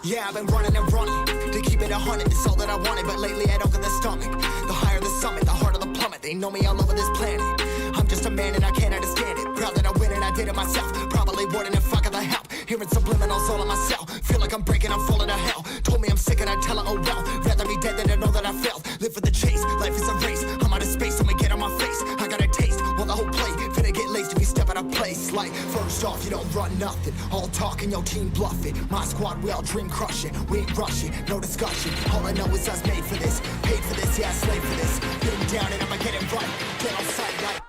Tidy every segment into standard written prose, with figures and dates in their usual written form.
Yeah, I've been running and running to keep it 100, it's all that I wanted. But lately I don't get the stomach. The higher the summit, the harder the plummet. They know me all over this planet. I'm just a man and I can't understand it. Proud that I win and I did it myself. Probably wouldn't if I got the help. Hearing subliminals all on myself. Feel like I'm breaking, I'm falling to hell. Told me I'm sick and I tell her, oh well. Rather be dead than to know that I failed. Live for the chase, life is a race. I'm out of space, so me get on my face. I got a taste, want the whole plate. Finna get laced if you step out of place. Like, first off, you don't run nothing. All talking, your team bluffing. My squad, we all dream crushing. We ain't rushing, no discussion. All I know is us made for this. Paid for this, yeah, slave for this. Been down and I'ma get it right. Get on sight like.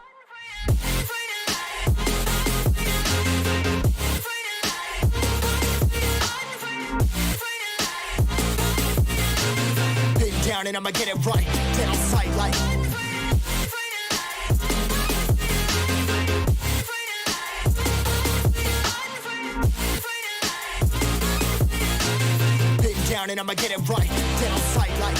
Down and I'ma get it right, dead on sight like. Been down and I'ma get it right, dead on sight like.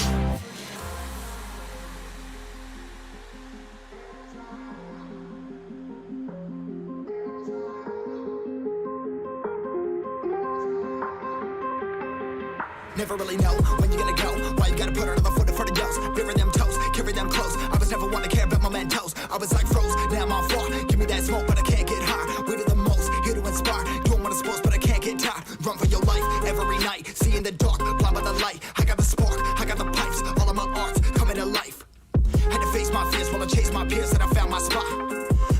Never really know when you're gonna go. Why you gotta put another foot in front of yours? Bury them toes, carry them close. I was never one to care about mementos. I was like froze, now I'm on floor. Give me that smoke, but I can't get high. We do the most, here to inspire. Doing what I'm supposed, but I can't get tired. Run for your life every night. See in the dark, blind by the light. I got the spark, I got the pipes. All of my arts coming to life. Had to face my fears while I chased my peers, and I found my spot.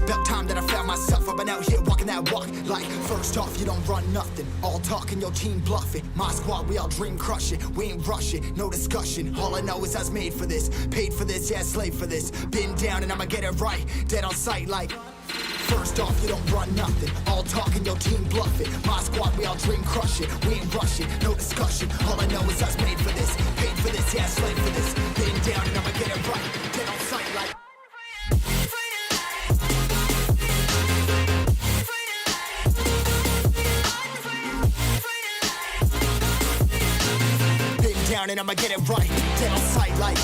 About time that I found myself. I've been out here walking that walk. Like, first off, you don't run nothing. All talking, your team bluffing. My squad, we all dream crushing. We ain't rushing, no discussion. All I know is I was made for this. Paid for this, yeah, slave for this. Been down and I'ma get it right. Dead on sight like. First off, you don't run nothing. All talking, your team bluffing. My squad, we all dream crushing. We ain't rushing, no discussion. All I know is I was made for this. Paid for this, yeah, slave for this. Been down and I'ma get it right. Dead on sight like. Down and I'ma get it right, dead on sight like.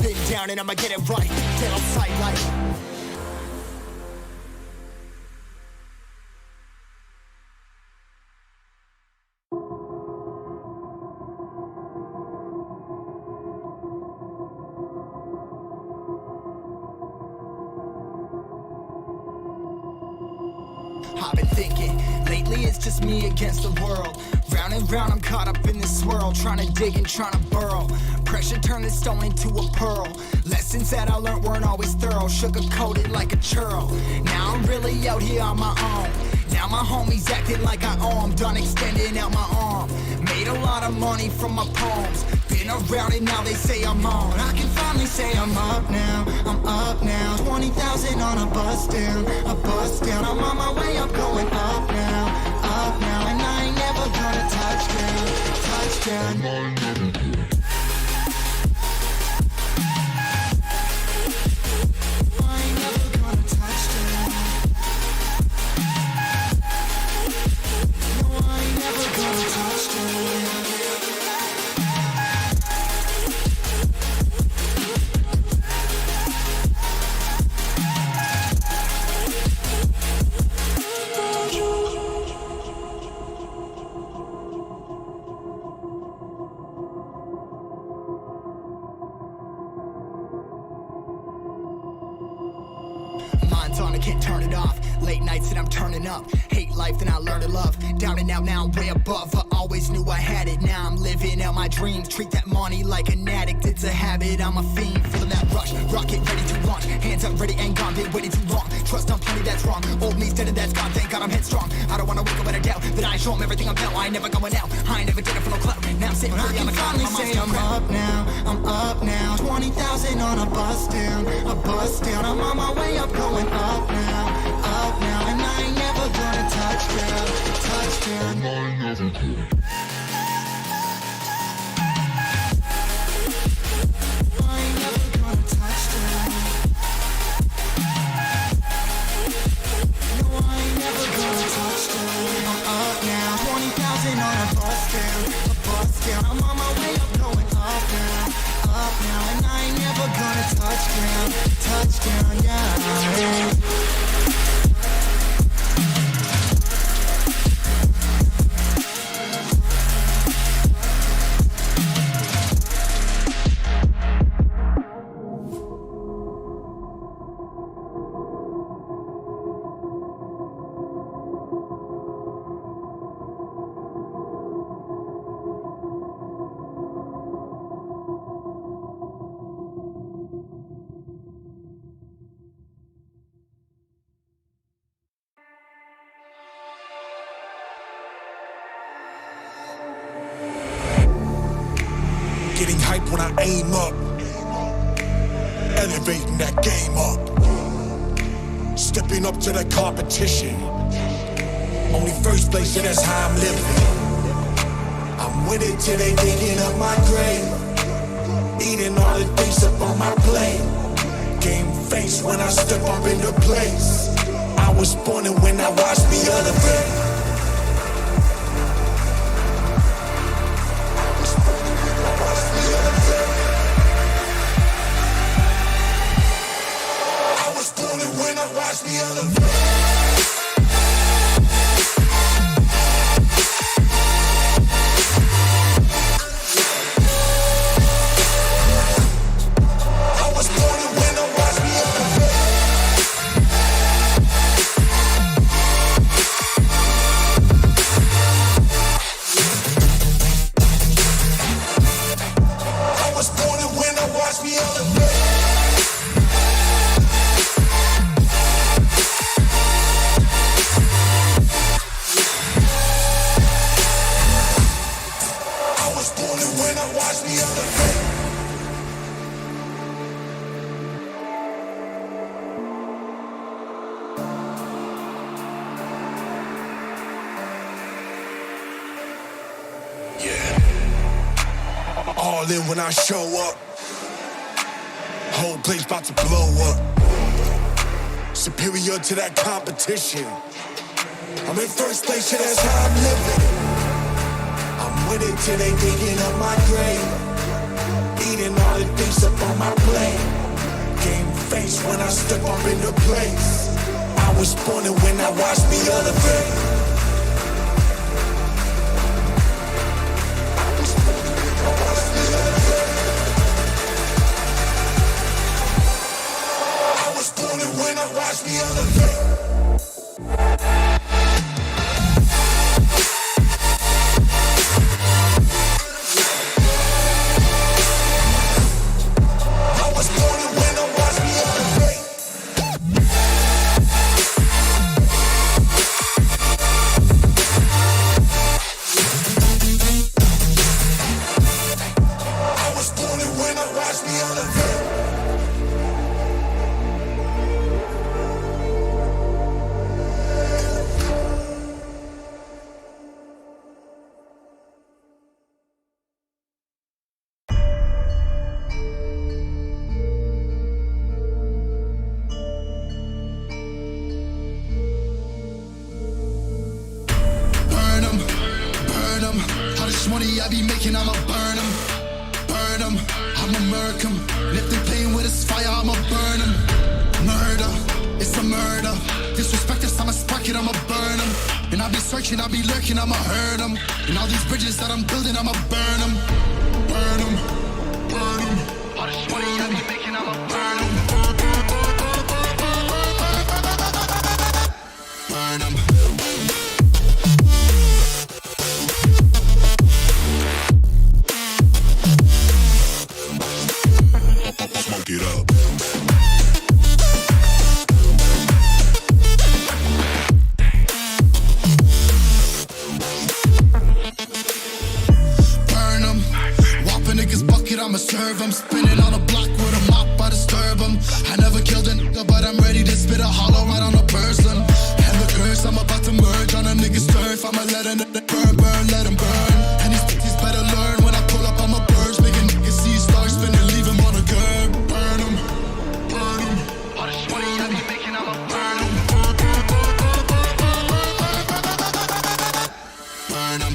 Been down and I'ma get it right, dead on sight like. I've been thinking, lately it's just me against the world. Round and round I'm caught up in this swirl, trying to dig and trying to burrow. Pressure turned this stone into a pearl. Lessons that I learned weren't always thorough, sugar-coated like a churl. Now I'm really out here on my own. Now my homies acting like I owe 'em, done extending out my arm. Made a lot of money from my poems. Been around and now they say I'm on. I can finally say I'm up now, I'm up now. 20,000 on a bus down, a bus down. I'm on my way up, going up now, and I ain't never gonna touchdown, touchdown. Mind's on, I can't turn it off. Late nights and I'm turning up. Hate life, then I learn to love. Down and out, now I'm way above. I always knew I had it, now I'm living out my dreams. Treat that money like an addict, it's a habit. I'm a fiend, feeling that rush. Rocket ready to launch. Hands up, ready and gone, been waiting too long. Trust on plenty, that's wrong. Old me's dead and that's gone, thank God I'm headstrong. I don't wanna wake up with a doubt that I show 'em everything I'm about. I ain't never going out, I ain't never did it for no clout. Now I'm sitting pretty on the cloud. I can finally say I'm up now, I'm up now. 20,000 on a bus down, a bus down. I'm on my way up, going up now, and I ain't never gonna touchdown, touchdown. I ain't never gonna. I'm on my way up, going up now, and I ain't never gonna Touchdown, touchdown, yeah. Getting hype when I aim up, elevating that game up, stepping up to the competition. Only first place, and that's how I'm living. I'm winning till they digging up my grave, eating all the things up on my plate. Game face when I step up into place. I was born and when I watched me elevate. Watch me elevate. I was born to win, now watch me elevate. I was born to win, now watch me elevate. Watch me elevate. Yeah. All in when I show up. Whole place about to blow up. Superior to that competition. I'm in first place, yeah, that's how I'm living. I'm winning till they digging up my grave, eating all the things up on my plate. Game face when I step up into place. I was born and when I watched me elevate. I was born and when I watched me elevate. I was born and when I watched me elevate. Money I be making, I'ma burn 'em, I'ma murk 'em. And if they playing with this fire, I'ma burn 'em. Murder, it's a murder. Disrespect us, I'ma spark it, I'ma burn 'em. And I be searching, I be lurking, I'ma hurt 'em. And all these bridges that I'm building, I'ma burn 'em. Burn 'em, burn 'em. All this money I be making, I'ma burn 'em. Burn 'em. Smoke it up. Burn 'em. Whop a nigga's bucket, I'ma serve 'em. Spinning on a block with a mop, I disturb 'em. I never killed a nigga, but I'm ready to spit a hollow right on a person. And the curse, I'm about to merge on a nigga's turf. I'ma let a nigga burn, burn, let him burn. And these bitches better learn when I pull up, I'ma burst. Make a nigga see stars spinning, leave him on a curb. Burn 'em, burn 'em. All this money I be making, I'ma burn 'em. Burn 'em.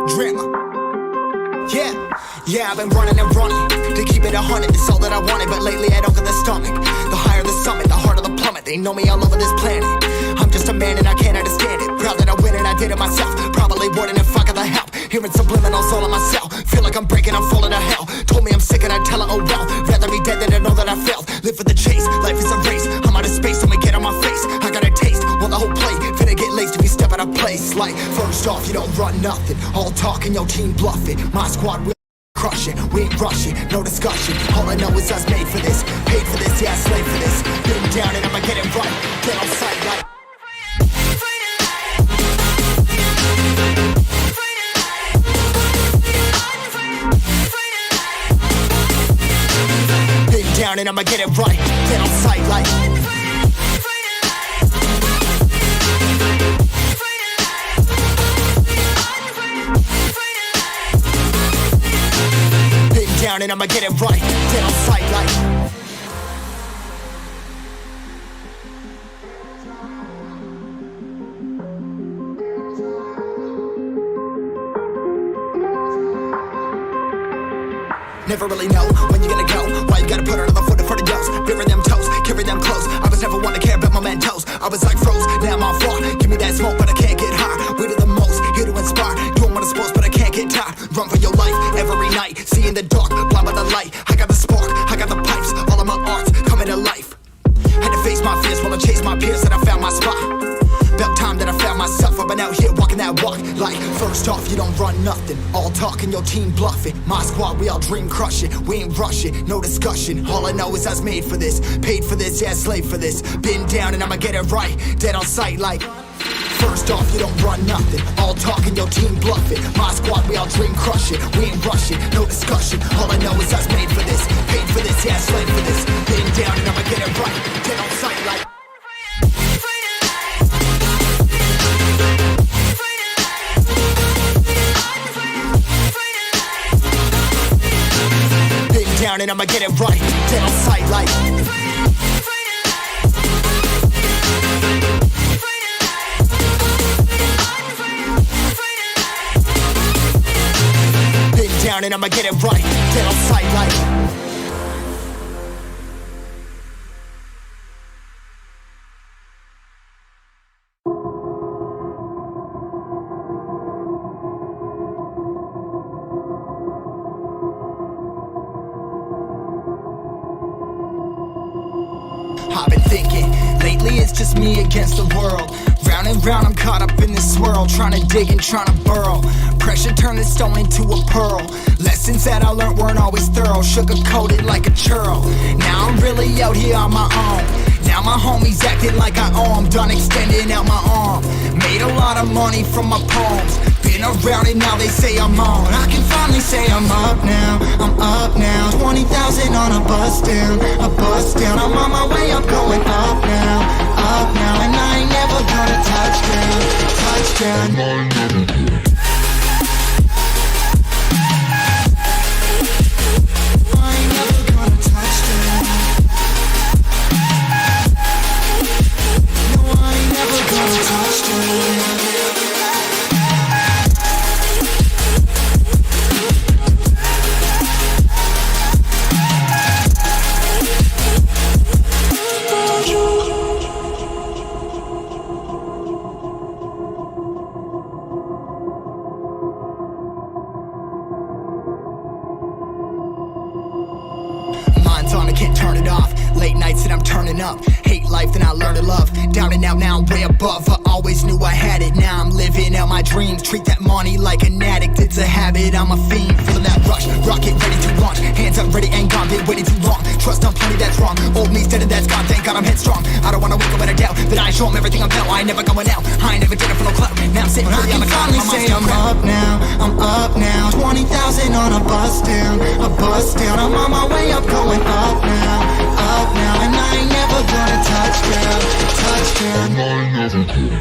Drama. Yeah, I've been running and running to keep it 100, it's all that I wanted. But lately I don't get the stomach. The higher the summit, the harder the plummet. They know me all over this planet. I'm just a man and I can't understand it. Proud that I win and I did it myself. Probably wouldn't if I got the help. Hearing subliminals all on myself. Feel like I'm breaking, I'm falling to hell. Told me I'm sick and I tell her, oh well. Rather be dead than to know that I failed. Live for the chase, life is a race. I'm out of space, so me get on my face. I got a taste, want the whole plate. Finna get laced if you step out of place. Like, first off, you don't run nothing. All talking, your team bluffing. My squad will crush it, we ain't rushing, no discussion. All I know is us made for this, paid for this, yeah, slave for this. Been down and I'ma get it right, get on sight like. Been down and I'ma get it right, get on sight like. Down and I'ma get it right, dead on sight like. Never really know when you're gonna go. Why you gotta put another foot in front of yours? Bury them toes, carry them close. I was never one to care about my mentos. I was like froze, now I'm on floor. Give me that smoke, but I can't get high. We do the most, here to inspire. Doing what I'm supposed, but I can't get tired. Run for your life every night. See in the dark, blind by the light. I got the spark, I got the pipes. All of my arts coming to life. Had to face my fears while I chase my peers, and I found my spot. About time that I found myself. I've been out here walking that walk. Like, first off, you don't run nothing. All talking, your team bluffing. My squad, we all dream crushing. We ain't rushing, no discussion. All I know is I was made for this, paid for this, yeah, slave for this. Been down and I'ma get it right, dead on sight like. First off, you don't run nothing. All talking, your team bluffing. My squad, we all dream crushing. We ain't rushing, no discussion. All I know is I was made for this, paid for this, yeah, slave for this. Been down and I'ma get it right, dead on sight like. Been down and I'ma get it right, dead on sight like. Down and I'ma get it right, dead on sight like. I've been thinking, lately it's just me against the world. Round and round I'm caught up in this swirl, trying to dig and trying to burrow. Pressure turned this stone into a pearl. Lessons that I learned weren't always thorough, sugar-coated like a churl. Now I'm really out here on my own. Now my homies acting like I owe 'em, done extending out my arm. Made a lot of money from my poems. Been around it, now they say I'm on. I can finally say I'm up now, I'm up now. 20,000 on a bus down, a bus down. I'm on my way, I'm going up now, and I ain't never gonna touchdown, touchdown. On, I can't turn it off. Late nights and I'm turning up. Hate life, then I learn to love. Down and out, now I'm way above. I always knew I had it, now I'm living out my dreams. Treat that money like an addict, it's a habit, I'm a fiend. Feeling that rush, rocket ready to launch. Hands up, ready and gone, been waiting too long. Trust on plenty, that's wrong. Old me's dead and that's gone, thank God I'm headstrong. I don't wanna wake up in a doubt that I show 'em everything I'm about. I ain't never going out, I ain't never did it for no clout. Now I'm sitting pretty on the cloud. Say I'm up now, I'm up now. 20,000 on a bus down, a bus down. I'm on my way up, going up now, and I ain't never gonna touchdown, touchdown. I ain't never gonna.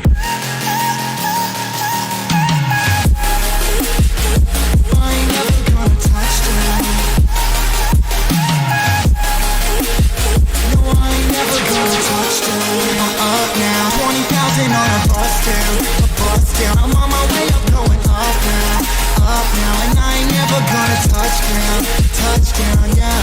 I ain't never gonna touchdown. No, I ain't never gonna touchdown. I'm up now, 20,000 on a bus down, a bus down. I'm on my way up, going up now, touchdown, yeah.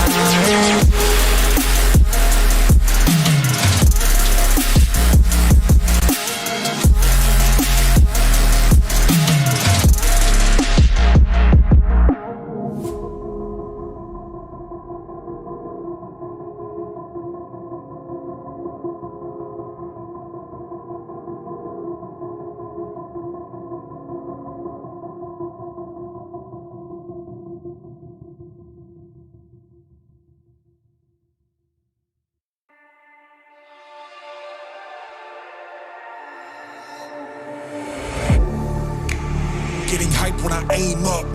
Getting hype when I aim up,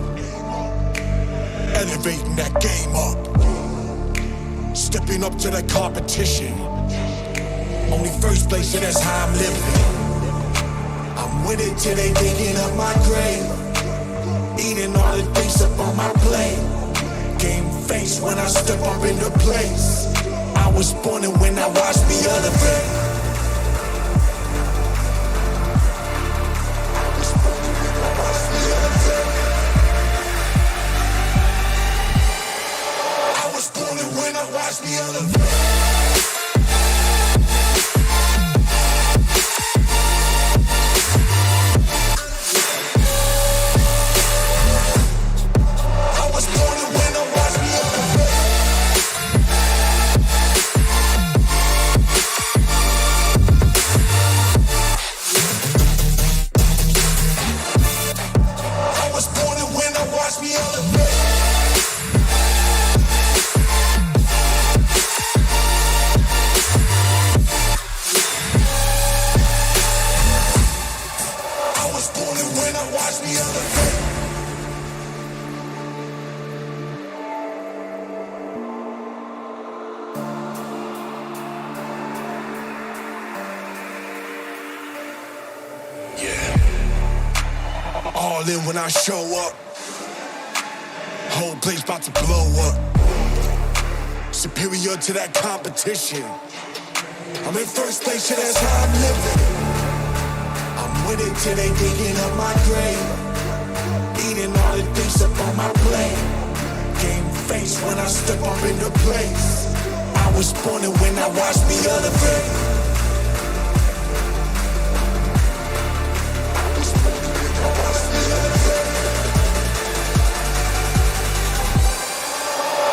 elevating that game up, stepping up to the competition. Only first place, and that's how I'm living. I'm with it till they digging up my grave, eating all the things up on my plate. Game face when I step up into place. I was born and when I watched me elevate. Watch me elevate. I was born to win, now watch me elevate. I was born to win, now watch me elevate. Watch me elevate. Yeah. All in when I show up. Whole place about to blow up. Superior to that competition. I'm in first place, yeah, that's how I'm living. With it till they digging up my grave, eating all the things up on my plate. Game face when I step up into place. I was born and when I watched me elevate.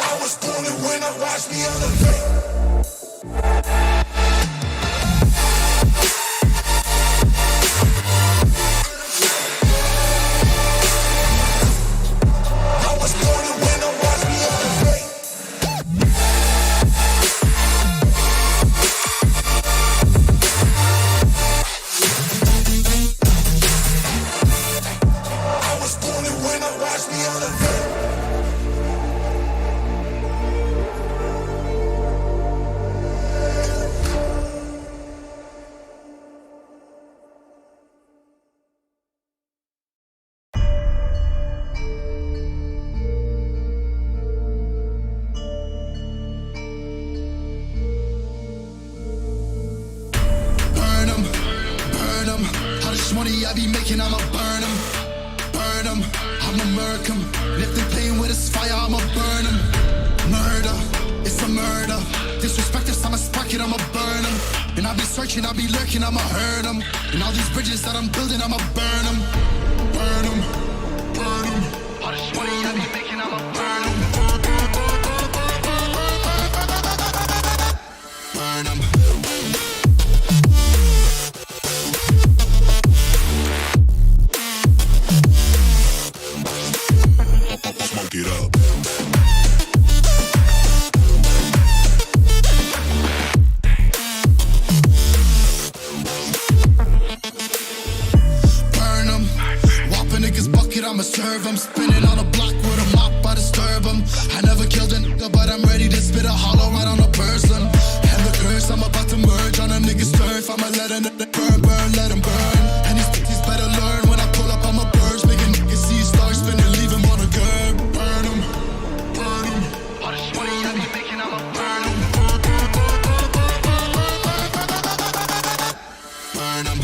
I was born and when I watched me elevate. Money I be making, I'ma burn them, I'ma murk them. And if they playing with this fire, I'ma burn them. Murder, it's a murder. Disrespect us, I'ma spark it, I'ma burn them. And I'll be searching, I'll be lurking, I'ma hurt them. And all these bridges that I'm building, I'ma burn them. Burn them, burn them. All this money I be making, I'ma burn them. Burn them. Get up. Burn 'em. Whopping niggas bucket, I'ma serve 'em. Spinning on a block with a mop, I disturb 'em. I never killed a nigga, but I'm ready to spit a hollow right on a person. And the curse, I'm about to merge on a nigga's turf. I'ma let a nigga burn, burn, let him burn. And these bitches better learn when I pull up, I'm a burst. Make a nigga see stars spinning, leave him on a curb. Burn 'em. All this money I be making, I'ma burn 'em. Burn 'em.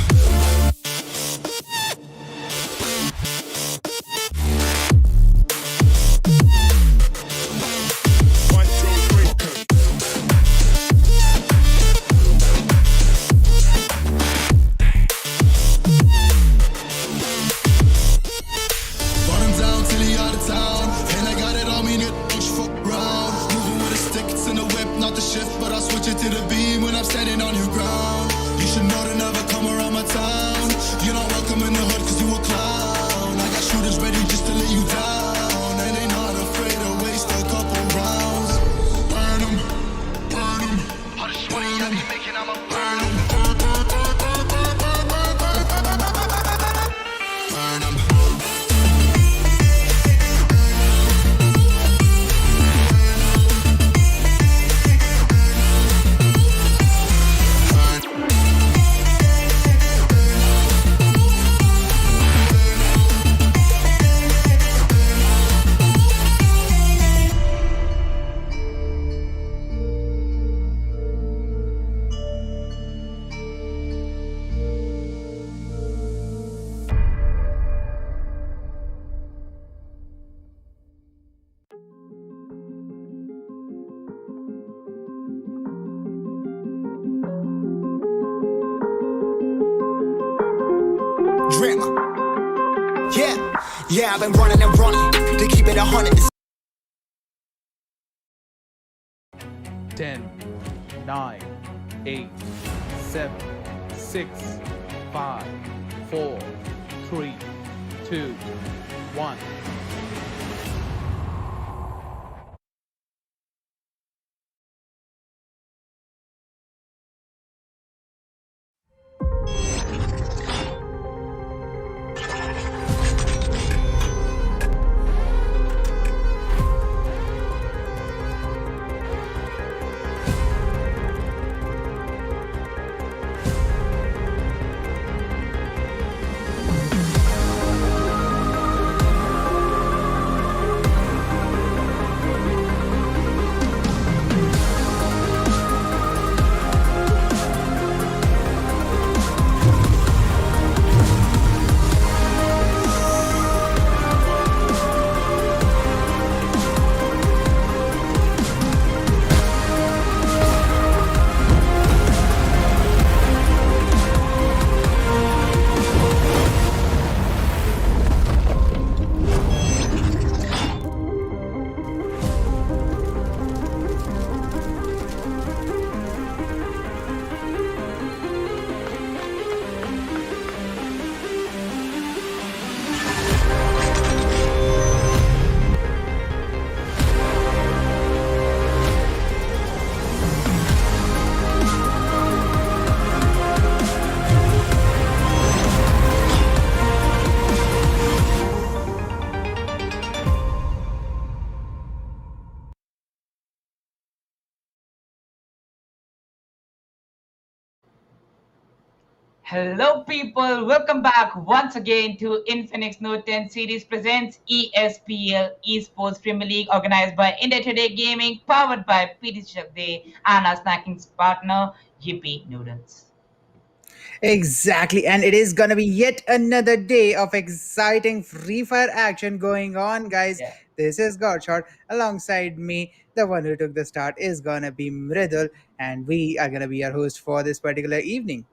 really out of town. And I got it on me, nigga, don't you fuck around. Moving with a stick, it's in the whip, not the shift. But I'll switch it to the beam when I'm standing on your ground. You should know to never come around my town. You're not welcome in the hood cause you a clown. I got shooters ready just to lay you down. And they not afraid to waste a couple rounds. Burn 'em, burn 'em. All this money I be making, I'ma burn 'em. Burn 'em. Drama. Yeah, I've been running and running to keep it 100. 10, 9, 8, 7, 6, 5, 4, 3, 2, 1. Hello, people. Welcome back once again to Infinix Note 10 series presents ESPL Esports Premier League, organized by India Today Gaming, powered by PT Day and our snacking partner Yippee Noodles. Exactly, and it is gonna be yet another day of exciting Free Fire action going on, guys. Yeah. This is Godshot. Alongside me, the one who took the start is gonna be Mridul, and we are gonna be your host for this particular evening.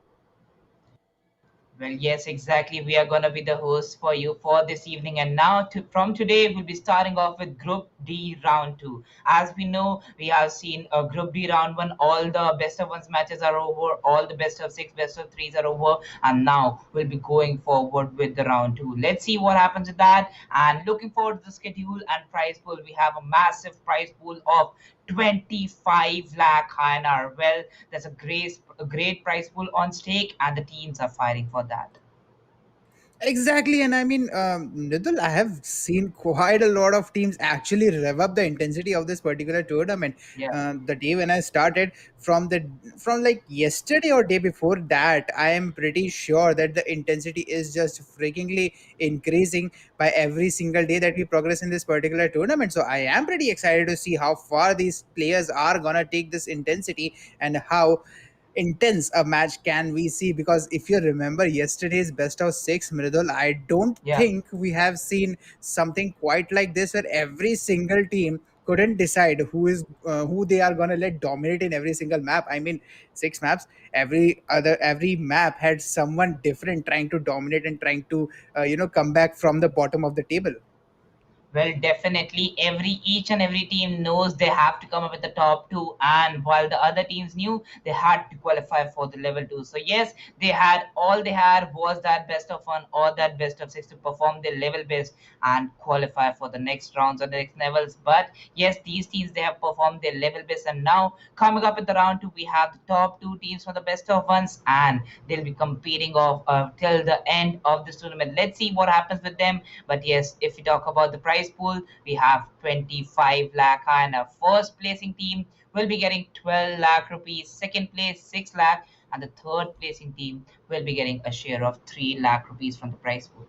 Well, yes, exactly. We are going to be the hosts for you for this evening. And now, from today, we'll be starting off with Group D Round 2. As we know, we have seen Group D Round 1. All the best of ones matches are over. All the best of six, best of threes are over. And now we'll be going forward with the Round 2. Let's see what happens with that. And looking forward to the schedule and prize pool. We have a massive prize pool of 25 lakh INR. Well, there's a great prize pool on stake, and the teams are fighting for that. Exactly, and I mean, Nidul, I have seen quite a lot of teams actually rev up the intensity of this particular tournament. Yeah, The day when I started, from like yesterday or day before that, I am pretty sure that the intensity is just freakingly increasing by every single day that we progress in this particular tournament. So I am pretty excited to see how far these players are gonna take this intensity and how intense a match can we see, because if you remember yesterday's best of six, Mridul, I don't yeah. think we have seen something quite like this where every single team couldn't decide who they are going to let dominate in every single map. I mean, six maps, every map had someone different trying to dominate and trying to come back from the bottom of the table. Well, definitely, each and every team knows they have to come up with the top two, and while the other teams knew they had to qualify for the level two. So yes, they had was that best of one or that best of six to perform their level best and qualify for the next rounds or the next levels. But yes, these teams they have performed their level best, and now coming up with the round two, we have the top two teams for the best of ones, and they'll be competing off till the end of this tournament. Let's see what happens with them. But yes, if we talk about the prize pool, we have 25 lakh, and our first placing team will be getting 12 lakh rupees, second place 6 lakh, and the third placing team will be getting a share of 3 lakh rupees from the prize pool.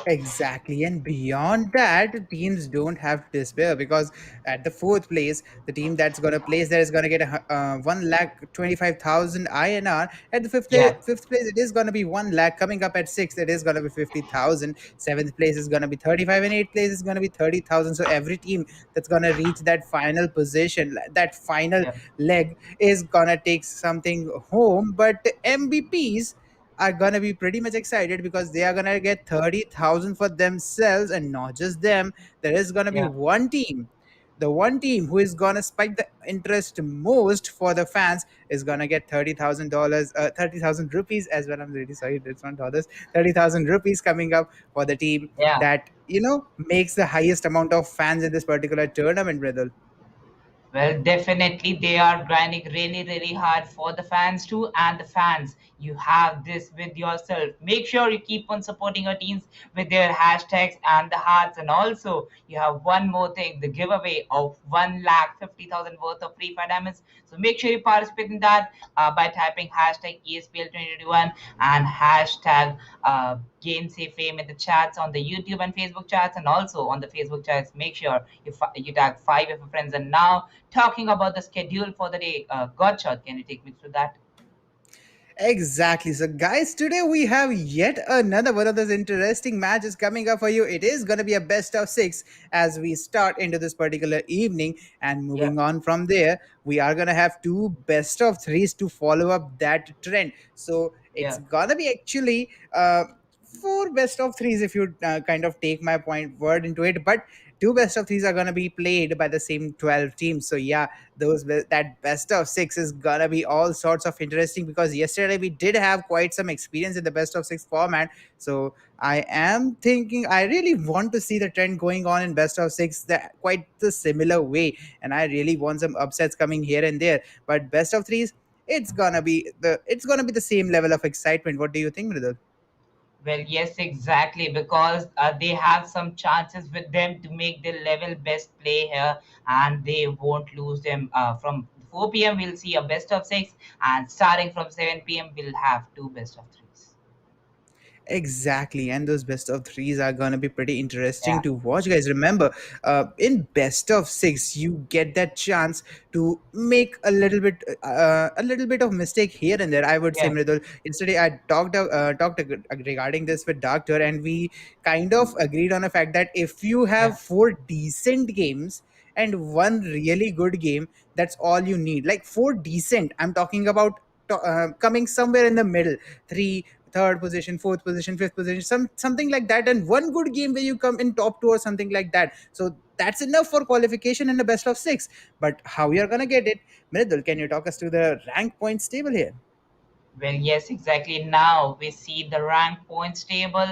Exactly, and beyond that, teams don't have to despair because at the fourth place, the team that's gonna place there is gonna get 1,25,000 INR. At the Yeah, fifth place, it is gonna be 1 lakh. Coming up at sixth, it is gonna be 50,000. Seventh place is gonna be 35, and eighth place is gonna be 30,000. So every team that's gonna reach that final position, that final yeah, leg, is gonna take something home. But MVPs are gonna be pretty much excited because they are gonna get 30,000 for themselves, and not just them. There is gonna be yeah. one team. The one team who is gonna spike the interest most for the fans is gonna get $30,000, 30,000 rupees as well. I'm really sorry, it's not dollars. 30,000 rupees coming up for the team Yeah. that makes the highest amount of fans in this particular tournament, brother. Well, definitely they are grinding really, really hard for the fans too. And the fans, you have this with yourself. Make sure you keep on supporting your teams with their hashtags and the hearts. And also, you have one more thing, the giveaway of 1,50,000 worth of free fire diamonds. So make sure you participate in that by typing hashtag ESPL 2021 and hashtag gain safe fame in the chats on the YouTube and Facebook chats, and also on the Facebook chats. Make sure you tag five of your friends. And now talking about the schedule for the day, Godshot, can you take me through that? Exactly. So, guys, today we have yet another one of those interesting matches coming up for you. It is going to be a best of six as we start into this particular evening. And Yeah, moving on from there, we are going to have two best of threes to follow up that trend. So, it's yeah, going to be actually four best of threes if you kind of take my point word into it. But two best of threes are going to be played by the same 12 teams. So, yeah, that best of six is gonna be all sorts of interesting because yesterday we did have quite some experience in the best of six format. So I am thinking I really want to see the trend going on in best of six quite the similar way, and I really want some upsets coming here and there. But best of threes, it's gonna be the same level of excitement. What do you think, Mridul? well, yes, exactly, because they have some chances with them to make the level best play here, and they won't lose them. From 4 p.m., we'll see a best of six, and starting from 7 p.m., we'll have two best of threes. Exactly, and those best of threes are gonna be pretty interesting Yeah, to watch, guys. Remember, in best of six, you get that chance to make a little bit of mistake here and there. I would say, yeah, Mridul. Yesterday, I talked regarding this with Doctor, and we kind of agreed on the fact that if you yeah, have four decent games and one really good game, that's all you need. Like four decent, I'm talking about coming somewhere in the middle, three third position, fourth position, fifth position, something like that, and one good game where you come in top two or something like that. So that's enough for qualification in the best of six. But how you're gonna get it, Mridul? Can you talk us through the rank points table here? well, yes, exactly. Now we see the rank points table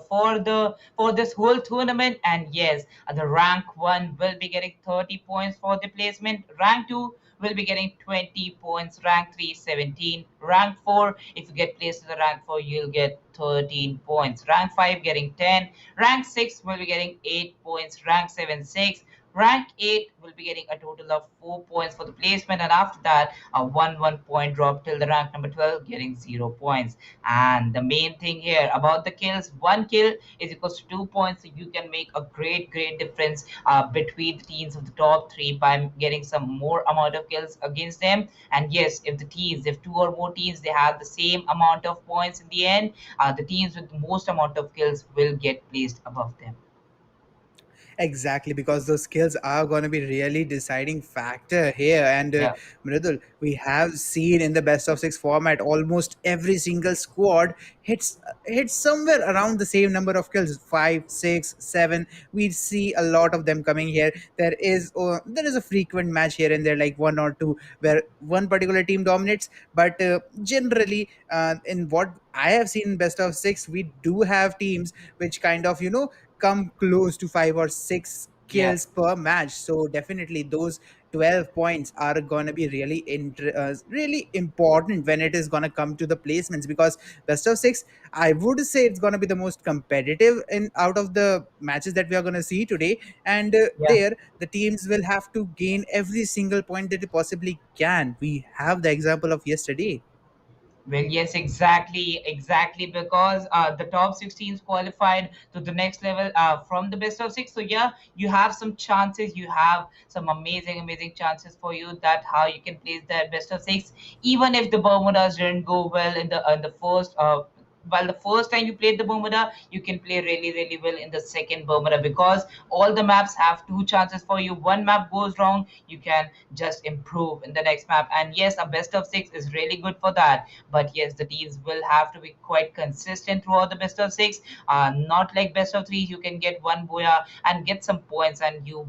for this whole tournament, and yes, the rank one will be getting 30 points for the placement. Rank two will be getting 20 points. Rank three 17. Rank four, if you get placed in the rank four, you'll get 13 points. Rank five getting 10. Rank six will be getting 8 points. Rank seven 6. Rank 8 will be getting a total of 4 points for the placement, and after that, a 1 point drop till the rank number 12, getting 0 points. And the main thing here about the kills, one kill is equals to 2 points, so you can make a great, great difference between the teams of the top three by getting some more amount of kills against them. And yes, if two or more teams they have the same amount of points in the end, the teams with the most amount of kills will get placed above them. Exactly, because those skills are going to be really deciding factor here. And Yeah, Mridul, we have seen in the best of six format almost every single squad hits somewhere around the same number of kills, five, six, seven. We see a lot of them coming here. There is a frequent match here and there, like one or two, where one particular team dominates. But generally, in what I have seen in best of six, we do have teams which kind of come close to five or six yeah. kills per match. So definitely those 12 points are going to be really important when it is going to come to the placements, because best of six, I would say it's going to be the most competitive in out of the matches that we are going to see today. And Yeah. there the teams will have to gain every single point that they possibly can. We have the example of yesterday. Well, yes, exactly, exactly, because the top 16s qualified to the next level from the best of six. So yeah, you have some chances. You have some amazing, amazing chances for you that how you can place the best of six, even if the Bermudas didn't go well in the first. While the first time you played the Bermuda, you can play really, really well in the second Bermuda, because all the maps have two chances for you. One map goes wrong, you can just improve in the next map. And yes, a best of six is really good for that, but yes, the teams will have to be quite consistent throughout the best of six. Not like best of three, you can get one boya and get some points, and you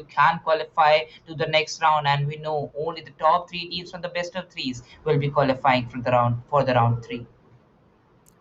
can qualify to the next round. And we know only the top three teams from the best of threes will be qualifying for the round three.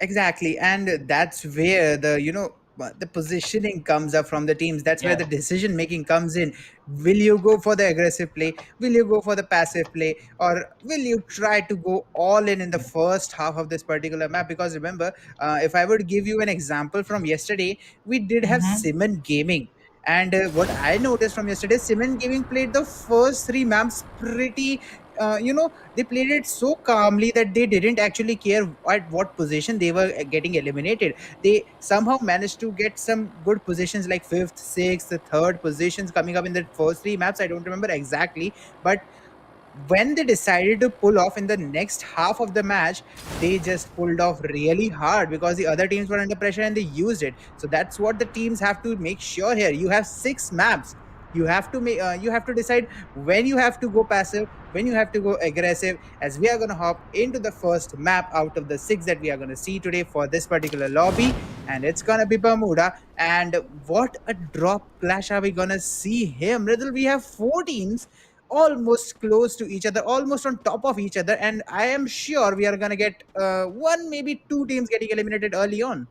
Exactly, and that's where the positioning comes up from the teams. That's where Yeah. the decision making comes in. Will you go for the aggressive play? Will you go for the passive play? Or will you try to go all in the first half of this particular map? Because remember, if I would give you an example from yesterday, we did have Mm-hmm. Simon Gaming. And what I noticed from yesterday, Simon Gaming played the first three maps pretty, they played it so calmly that they didn't actually care at what position they were getting eliminated. They somehow managed to get some good positions like fifth, sixth, third positions coming up in the first three maps. I don't remember exactly, but when they decided to pull off in the next half of the match, they just pulled off really hard because the other teams were under pressure and they used it. So that's what the teams have to make sure here. You have six maps. You have to decide when you have to go passive, when you have to go aggressive. As we are going to hop into the first map out of the six that we are going to see today for this particular lobby, and it's going to be Bermuda. And what a drop clash are we going to see here, Riddle? We have four teams almost close to each other, almost on top of each other. And I am sure we are going to get one, maybe two teams getting eliminated early on.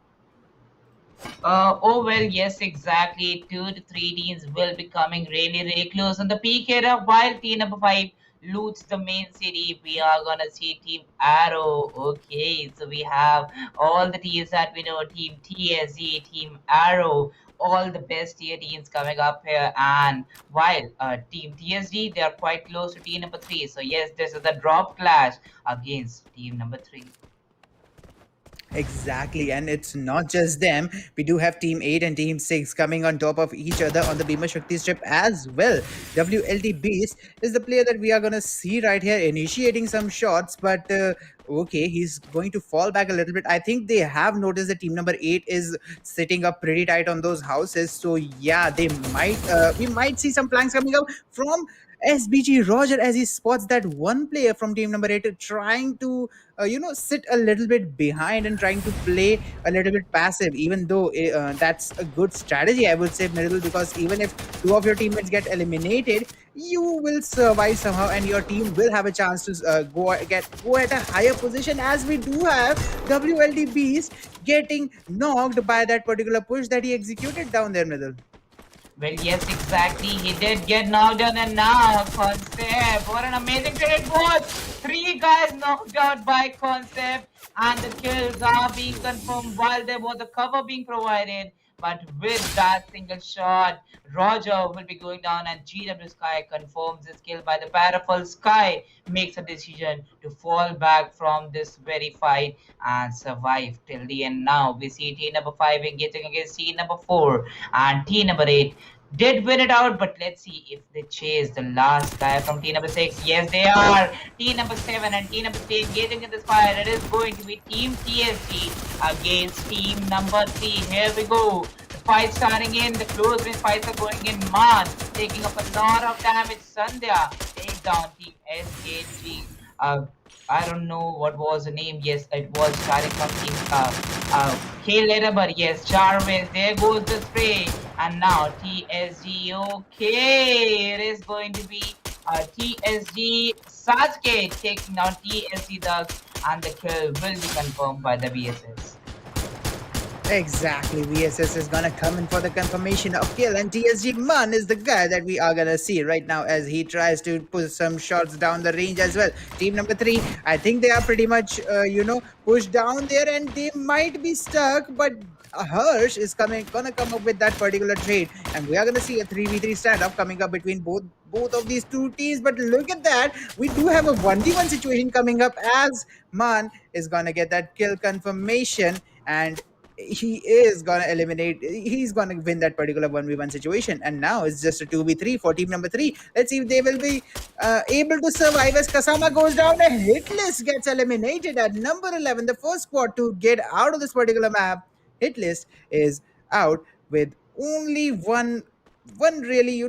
Oh well, yes, exactly. Two to three teams will be coming really, really close on the peak era. While team number five loots the main city, we are gonna see Team Arrow. Okay, so we have all the teams that we know: Team TSG, Team Arrow, all the best tier teams coming up here. And while Team TSG, they are quite close to team number three. So yes, this is the drop clash against team number three. Exactly, and it's not just them. We do have Team 8 and Team 6 coming on top of each other on the Bhima Shakti strip as well. WLD Beast is the player that we are going to see right here initiating some shots, but okay, he's going to fall back a little bit. I think they have noticed that team number 8 is sitting up pretty tight on those houses. So yeah, we might see some planks coming up from SBG Roger as he spots that one player from team number 8 trying to sit a little bit behind and trying to play a little bit passive, even though that's a good strategy, I would say, Middle, because even if two of your teammates get eliminated, you will survive somehow and your team will have a chance to go at a higher position, as we do have WLD Beast getting knocked by that particular push that he executed down there, Middle. Well, yes, exactly. He did get knocked down, and now Concept. What an amazing trade it was! Three guys knocked out by Concept, and the kills are being confirmed while there was a cover being provided. But with that single shot, Roger will be going down, and GW Sky confirms his kill by the powerful Sky makes a decision to fall back from this very fight and survive till the end. Now we see team number 5 engaging against team number 4 and team number 8. did win it out, but let's see if they chase the last guy from team number 6. Yes, they are. Team number 7 and team number 3 engaging in this fight. It is going to be Team TSG against team number 3. Here we go. The fight starting in. The close range fights are going in. Man taking up a lot of damage. Sandhya take down Team SKG. I don't know what was the name. Yes, it was starting from Team K later, but yes, Jarvis. There goes the spray. And now TSG, okay, it is going to be TSG Sasuke taking out TSG Ducks, and the kill will be confirmed by the VSS. Exactly. VSS is gonna come in for the confirmation of kill, and TSG Man is the guy that we are gonna see right now as he tries to push some shots down the range as well. Team number 3, I think they are pretty much, pushed down there, and they might be stuck, but Hirsch is gonna come up with that particular trade, and we are gonna see a 3v3 standoff coming up between both of these two teams. But look at that, we do have a 1v1 situation coming up as Man is gonna get that kill confirmation, and he is gonna eliminate he's gonna win that particular 1v1 situation, and now it's just a 2v3 for team number 3. Let's see if they will be able to survive as Kasama goes down and Hitless gets eliminated at number 11, the first squad to get out of this particular map. Hitless is out with only one really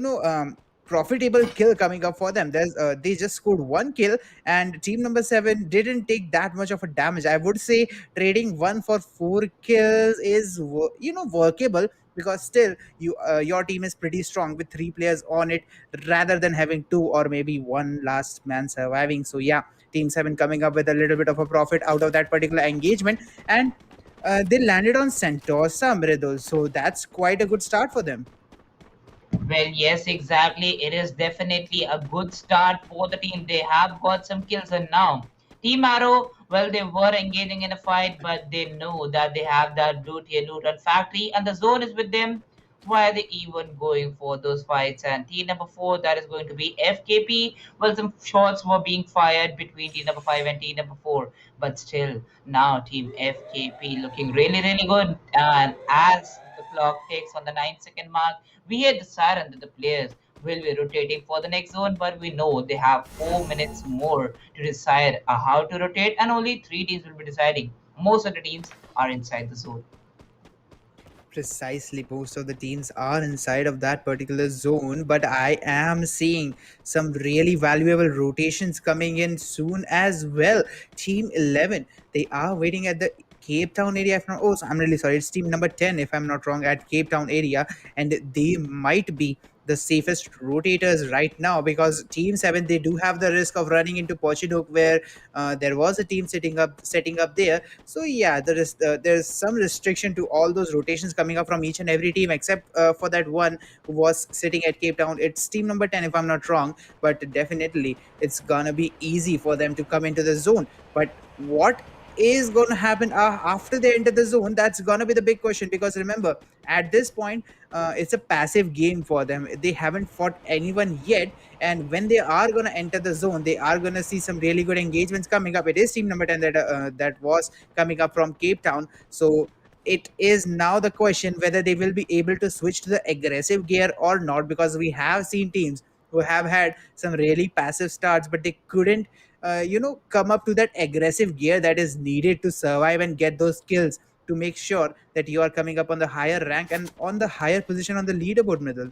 profitable kill coming up for them. They just scored one kill, and team number 7 didn't take that much of a damage. I would say trading one for 4 kills is workable, because still your team is pretty strong with 3 players on it, rather than having 2 or maybe one last man surviving. So yeah, team 7 coming up with a little bit of a profit out of that particular engagement, and they landed on Sentosa, Mridul, so that's quite a good start for them. Well, yes, exactly. It is definitely a good start for the team. They have got some kills, and now Team Arrow, well, they were engaging in a fight, but they know that they have that loot here, loot and factory, and the zone is with them. Why are they even going for those fights? And team number 4, that is going to be FKP. Well, some shots were being fired between team number 5 and team number 4, but still, now team FKP looking really, really good. And as the clock takes on the 9-second mark, we hear the siren that the players will be rotating for the next zone, but we know they have 4 minutes more to decide how to rotate, and only 3 teams will be deciding. Most of the teams are inside the zone. Precisely, most of the teams are inside of that particular zone, but I am seeing some really valuable rotations coming in soon as well. Team 11, they are waiting at the Cape Town area. If not, oh, I'm really sorry. It's team number 10, if I'm not wrong, at Cape Town area, and they might be the safest rotators right now, because team 7, they do have the risk of running into Pochinook, where there was a team setting up there. So yeah, there's some restriction to all those rotations coming up from each and every team, except for that one who was sitting at Cape Town. It's team number 10, if I'm not wrong, but definitely it's gonna be easy for them to come into the zone. But what is going to happen after they enter the zone, that's going to be the big question, because remember, at this point, it's a passive game for them. They haven't fought anyone yet, and when they are going to enter the zone, they are going to see some really good engagements coming up. It is team number 10 that was coming up from Cape Town. So it is now the question whether they will be able to switch to the aggressive gear or not, because we have seen teams who have had some really passive starts, but they couldn't come up to that aggressive gear that is needed to survive and get those kills, to make sure that you are coming up on the higher rank and on the higher position on the leaderboard, middle.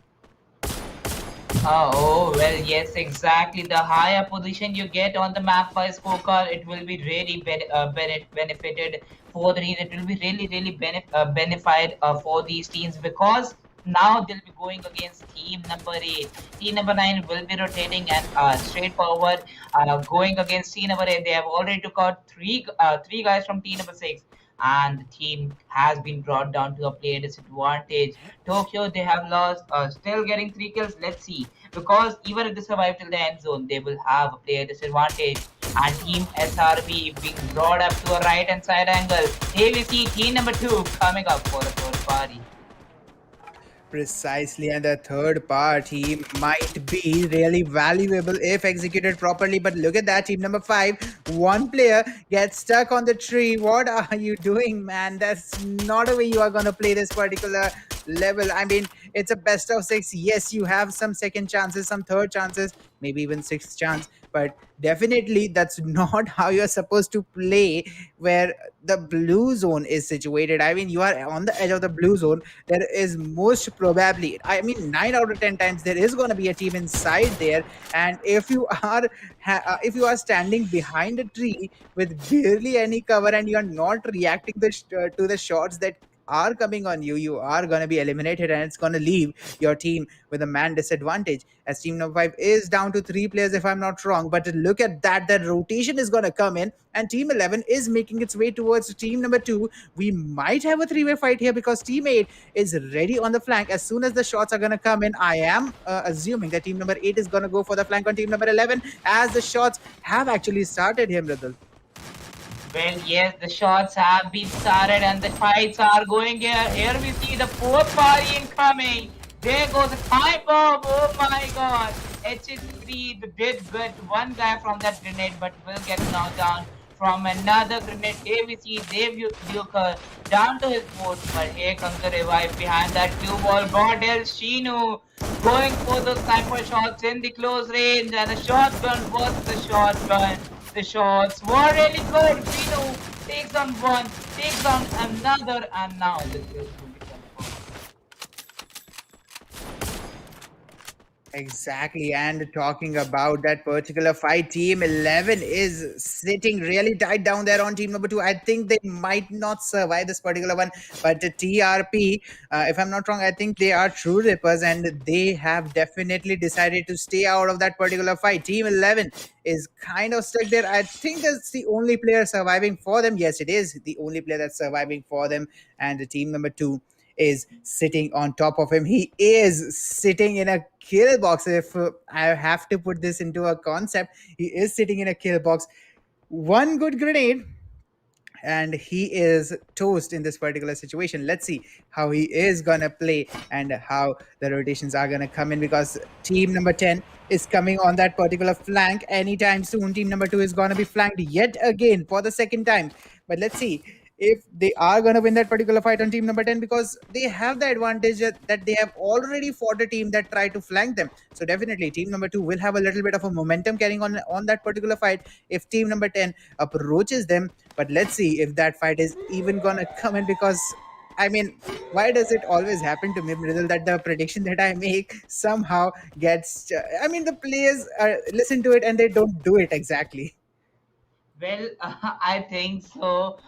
Oh, well, yes, exactly. The higher position you get on the map by scorecard, it will be really benefited for the team. It will be really, really benefited for these teams, because now they'll be going against team number 8. Team number 9 will be rotating and straightforward going against team number 8. They have already took out three guys from team number 6, and the team has been brought down to a player disadvantage. Tokyo, they have lost, still getting 3 kills. Let's see, because even if they survive till the end zone, they will have a player disadvantage. And team SRB being brought up to a right hand side angle. Here we see team number 2 coming up for the third party. Precisely, and the third party might be really valuable if executed properly. But look at that, team number 5. One player gets stuck on the tree. What are you doing, man? That's not a way you are gonna play this particular level. I mean, it's a best of six. Yes, you have some second chances, some third chances, maybe even sixth chance, but definitely that's not how you're supposed to play where the blue zone is situated. I mean, you are on the edge of the blue zone. There is most probably, I mean, 9 out of 10 times there is going to be a team inside there. And if you are if you are standing behind a tree with barely any cover and you are not reacting to the shots that are coming on you, you are going to be eliminated, and it's going to leave your team with a man disadvantage, as team number 5 is down to 3 players if I'm not wrong. But look at that, the rotation is going to come in, and team 11 is making its way towards team number 2. We might have a three-way fight here because team 8 is ready on the flank. As soon as the shots are going to come in, I am assuming that team number 8 is going to go for the flank on team number 11, as the shots have actually started here, Mridul. Well, yes, the shots have been started and the fights are going here. Here we see the fourth party incoming. There goes a time bomb. Oh my god. HH3 did get one guy from that grenade, but will get knocked down from another grenade. Here we see Dave Duker down to his boat, but here comes the revive behind that blue ball. Bordel Shinu going for those sniper shots in the close range, and the shotgun was the shotgun. The shots were really good. Vino takes on one, takes on another, and now the kills will be confirmed. Exactly, and talking about that particular fight, team 11 is sitting really tight down there on team number 2. I think they might not survive this particular one, but the TRP, if I'm not wrong, I think they are true rippers and they have definitely decided to stay out of that particular fight. Team 11 is kind of stuck there. I think that's the only player surviving for them. Yes, it is the only player that's surviving for them, and the team number 2 is sitting on top of him. He is sitting in a kill box. If I have to put this into a concept, he is sitting in a kill box. One good grenade, and he is toast in this particular situation. Let's see how he is gonna play and how the rotations are gonna come in, because team number 10 is coming on that particular flank anytime soon. Team number 2 is gonna be flanked yet again for the second time. But let's see if they are going to win that particular fight on team number 10, because they have the advantage that they have already fought a team that tried to flank them. So definitely team number 2 will have a little bit of a momentum carrying on that particular fight if team number 10 approaches them. But let's see if that fight is even going to come in, because I mean, why does it always happen to me, Mridul, that the prediction that I make somehow gets I mean, the players listen to it and they don't do it exactly. Well, I think so.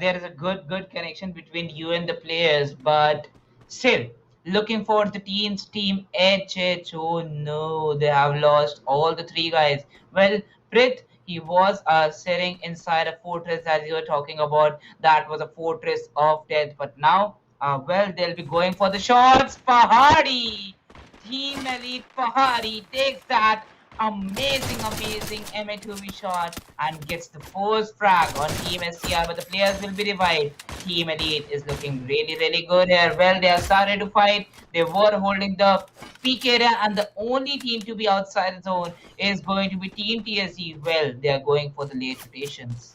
There is a good connection between you and the players, but still looking for the team's team HH. Oh no, they have lost all the three guys. Well, Prit, he was sitting inside a fortress as you were talking about. That was a fortress of death. But now, well, they'll be going for the shots. Pahadi, Team Elite Pahadi takes that amazing MA2V shot and gets the first frag on Team SCR, but the players will be revived. Team Elite is looking really good here. Well, they have started to fight. They were holding the peak area, and the only team to be outside the zone is going to be Team TSC. Well, they are going for the late rotations.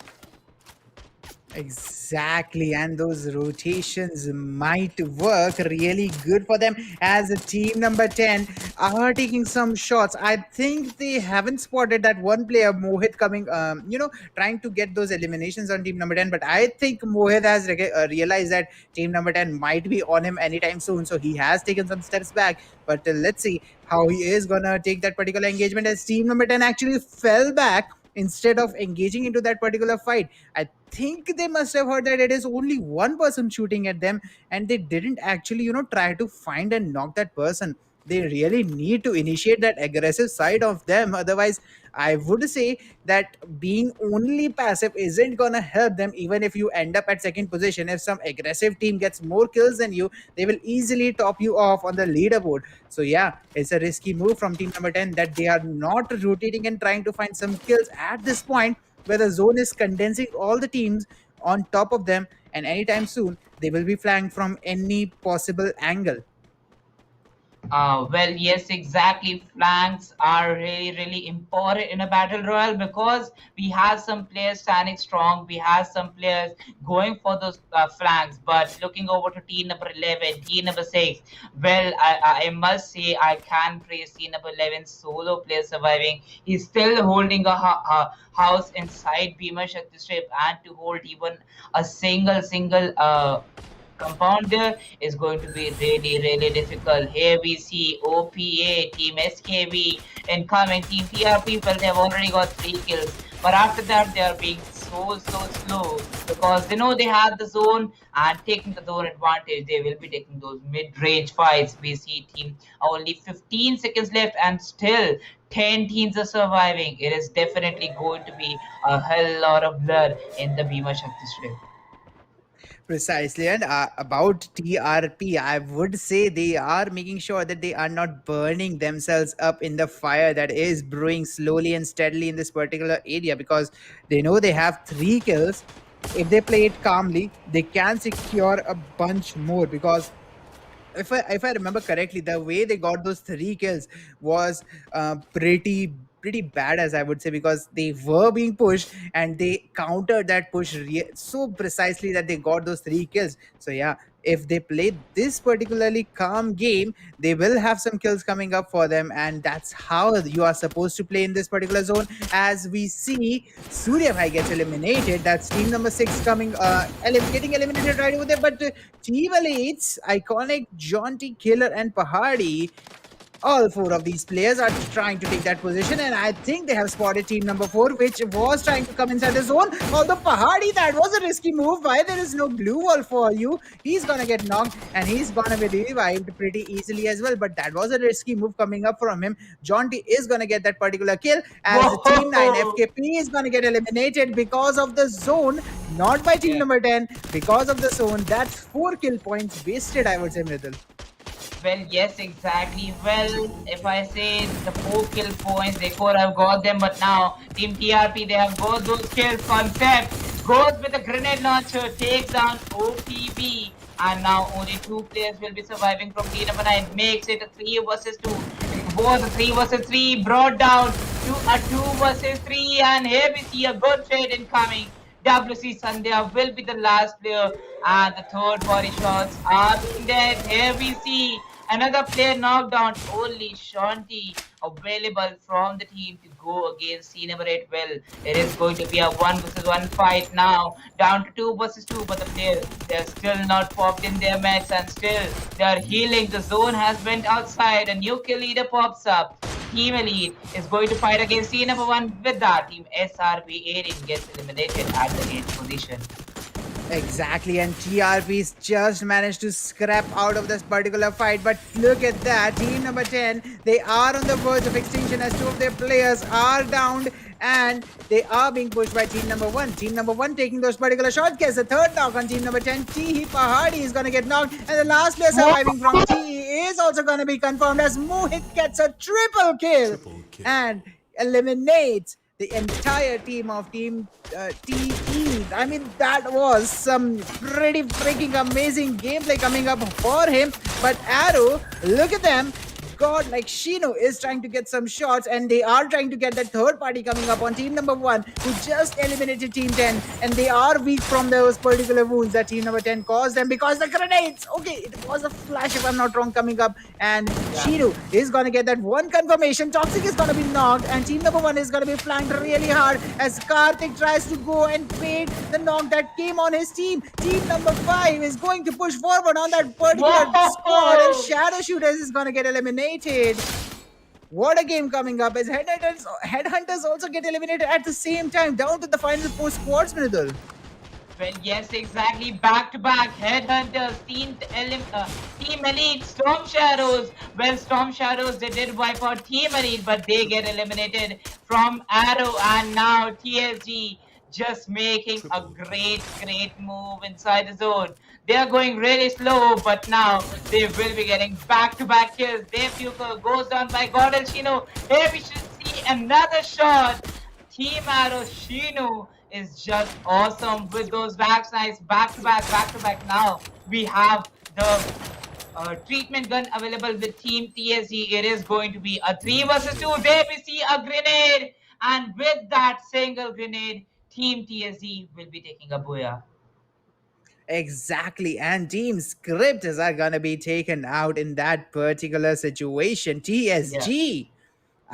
Exactly, and those rotations might work really good for them, as a team number 10 are taking some shots. I think they haven't spotted that one player, Mohit, coming, trying to get those eliminations on team number 10. But I think Mohit has realized that team number 10 might be on him anytime soon, so he has taken some steps back. But let's see how he is gonna take that particular engagement, as team number 10 actually fell back instead of engaging into that particular fight. I think they must have heard that it is only one person shooting at them, and they didn't actually, try to find and knock that person. They really need to initiate that aggressive side of them. Otherwise, I would say that being only passive isn't gonna help them. Even if you end up at second position, if some aggressive team gets more kills than you, they will easily top you off on the leaderboard. So yeah, it's a risky move from team number 10 that they are not rotating and trying to find some kills at this point, where the zone is condensing all the teams on top of them, and anytime soon they will be flanked from any possible angle. Well, yes, exactly. Flanks are really, really important in a battle royale because we have some players standing strong. We have some players going for those flanks. But looking over to team number 11, team number 6, well, I must say I can praise team number 11 solo player surviving. He's still holding a house inside Bhima Shakti Strip and to hold even a single compound there is going to be really, really difficult. Here we see OPA, Team SKB, incoming Team TRP. Well, they've already got 3 kills, but after that, they are being so slow because they know they have the zone and taking the zone advantage. They will be taking those mid-range fights. We see team only 15 seconds left and still 10 teams are surviving. It is definitely going to be a hell lot of blood in the Bhima Shakti Strip. Precisely. And about TRP, I would say they are making sure that they are not burning themselves up in the fire that is brewing slowly and steadily in this particular area, because they know they have 3 kills. If they play it calmly, they can secure a bunch more, because if I remember correctly, the way they got those 3 kills was pretty bad, as I would say, because they were being pushed and they countered that push so precisely that they got those 3 kills. So yeah, if they play this particularly calm game, they will have some kills coming up for them, and that's how you are supposed to play in this particular zone. As we see, Surya Bhai gets eliminated. That's team number 6 coming, getting eliminated right over there. But Team Elite's iconic Jaunty, Killer, and Pahadi, all 4 of these players are trying to take that position, and I think they have spotted team number 4, which was trying to come inside the zone. Although Pahadi, that was a risky move. Why there is no blue wall for you? He's gonna get knocked and he's gonna be revived pretty easily as well. But that was a risky move coming up from him. Jaunty is gonna get that particular kill, as the team 9 Whoa! FKP is gonna get eliminated because of the zone, not by team Yeah. number 10, because of the zone. That's 4 kill points wasted, I would say, Mridul. Well, yes, exactly. Well, if I say the 4 kill points, they could have got them, but now Team TRP, they have got those kills. Concept goes with a grenade launcher, takes down OPB, and now only 2 players will be surviving from team number 9. Makes it a 3 versus 2. It was a 3 versus 3, brought down to a 2 versus 3, and here we see a good trade incoming. WC Sandhya will be the last player, and the third body shots are being dead. Here we see another player knocked down. Only Shanti available from the team to go against C number 8. Well, it is going to be a 1 versus 1 fight now, down to 2 versus 2. But the players, they're still not popped in their meds, and still they're healing. The zone has went outside. A new kill leader pops up. Team Elite is going to fight against team number 1. With that, team SRB 18 gets eliminated at the 8th position. Exactly, and TRP's just managed to scrap out of this particular fight. But look at that, team number 10, they are on the verge of extinction as 2 of their players are downed, and they are being pushed by team number 1. Team number 1 taking those particular shots, gets the third knock on team number 10. Tehi Pahadi is going to get knocked, and the last player surviving from Tehi is also going to be confirmed as Mohit gets a triple kill and eliminates the entire team of Team TE. I mean, that was some pretty freaking amazing gameplay coming up for him. But Arrow, look at them. God, like Shino is trying to get some shots, and they are trying to get that third party coming up on team number 1, who just eliminated team 10, and they are weak from those particular wounds that team number 10 caused them because the grenades. Okay, it was a flash, if I'm not wrong, coming up, and Shino is gonna get that one confirmation. Toxic is gonna be knocked, and team number 1 is gonna be flanked really hard as Karthik tries to go and bait the knock that came on his team. Team number 5 is going to push forward on that particular squad, and Shadow Shooters is gonna get eliminated. What a game coming up as Headhunters also get eliminated at the same time, down to the final 4 squads, Mridul. Well, yes, exactly. Back to back Headhunters, Team Elite, Storm Shadows. Well, Storm Shadows, they did wipe out Team Elite, but they get eliminated from Arrow, and now TSG just making a great move inside the zone. They are going really slow, but now they will be getting back-to-back kills. Dave Fukel goes down by Gordon Shino. Here we should see another shot. Team Arrow Shino is just awesome with those back snipes, back-to-back. Now we have the treatment gun available with Team TSG. It is going to be a 3 versus 2. There we see a grenade, and with that single grenade, Team TSG will be taking a booyah. Exactly, and team scripts are gonna be taken out in that particular situation. Yeah, TSG,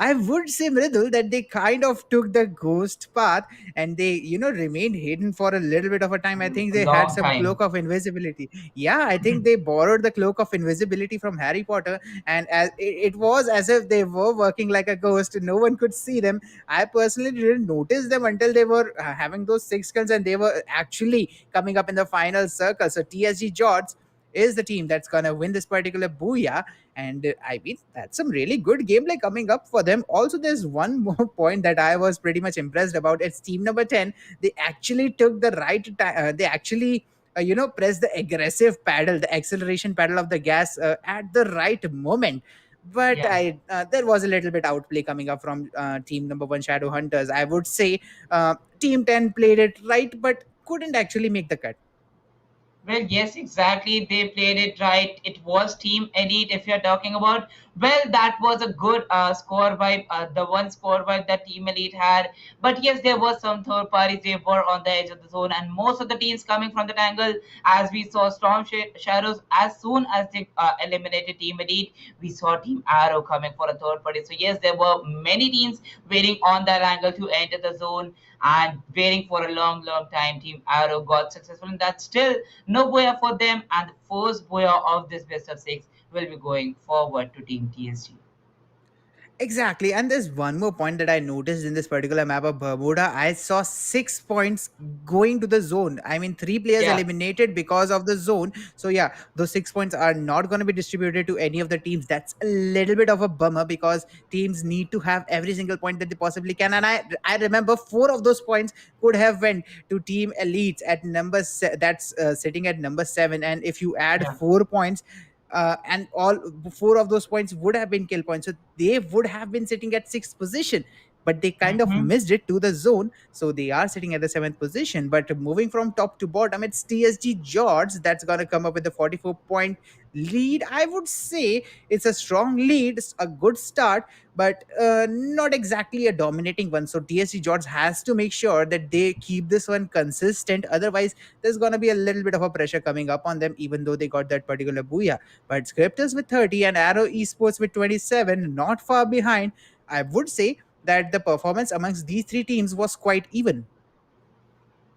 I would say, Mridul, that they kind of took the ghost path and they, remained hidden for a little bit of a time. I think they had long some time. cloak of invisibility. Yeah, I think they borrowed the cloak of invisibility from Harry Potter, and it was as if they were working like a ghost. No one could see them. I personally didn't notice them until they were having those six kills and they were actually coming up in the final circle. So TSG George is the team that's gonna win this particular booyah, and I mean, that's some really good gameplay coming up for them. Also, there's one more point that I was pretty much impressed about. It's team number 10. They actually took the right time. They actually, pressed the aggressive paddle, the acceleration paddle of the gas at the right moment. But Yeah. there was a little bit outplay coming up from team number one, Shadow Hunters. I would say team 10 played it right, but couldn't actually make the cut. Well, yes, exactly. They played it right. It was Team Elite, if you're talking about. Well, that was a good score vibe, the one score vibe that Team Elite had. But yes, there was some third parties. They were on the edge of the zone, and most of the teams coming from that angle, as we saw Shadows, as soon as they eliminated Team Elite, we saw Team Arrow coming for a third party. So, yes, there were many teams waiting on that angle to enter the zone and waiting for a long, long time. Team Arrow got successful, and that's still no Boya for them, and the first Boya of this best of six will be going forward to Team TSG. Exactly. And there's one more point that I noticed in this particular map of Bermuda. I saw 6 points going to the zone. I mean, three players Yeah. eliminated because of the zone. So, yeah, those 6 points are not going to be distributed to any of the teams. That's a little bit of a bummer because teams need to have every single point that they possibly can. And I remember four of those points could have went to Team Elites at that's sitting at number 7. And if you add Yeah. 4 points, and all four of those points would have been kill points. So they would have been sitting at sixth position, but they kind of Mm-hmm. missed it to the zone. So they are sitting at the seventh position. But moving from top to bottom, it's TSG George that's going to come up with the 44-point lead. I would say it's a strong lead, it's a good start, but not exactly a dominating one. So TSG George has to make sure that they keep this one consistent. Otherwise, there's going to be a little bit of a pressure coming up on them, even though they got that particular booyah. But Scripters with 30 and Arrow Esports with 27, not far behind. I would say that the performance amongst these three teams was quite even.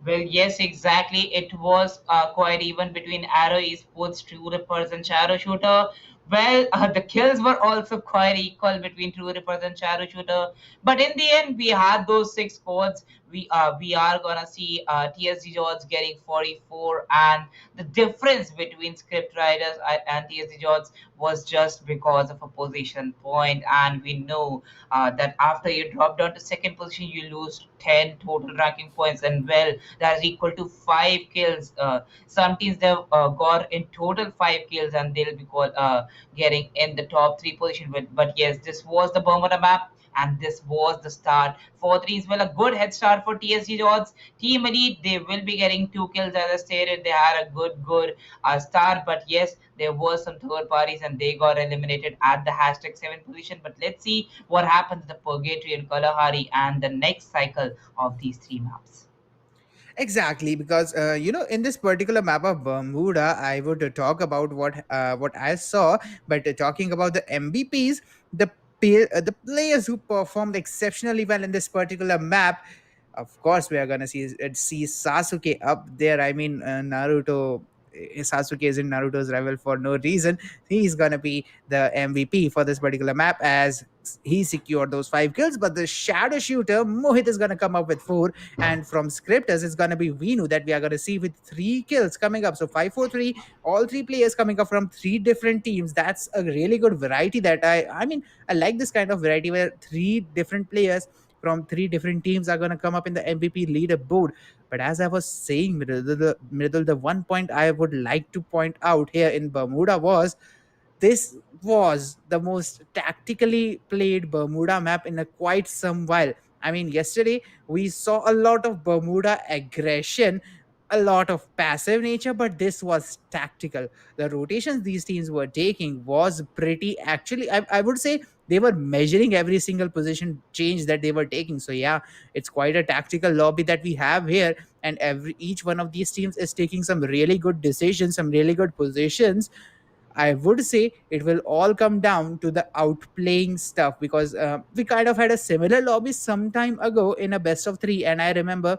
Well, yes, exactly. It was quite even between Arrow Esports, True Rippers, and Shadow Shooter. Well, the kills were also quite equal between True Rippers and Shadow Shooter. But in the end, we had those six squads. We are gonna see TSG George getting 44, and the difference between Script Riders and TSG George was just because of a position point. And we know that after you drop down to second position, you lose 10 total ranking points, and well, that's equal to 5 kills. Some teams they've got in total 5 kills, and they'll be getting in the top three position. But yes, this was the Bermuda map. And this was the start. 4-3 is well a good head start for TSG Odds. Team Elite, they will be getting 2 kills as I stated. They had a good start. But yes, there were some third parties and they got eliminated at the hashtag 7 position. But let's see what happens in the Purgatory and Kalahari and the next cycle of these three maps. Exactly, because in this particular map of Bermuda, I would talk about what I saw. But talking about the MVPs, the players who performed exceptionally well in this particular map, of course, we are gonna see Sasuke up there. I mean, Naruto. Sasuke isn't Naruto's rival for no reason. He's gonna be the MVP for this particular map as he secured those 5 kills. But the shadow shooter Mohit is gonna come up with 4, and from scripters, it's gonna be Vinu that we are gonna see with 3 kills coming up. So 5-4-3, all three players coming up from three different teams. That's a really good variety. I mean, I like this kind of variety where three different players from three different teams are gonna come up in the MVP leaderboard. But as I was saying, the one point I would like to point out here in Bermuda was this was the most tactically played Bermuda map in a quite some while. I mean, yesterday we saw a lot of Bermuda aggression. a lot of passive nature, but this was tactical. The rotations these teams were taking was pretty, actually, I would say they were measuring every single position change that they were taking. So yeah, it's quite a tactical lobby that we have here, and every each one of these teams is taking some really good decisions, some really good positions. I would say it will all come down to the outplaying stuff, because we kind of had a similar lobby some time ago in a best of three, and I remember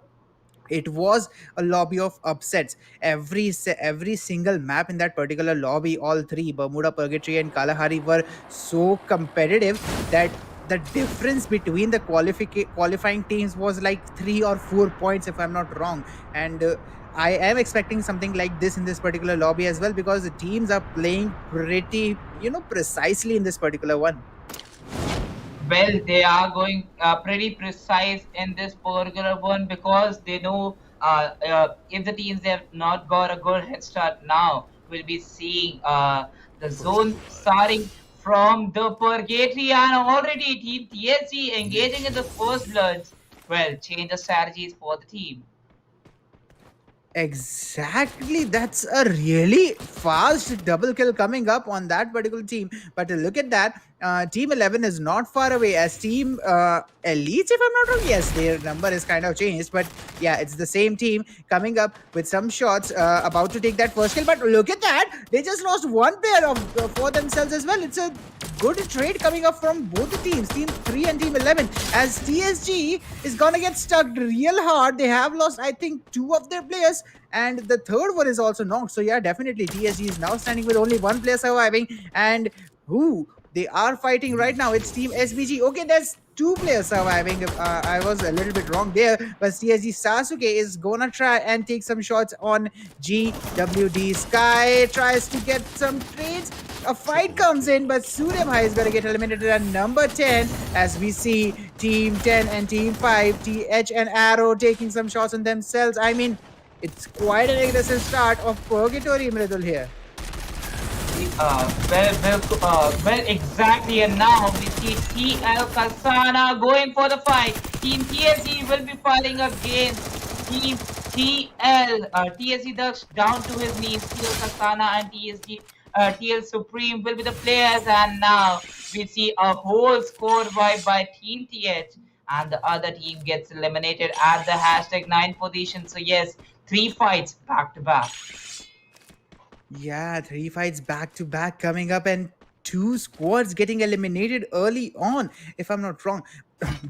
it was a lobby of upsets. Every single map in that particular lobby, all three, Bermuda, Purgatory, and Kalahari, were so competitive that the difference between the qualifying teams was like 3 or 4 points, if I'm not wrong. And I am expecting something like this in this particular lobby as well, because the teams are playing pretty, precisely in this particular one. Well, they are going pretty precise in this particular one because they know if the teams have not got a good head start now, we'll be seeing the zone starting from the Purgatory, and already Team TSC engaging in the first bloods. Well, change the strategies for the team. Exactly, that's a really fast double kill coming up on that particular team. But look at that, Team 11 is not far away as Team Elites, if I'm not wrong. Yes, their number is kind of changed, but yeah, it's the same team coming up with some shots, about to take that first kill. But look at that, they just lost one player for themselves as well. It's a good trade coming up from both the teams, Team 3 and Team 11, as TSG is gonna get stuck real hard. They have lost, I think, two of their players, and the third one is also knocked. So yeah, definitely TSG is now standing with only one player surviving, and who they are fighting right now, it's Team SBG. Okay, there's two players surviving. I was a little bit wrong there, but TSG Sasuke is gonna try and take some shots on GWD. Sky tries to get some trades. A fight comes in, but Suremhai is going to get eliminated at number 10, as we see Team 10 and Team 5, TH and Arrow, taking some shots on themselves. I mean, it's quite an aggressive start of Purgatory, Mridul, here. Well, exactly. And now we see TL Kasana going for the fight. Team TSC will be fighting against Team TL. TSC Daksh down to his knees. TL Kasana and TL Supreme will be the players. And now we see a whole score by Team TH. And the other team gets eliminated at the hashtag 9 position. So, yes, 3 fights back to back. Yeah, three fights back to back coming up, and two squads getting eliminated early on, if I'm not wrong.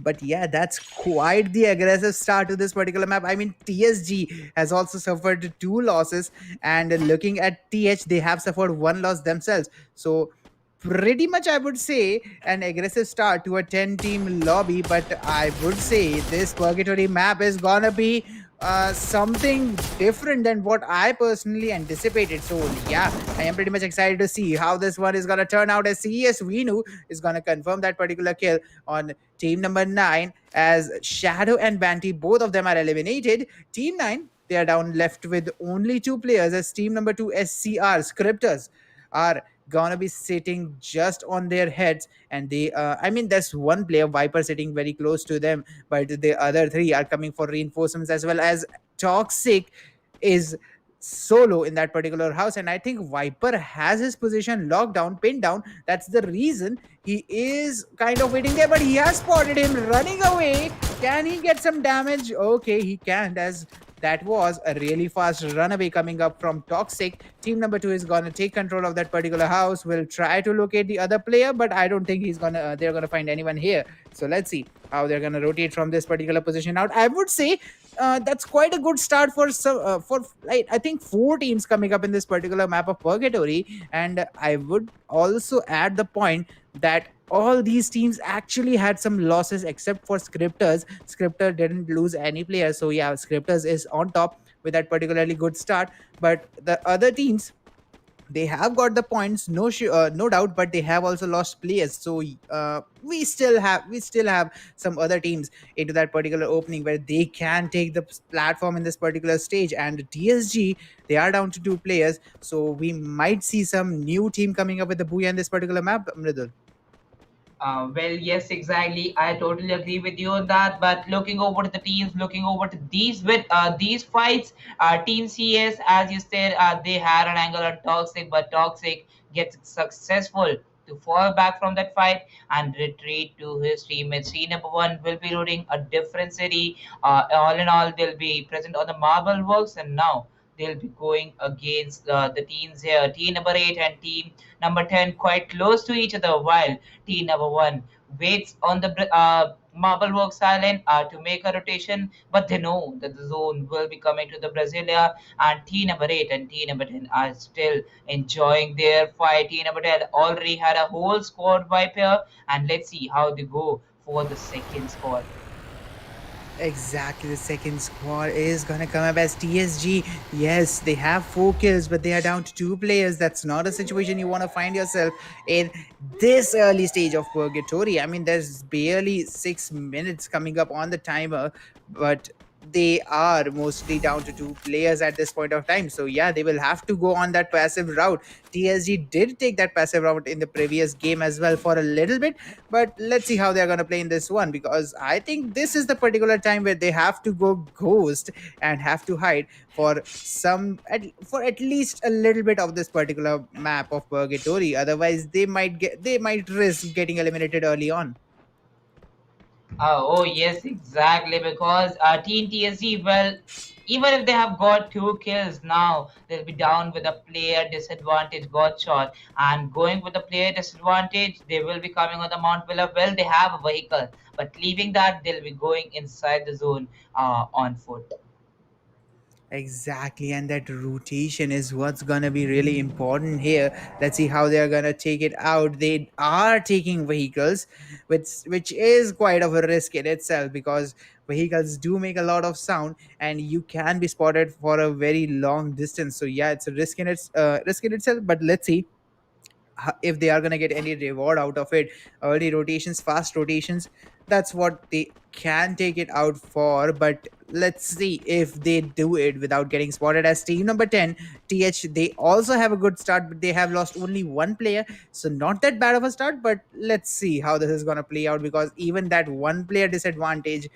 But yeah, that's quite the aggressive start to this particular map. I mean, TSG has also suffered two losses, and looking at TH, they have suffered one loss themselves. So pretty much, I would say, an aggressive start to a 10 team lobby. But I would say this Purgatory map is gonna be something different than what I personally anticipated. So yeah, I am pretty much excited to see how this one is gonna turn out, as CES Vinu is gonna confirm that particular kill on team number 9, as Shadow and Banty, both of them are eliminated. Team 9, they are down left with only two players, as team number 2, SCR Scripters, are gonna be sitting just on their heads. And they I mean, there's one player, Viper, sitting very close to them, but the other three are coming for reinforcements, as well as Toxic is solo in that particular house. And I think Viper has his position locked down, pinned down. That's the reason he is kind of waiting there, but he has spotted him running away. Can he get some damage? Okay, he can, as that was a really fast runaway coming up from Toxic. Team number 2 is gonna take control of that particular house. Will try to locate the other player, but I don't think they're gonna find anyone here. So let's see how they're gonna rotate from this particular position out. I would say that's quite a good start for some for like, I think 4 teams coming up in this particular map of Purgatory. And I would also add the point that all these teams actually had some losses except for Scripters. Scripter didn't lose any players, so yeah, Scripters is on top with that particularly good start. But the other teams, they have got the points, no doubt, but they have also lost players. So we still have some other teams into that particular opening where they can take the platform in this particular stage. And TSG, they are down to 2 players, so we might see some new team coming up with the booyah in this particular map, Mridul. Well, yes, exactly. I totally agree with you on that. But looking over to the teams, looking over to these fights, Team CS, as you said, they had an angle on Toxic, but Toxic gets successful to fall back from that fight and retreat to his teammates. Team number one will be routing a different city. All in all, they'll be present on the Marble Works, and now they'll be going against the teams here. Team number eight and team number 10 quite close to each other, while team number one waits on the Marble Works Island to make a rotation, but they know that the zone will be coming to the Brasilia, and team number 8 and team number 10 are still enjoying their fight. Team number 10 already had a whole squad wipe here, and let's see how they go for the second squad. Exactly, the second squad is gonna come up as TSG. Yes, they have four kills, but they are down to two players. That's not a situation you want to find yourself in this early stage of purgatory. I mean, there's barely 6 minutes coming up on the timer, but they are mostly down to two players at this point of time. So yeah, they will have to go on that passive route. TSG did take that passive route in the previous game as well for a little bit, but let's see how they're going to play in this one, because I think this is the particular time where they have to go ghost and have to hide for for at least a little bit of this particular map of purgatory. Otherwise they might risk getting eliminated early on. Oh, yes, exactly. Because Team TSG, well, even if they have got two kills now, they'll be down with a player disadvantage got shot. And going with the player disadvantage, they will be coming on the Mount Villa. Well, they have a vehicle, but leaving that, they'll be going inside the zone on foot. Exactly, and that rotation is what's gonna be really important here. Let's see how they are gonna take it out. They are taking vehicles, which is quite of a risk in itself, because vehicles do make a lot of sound and you can be spotted for a very long distance. So yeah, it's a risk in itself. But let's see if they are going to get any reward out of it. Early rotations, fast rotations, that's what they can take it out for. But let's see if they do it without getting spotted. As team number 10 TH, they also have a good start, but they have lost only one player, so not that bad of a start. But let's see how this is going to play out, because even that one player disadvantage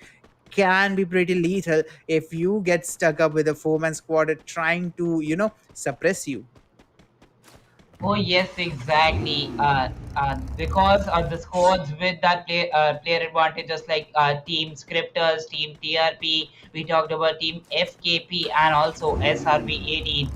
can be pretty lethal if you get stuck up with a four-man squad trying to suppress you. Oh yes, exactly. Because of the squads with that player advantage, just like Team Scripters, Team TRP, we talked about Team FKP and also SRB18,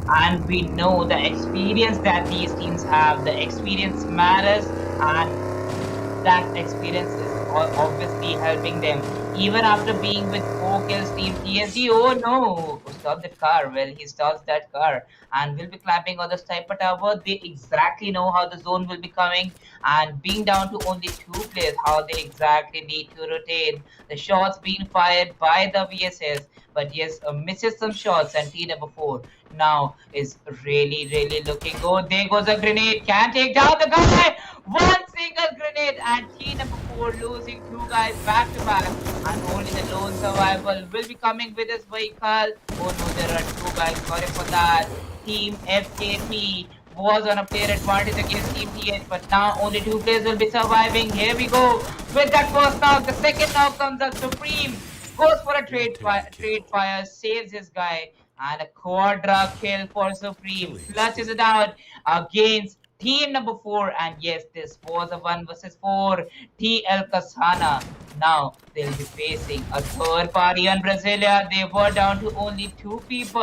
and we know the experience that these teams have. The experience matters, and that experience is obviously helping them. Even after being with four kills, Team TSG, oh no, stop that car. Well, he stops that car and will be clapping on the sniper tower. They exactly know how the zone will be coming, and being down to only two players, how they exactly need to rotate. The shots being fired by the VSS, but yes, misses some shots, and T number four now is really looking good. There goes a grenade, can't take down the guy. One single grenade, and team number four losing two guys back to back, and only the lone survival will be coming with his vehicle. Oh no, there are two guys. Sorry for that. Team FKP was on a player advantage against Team TH, but now only two players will be surviving. Here we go with that first knock. The second knock comes up. Supreme goes for a trade fire, saves his guy, and a quadra kill for Supreme. Clutches it out against team number four. And yes, this was a 1 versus 4. TL Kasana. Now they'll be facing a third party on Brasilia. They were down to only two people,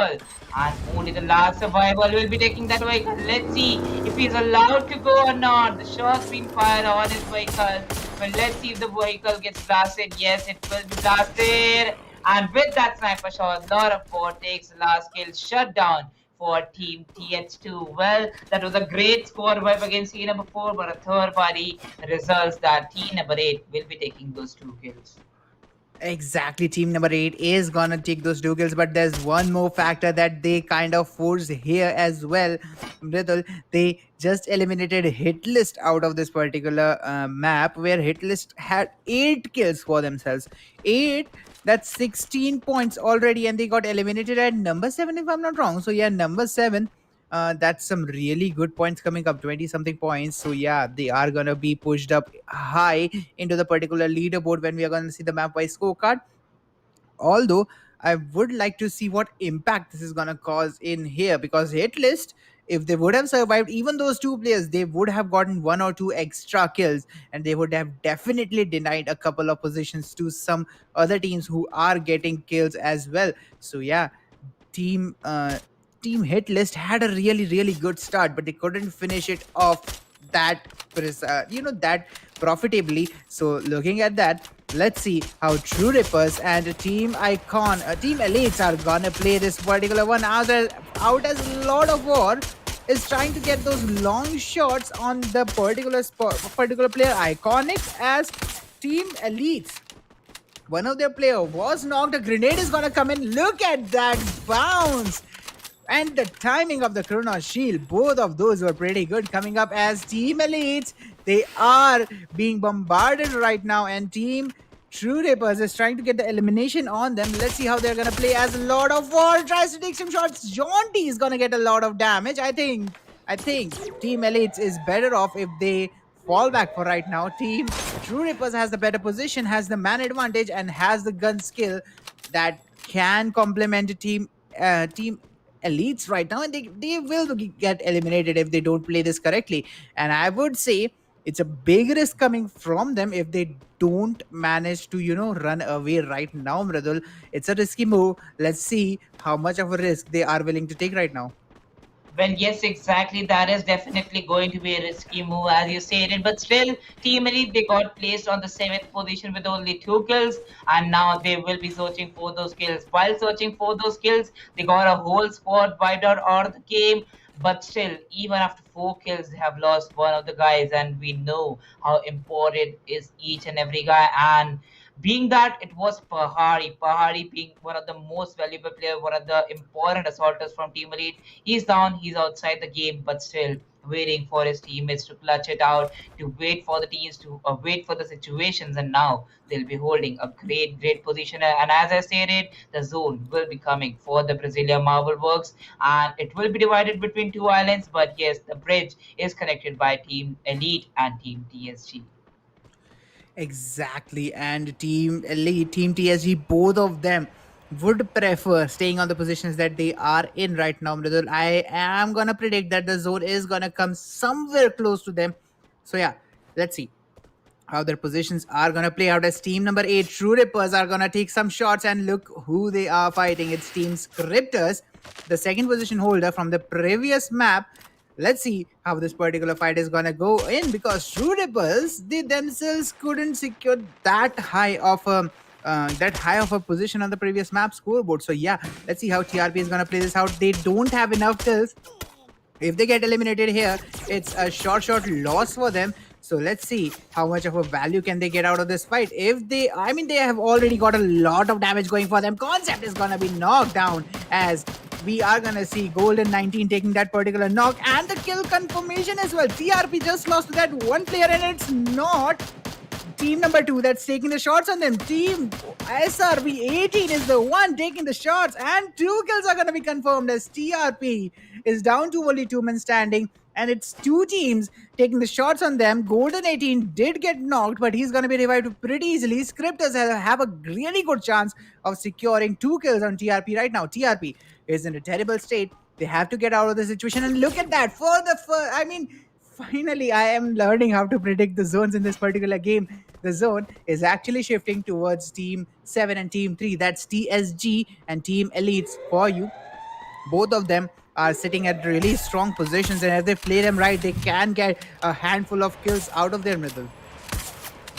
and only the last survivor will be taking that vehicle. Let's see if he's allowed to go or not. The shot's been fired on his vehicle. But let's see if the vehicle gets blasted. Yes, it will be blasted. And with that sniper shot, lot of 4 takes the last kill. Shut down for Team TH2. Well, that was a great score wipe against team number 4, but a third party results that team number 8 will be taking those 2 kills. Exactly, team number 8 is gonna take those two kills, but there's one more factor that they kind of force here as well. Mridul, they just eliminated Hitlist out of this particular map, where Hitlist had 8 kills for themselves. 8, that's 16 points already, and they got eliminated at number 7, if I'm not wrong. So, yeah, number 7. That's some really good points coming up, 20 something points. So yeah, they are gonna be pushed up high into the particular leaderboard when we are gonna see the map wise scorecard. Although I would like to see what impact this is gonna cause in here, because hit list, if they would have survived, even those two players, they would have gotten one or two extra kills, and they would have definitely denied a couple of positions to some other teams who are getting kills as well. So yeah, team team hit list had a really good start, but they couldn't finish it off that that profitably. So looking at that, let's see how True Rippers and Team Icon, Team Elites are gonna play this particular one. Out as Lord of War is trying to get those long shots on the particular player Iconic, as Team Elites, one of their player was knocked. A grenade is gonna come in. Look at that bounce and the timing of the Chrono Shield. Both of those were pretty good coming up as Team Elites. They are being bombarded right now, and Team True Rippers is trying to get the elimination on them. Let's see how they're gonna play as Lord of War tries to take some shots. Jaunty is gonna get a lot of damage. I think Team Elites is better off if they fall back for right now. Team True Rippers has the better position, has the man advantage, and has the gun skill that can complement Team Elites right now, and they will get eliminated if they don't play this correctly. And I would say it's a big risk coming from them if they don't manage to run away right now, Mradul. It's a risky move. Let's see how much of a risk they are willing to take right now. Well, yes, exactly. That is definitely going to be a risky move, as you stated. But still, Team Elite, they got placed on the 7th position with only 2 kills, and now they will be searching for those kills. While searching for those kills, they got a whole squad wiped out of the game. But still, even after 4 kills, they have lost one of the guys, and we know how important is each and every guy. And being that it was Pahari being one of the most valuable players, one of the important assaulters from Team Elite, he's down, he's outside the game, but still waiting for his teammates to clutch it out, to wait for the teams to wait for the situations, and now they'll be holding a great position. And as I stated, the zone will be coming for the Brazilian Marvel Works, and it will be divided between 2 islands. But yes, the bridge is connected by Team Elite and Team TSG. Exactly, and Team Elite, Team TSG, both of them would prefer staying on the positions that they are in right now, Mridul. I am gonna predict that the zone is gonna come somewhere close to them. So yeah, let's see how their positions are gonna play out, as team number 8, True Rippers, are gonna take some shots, and look who they are fighting. It's Team Scripters, the second position holder from the previous map. Let's see how this particular fight is gonna go in, because True Rippers, they themselves couldn't secure that high of a position on the previous map scoreboard. So yeah, let's see how TRP is gonna play this out. They don't have enough kills. If they get eliminated here, it's a short loss for them. So let's see how much of a value can they get out of this fight. If they, I mean, they have already got a lot of damage going for them. Concept is gonna be knocked down, as we are gonna see Golden 19 taking that particular knock, and the kill confirmation as well. TRP just lost to that one player, and it's not team number 2 that's taking the shots on them. Team SRB 18 is the one taking the shots, and 2 kills are going to be confirmed, as TRP is down to only 2 men standing, and it's 2 teams taking the shots on them. Golden 18 did get knocked, but he's going to be revived pretty easily. Scripters have a really good chance of securing 2 kills on TRP right now. TRP is in a terrible state. They have to get out of the situation, and look at that. Finally, I am learning how to predict the zones in this particular game. The zone is actually shifting towards Team 7 and Team 3. That's TSG and Team Elites for you. Both of them are sitting at really strong positions, and if they play them right, they can get a handful of kills out of their middle.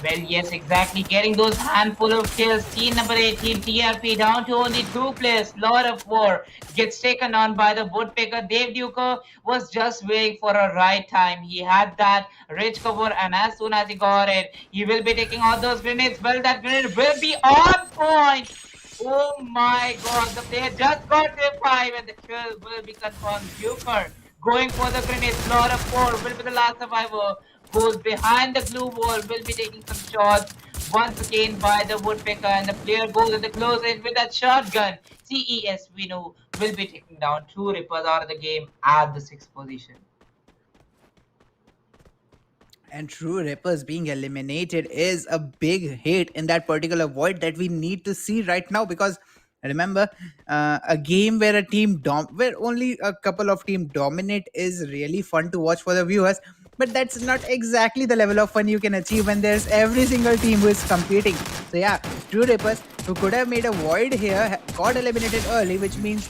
Well, yes, exactly. Getting those handful of kills. Team number 18, TRP, down to only 2 players. Lord of War gets taken on by the Woodpecker. Dave Duker was just waiting for a right time. He had that rich cover, and as soon as he got it, he will be taking all those grenades. Well, that grenade will be on point. Oh my god, the player just got the 5, and the kill will be confirmed. Duker going for the grenades. Lord of War will be the last survivor. Goes behind the blue wall, will be taking some shots once again by the Woodpecker, and the player goes in the close range with that shotgun. CES, we know, will be taking down two Rippers out of the game at the sixth position. And True Rippers being eliminated is a big hit in that particular void that we need to see right now, because remember, a game where where only a couple of team dominate is really fun to watch for the viewers, but that's not exactly the level of fun you can achieve when there's every single team who is competing. So yeah, True Rippers, who could have made a void here, got eliminated early, which means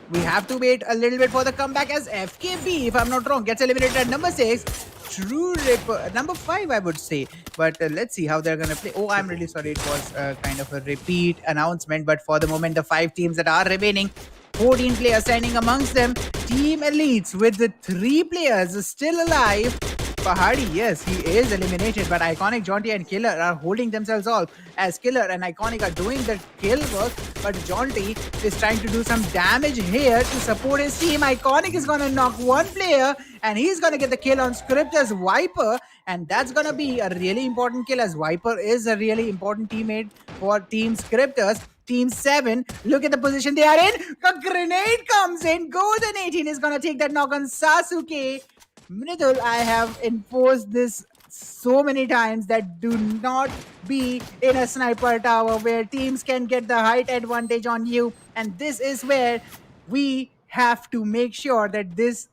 we have to wait a little bit for the comeback, as FKB, if I'm not wrong, gets eliminated at number 6. True Ripper, number 5, I would say. But let's see how they're going to play. Oh, I'm really sorry. It was kind of a repeat announcement. But for the moment, the 5 teams that are remaining, 14 players standing amongst them. Team Elites with the 3 players still alive. Pahadi, yes, he is eliminated, but Iconic, Jaunty, and Killer are holding themselves off, as Killer and Iconic are doing the kill work, but Jaunty is trying to do some damage here to support his team. Iconic is gonna knock one player, and he's gonna get the kill on Script's Viper, and that's gonna be a really important kill, as Viper is a really important teammate for Team Scripters. Team 7, look at the position they are in. A grenade comes in. Golden 18 is gonna take that knock on Sasuke. Mridul, I have enforced this so many times that do not be in a sniper tower where teams can get the height advantage on you. And this is where we have to make sure that this,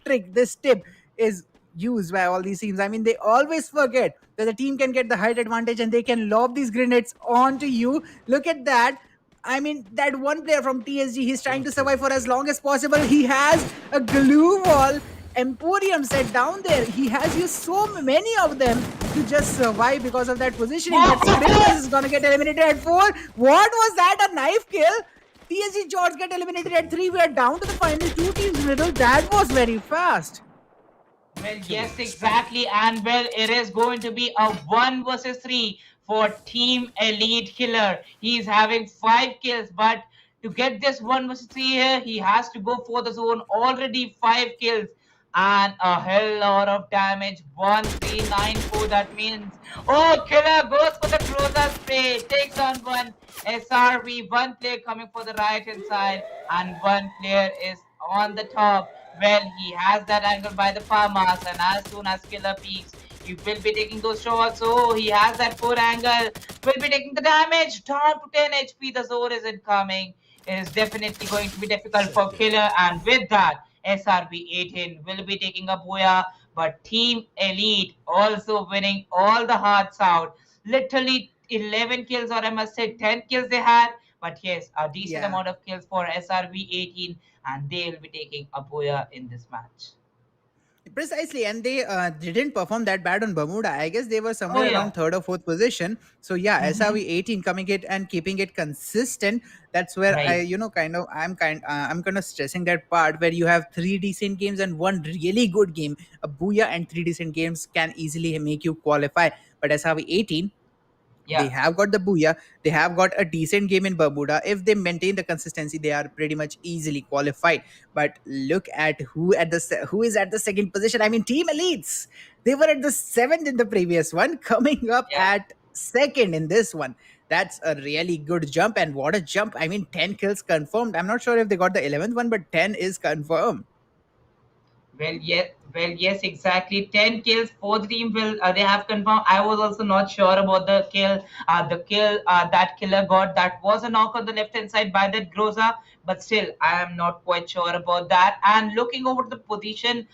trick, this tip is used by all these teams. I mean, they always forget that the team can get the height advantage and they can lob these grenades onto you. Look at that. I mean, that one player from TSG, he's trying to survive for as long as possible. He has a glue wall Emporium set down there. He has used so many of them to just survive because of that positioning. But Scriptus is gonna get eliminated at 4. What was that? A knife kill? TSG George get eliminated at 3. We are down to the final 2 teams middle. That was very fast. Well, yes, exactly. And well, it is going to be a 1 versus 3 for Team Elite Killer. He's having 5 kills, but to get this 1 versus 3 here, he has to go for the zone. Already 5 kills and a hell lot of damage. 1394. That means, oh, Killer goes for the closer spray. Takes on one SRV. One player coming for the right hand side, and one player is on the top. Well, he has that angle by the farmers, and as soon as Killer peaks, you will be taking those shots. Oh, he has that poor angle. Will be taking the damage. Down to 10 HP. The zone isn't coming. It is definitely going to be difficult for Killer, and with that, SRB 18 will be taking a booyah. But Team Elite also winning all the hearts out. Literally 11 kills, or I must say 10 kills they had. But yes, a decent Yeah. amount of kills for SRB 18, and they will be taking a booyah in this match. Precisely, and they didn't perform that bad on Bermuda. I guess they were Oh somewhere yeah. around third or fourth position. So yeah, Hmm. SRV 18 coming it and keeping it consistent. That's where I, Right. kind of, I'm kind of stressing that part where you have 3 decent games and one really good game. A booyah and 3 decent games can easily make you qualify. But SRV 18, they Yeah. have got the booyah. They have got a decent game in Bermuda. If they maintain the consistency, they are pretty much easily qualified. But look at who is at the second position. I mean, Team Elites. They were at the seventh in the previous one, coming up Yeah. at second in this one. That's a really good jump, and what a jump! I mean, 10 kills confirmed. I'm not sure if they got the 11th one, but 10 is confirmed. Well, yes, exactly. 10 kills for the team. Will they have confirmed? I was also not sure about the kill. The kill that Killer got, that was a knock on the left hand side by that Groza, but still, I am not quite sure about that. And looking over the position,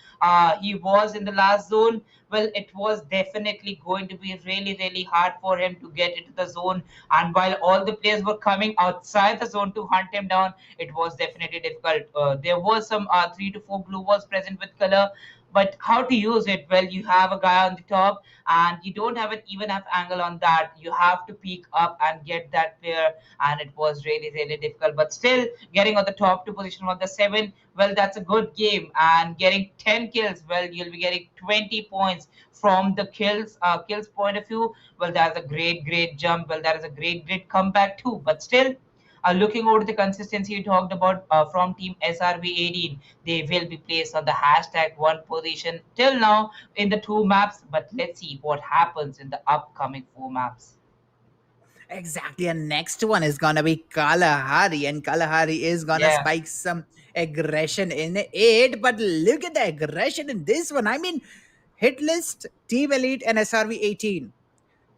he was in the last zone. Well, it was definitely going to be really, really hard for him to get into the zone. And while all the players were coming outside the zone to hunt him down, it was definitely difficult. There was some 3 to 4 glue was present with Color, but how to use it? Well, you have a guy on the top, and you don't have an even enough angle on that. You have to peek up and get that player, and it was really, really difficult. But still, getting on the top 2 position on the 7, well, that's a good game. And getting 10 kills, well, you'll be getting 20 points from the kills point of view. Well, that's a great, great jump. Well, that is a great, great comeback too. But still, looking over the consistency you talked about from Team SRV 18, they will be placed on the hashtag 1 position till now in the 2 maps. But let's see what happens in the upcoming 4 maps. Exactly. And next one is gonna be Kalahari, and Kalahari is gonna Yeah. spike some aggression in it. But look at the aggression in this one. I mean, hit list, Team Elite, and SRV 18.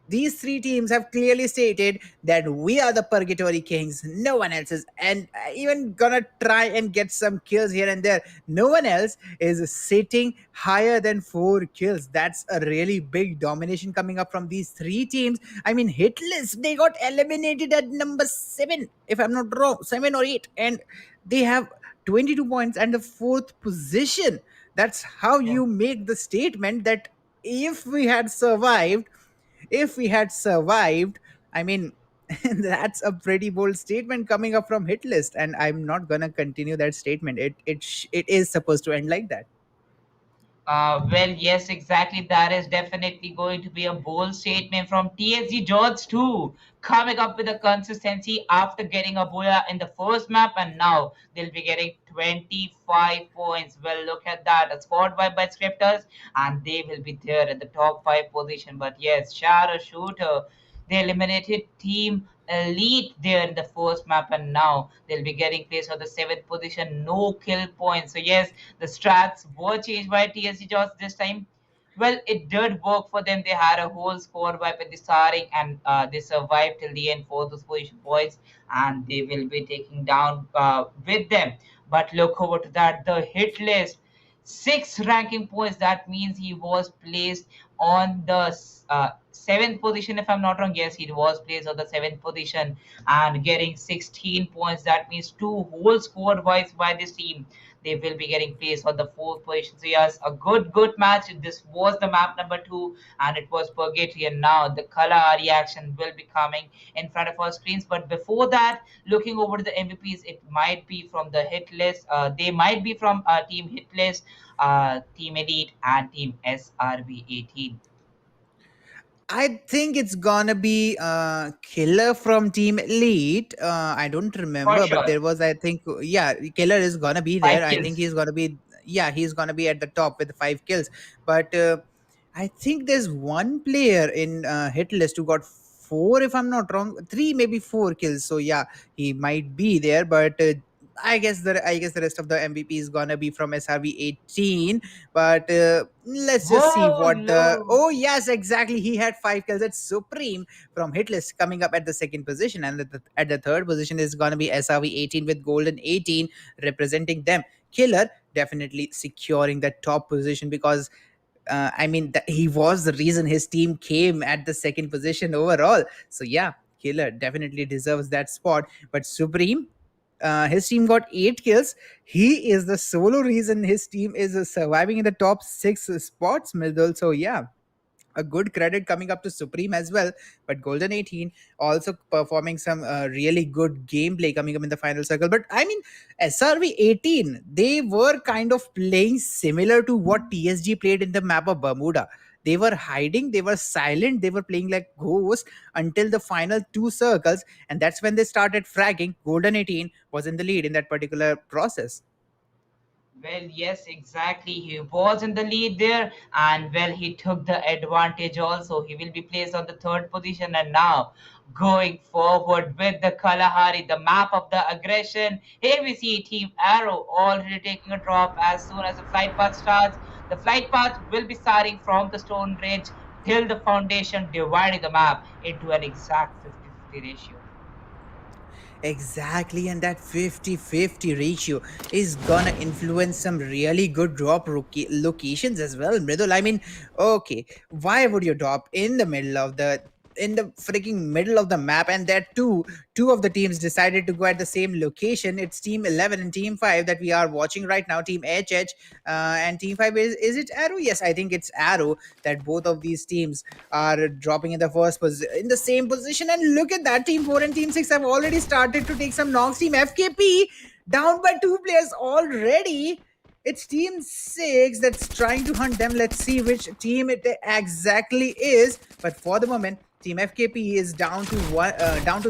These three teams have clearly stated that we are the Purgatory Kings. No one else is, and even gonna try and get some kills here and there. No one else is sitting higher than 4 kills. That's a really big domination coming up from these three teams. I mean, Hitless, they got eliminated at number 7, if I'm not wrong, 7 or 8, and they have 22 points and the fourth position. That's how Yeah. you make the statement that if we had survived if we had survived, I mean, that's a pretty bold statement coming up from hit list, and I'm not gonna continue that statement. It is supposed to end like that. Well, yes, exactly. That is definitely going to be a bold statement from TSG George too, coming up with a consistency after getting a booyah in the first map, and now they'll be getting 25 points. Well, look at that, a squad by scripters, and they will be there at the top 5 position. But yes, Shadow Shooter, they eliminated Team Elite there in the first map, and now they'll be getting placed on the 7th position, no kill points. So yes, the strats were changed by TSG Jaws this time. Well, it did work for them. They had a whole score wipe at the starting, and they survived till the end for those position points, and they will be taking down with them. But look over to that, the hit list, 6 ranking points. That means he was placed on the 7th position, if I'm not wrong. Yes, he was placed on the 7th position and getting 16 points. That means 2 whole squad wise by this team. They will be getting placed on the 4th position. So yes, a good match. This was the map number 2, and it was Purgatory. And now the color reaction will be coming in front of our screens. But before that, looking over to the MVPs, it might be from the hit list. They might be from Team Hit List, Team Elite, and Team SRB 18. I think it's gonna be Killer from Team Elite. I don't For remember, but sure. there was, I think, yeah, Killer is gonna be there. Five I think kills. he's gonna be, yeah, he's gonna be at the top with 5 kills. But I think there's one player in hit list who got 4, if I'm not wrong, 3, maybe 4 kills. So yeah, he might be there, but. I guess the rest of the MVP is gonna be from SRV 18, but let's just see Whoa, what the. no. Oh yes, exactly. He had 5 kills. It's Supreme from Hitlist coming up at the second position, and at the third position is gonna be SRV 18 with Golden 18 representing them. Killer definitely securing the top position because I mean, he was the reason his team came at the second position overall. So yeah, Killer definitely deserves that spot. But Supreme, his team got 8 kills. He is the solo reason his team is surviving in the top 6 spots, Mridul. So yeah, a good credit coming up to Supreme as well. But Golden 18 also performing some really good gameplay coming up in the final circle. But I mean, SRV 18, they were kind of playing similar to what TSG played in the map of Bermuda. They were hiding, they were silent, they were playing like ghosts until the final 2 circles, and that's when they started fragging. Golden 18 was in the lead in that particular process. Well, yes, exactly. He was in the lead there, and well, he took the advantage also. He will be placed on the 3rd position, and now going forward with the Kalahari, the map of the aggression. Here we see Team Arrow already taking a drop as soon as the flight path starts. The flight path will be starting from the Stone Ridge till the foundation, dividing the map into an exact 50-50 ratio. Exactly, and that 50-50 ratio is gonna influence some really good drop locations as well, Mridul. I mean, okay, why would you drop in the freaking middle of the map? And that two of the teams decided to go at the same location. It's Team 11 and Team 5 that we are watching right now. Team HH and Team 5 is it Arrow? Yes, I think it's Arrow. That both of these teams are dropping in the in the same position. And look at that, Team 4 and Team 6 have already started to take some knocks. Team FKP down by 2 players already. It's Team 6 that's trying to hunt them. Let's see which team it exactly is. But for the moment, Team FKP is down to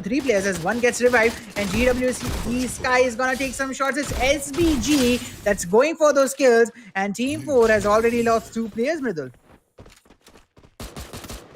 3 players as one gets revived, and GWC Sky is gonna take some shots. It's SBG that's going for those kills, and Team 4 has already lost 2 players, Mridul.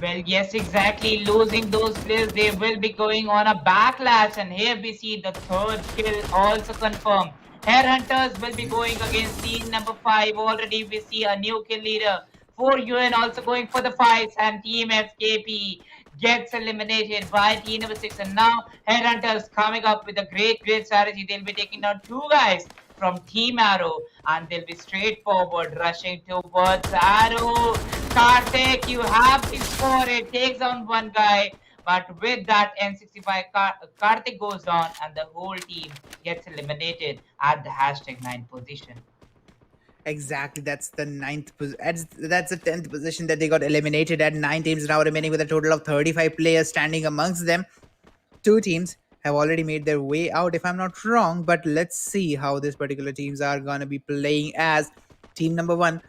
Well, yes, exactly. Losing those players, they will be going on a backlash. And here we see the third kill also confirmed. Headhunters will be going against team number 5. Already we see a new kill leader. 4UN also going for the fights, and team FKP gets eliminated by team number 6. And now Headhunters coming up with a great strategy. They'll be taking down two guys from Team Arrow, and they'll be straightforward rushing towards Arrow. Karthik, you have to score it. Takes on one guy. But with that N65, Karthik goes down and the whole team gets eliminated at the hashtag 9 position. Exactly, that's the that's the 10th position that they got eliminated at. 9 teams now remaining with a total of 35 players standing amongst them. Two teams have already made their way out, if I'm not wrong. But let's see how these particular teams are gonna be playing. As team number one,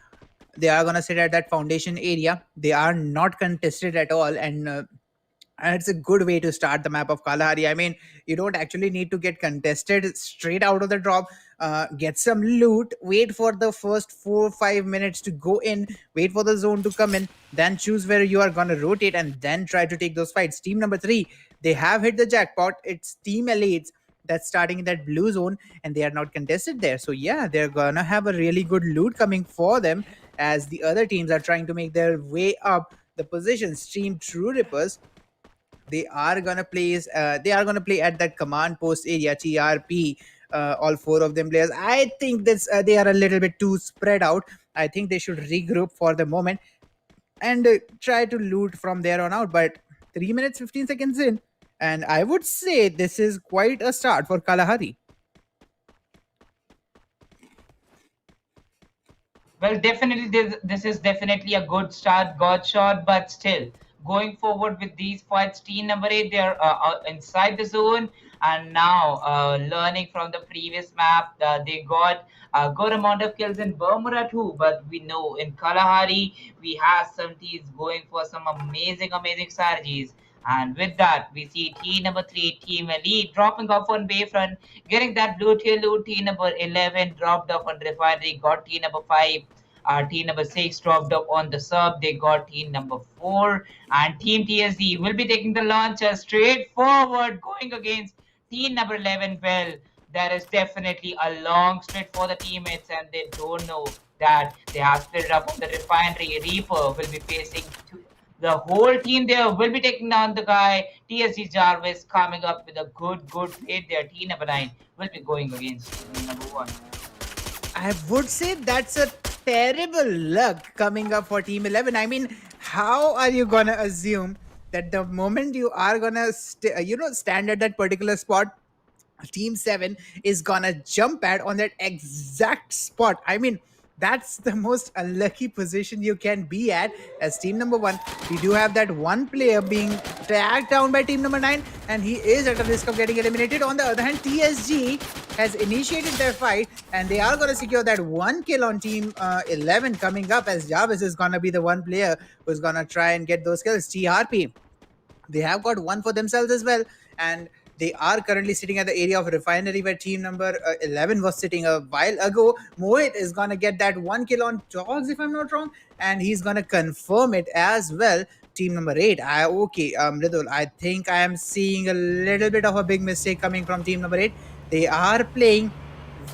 they are gonna sit at that foundation area. They are not contested at all, and it's a good way to start the map of Kalahari. I mean, you don't actually need to get contested straight out of the drop. Get some loot, wait for the first 4 or 5 minutes to go in, wait for the zone to come in, then choose where you are gonna rotate, and then try to take those fights. Team number three, they have hit the jackpot. It's Team Elites that's starting in that blue zone, and they are not contested there. So yeah, they're gonna have a really good loot coming for them, as the other teams are trying to make their way up the positions. Team True Rippers, they are gonna play at that command post area, TRP. All four of them players, I think this they are a little bit too spread out. I think they should regroup for the moment and try to loot from there on out. But 3 minutes 15 seconds in, and I would say this is quite a start for Kalahari. Well, definitely, this is definitely a good start, God shot, but still going forward with these fights. Team number 8, they're inside the zone, and now learning from the previous map, they got a good amount of kills in Bermuda too. But we know in Kalahari, we have some teams going for some amazing strategies. And with that, we see team number 3, Team Elite, dropping off on Bayfront, getting that blue tail loot. Team number 11 dropped off on Refinery, got team number 5. Team number 6 dropped off on the sub. They got team number 4. And Team TSD will be taking the launcher straight forward, going against team number 11. Well, there is definitely a long stretch for the teammates, and they don't know that they have split up on the Refinery. Reaper will be facing the whole team there, will be taking down the guy. TSD Jarvis coming up with a good play there. Team number 9 will be going against team number 1. I would say that's a terrible luck coming up for Team 11. I mean, how are you gonna assume that the moment you are gonna stand at that particular spot, Team 7 is gonna jump at on that exact spot? I mean, that's the most unlucky position you can be at. As team number 1, we do have that one player being tagged down by team number 9, and he is at a risk of getting eliminated. On the other hand, TSG has initiated their fight, and they are going to secure that one kill on team 11 coming up, as Jarvis is going to be the one player who's going to try and get those kills. TRP, they have got one for themselves as well, and they are currently sitting at the area of Refinery where team number 11 was sitting a while ago. Mohit is going to get that one kill on Dogs, if I'm not wrong, and he's going to confirm it as well. Team number 8, Ridul, I think I am seeing a little bit of a big mistake coming from team number 8. They are playing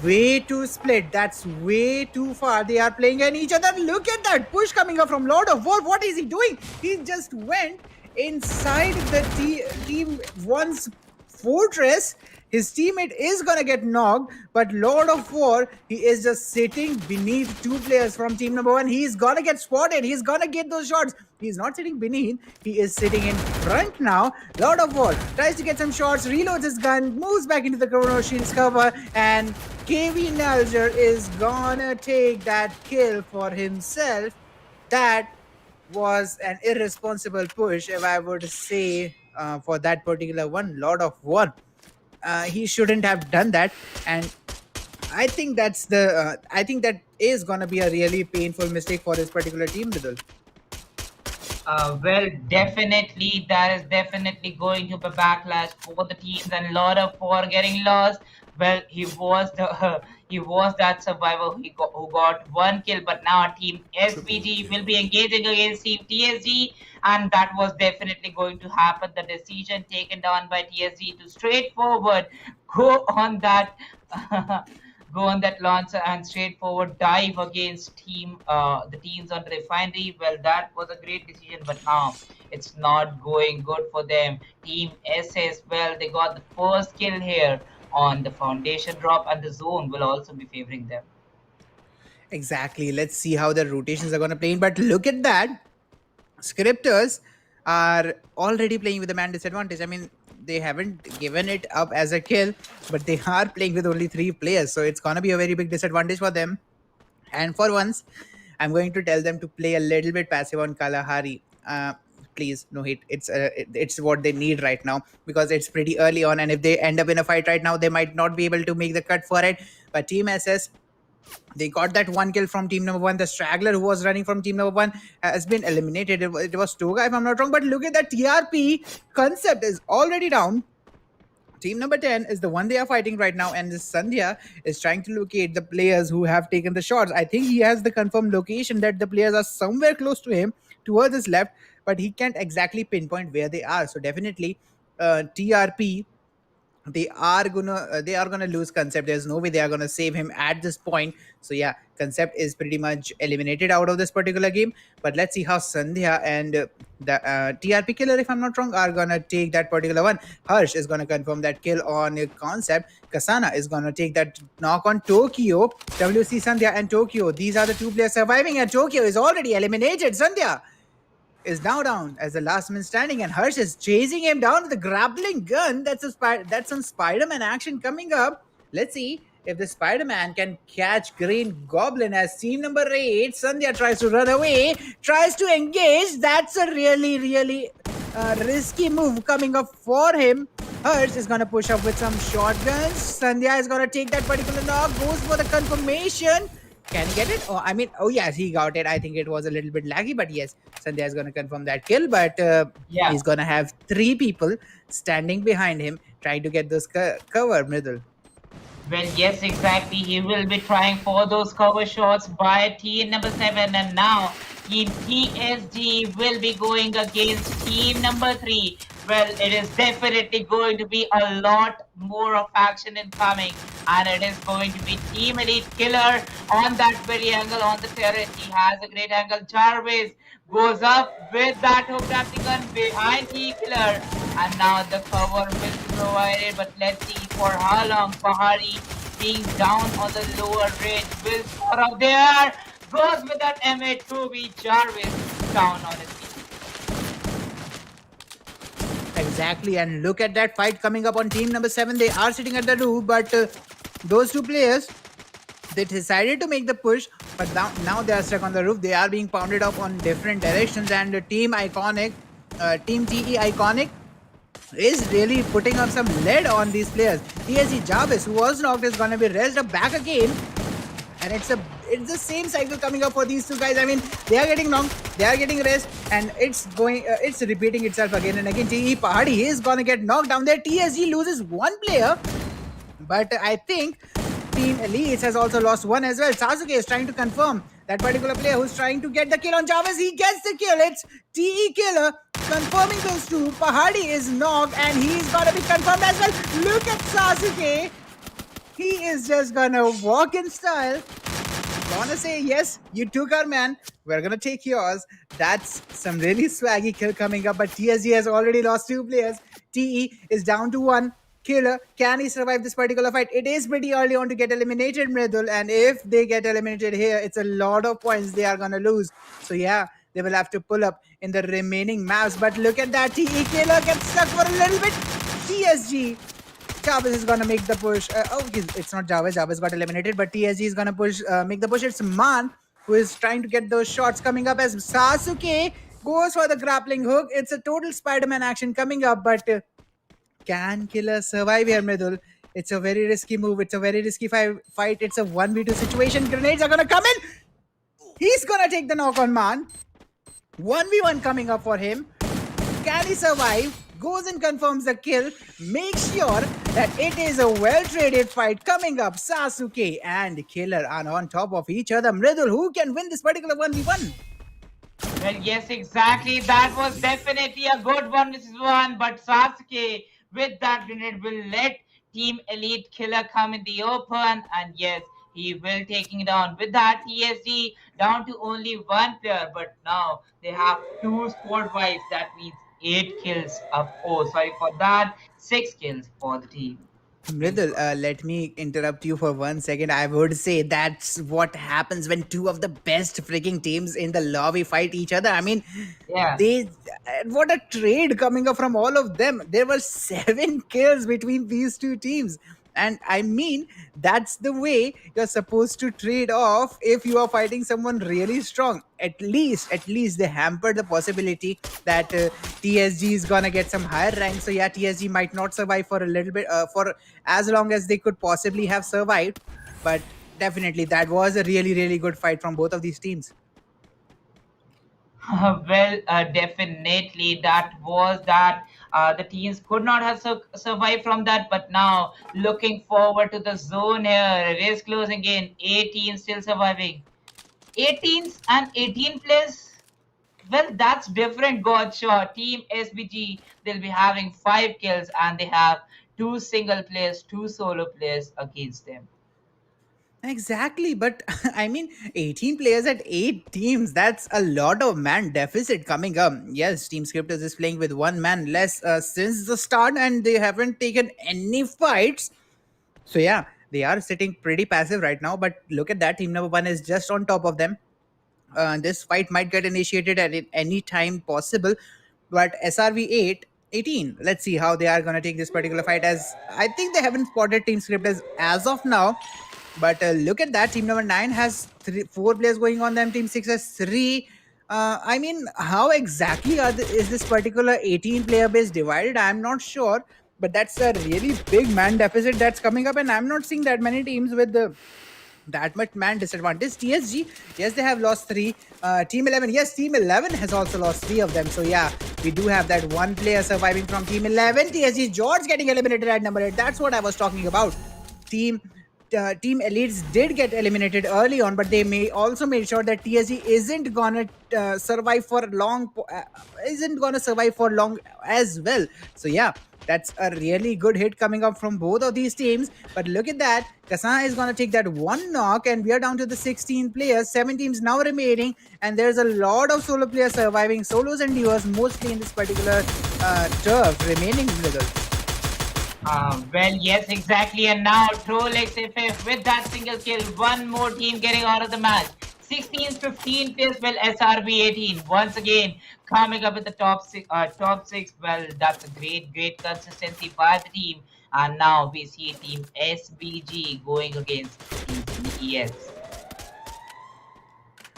way too split. That's way too far. They are playing at each other. Look at that push coming up from Lord of War. What is he doing? He just went inside the team one's fortress. His teammate is gonna get knocked, but Lord of War, he is just sitting beneath two players from team number 1. He's gonna get spotted. He's gonna get those shots. He's not sitting beneath. He is sitting in front now. Lord of War tries to get some shots, reloads his gun, moves back into the Chrono Shield's cover, and KV Nalger is gonna take that kill for himself. That was an irresponsible push, if I would say, for that particular one. Lord of War, he shouldn't have done that, and I think I think that is gonna be a really painful mistake for this particular team, Vidul. Well, definitely, there is definitely going to be backlash for the teams, and a lot of for getting lost. Well, he was the he was that survivor who got one kill, but now Team SPG will be engaging against Team TSG, and that was definitely going to happen. The decision taken down by TSG to straightforward go on that go on that launcher and straightforward dive against the teams on the refinery. Well, that was a great decision, but now it's not going good for them. Team SS, well, they got the first kill here on the foundation drop, and the zone will also be favoring them. Exactly. Let's see how the rotations are going to play in. But look at that. Scripters are already playing with a man disadvantage. I mean, they haven't given it up as a kill, but they are playing with only 3 players. So it's going to be a very big disadvantage for them. And for once, I'm going to tell them to play a little bit passive on Kalahari. Please, no hit. It's what they need right now because it's pretty early on. And if they end up in a fight right now, they might not be able to make the cut for it. But Team SS, they got that one kill from team number one. The straggler who was running from team number one has been eliminated. It was Toga, if I'm not wrong. But look at that TRP concept is already down. Team number 10 is the one they are fighting right now, and this Sandhya is trying to locate the players who have taken the shots. I think he has the confirmed location that the players are somewhere close to him towards his left, but he can't exactly pinpoint where they are. So definitely, TRP, they are gonna lose concept. There's no way they are gonna save him at this point. So yeah, concept is pretty much eliminated out of this particular game. But let's see how Sandhya and the TRP killer, if I'm not wrong, are gonna take that particular one. Harsh is gonna confirm that kill on concept. Kasana is gonna take that knock on Tokyo. WC Sandhya and Tokyo, these are the 2 players surviving, and Tokyo is already eliminated. Sandhya is now down as the last man standing, and Harsh is chasing him down with a grappling gun. That's some Spider-Man action coming up. Let's see if the Spider-Man can catch Green Goblin as team number 8. Sandhya tries to run away, tries to engage. That's a really, really risky move coming up for him. Harsh is gonna push up with some shotguns. Sandhya is gonna take that particular knock, goes for the confirmation. Can he get it? Oh, I mean, oh yes, he got it. I think it was a little bit laggy, but yes, Sandhya is going to confirm that kill. But Yeah. he's going to have 3 people standing behind him trying to get this cover, Mridul. Well, yes, exactly. He will be trying for those cover shots by team number 7, and now team TSG will be going against team number 3. Well, it is definitely going to be a lot more of action incoming, and it is going to be Team Elite Killer on that very angle on the turret. He has a great angle. Jarvis goes up with that hook grappling gun behind T Killer, and now the cover will be provided. But let's see for how long Pahari being down on the lower ridge will score up there. Goes with that MA2B. Jarvis down on his feet. Exactly, and look at that fight coming up on team number 7. They are sitting at the roof, but those 2 players, they decided to make the push, but now they are stuck on the roof. They are being pounded up on different directions, and Team Iconic, Team TE Iconic is really putting up some lead on these players. TSG Jarvis, who was knocked, is gonna be raised up back again, and it's the same cycle coming up for these 2 guys. I mean, they are getting knocked, they are getting raised, and it's repeating itself again and again. TE Pahadi is gonna get knocked down there. TSG loses 1 player, but I think Team Elites has also lost 1 as well. Sasuke is trying to confirm that particular player who's trying to get the kill on Jarvis. He gets the kill. It's TE Killer confirming those 2. Pahadi is knocked, and he's gonna be confirmed as well. Look at Sasuke. He is just gonna walk in style. Gonna say, yes, you took our man. We're gonna take yours. That's some really swaggy kill coming up. But TSG has already lost 2 players. TE is down to 1. Killer, can he survive this particular fight? It is pretty early on to get eliminated, Mridul. And if they get eliminated here, it's a lot of points they are gonna lose. So yeah, they will have to pull up in the remaining maps. But look at that. TE Killer gets stuck for a little bit. TSG, Jarvis is gonna make the push. It's not Jarvis. Jarvis got eliminated, but TSG is gonna push, make the push. It's Man who is trying to get those shots coming up as Sasuke goes for the grappling hook. It's a total Spider-Man action coming up, but can Killer survive here, Mridul? It's a very risky move. It's a very risky fight. It's a 1v2 situation. Grenades are gonna come in. He's gonna take the knock on Man. 1v1 coming up for him. Can he survive? goes and confirms the kill. Make sure that it is a well-traded fight coming up. Sasuke and Killer are on top of each other. Mridul, who can win this particular 1v1? Well, yes, exactly. That was definitely a good one, Mrs. One. But Sasuke, with that grenade, will let Team Elite Killer come in the open. And yes, he will taking it down. With that, TSG down to only one player. But now they have two squad wipes. That means 8 kills up. Oh, sorry for that. 6 kills for the team. Team Mridul, squad. let me interrupt you for 1 second. I would say that's what happens when two of the best freaking teams in the lobby fight each other. I mean, Yeah. they what a trade coming up from all of them. There were 7 kills between these two teams. And I mean, that's the way you're supposed to trade off if you are fighting someone really strong. At least they hampered the possibility that TSG is gonna get some higher rank. So yeah, TSG might not survive for a little bit, for as long as they could possibly have survived. But definitely, that was a really good fight from both of these teams. Well, definitely that was that. The teams could not have survived from that, but now looking forward to the zone here. It is closing in. 18 still surviving. 18s and 18 players. Well, that's different, Godshot. Team SBG, they'll be having 5 kills and they have two single players, two solo players against them. Exactly, but I mean, 18 players at 8 teams, that's a lot of man deficit coming up. Yes, Team Scripters is playing with one man less since the start, and they haven't taken any fights. So, yeah, they are sitting pretty passive right now, but look at that. Team number one is just on top of them. This fight might get initiated at any time possible, but SRV 18, let's see how they are going to take this particular fight, as I think they haven't spotted Team Scripters as of now. But look at that. Team number 9 has 4 players going on them. Team 6 has 3. I mean, how exactly is this particular 18 player base divided? I'm not sure. But that's a really big man deficit that's coming up. And I'm not seeing that many teams with that much man disadvantage. TSG, yes, they have lost 3. Team 11, yes, Team 11 has also lost 3 of them. So, yeah, we do have that one player surviving from Team 11. TSG George getting eliminated at number 8. That's what I was talking about. Team Elites did get eliminated early on, but they may also made sure that TSG isn't gonna survive for long as well. So yeah, that's a really good hit coming up from both of these teams. But look at that, Kasana is gonna take that one knock, and we are down to the 16 players. 7 teams now remaining, and there's a lot of solo players surviving, solos and duos, mostly in this particular turf remaining results. Well, yes, exactly. And now Trolex FF with that single kill, one more team getting out of the match. 16, 15 kills, well, SRB 18. Once again, coming up with the top six. Well, that's a great consistency by the team. And now we see Team SBG going against Team ES.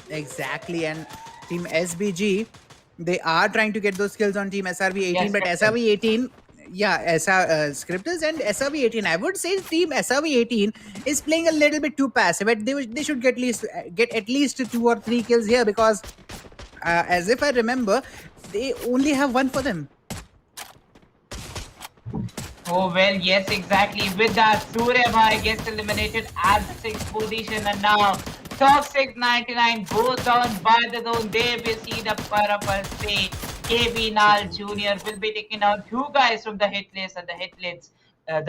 Exactly, and Team SBG, they are trying to get those kills on Team SRV 18, Yes, but Captain. SRV 18, yeah, Scripters and SRV 18, I would say Team SRV 18 is playing a little bit too passive. But they should get at least 2 or 3 kills here, because as if I remember, they only have one for them. Oh, well, yes, exactly. With that, Surya Bhai gets eliminated at the 6th position, and now Toxic 99 goes down by the zone. There we see the purple stay. KB Nal Jr. will be taking out 2 guys from the hit list, and the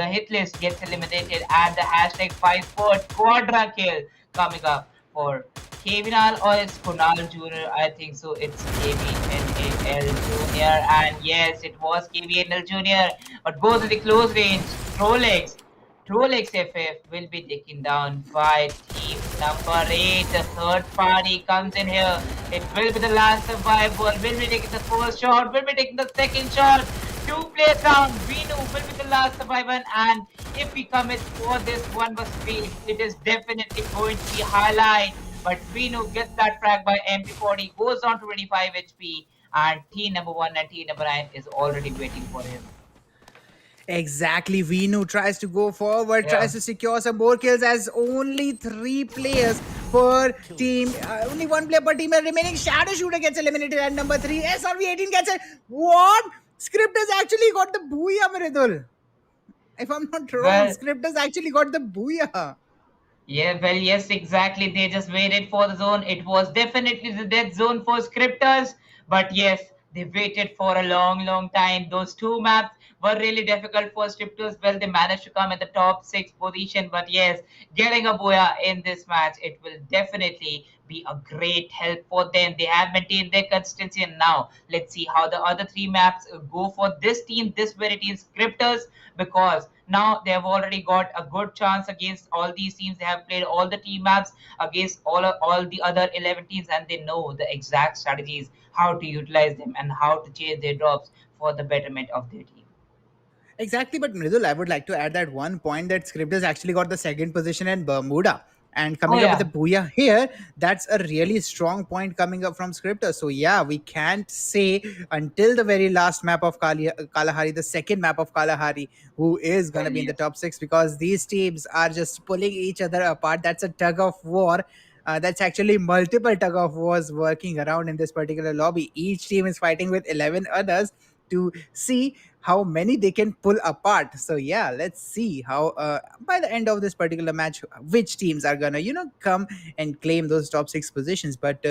hit list gets eliminated at the hashtag 5-4 quadra kill coming up for Kevinal, or it's Kunal Jr. I think so. It's KVNAL Jr. And yes, it was KVNL Jr. But both of the close range Trolex FF will be taken down by team number 8. The third party comes in here. It will be the last survivor. Will be taking the first shot. Will be taking the second shot. 2 players down. Vinu will be the last survivor. And if we commit for this 1 vs 3, it is definitely going to be highlight. But Vinu gets that frag by MP40, goes on to 25 HP, and team number 1 and team number 9 is already waiting for him. Exactly, Vinu tries to go forward, Yeah. tries to secure some more kills, as only 3 players per team, only 1 player per team are remaining. Shadow Shooter gets eliminated at number 3. SRV 18 gets it. What? Scripters actually got the booyah, Mridul. If I'm not wrong, Well, Scripters actually got the booyah. yeah, well, yes, exactly. They just waited for the zone. It was definitely the death zone for scripters, but yes, they waited for a long, long time. Those two maps were really difficult for scripters. Well, they managed to come at the top six position, but yes, getting a boya in this match, it will definitely be a great help for them. They have maintained their consistency, and now let's see how the other three maps go for this team, this very team, scripters, because now they have already got a good chance against all these teams. They have played all the team maps against all the other 11 teams, and they know the exact strategies, how to utilize them, and how to change their drops for the betterment of their team. Exactly, but Mridul, I would like to add that one point that Scripters actually got the second position in Bermuda. And Oh coming up with a yeah, booyah here, that's a really strong point coming up from Scripters. So, yeah, we can't say until the very last map of Kalahari, the second map of Kalahari, who is going well to be in the yes, top six because these teams are just pulling each other apart. That's a tug of war. That's actually multiple tug of wars working around in this particular lobby. Each team is fighting with 11 others to see how many they can pull apart. So yeah, let's see how by the end of this particular match, which teams are gonna come and claim those top six positions. But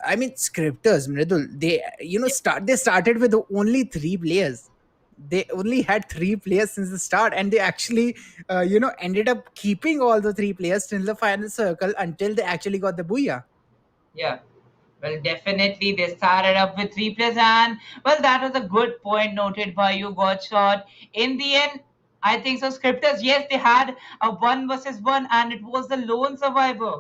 I mean, scripters, Mridul, they started with only three players. They only had three players since the start, and they actually ended up keeping all the three players till the final circle until they actually got the booyah. yeah. Well, definitely they started up with three players, and well, that was a good point noted by you, Godshot. In the end, I think so. Scripters, yes, they had a one versus one, and it was the lone survivor.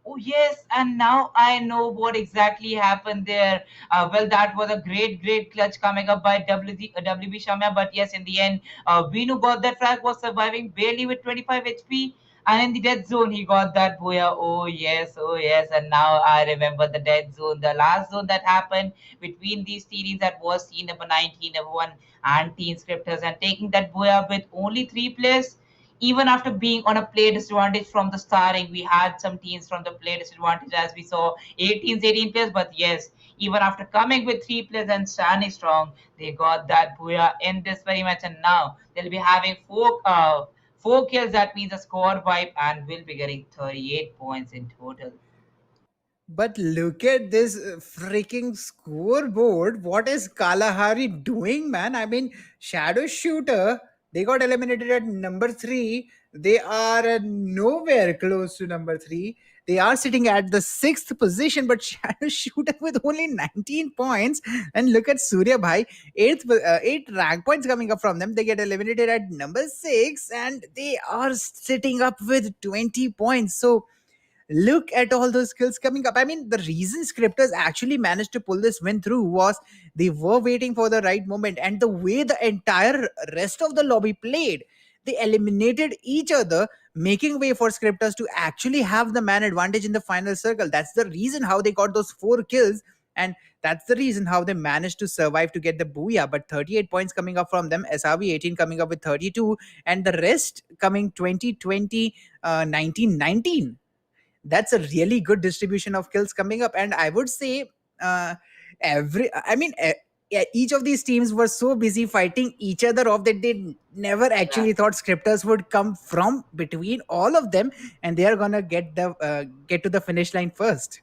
Oh yes, and now I know what exactly happened there. Well, that was a great, great clutch coming up by WB Shamya. But yes, in the end, Vinu got that frag, was surviving barely with 25 HP. And in the dead zone, he got that booyah. Oh yes. And now I remember the dead zone, the last zone that happened between these series that was team number 19, number one, and Team Scripters. And taking that booyah with only three players, even after being on a play disadvantage from the starting, we had some teams from the play disadvantage as we saw 18s, 18 players. But yes, even after coming with three players and standing strong, they got that booyah in this very match. And now they'll be having four kills. That means a score wipe, and will be getting 38 points in total. But look at this freaking scoreboard. What is Kalahari doing, man? I mean, Shadow Shooter, they got eliminated at number three. They are nowhere close to number three. They are sitting at the sixth position, but Shadow Shooter with only 19 points. And look at Surya Bhai, eight rank points coming up from them. They get eliminated at number six, and they are sitting up with 20 points. So look at all those skills coming up. I mean, the reason scripters actually managed to pull this win through was they were waiting for the right moment, and the way the entire rest of the lobby played, they eliminated each other, making way for scripters to actually have the man advantage in the final circle. That's the reason how they got those four kills, and that's the reason how they managed to survive to get the booyah. But 38 points coming up from them, SRV 18 coming up with 32, and the rest coming 20, 20, 19, 19. That's a really good distribution of kills coming up. And I would say uh, every I mean yeah, each of these teams were so busy fighting each other off that they never Yeah. actually thought scripters would come from between all of them, and they are gonna get to the finish line first.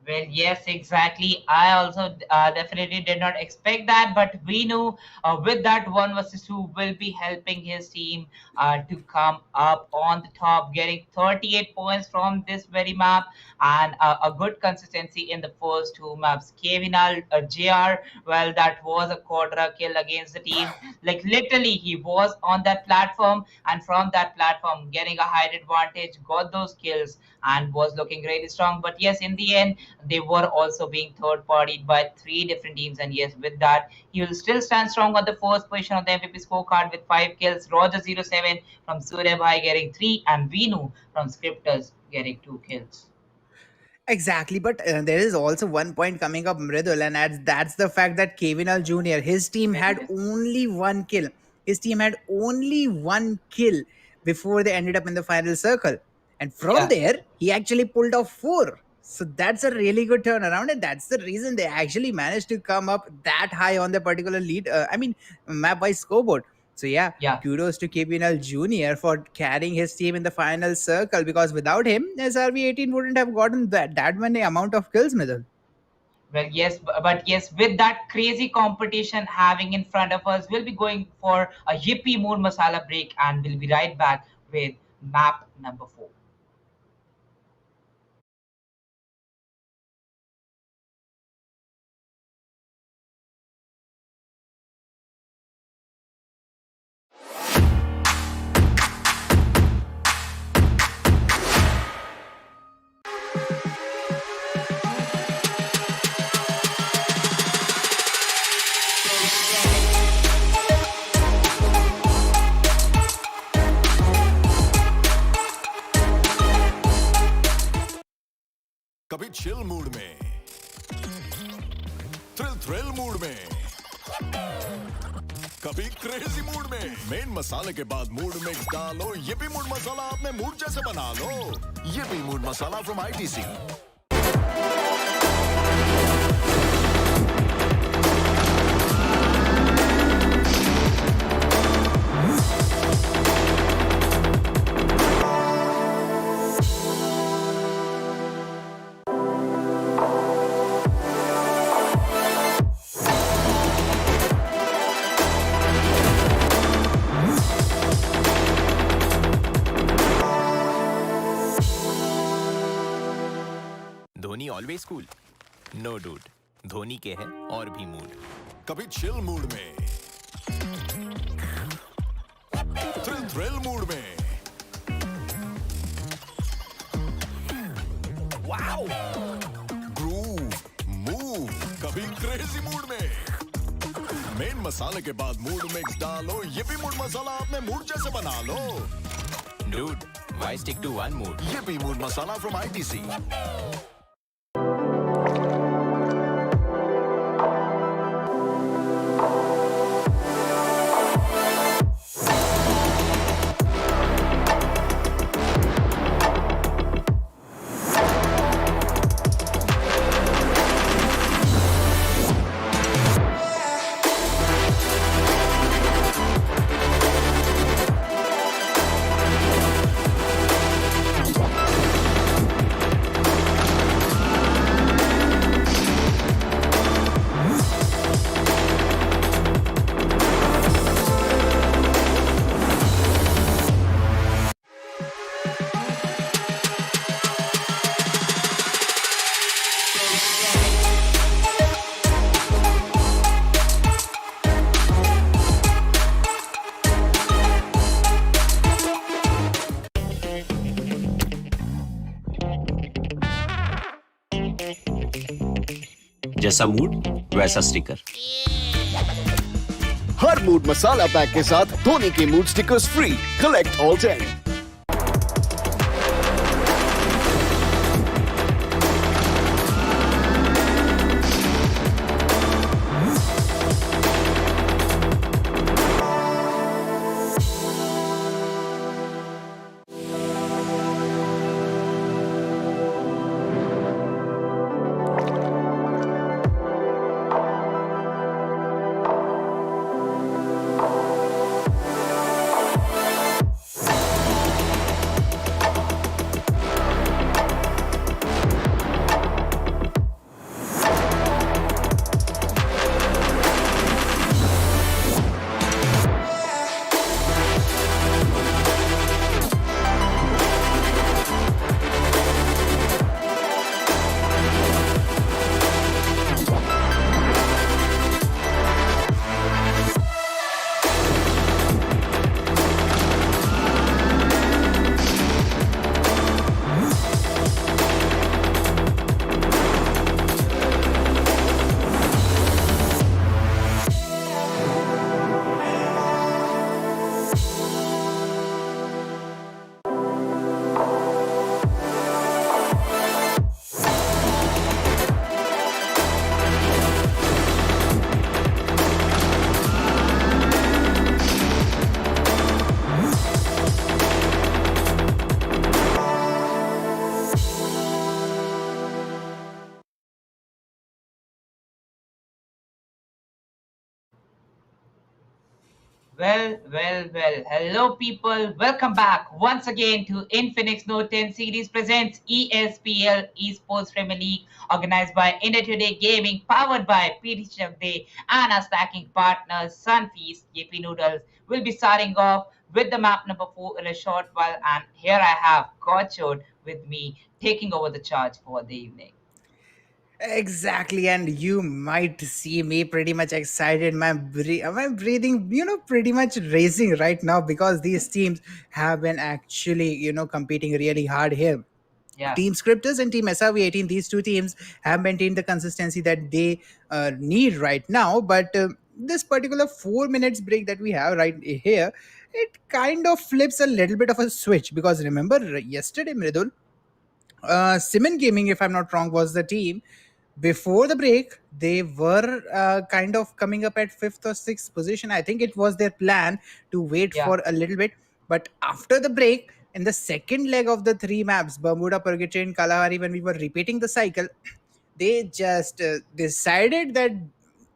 Well, yes, exactly. I also definitely did not expect that, but we knew with that one versus two will be helping his team to come up on the top, getting 38 points from this very map and a good consistency in the first two maps. Kevinal JR, well, that was a quarter kill against the team. Like literally, he was on that platform, and from that platform, getting a height advantage, got those kills, and was looking really strong. But yes, in the end, they were also being third partied by three different teams. And yes, with that, he will still stand strong on the first position of the MVP scorecard with five kills. Roger07 from Surya Bhai getting three, and Vinu from Scripters getting two kills. Exactly, but there is also one point coming up, Mridul, and that's the fact that Kevinal Jr. his team Well, had yes. only one kill. His team had only one kill before they ended up in the final circle, and from Yeah. there he actually pulled off four. So that's a really good turnaround, and that's the reason they actually managed to come up that high on the particular lead. Map by scoreboard. So yeah, Yeah. kudos to KPNL Junior for carrying his team in the final circle. Because without him, SRV18 wouldn't have gotten that many amount of kills, Middle. Well, yes, but yes, with that crazy competition having in front of us, we'll be going for a Yippee Moon Masala break and we'll be right back with map number 4. कभी chill mood में, thrill mood में, कभी crazy mood में। Main मसाले के बाद mood mix डालो, ये भी मूड मसाला अपने मूड जैसे बना लो। ये भी mood masala from ITC. Dhoni always cool. No dude, Dhoni के हैं और भी मूड। कभी चिल मूड में, थ्रिल मूड में, वाओ, ग्रूव, मूव, कभी क्रेजी मूड में। मेन मसाले के बाद मूड मिक्स डालो, ये भी मूड मसाला अपने मूड जैसे बना लो। Dude, why stick to one mood? ये भी मूड मसाला फ्रॉम आईटीसी। जैसा मूड वैसा स्टिकर। हर मूड मसाला पैक के साथ धोनी के mood stickers free. Collect all 10। Well. Hello, people. Welcome back once again to Infinix Note 10 series presents ESPL Esports Premier League, organized by India Today Gaming, powered by PT Chef Day, and our stacking partners Sunfeast, JP Noodles. We'll be starting off with the map number 4 in a short while, and here I have Godchode with me, taking over the charge for the evening. Exactly, and you might see me pretty much excited. My breathing, pretty much racing right now because these teams have been actually, competing really hard here. Yeah, Team Scripters and Team SRV18, these two teams have maintained the consistency that they need right now. But this particular 4 minutes break that we have right here, it kind of flips a little bit of a switch because remember yesterday, Mridul, Simon Gaming, if I'm not wrong, was the team. Before the break, they were kind of coming up at fifth or sixth position. I think it was their plan to wait yeah. for a little bit. But after the break, in the second leg of the three maps, Bermuda, Purgatory, and Kalahari, when we were repeating the cycle, they just decided that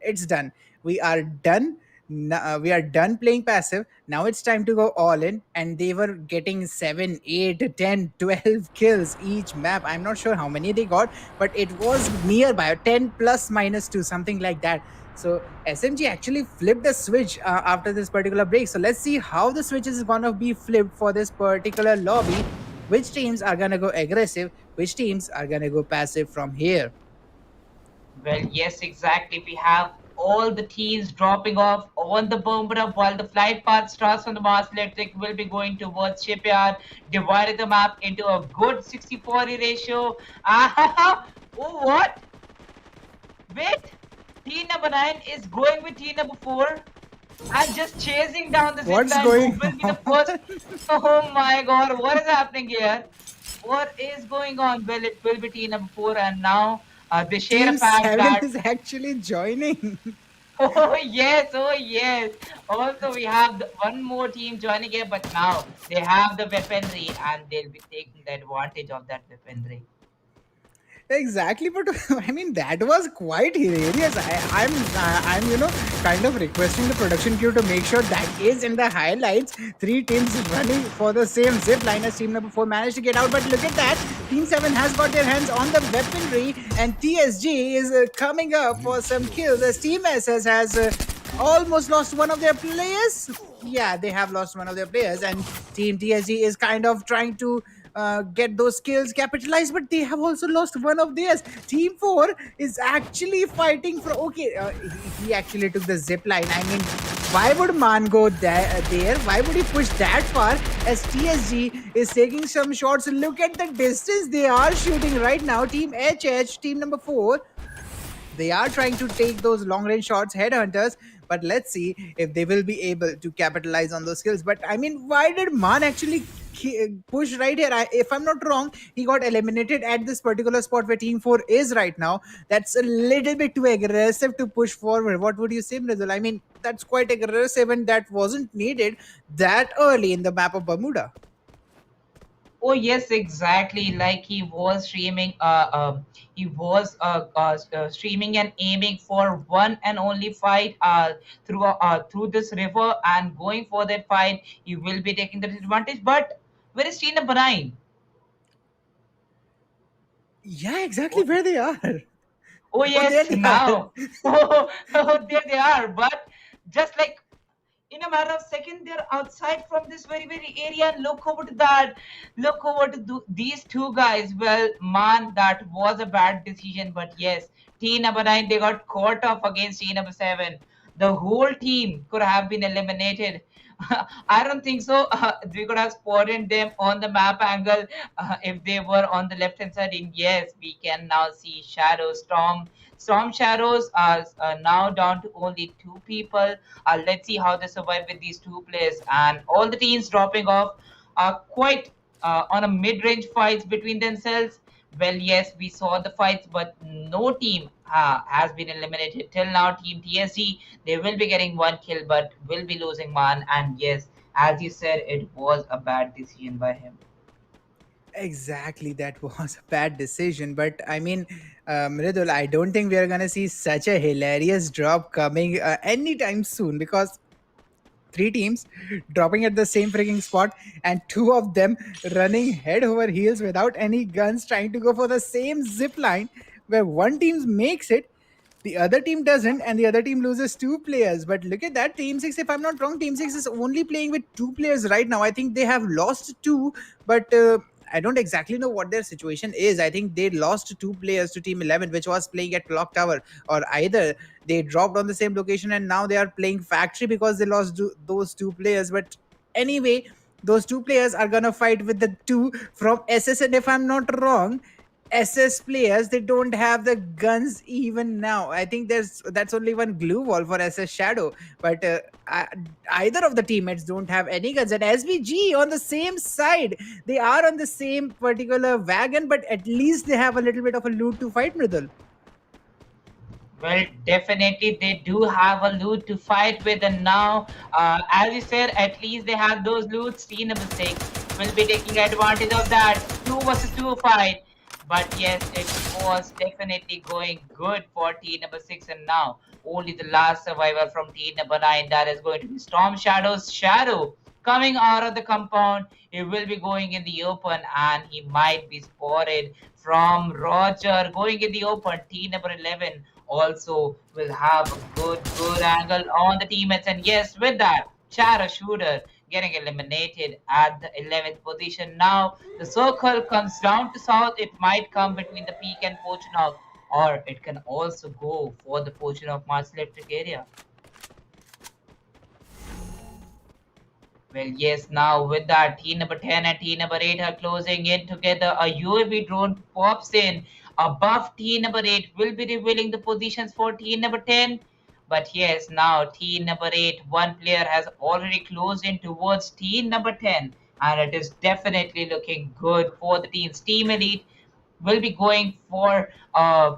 it's done. We are done. We are done playing passive. Now it's time to go all in. And they were getting 7, 8, 10, 12 kills each map. I'm not sure how many they got, but it was nearby 10 plus minus 2, something like that. So SMG actually flipped the switch after this particular break. So let's see how the switch is going to be flipped for this particular lobby. Which teams are going to go aggressive? Which teams are going to go passive from here? Well, yes, exactly. We have all the teams dropping off on the Bermuda while the flight path starts from the Mars Electric will be going towards Shipyard, divided the map into a good 60-40 ratio. Ah, oh, what? Wait, team number 9 is going with team number 4 and just chasing down the zip What's line. Who going will be the first? on? Oh my god, what is happening here? What is going on? Well, it will be team number 4, and now they share a Team fact 7 that is actually joining. oh yes, oh yes. Also, we have one more team joining here, but now they have the weaponry and they'll be taking the advantage of that weaponry. Exactly, but I mean that was quite hilarious. I'm kind of requesting the production crew to make sure that is in the highlights. Three teams running for the same zip line as team number 4 managed to get out, but look at that. Team 7 has got their hands on the weaponry, and TSG is coming up for some kills. As Team SS has almost lost one of their players. Yeah, they have lost one of their players, and Team TSG is kind of trying to get those skills capitalized, but they have also lost one of theirs. Team 4 is actually fighting for. Okay, he actually took the zip line. I mean, why would Man go there? Why would he push that far? As TSG is taking some shots. Look at the distance they are shooting right now. Team HH, team number 4, they are trying to take those long range shots, headhunters, but let's see if they will be able to capitalize on those skills. But I mean, why did Man actually push right here? If I'm not wrong, he got eliminated at this particular spot where Team 4 is right now. That's a little bit too aggressive to push forward. What would you say, Mridul? I mean, that's quite aggressive and that wasn't needed that early in the map of Bermuda. Oh yes, exactly. Like he was streaming and aiming for one and only fight through this river and going for that fight. He will be taking the advantage. But where is team number 9? Yeah, exactly where they are. Oh Oh, there yes, they are. now. Oh, there they are. But just like in a matter of second, they're outside from this very area. And look over to that. Look over to these two guys. Well, man, that was a bad decision. But yes, team number 9, they got caught off against team number 7. The whole team could have been eliminated. I don't think so. We could have spotted them on the map angle if they were on the left hand side. And yes, we can now see shadows. Storm shadows are now down to only 2 people. Let's see how they survive with these 2 players. And all the teams dropping off are quite on a mid-range fights between themselves. Well, yes, we saw the fights, but no team has been eliminated till now. Team TSG, they will be getting 1 kill, but will be losing one. And yes, as you said, it was a bad decision by him. Exactly, that was a bad decision. But I mean, Mridul, I don't think we are gonna see such a hilarious drop coming anytime soon because three teams dropping at the same freaking spot, and two of them running head over heels without any guns, trying to go for the same zip line where one team makes it, the other team doesn't, and the other team loses two players. But look at that, Team 6, if I'm not wrong, Team 6 is only playing with two players right now. I think they have lost two, but I don't exactly know what their situation is. I think they lost two players to Team 11, which was playing at Clock Tower, or either they dropped on the same location and now they are playing Factory because they lost those two players. But anyway, those two players are gonna fight with the two from SS, and if I'm not wrong, SS players, they don't have the guns even now. I think that's only one glue wall for SS Shadow, but either of the teammates don't have any guns. And SVG on the same side, they are on the same particular wagon, but at least they have a little bit of a loot to fight, Mridul. Well, definitely they do have a loot to fight with, and now, as you said, at least they have those loots. Team number six will be taking advantage of that 2 versus 2 fight. But yes, it was definitely going good for team number six, and now only the last survivor from team number nine, that is going to be Storm Shadow's Shadow, coming out of the compound. He will be going in the open, and he might be spotted from Roger going in the open. Team number 11 also will have a good angle on the teammates. And yes, with that, Chara Shooter getting eliminated at the 11th position. Now the circle comes down to south. It might come between the peak and Pochinok, or it can also go for the Pochinok Mars Electric area. Well, yes, now with that, team number 10 and team number 8 are closing in together. A UAV drone pops in above team number 8, will be revealing the positions for team number 10. But yes, now team number 8, one player has already closed in towards team number 10, and it is definitely looking good for the teams. Team Elite will be going for a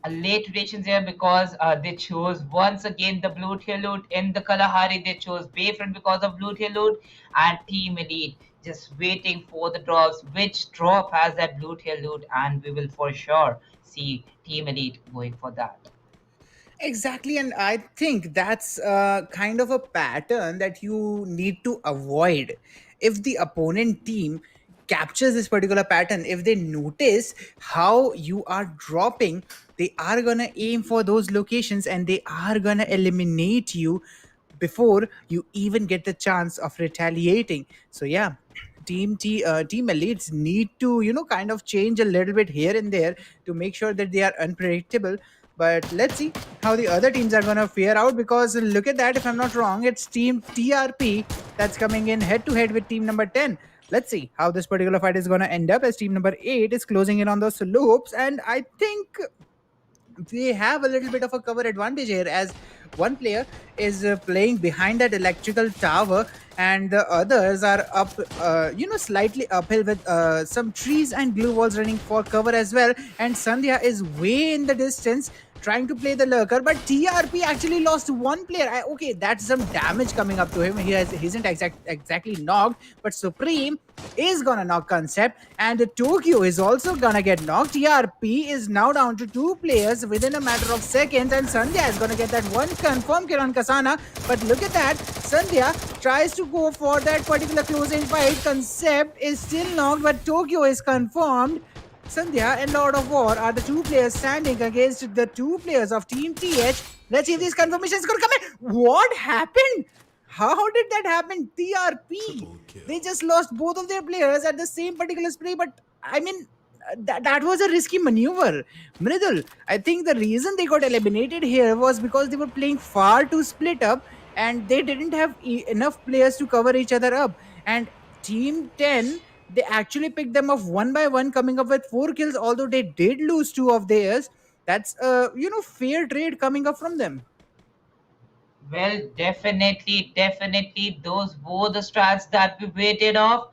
late rotations here because they chose once again the blue tier loot in the Kalahari. They chose Bayfront because of blue tier loot, and Team Elite just waiting for the drops. Which drop has that blue tier loot? And we will for sure see Team Elite going for that. Exactly, and I think that's kind of a pattern that you need to avoid. If the opponent team captures this particular pattern, if they notice how you are dropping, they are gonna aim for those locations and they are gonna eliminate you before you even get the chance of retaliating. So yeah, team elites need to, kind of change a little bit here and there to make sure that they are unpredictable. But let's see how the other teams are gonna fare out, because look at that, if I'm not wrong, it's team TRP that's coming in head to head with team number 10. Let's see how this particular fight is gonna end up, as team number 8 is closing in on those slopes, and I think we have a little bit of a cover advantage here, as one player is playing behind that electrical tower and the others are up, slightly uphill with some trees and glue walls running for cover as well. And Sandhya is way in the distance trying to play the lurker, but TRP actually lost one player. Okay, that's some damage coming up to him. He isn't exactly knocked, but Supreme is gonna knock Concept, and Tokyo is also gonna get knocked. TRP is now down to two players within a matter of seconds, and Sandhya is gonna get that one confirm kill on Kasana. But look at that, Sandhya tries to go for that particular closing fight. Concept is still knocked, but Tokyo is confirmed. Sandhya and Lord of War are the two players standing against the two players of Team TH. Let's see if these confirmations going to come in. What happened? How did that happen? TRP. They just lost both of their players at the same particular spray, but I mean, that was a risky maneuver. Mridul, I think the reason they got eliminated here was because they were playing far too split up and they didn't have enough players to cover each other up. And Team 10, they actually picked them off one by one, coming up with 4 kills, although they did lose two of theirs. That's a fair trade coming up from them. Well, definitely, those were the strats that we waited off.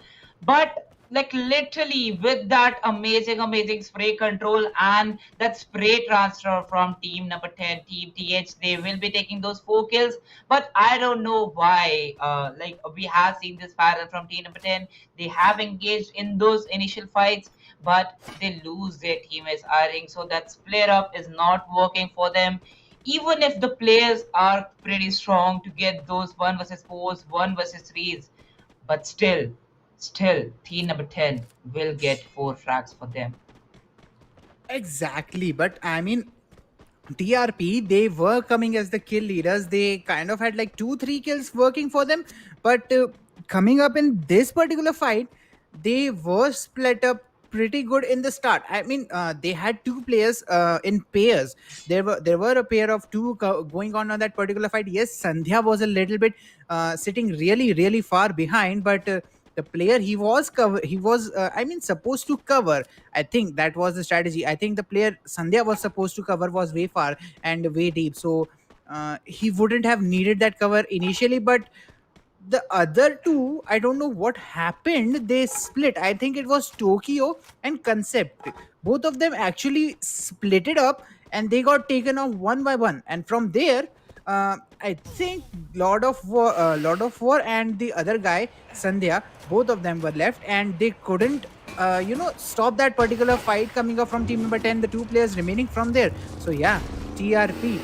But like literally with that amazing spray control and that spray transfer from team number 10, Team TH, they will be taking those 4 kills. But I don't know why. Like we have seen this pattern from team number 10. They have engaged in those initial fights, but they lose their teammates. I think so that split up is not working for them. Even if the players are pretty strong to get those 1 versus 4s, 1 versus 3s, but still, team number 10 will get 4 frags for them. Exactly, but I mean, TRP, they were coming as the kill leaders. They kind of had like 2, 3 kills working for them. But coming up in this particular fight, they were split up pretty good in the start. I mean, they had two players in pairs. There were a pair of two going on that particular fight. Yes, Sandhya was a little bit sitting really far behind, but the player he was cover he was I mean supposed to cover. I think that was the strategy. I think the player Sandhya was supposed to cover was way far and way deep, so he wouldn't have needed that cover initially. But the other two, I don't know what happened. They split. I think it was Tokyo and Concept. Both of them actually split it up and they got taken off one by one. And from there, I think Lord of War and the other guy Sandhya, both of them were left and they couldn't stop that particular fight coming up from team number 10, the two players remaining from there. So yeah, TRP,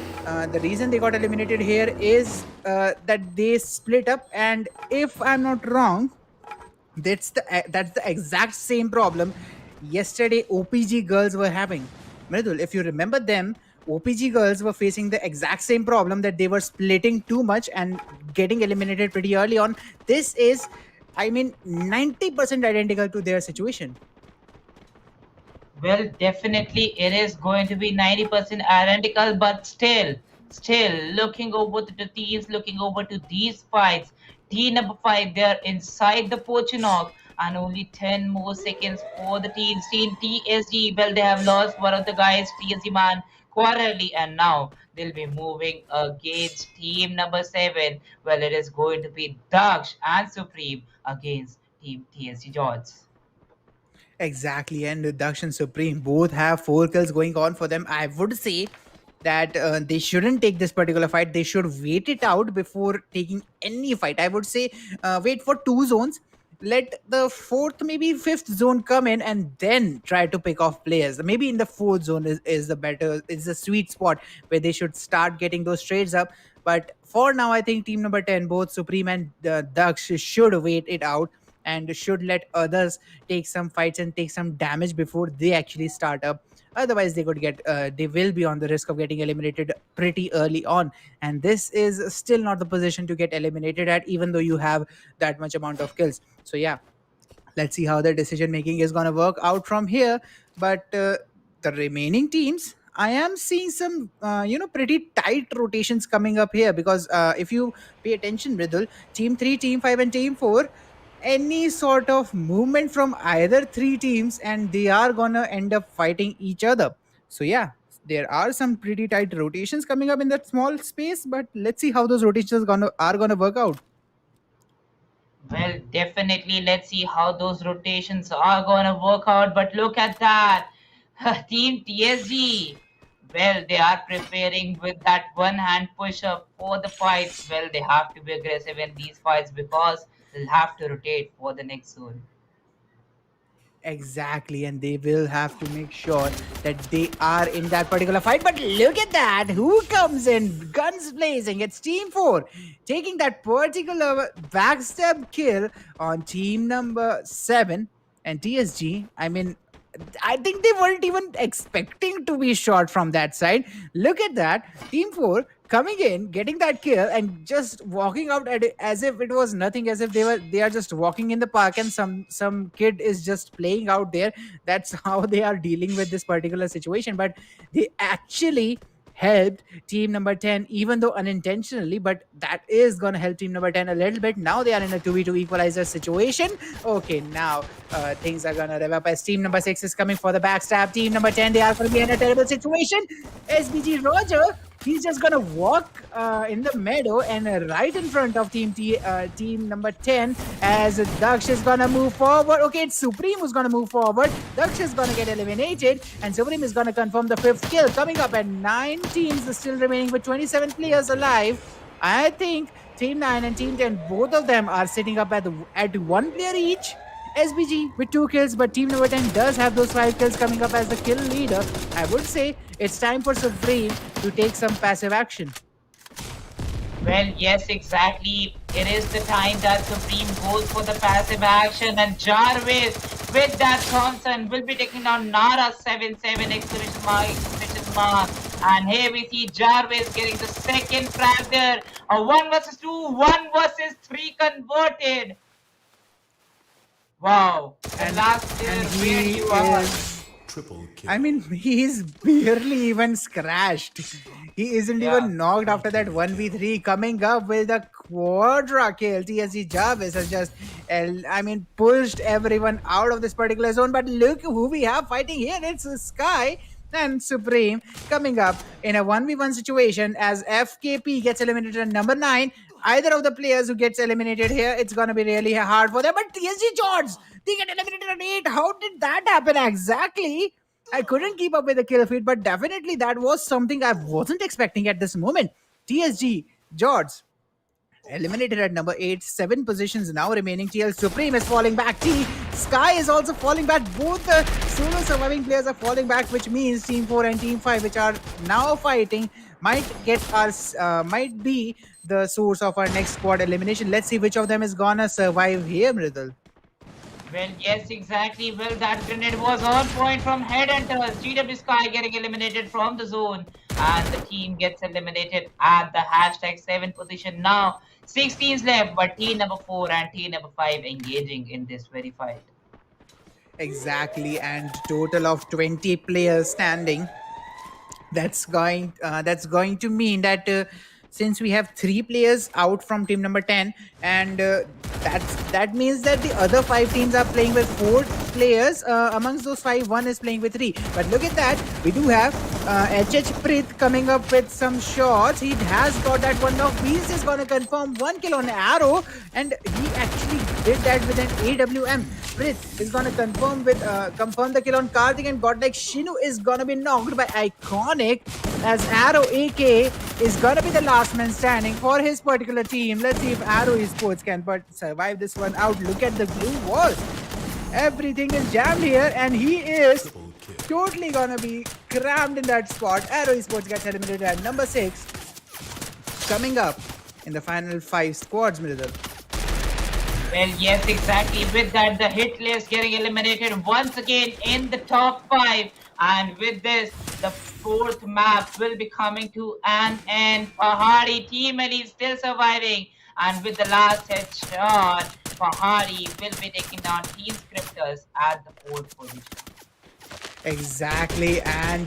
the reason they got eliminated here is that they split up, and if I'm not wrong, that's the exact same problem yesterday OPG girls were having. Mridul, if you remember them, OPG girls were facing the exact same problem, that they were splitting too much and getting eliminated pretty early on. This is, I mean, 90% identical to their situation. Well, definitely it is going to be 90% identical, but still looking over to the teams, looking over to these fights. Team number 5, they're inside the Pochinok, and only 10 more seconds for the teams. Team TSG, well, they have lost one of the guys, TSG man, quarterly, and now they'll be moving against team number 7. Well, it is going to be Daksh and Supreme against team TSG George. Exactly, and Daksh and Supreme both have 4 kills going on for them. I would say that they shouldn't take this particular fight. They should wait it out before taking any fight. I would say wait for 2 zones. Let the fourth, maybe fifth zone come in, and then try to pick off players. Maybe in the fourth zone is the better, is the sweet spot where they should start getting those trades up. But for now, I think team number 10, both Supreme and Daksh, should wait it out and should let others take some fights and take some damage before they actually start up. Otherwise they could get they will be on the risk of getting eliminated pretty early on, and this is still not the position to get eliminated at, even though you have that much amount of kills. So yeah, let's see how the decision making is going to work out from here. But the remaining teams, I am seeing some pretty tight rotations coming up here, because if you pay attention, Ridul, team 3, team 5 and team 4, any sort of movement from either three teams and they are gonna end up fighting each other. So yeah, there are some pretty tight rotations coming up in that small space, but let's see how those rotations are gonna work out. Well, definitely. Let's see how those rotations are going to work out. But look at that. Team TSG. Well, they are preparing with that one hand push up for the fights. Well, they have to be aggressive in these fights because they'll have to rotate for the next zone. Exactly, and they will have to make sure that they are in that particular fight. But look at that, who comes in, guns blazing. It's team 4 taking that particular backstab kill on team number 7. And TSG, I mean, I think they weren't even expecting to be shot from that side. Look at that. Team 4 coming in, getting that kill, and just walking out at it as if it was nothing, as if they are just walking in the park and some kid is just playing out there. That's how they are dealing with this particular situation. But they actually helped team number 10, even though unintentionally, but that is going to help team number 10 a little bit. Now they are in a 2v2 equalizer situation. Okay, now things are going to rev up as team number 6 is coming for the backstab. Team number 10, they are going to be in a terrible situation. SBG Roger, he's just gonna walk in the meadow and right in front of team number 10, as Daksh is gonna move forward. Okay, it's Supreme who's gonna move forward. Daksh is gonna get eliminated, and Supreme is gonna confirm the 5th kill. Coming up at 9 teams are still remaining with 27 players alive. I think team 9 and team 10, both of them are sitting up at 1 player each. SBG with 2 kills, but team number 10 does have those 5 kills coming up as the kill leader. I would say it's time for Supreme to take some passive action. Well, yes, exactly. It is the time that Supreme goes for the passive action, and Jarvis with that Thompson will be taking down Nara 7-7 exclamation mark, exclamation mark. And here we see Jarvis getting the second frag there. A 1 versus 2, 1 versus 3 converted. Wow. The and last player and where he you are. is, Triple kill. I mean, he's barely even scratched. He isn't Yeah. even knocked after that 1v3 coming up with a quadra kill. TSG Jarvis has just, I mean, pushed everyone out of this particular zone. But look who we have fighting here. It's Sky and Supreme coming up in a 1v1 situation as FKP gets eliminated at number 9. Either of the players who gets eliminated here, it's gonna be really hard for them. But TSG George, they get eliminated at 8. How did that happen exactly? I couldn't keep up with the kill feed, but definitely that was something I wasn't expecting at this moment. TSG George eliminated at number 8, 7 positions now remaining. TL Supreme is falling back. T Sky is also falling back. Both the solo surviving players are falling back, which means Team 4 and Team 5, which are now fighting, might get us, might be the source of our next squad elimination. Let's see which of them is gonna survive here, Mridul. Well, yes, exactly. Well, that grenade was on point from Headhunters. GW Sky getting eliminated from the zone. And the team gets eliminated at the hashtag 7 position now. 6 teams left, but team number 4 and team number 5 engaging in this very fight. Exactly, and total of 20 players standing. That's going to mean that since we have 3 players out from team number 10, and that means that the other 5 teams are playing with 4 players. Amongst those 5, one is playing with 3. But look at that, we do have HH Prith coming up with some shots. He has got that one knock. Beast is going to confirm 1 kill on Arrow, and he actually did that with an AWM. Prith is going to confirm the kill on Karthik, and Godlike Shinu is going to be knocked by Iconic, as Arrow AK is going to be the last man standing for his particular team. Let's see if Arrow Esports can survive this one out. Look at the blue walls. Everything is jammed here, and he is totally gonna be crammed in that spot. Arrow Esports gets eliminated at number 6. Coming up in the final 5 squads, Mridul. Well, yes, exactly. With that, the hit list getting eliminated once again in the top 5. And with this, the 4th map will be coming to an end. Pahari Team Elite still surviving. And with the last headshot, Pahari will be taking down Team Scripters at the 4th position. Exactly, and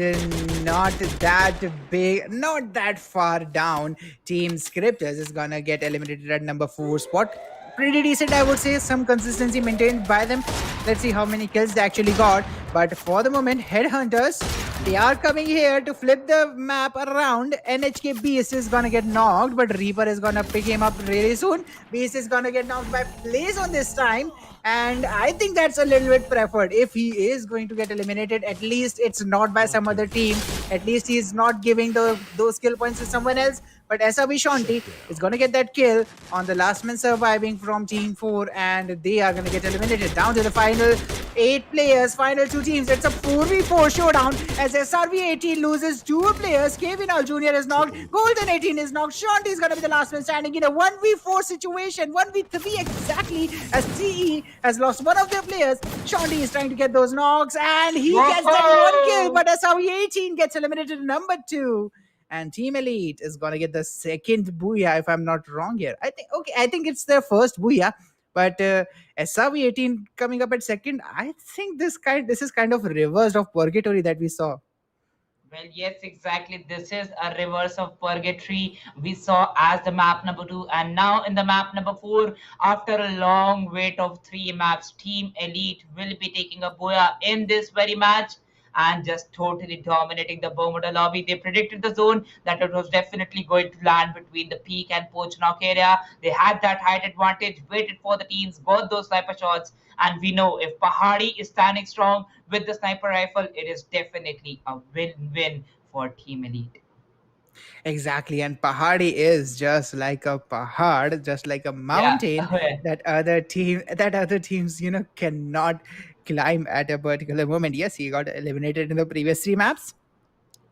not that big, not that far down. Team Scripters is gonna get eliminated at number 4 spot. Pretty decent, I would say. Some consistency maintained by them. Let's see how many kills they actually got. But for the moment, Headhunters, they are coming here to flip the map around. NHK Beast is gonna get knocked, but Reaper is gonna pick him up really soon. Beast is gonna get knocked by Blaze this time. And I think that's a little bit preferred. If he is going to get eliminated, at least it's not by some other team. At least he's not giving those kill points to someone else. But SRB Shanti is going to get that kill on the last man surviving from Team 4, and they are going to get eliminated. Down to the final 8 players, final 2 teams. It's a 4v4 showdown as SRB 18 loses 2 players. Kevin Al Jr. is knocked. Golden 18 is knocked. Shanti is going to be the last man standing in a 1v4 situation. 1v3 exactly, as CE has lost one of their players. Shanti is trying to get those knocks, and he gets that 1 kill. But SRB 18 gets eliminated number 2. And Team Elite is gonna get the second booyah, if I'm not wrong here. I think it's their first booyah, but SRV 18 coming up at second. I think this is kind of reversed of purgatory that we saw. Well, yes, exactly. This is a reverse of Purgatory we saw as the map number 2. And now in the map number 4, after a long wait of 3 maps, Team Elite will be taking a Boya in this very match and just totally dominating the Bermuda lobby. They predicted the zone that it was definitely going to land between the Peak and Pochnock area. They had that height advantage, waited for the teams, got those sniper shots. And we know if Pahari is standing strong with the sniper rifle, it is definitely a win-win for Team Elite. Exactly, and Pahadi is just like a pahad, just like a mountain Yeah. that other teams, cannot climb at a particular moment. Yes, he got eliminated in the previous 3 maps,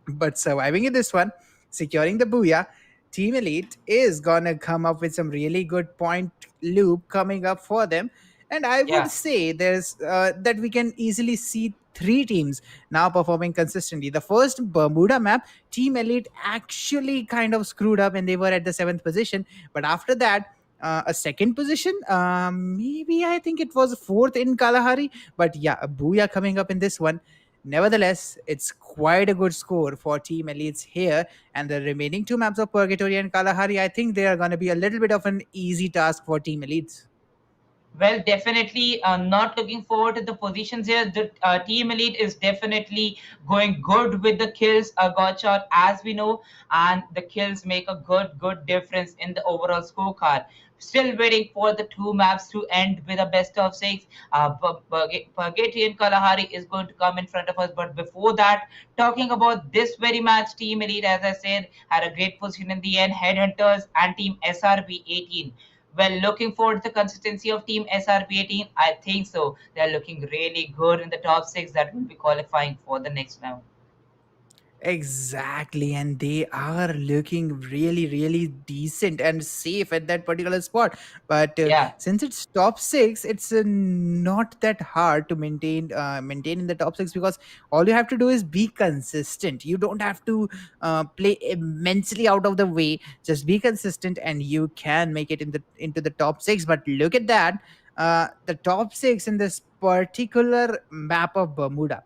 but surviving in this one, securing the booyah, Team Elite is gonna come up with some really good point loop coming up for them. And I would Yeah. say there's that we can easily see three teams now performing consistently. The first Bermuda map, Team Elite actually kind of screwed up and they were at the seventh position. But after that, a second position, maybe I think it was fourth in Kalahari. But yeah, a booyah coming up in this one. Nevertheless, it's quite a good score for Team Elites here, and the remaining two maps of Purgatory and Kalahari, I think they are going to be a little bit of an easy task for Team Elites. Well, definitely not looking forward to the positions here. The Team Elite is definitely going good with the kills, Gotcha, as we know, and the kills make a good difference in the overall scorecard. Still waiting for the two maps to end with a best of six. Purgatory and Kalahari is going to come in front of us. But before that, talking about this very match, Team Elite, as I said, had a great position in the end. Headhunters and Team SRB 18. Well, looking forward to the consistency of Team SRB 18. I think so. They're looking really good in the top six that will be qualifying for the next round. Exactly, and they are looking really, really decent and safe at that particular spot. But Yeah, since it's top six, it's not that hard to maintain in the top six because all you have to do is be consistent. You don't have to play immensely out of the way. Just be consistent, and you can make it into the top six. But look at that, the top six in this particular map of Bermuda.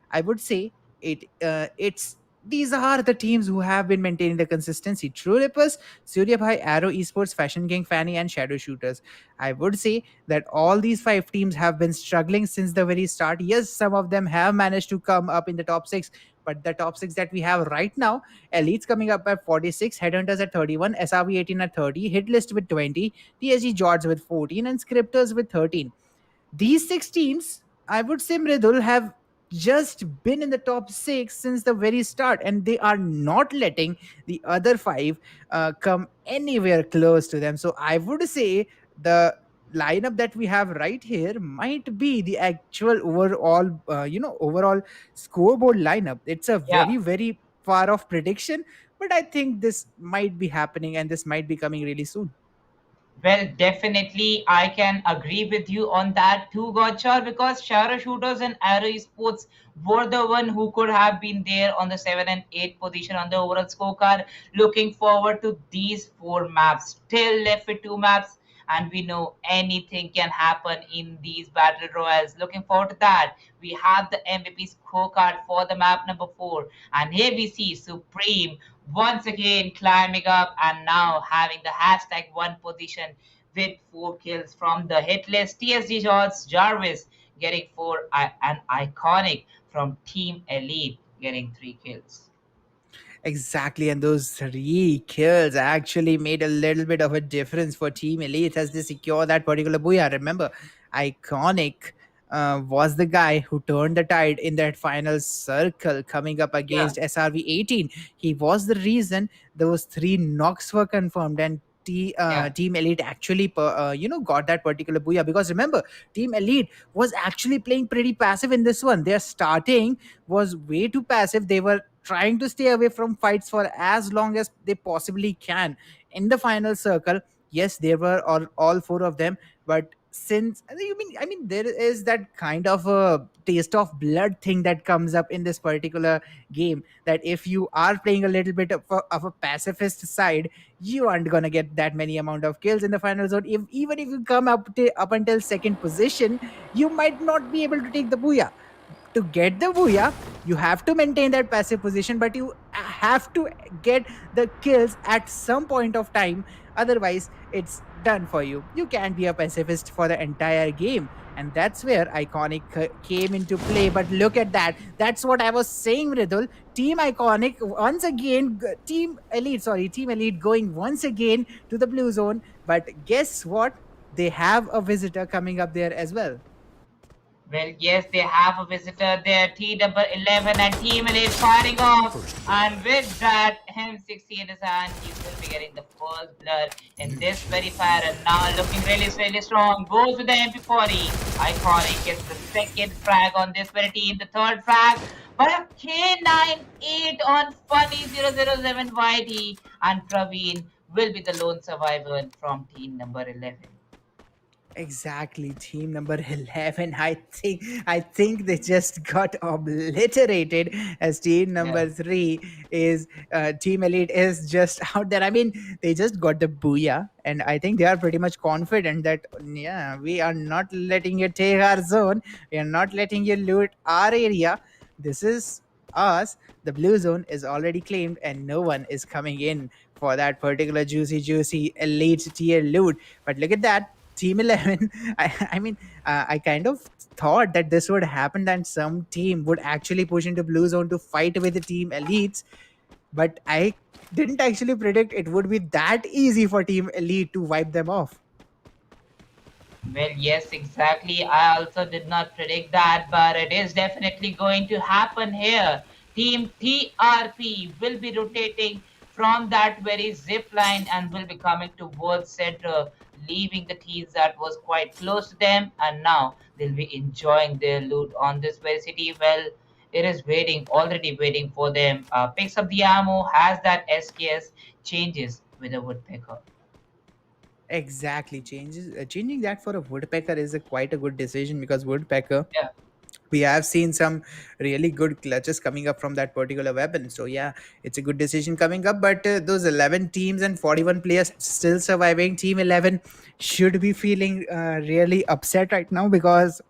I would say it's these are the teams who have been maintaining the consistency. True Rippers, Surya Bhai, Arrow Esports, Fashion Gang, Fanny, and Shadow Shooters. I would say that all these five teams have been struggling since the very start. Yes, some of them have managed to come up in the top six, but the top six that we have right now, Elites coming up at 46, Headhunters at 31, SRV 18 at 30, Hitlist with 20, TSG Jords with 14, and Scripters with 13. These six teams, I would say, Mridul, have just been in the top six since the very start, and they are not letting the other five come anywhere close to them. So I would say the lineup that we have right here might be the actual overall, overall scoreboard lineup. It's a yeah. very far off prediction, but I think this might be happening and this might be coming really soon. Well, definitely, I can agree with you on that too, Gotcha, because Shadow Shooters and Arrow Sports were the one who could have been there on the 7 and 8 position on the overall scorecard. Looking forward to these four maps. Still left with two maps, and we know anything can happen in these battle royals. Looking forward to that. We have the MVP scorecard for the map number 4, and here we see Supreme once again climbing up and now having the hashtag one position with 4 kills from the hit list. TSG George Jarvis getting 4 and Iconic from Team Elite getting 3 kills. Exactly, and those three kills actually made a little bit of a difference for Team Elite as they secure that particular booyah. Remember, Iconic was the guy who turned the tide in that final circle coming up Yeah, against SRV 18. He was the reason those three knocks were confirmed, and yeah, Team Elite actually, got that particular booyah. Because remember, Team Elite was actually playing pretty passive in this one. Their starting was way too passive. They were trying to stay away from fights for as long as they possibly can. In the final circle, yes, there were all four of them, but since I mean there is that kind of a taste of blood thing that comes up in this particular game, that if you are playing a little bit of a pacifist side, you aren't gonna get that many amount of kills in the final zone. Even if you come up until second position, you might not be able to take the booyah. To get the booyah, you have to maintain that passive position, but you have to get the kills at some point of time. Otherwise, it's done for you. You can't be a pacifist for the entire game. And that's where Iconic came into play. But look at that. That's what I was saying, Ridul. Team Iconic once again, Team Elite going once again to the blue zone. But guess what? They have a visitor coming up there as well. well, yes, they have a visitor there. T number 11 and Team Elite firing off. And with that, him 60 in his hand, he will be getting the first blood in this very fire. And now looking really strong. Goes with the MP40. Iconic gets the second frag on this very team. The third frag by a K98 on Funny 007 YT, and Praveen will be the lone survivor from team number 11. Exactly, team number 11. I think they just got obliterated as team Yeah. number 3 is team elite is just out there. I mean, they just got the booyah, and I think they are pretty much confident that yeah, we are not letting you take our zone. We are not letting you loot our area. This is us. The blue zone is already claimed and no one is coming in for that particular juicy elite tier loot. But look at that, team 11. I mean, I kind of thought that this would happen, that some team would actually push into blue zone to fight with the team elites, but I didn't actually predict it would be that easy for team elite to wipe them off. Well, yes, exactly. I also did not predict that, but it is definitely going to happen here. Team TRP will be rotating from that very zip line and will be coming towards center, leaving the teams that was quite close to them, and now they'll be enjoying their loot on this very city. Well, it is waiting, already waiting for them. Picks up the ammo, has that SKS, changes with a woodpecker. Exactly, changing that for a woodpecker is a quite a good decision, because woodpecker, Yeah. we have seen some really good clutches coming up from that particular weapon. So yeah, it's a good decision coming up. But those 11 teams and 41 players still surviving, team 11 should be feeling really upset right now, because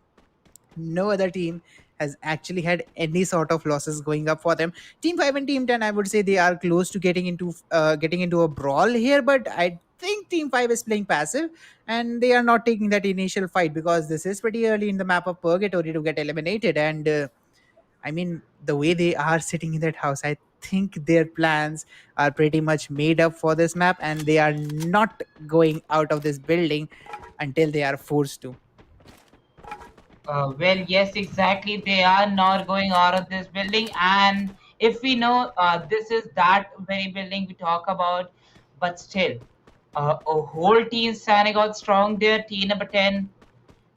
no other team has actually had any sort of losses going up for them. Team 5 and team 10, I would say they are close to getting into a brawl here, but I think team 5 is playing passive and they are not taking that initial fight, because this is pretty early in the map of purgatory to get eliminated. And I mean, the way they are sitting in that house, I think their plans are pretty much made up for this map, and they are not going out of this building until they are forced to. Well, yes, exactly. They are not going out of this building. And if we know this is that very building we talk about, but still, a whole team standing out strong there. Team number 10,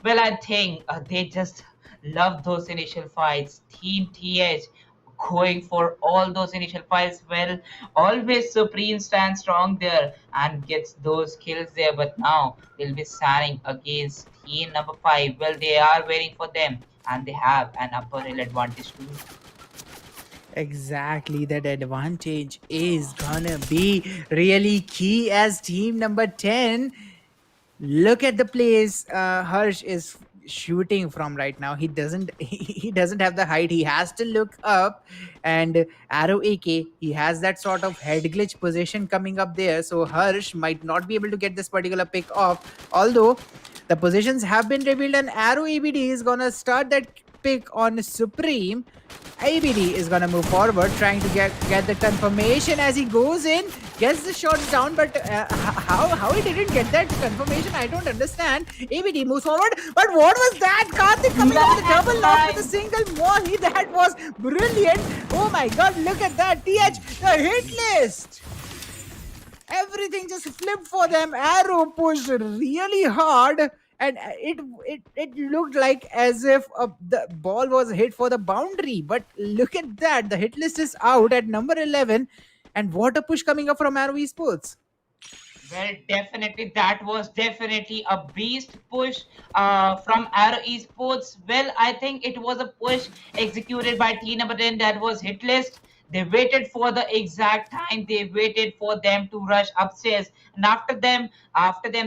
well, I think they just love those initial fights. Team TH going for all those initial fights. Well, always Supreme stands strong there and gets those kills there. But now they'll be standing against team number 5. Well, they are waiting for them and they have an upper hill advantage too. Exactly, that advantage is gonna be really key as team number 10. Look at the place Harsh is shooting from right now. He doesn't he doesn't have the height. He has to look up, and arrow AK, he has that sort of head glitch position coming up there. So Harsh might not be able to get this particular pick off. Although the positions have been revealed, and arrow ABD is gonna start that pick on Supreme. ABD is gonna move forward, trying to get the confirmation as he goes in, gets the shots down, but how he didn't get that confirmation, I don't understand. ABD moves forward, but what was that? Karthik coming up with a double knock with a single molly. That was brilliant. Oh my god, look at that. TH, the hit list. Everything just flipped for them. Arrow pushed really hard, and it looked like as if the ball was hit for the boundary. But look at that, the hit list is out at number 11, and what a push coming up from Arrow Esports. Well, definitely, that was definitely a beast push from Arrow Esports. Well, I think it was a push executed by Team number 10 that was hitless. They waited for the exact time. They waited for them to rush upstairs, and after them,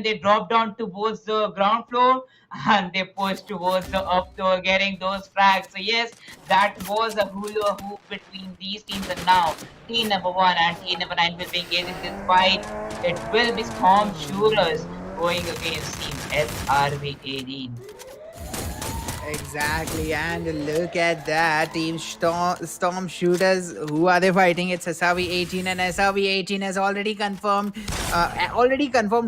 they dropped down towards the ground floor and they pushed towards the up door, getting those frags. So yes, that was a hula hoop between these teams, and now team number 1 and team number 9 will be engaging this fight. It will be Storm Shooters going against Team SRV18. Exactly, and look at that, Team Storm Shooters. Who are they fighting? It's SRV 18, and SRV 18 has already confirmed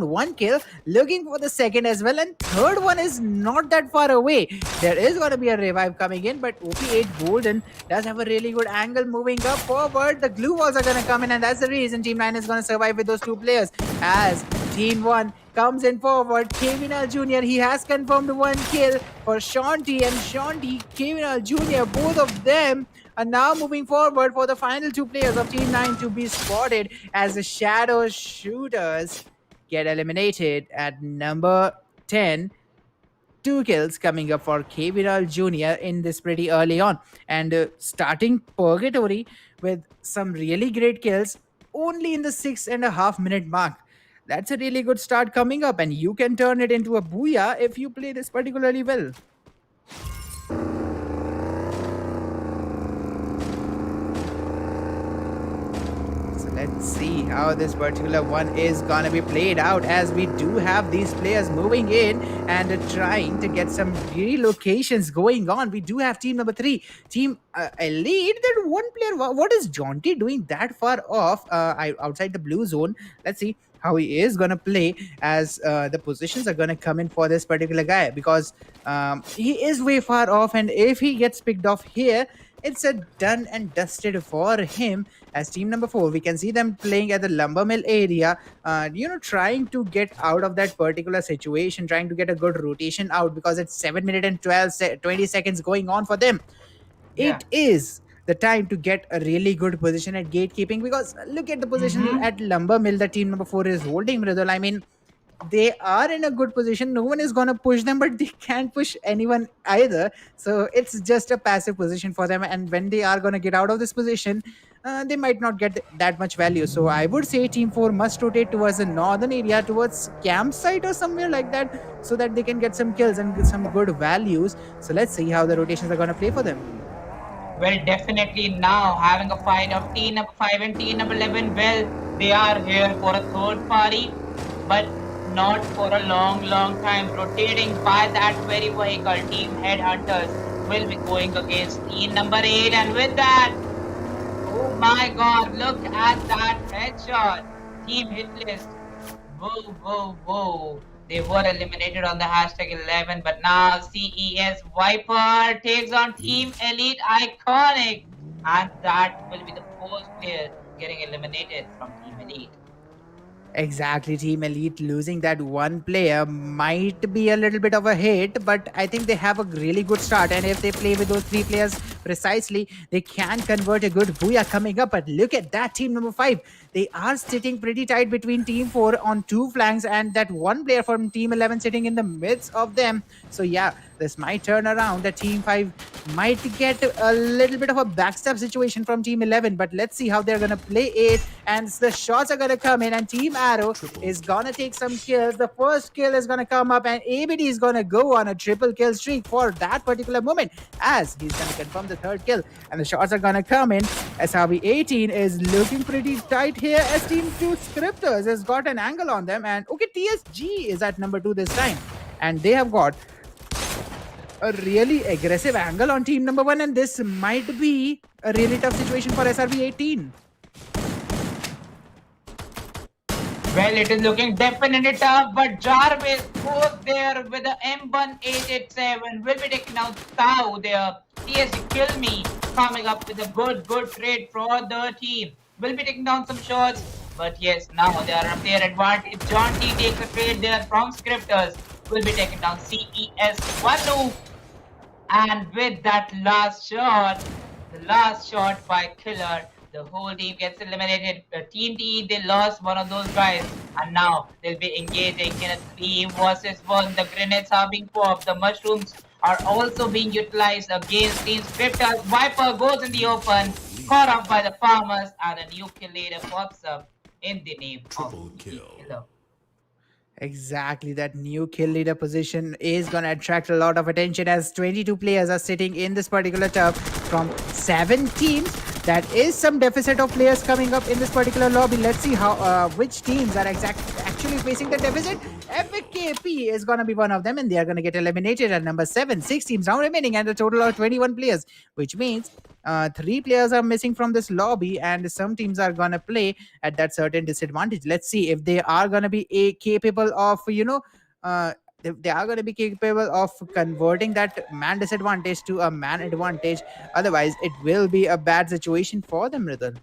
one kill. Looking for the second as well, and third one is not that far away. There is going to be a revive coming in, but OP8 Golden does have a really good angle moving up forward. The glue walls are going to come in, and that's the reason Team 9 is going to survive with those two players. As Team 1 comes in forward, Kevinal Jr., he has confirmed one kill for Shanti, and Shanti, Kevinal Jr., both of them And now moving forward for the final two players of Team 9 to be spotted as the Shadow Shooters get eliminated at number 10. Two kills coming up for K. Viral Jr. in this pretty early on. And starting Purgatory with some really great kills only in the 6.5 minute mark. That's a really good start coming up, and you can turn it into a booyah if you play this particularly well. So let's see how this particular one is gonna be played out, as we do have these players moving in and trying to get some relocations going on. We do have team number 3, Team Elite. That one player, what is Jaunty doing that far off outside the blue zone? Let's see how he is gonna play, as the positions are gonna come in for this particular guy, because he is way far off, and if he gets picked off here, it's a done and dusted for him. As team number 4, we can see them playing at the lumber mill area, trying to get out of that particular situation, trying to get a good rotation out, because it's 7 minutes and 20 seconds going on for them. Yeah. It is the time to get a really good position at gatekeeping, because look at the position Mm-hmm. at lumber mill that team number 4 is holding, Mridul. I mean, they are in a good position. No one is going to push them, but they can't push anyone either. So it's just a passive position for them. And when they are going to get out of this position, they might not get that much value. So I would say Team 4 must rotate towards the northern area, towards campsite or somewhere like that, so that they can get some kills and get some good values. So let's see how the rotations are going to play for them. Well, definitely now having a fight of team number 5 and team number 11. Well, they are here for a third party, but not for a long, long time. Rotating by that very vehicle, Team Headhunters will be going against team number 8. And with that, oh my god, look at that headshot. Team Hitlist. Whoa, whoa, whoa. They were eliminated on the hashtag 11, but now CES Viper takes on Team Elite Iconic. And that will be the fourth player getting eliminated from Team Elite. Exactly, Team Elite losing that one player might be a little bit of a hit, but I think they have a really good start. And if they play with those 3 players precisely, they can convert a good booyah coming up. But look at that, team number 5. They are sitting pretty tight between team 4 on 2 flanks, and that one player from team 11 sitting in the midst of them. So yeah, this might turn around. The team 5 might get a little bit of a backstab situation from team 11, but let's see how they're gonna play it. And the shots are gonna come in, and team Arrow is gonna take some kills. The first kill is gonna come up, and ABD is gonna go on a triple kill streak for that particular moment, as he's gonna confirm the third kill. And the shots are gonna come in. SRB 18 is looking pretty tight here, as team 2 Scripters has got an angle on them. And okay, TSG is at number 2 this time, and they have got a really aggressive angle on team number 1, and this might be a really tough situation for SRB 18. Well, it is looking definitely tough, but Jarvis goes there with the M1887. Will be taking out Tau there. TSG Kill Me coming up with a good trade for the team. Will be taking down some shots, but yes, now they are up their advantage. John T takes a trade there from Scripters. Will be taking down CES Wanu. And with that last shot, the last shot by Killer, the whole team gets eliminated. Team T, they lost one of those guys, and now they'll be engaging in a 3 versus 1. The grenades are being popped. The mushrooms are also being utilized against Team Scripters. Viper goes in the open, caught up by the farmers, and a new kill leader pops up in the name of Killer. Exactly, that new kill leader position is going to attract a lot of attention, as 22 players are sitting in this particular turf from 7 teams. That is some deficit of players coming up in this particular lobby. Let's see how which teams are actually facing the deficit. Epic KP is going to be one of them, and they are going to get eliminated at number 7. 6 teams now remaining, and a total of 21 players, which means 3 players are missing from this lobby, and some teams are going to play at that certain disadvantage. Let's see if they are going to be capable of, they are going to be capable of converting that man disadvantage to a man advantage. Otherwise, it will be a bad situation for them, Ridhal.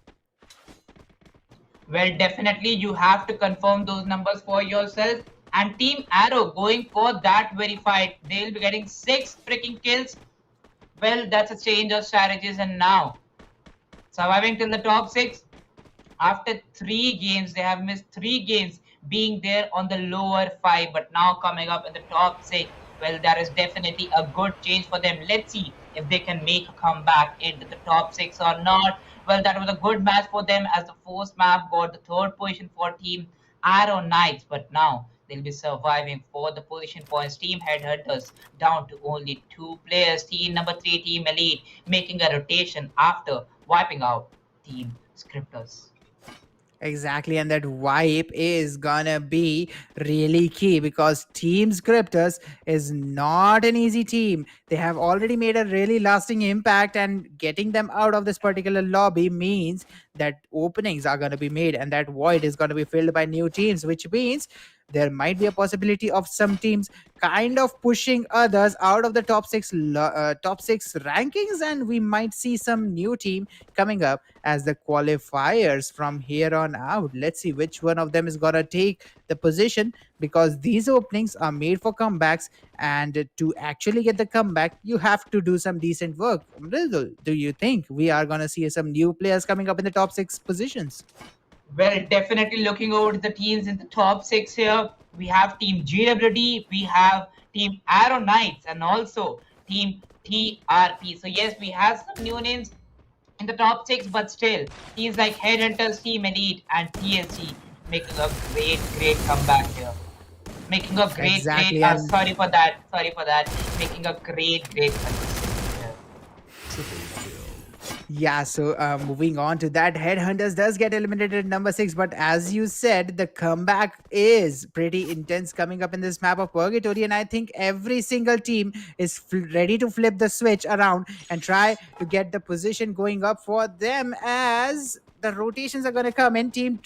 Well, definitely you have to confirm those numbers for yourself. And Team Arrow going for that very fight. They'll be getting 6 freaking kills. Well, that's a change of strategies. And now surviving till the top six. After 3 games, they have missed 3 games being there on the lower five, but now coming up in the top six. Well, that is definitely a good change for them. Let's see if they can make a comeback into the top six or not. Well, that was a good match for them as the first map got the third position for Team Arrow Knights, but now they'll be surviving for the position points. Team Headhunters down to only 2 players. Team number 3, Team Elite, making a rotation after wiping out Team Scripters. Exactly, and that wipe is gonna be really key because Team Scripters is not an easy team. They have already made a really lasting impact, and getting them out of this particular lobby means that openings are gonna be made, and that void is gonna be filled by new teams, which means there might be a possibility of some teams kind of pushing others out of the top six rankings, and we might see some new team coming up as the qualifiers from here on out. Let's see which one of them is going to take the position because these openings are made for comebacks. And to actually get the comeback, you have to do some decent work. Mridul, do you think we are going to see some new players coming up in the top six positions? Well, definitely looking over to the teams in the top six here. We have Team GWD, we have Team Arrow Knights, and also Team TRP. So, yes, we have some new names in the top six, but still, teams like Headhunters, Team Elite, and TSG making a great comeback here. Making a Exactly, and sorry for that. Making a great consistency here. yeah, so moving on to that, Headhunters does get eliminated at number six, but as you said, the comeback is pretty intense coming up in this map of Purgatory, and I think every single team is ready to flip the switch around and try to get the position going up for them as the rotations are going to come in. Team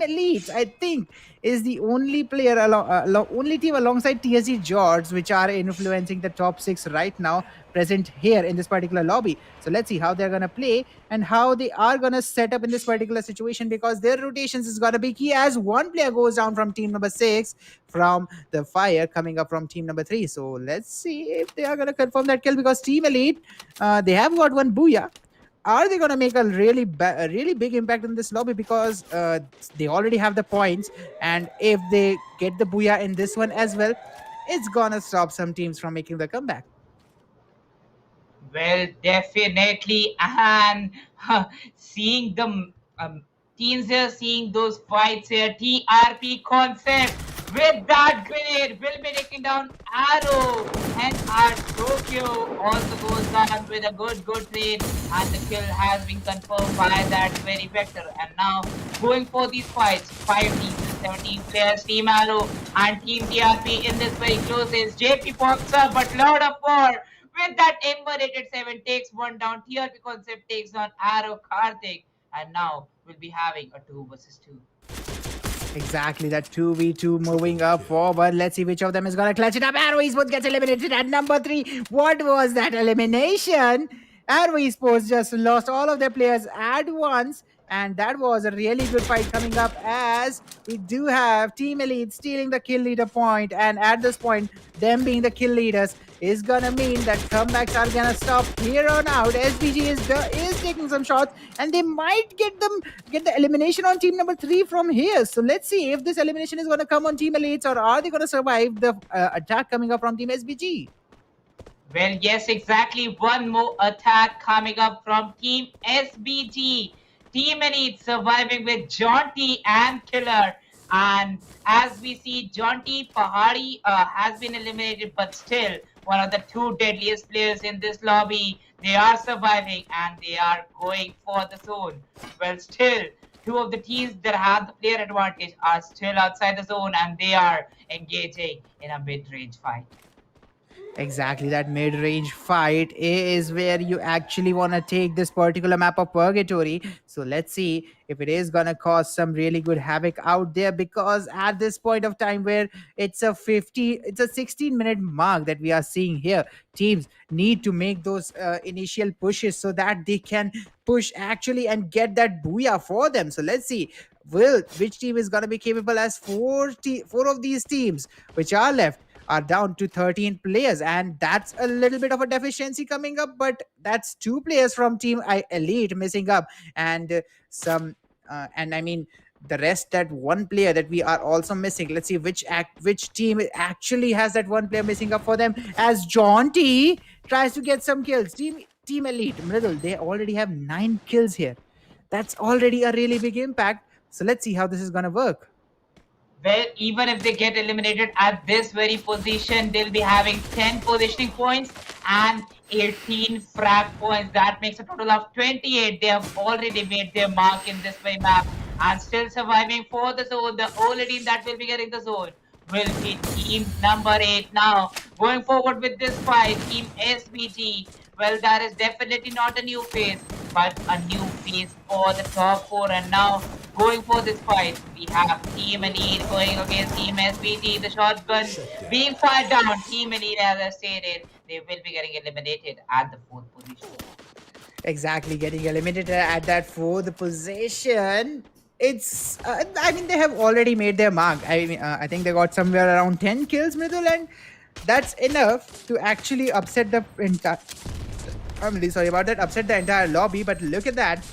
Elite, I think, is the only player only team alongside TSG George which are influencing the top six right now, present here in this particular lobby. So let's see how they're gonna play and how they are gonna set up in this particular situation because their rotations is gonna be key as one player goes down from team number six from the fire coming up from team number three. So let's see if they are gonna confirm that kill because Team Elite, they have got one booyah. Are they going to make a a really big impact in this lobby because they already have the points, and if they get the booyah in this one as well, it's gonna stop some teams from making the comeback. Well, definitely, and seeing the teams here, seeing those fights here, TRP concept with that grenade will be taking down Arrow, and our Tokyo also goes down with a good trade, and the kill has been confirmed by that very vector. And now going for these fights, 5 teams, 17 players, Team Arrow and Team TRP in this very close is JP pops up, but Lord of War with that Ember rated 7 takes one down. TRP concept takes on Arrow Karthik. And now we'll be having a 2 versus 2. Exactly, that 2v2 moving up forward. Let's see which of them is gonna clutch it up. Arrow Esports gets eliminated at number three. What was that elimination? Arrow Esports just lost all of their players at once. And that was a really good fight coming up as we do have Team Elite stealing the kill leader point. And at this point, them being the kill leaders is gonna mean that comebacks are gonna stop here on out. SBG is taking some shots, and they might get the elimination on team number three from here. So let's see if this elimination is gonna come on Team Elites or are they gonna survive the attack coming up from Team SBG. Well, yes, exactly. One more attack coming up from Team SBG. Team Elite surviving with Jaunty and Killer. And as we see, Jaunty Pahari has been eliminated, but still one of the two deadliest players in this lobby. They are surviving and they are going for the zone. Well, still, two of the teams that have the player advantage are still outside the zone and they are engaging in a mid-range fight. Exactly, that mid-range fight is where you actually want to take this particular map of Purgatory. So let's see if it is gonna cause some really good havoc out there because at this point of time where it's a 16-minute mark that we are seeing here, teams need to make those initial pushes so that they can push actually and get that booyah for them. So let's see which team is gonna be capable as four of these teams which are left are down to 13 players, and that's a little bit of a deficiency coming up. But that's two players from Team Elite missing up, and some, and I mean the rest, that one player that we are also missing. Let's see which team actually has that one player missing up for them. As John T tries to get some kills, Team Elite Mridul, they already have 9 kills here. That's already a really big impact. So let's see how this is gonna work. Well, even if they get eliminated at this very position, they'll be having 10 positioning points and 18 frag points. That makes a total of 28. They have already made their mark in this very map and still surviving for the zone. The only team that will be getting the zone will be team number 8 now. Going forward with this fight, team SBG. Well, that is definitely not a new phase, but a new phase for the top 4. And now, going for this fight, we have Team Elite going against Team SBT. The shotgun being fired down. Team Elite, as I stated, they will be getting eliminated at the 4th position. Exactly, getting eliminated at that fourth position. It's, I mean, they have already made their mark. I mean, I think they got somewhere around 10 kills, Mridul, and that's enough to actually upset the entire. I'm really sorry about that. Upset the entire lobby, but look at that.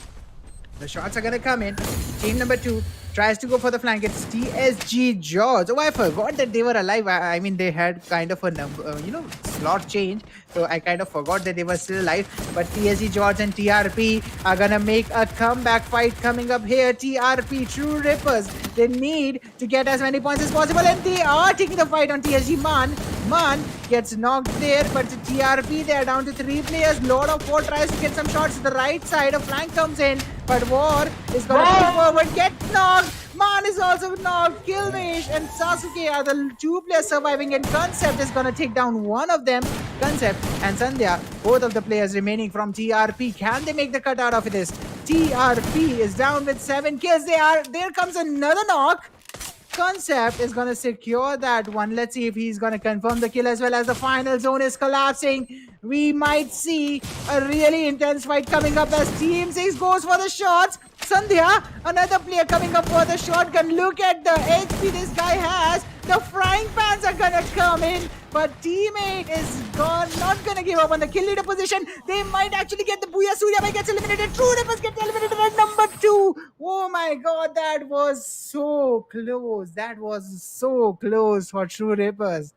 The shots are gonna come in. Team number 2 tries to go for the flank. It's TSG George. Oh, I forgot that they were alive. I mean, they had kind of a number, slot change. So I kind of forgot that they were still alive. But TSG George and TRP are gonna make a comeback fight coming up here. TRP, True Rippers. They need to get as many points as possible, and they are taking the fight on TSG Man. Man gets knocked there, but the TRP, they are down to 3 players. Lord of War tries to get some shots to the right side. A flank comes in, but War is going to move forward, get knocked. Man is also knocked. Kilmish and Sasuke are the 2 players surviving, and Concept is going to take down one of them. Concept and Sandhya, both of the players remaining from TRP. Can they make the cut out of this? TRP is down with 7 kills. There comes another knock. Concept is going to secure that one. Let's see if he's going to confirm the kill, as well as the final zone is collapsing. We might see a really intense fight coming up as Team 6 goes for the shots. Sandhya, another player coming up for the shotgun. Look at the HP this guy has. The frying pans are gonna come in, but teammate is not gonna give up on the kill leader position. They might actually get the Booyah. Surya gets eliminated. True Rippers get eliminated at number 2. Oh my god, that was so close. That was so close for True Rippers.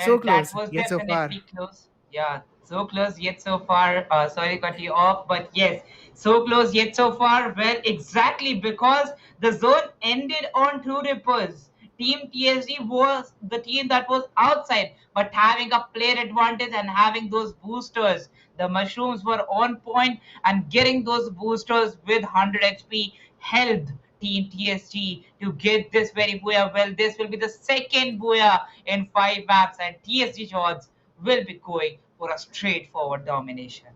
So Well, that close, was yet so far. definitely close. Yeah, so close yet so far. Sorry to cut you off, but yes, so close yet so far. Well, exactly because the zone ended on True Rippers. Team TSG was the team that was outside, but having a player advantage and having those boosters. The mushrooms were on point, and getting those boosters with 100 HP helped Team TSG to get this very booyah. Well, this will be the second booyah in 5 maps, and TSG Shots will be going for a straightforward domination.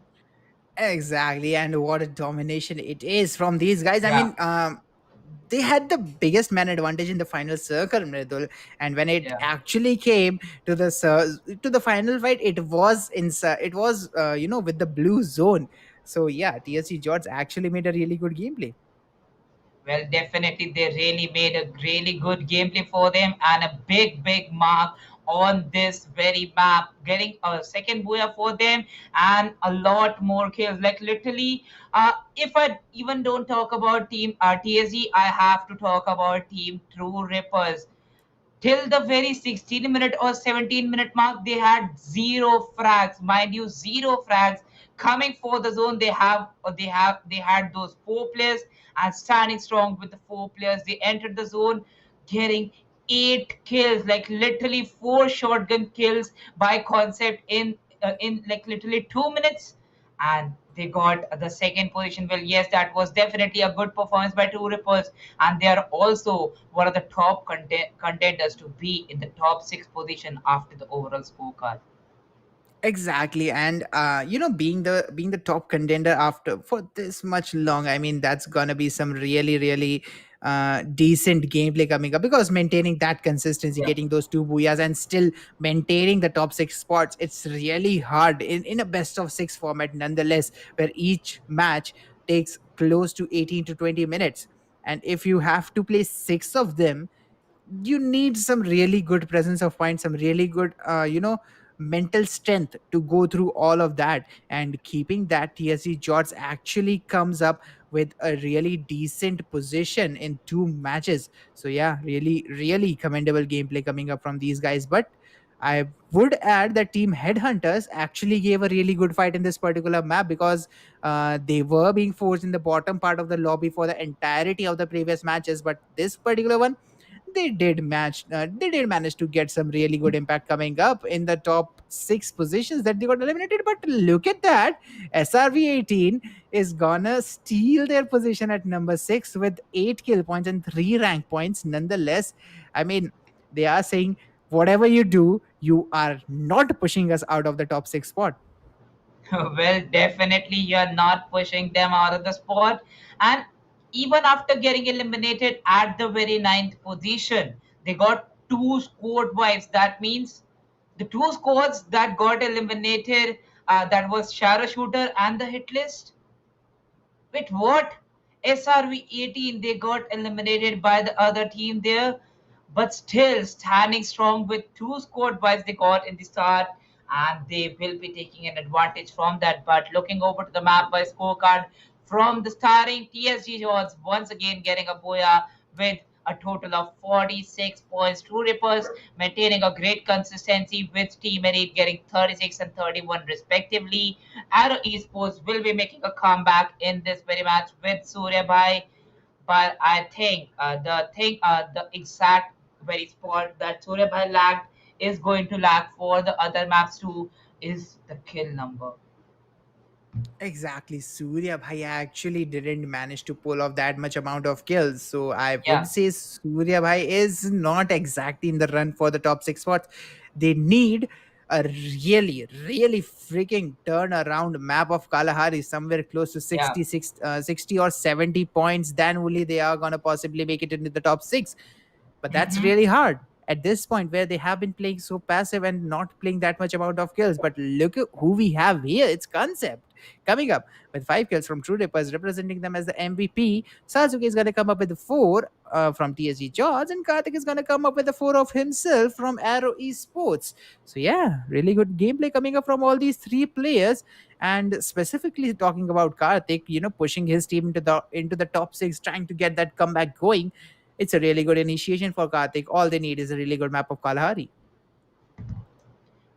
Exactly, and what a domination it is from these guys. I Yeah, mean, they had the biggest man advantage in the final circle, Mridul. And when it yeah. actually came to the final fight, it was inside. It was, with the blue zone. So yeah, TSC George actually made a really good gameplay. Well, definitely, they really made a really good gameplay for them and a big, big mark on this very map. Getting a second booyah for them and a lot more kills. Like, literally, if I even don't talk about Team TSG, I have to talk about Team True Rippers. Till the very 16-minute or 17-minute mark, they had zero frags. Mind you, zero frags coming for the zone. They had those 4 players and standing strong with the 4 players. They entered the zone, getting 8 kills, like literally 4 shotgun kills by concept in like literally 2 minutes, and they got the second position. Well, yes, that was definitely a good performance by Two Rippers, and they are also one of the top contenders to be in the top 6 position after the overall scorecard. Exactly, and being the top contender after for this much long, I mean, that's gonna be some really really decent gameplay coming up, because maintaining that consistency, Yeah. getting those 2 booyahs, and still maintaining the top 6 spots, it's really hard in a best of 6 format, nonetheless, where each match takes close to 18 to 20 minutes, and if you have to play 6 of them, you need some really good presence of mind, some really good mental strength to go through all of that. And keeping that, TSG George actually comes up with a really decent position in two matches. So yeah, really really commendable gameplay coming up from these guys. But I would add that Team Headhunters actually gave a really good fight in this particular map, because they were being forced in the bottom part of the lobby for the entirety of the previous matches. But this particular one, they did manage to get some really good impact coming up in the top six positions that they got eliminated. But look at that, SRV 18 is gonna steal their position at number 6 with 8 kill points and 3 rank points nonetheless. I mean, they are saying, whatever you do, you are not pushing us out of the top 6 spot. Well, definitely you're not pushing them out of the spot. And even after getting eliminated at the very ninth position, they got two squad wipes. That means the two squads that got eliminated, that was Shadow Shooter and the hit list. Wait, what? SRV 18, they got eliminated by the other team there, but still standing strong with two squad buys they got in the start, and they will be taking an advantage from that. But looking over to the map by scorecard from the starting, TSG was once again getting a booyah with a total of 46 points. True Rippers maintaining a great consistency with Team Elite getting 36 and 31 respectively. Arrow Esports will be making a comeback in this very match with Surya Bhai, but I think the exact very spot that Surya Bhai lagged is going to lag for the other maps too is the kill number. Exactly. Surya Bhai actually didn't manage to pull off that much amount of kills. So I would Yeah, say Surya Bhai is not exactly in the run for the top 6 spots. They need a really, really freaking turnaround map of Kalahari somewhere close to yeah. 60 or 70 points. Then only they are going to possibly make it into the top 6. But that's Hmm. really hard at this point, where they have been playing so passive and not playing that much amount of kills. But look at who we have here. It's Concept coming up with 5 kills from True Rippers, representing them as the MVP. Sasuke is going to come up with 4 from TSG George, and Karthik is going to come up with 4 of himself from Arrow Esports. So yeah, really good gameplay coming up from all these 3 players. And specifically talking about Karthik, pushing his team into the top 6, trying to get that comeback going. It's a really good initiation for Karthik. All they need is a really good map of Kalahari.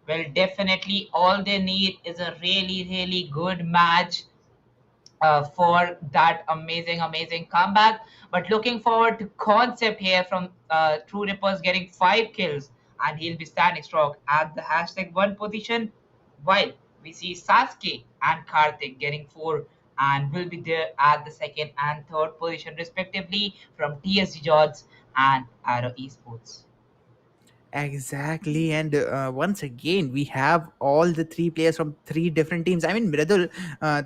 Well, definitely all they need is a really, really good match for that amazing comeback. But looking forward to Concept here from True Rippers getting 5 kills, and he'll be standing strong at the #1 position, while we see Sasuke and Karthik getting 4 and will be there at the second and third position respectively from TSG George and Arrow Esports. Exactly, and once again, we have all the 3 players from 3 different teams. I mean, Mridul,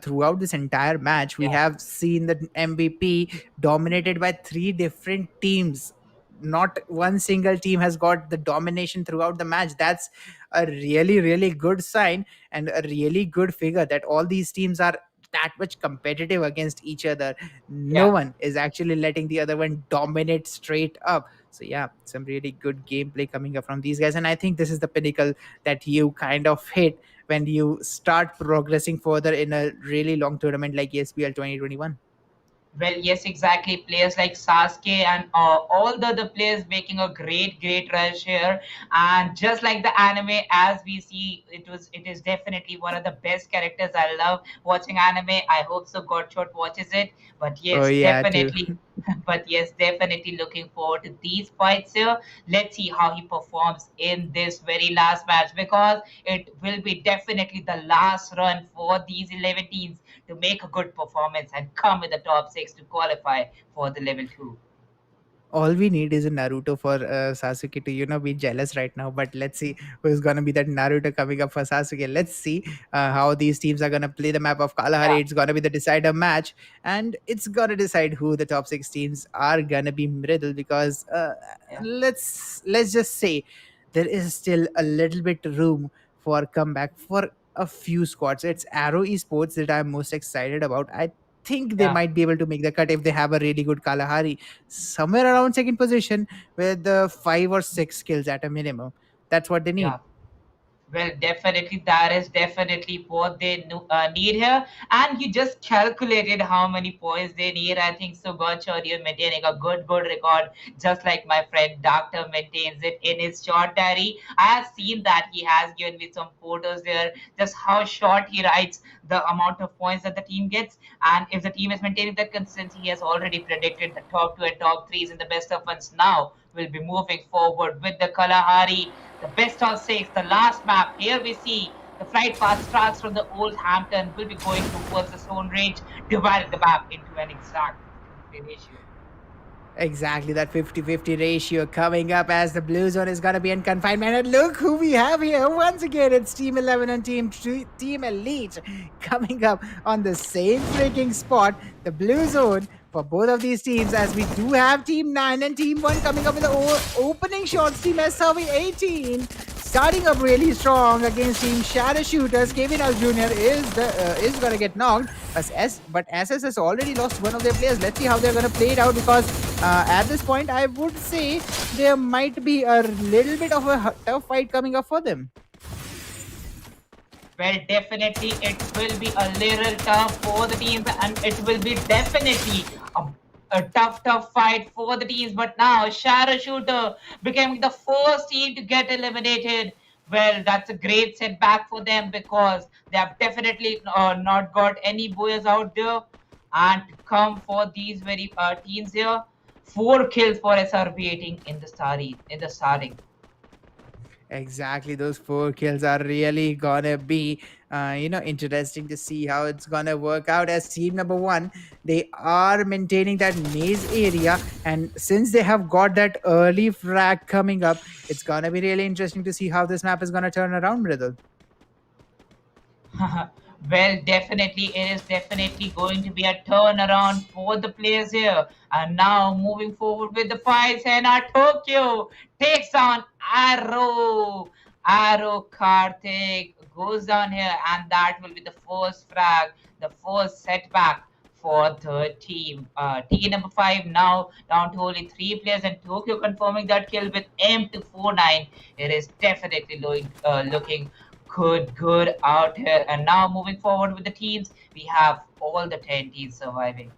throughout this entire match, we Yeah, have seen the MVP dominated by 3 different teams. Not one single team has got the domination throughout the match. That's a really, really good sign, and a really good figure that all these teams are that much competitive against each other. No yeah. one is actually letting the other one dominate straight up. So yeah, some really good gameplay coming up from these guys, and I think this is the pinnacle that you kind of hit when you start progressing further in a really long tournament like ESPL 2021. Well, yes, exactly. Players like Sasuke and all the other players making a great rush here. And just like the anime, as we see, it is definitely one of the best characters. I love watching anime. I hope so. Godshot watches it. But Oh yes, yeah, too. definitely. But yes, definitely looking forward to these fights here. Let's see how he performs in this very last match, because it will be definitely the last run for these 11 teams to make a good performance and come in the top 6 to qualify for the level 2. All we need is a Naruto for Sasuke to be jealous right now. But let's see who's gonna be that Naruto coming up for Sasuke. Let's see how these teams are gonna play the map of Yeah, Kalahari. It's gonna be the decider match, and it's gonna decide who the top 6 teams are gonna be. Middle, because yeah, let's just say there is still a little bit room for comeback for a few squads. It's Arrow Esports that I'm most excited about. I think they Yeah, might be able to make the cut if they have a really good Kalahari somewhere around second position with 5 or 6 kills at a minimum. That's what they yeah. need. Well, definitely, that is definitely what they need here. And you just calculated how many points they need. I think so, Gotcha, you're maintaining a good record, just like my friend Doctor maintains it in his short diary. I have seen that he has given me some photos there, just how short he writes the amount of points that the team gets. And if the team is maintaining that consistency, he has already predicted the top two and top threes in the best of ones. Now will be moving forward with the Kalahari, the best of six, the last map. Here we see the flight path starts from the Old Hampton, will be going towards the Stone Range, divided the map into an exact 50 ratio. Exactly, that 50-50 ratio coming up as the blue zone is going to be in confinement. And look who we have here. Once again, it's Team 11 and Team Elite coming up on the same freaking spot. The blue zone for both of these teams, as we do have Team 9 and Team 1 coming up with the opening shots. Team SRV 18 starting up really strong against Team Shadow Shooters. Kevin Al Jr. is gonna get knocked, but SS has already lost one of their players. Let's see how they're gonna play it out, because at this point, I would say there might be a little bit of a tough fight coming up for them. Well, definitely it will be a little tough for the teams, and it will be definitely a tough fight for the teams. But now, Shadow Shooter becoming the first team to get eliminated. Well, that's a great setback for them, because they have definitely not got any boys out there. And to come for these very teams here, 4 kills for SRB18 in the starting. Exactly, those 4 kills are really gonna be, interesting to see how it's gonna work out. As team number one, they are maintaining that maze area, and since they have got that early frag coming up, it's gonna be really interesting to see how this map is gonna turn around, Riddle. Well, definitely, it is definitely going to be a turnaround for the players here. And now moving forward with the fights, and our Tokyo takes on Arrow. Arrow Karthik goes down here, and that will be the first frag, the first setback for the team. Team number 5 now down to only 3 players, and Tokyo confirming that kill with M249. It is definitely looking good out here. And now moving forward with the teams, we have all the 10 teams surviving.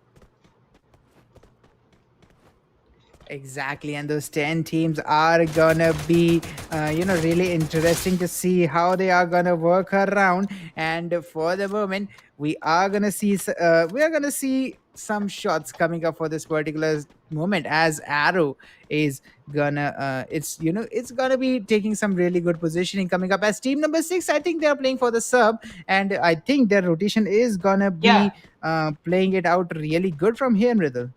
Exactly, and those 10 teams are gonna be, really interesting to see how they are gonna work around. And for the moment, we are gonna see some shots coming up for this particular moment, as Arrow is gonna, it's gonna be taking some really good positioning coming up as team number 6. I think they are playing for the sub, and I think their rotation is gonna Yeah, be playing it out really good from here, Riddle.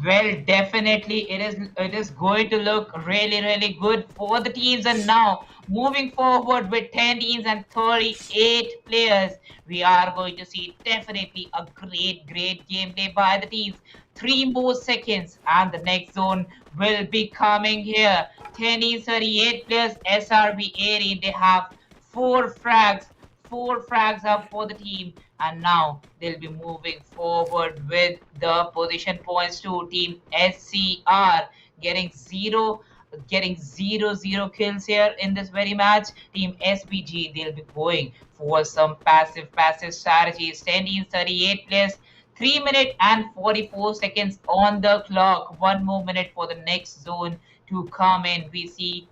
well, definitely it is going to look really good for the teams. And now moving forward with 10 teams and 38 players, we are going to see definitely a great gameplay by the teams. 3 more seconds and the next zone will be coming here. 10 teams, 38 players, SRB 18. They have 4 frags, 4 frags up for the team, and now they'll be moving forward with the position points to team SCR, getting zero kills here in this very match. Team SPG, they'll be going for some passive strategies. 10 teams, 38 players, 3 minutes and 44 seconds on the clock. 1 more minute for the next zone to come in. We see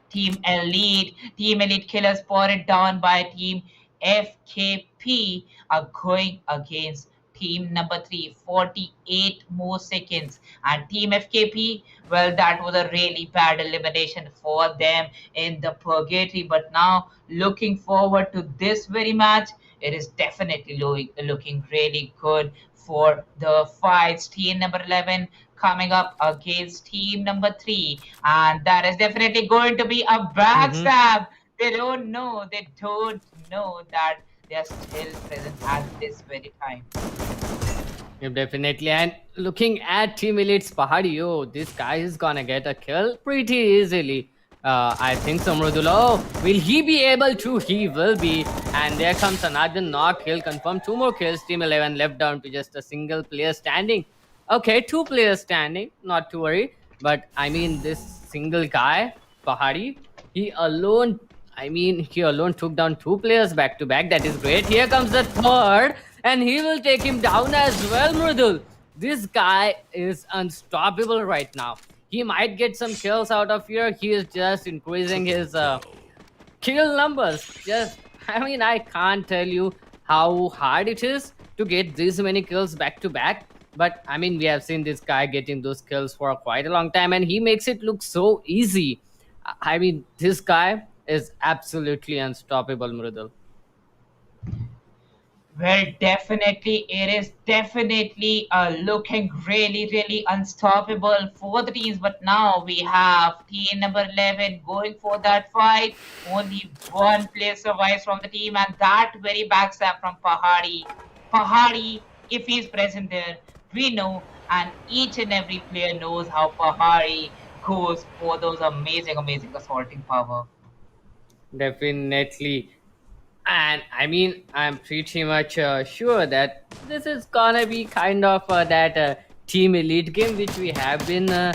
Team Elite Killers spotted down by Team FKP are going against team number 3, 48 more seconds. And Team FKP, well, that was a really bad elimination for them in the purgatory. But now, looking forward to this very match, it is definitely looking really good for the fights. Team number 11 coming up against team number 3, and that is definitely going to be a Mm-hmm. backstab. They don't know that they are still present at this very time. Yeah, definitely. And looking at Team Elite's Pahadi, this guy is gonna get a kill pretty easily. I think so, Mridul. Oh, will he be able to? He will be. And there comes another knock. He'll confirm two more kills. Team 11 left down to just a single player standing. Okay, two players standing. Not to worry. But I mean, this single guy, Pahari, he alone. I mean, he alone took down two players back to back. That is great. Here comes the third, and he will take him down as well, Mridul. This guy is unstoppable right now. He might get some kills out of here. He is just increasing his kill numbers. Just, I mean, I can't tell you how hard it is to get this many kills back to back. But I mean, we have seen this guy getting those kills for quite a long time, and he makes it look so easy. I mean, this guy is absolutely unstoppable, Mridul. Well, definitely, it is definitely looking really, really unstoppable for the teams. But now we have team number 11 going for that fight. Only one player survives from the team, and that very backstab from Pahari. Pahari, if he's present there, we know, and each and every player knows how Pahari goes for those amazing, amazing assaulting power. Definitely. And I mean, I'm pretty much sure that this is gonna be kind of that team elite game which we have been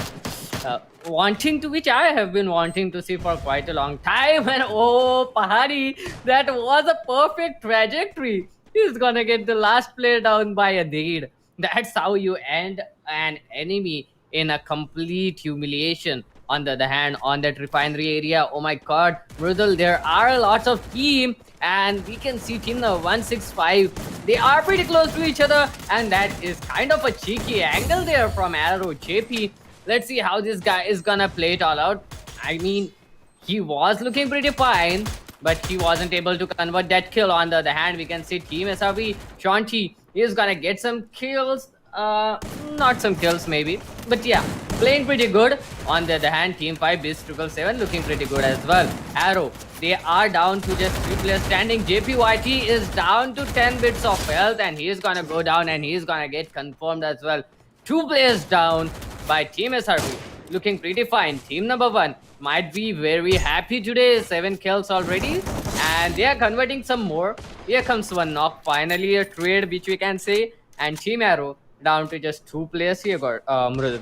wanting to, which I have been wanting to see for quite a long time. And oh, Pahari, that was a perfect trajectory. He's gonna get the last player down by a deed. That's how you end an enemy in a complete humiliation. On the other hand, on that refinery area, oh my god, Mridul, there are lots of team, and we can see team number 165. They are pretty close to each other, and that is kind of a cheeky angle there from Arrow JP. Let's see how this guy is gonna play it all out. I mean, he was looking pretty fine, but he wasn't able to convert that kill. On the other hand, we can see Team SRV, Shanti is gonna get some kills. Not some kills maybe, but yeah, playing pretty good. On the other hand, Team 5 Beast 777 looking pretty good as well. Arrow, they are down to just 3 players standing. JPYT is down to 10 bits of health, and he's gonna go down and he's gonna get confirmed as well. 2 players down by Team SRV. Looking pretty fine. Team number 1 might be very happy today. 7 kills already. And they are converting some more. Here comes one knock. Finally a trade which we can say. And Team Arrow down to just 2 players here, Mridul.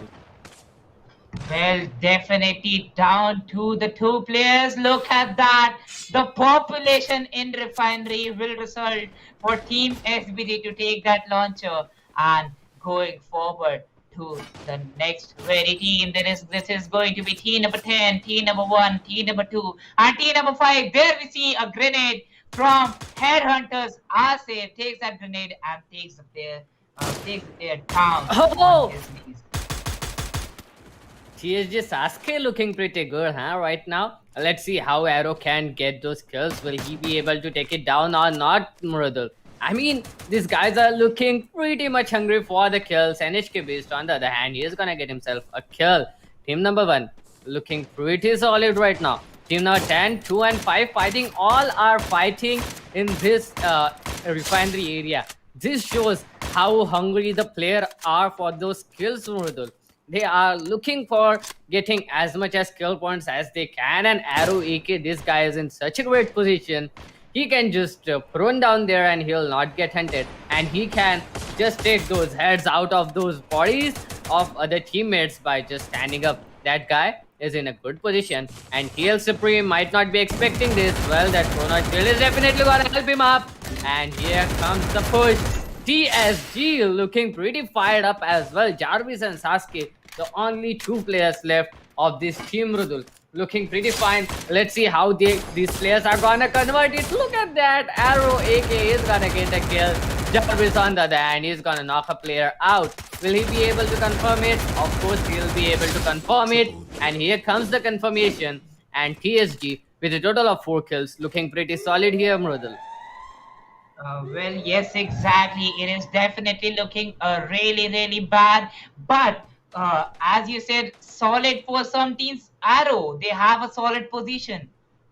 Well, definitely down to the 2 players. Look at that. The population in refinery will result for Team SBD to take that launcher. And going forward to the next very team, this is going to be team number 10, team number 1, team number 2, and team number 5. There we see a grenade from Headhunters. Asif takes that grenade and takes the player down on his knees. TSG Sasuke looking pretty good, huh, right now? Let's see how Arrow can get those kills. Will he be able to take it down or not, Mridul? I mean, these guys are looking pretty much hungry for the kills. NHK Beast, on the other hand, he is gonna get himself a kill. Team number 1 looking pretty solid right now. Team number 10, 2 and 5 fighting. All are fighting in this refinery area. This shows how hungry the player are for those kills, Mridul. They are looking for getting as much as skill points as they can, and Arrow AK, this guy is in such a great position. He can just prone down there and he'll not get hunted, and he can just take those heads out of those bodies of other teammates by just standing up. That guy is in a good position, and TL Supreme might not be expecting this. Well, that Chrono Shield is definitely gonna help him up, and here comes the push. TSG looking pretty fired up as well. Jarvis and Sasuke, the only 2 players left of this team, Mridul, looking pretty fine. Let's see how these players are gonna convert it. Look at that. Arrow AK is gonna get a kill. Jarvis on the other hand is gonna knock a player out. Will he be able to confirm it? Of course he'll be able to confirm it. And here comes the confirmation. And TSG with a total of 4 kills, looking pretty solid here, Mridul. Well, yes, exactly. It is definitely looking really, really bad. But as you said, solid for some teams. Arrow, they have a solid position,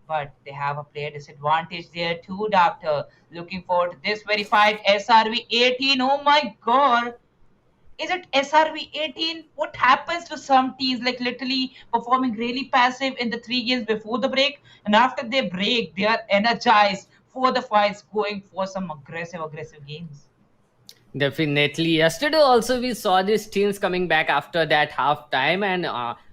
but they have a player disadvantage there too, Doctor. Looking forward to this very fight. SRV 18. Oh my god. is it SRV 18? What happens to some teams, like literally performing really passive in the 3 games before the break, and after they break, they are energized for the fights, going for some aggressive games. Definitely. Yesterday also we saw these teams coming back after that half time and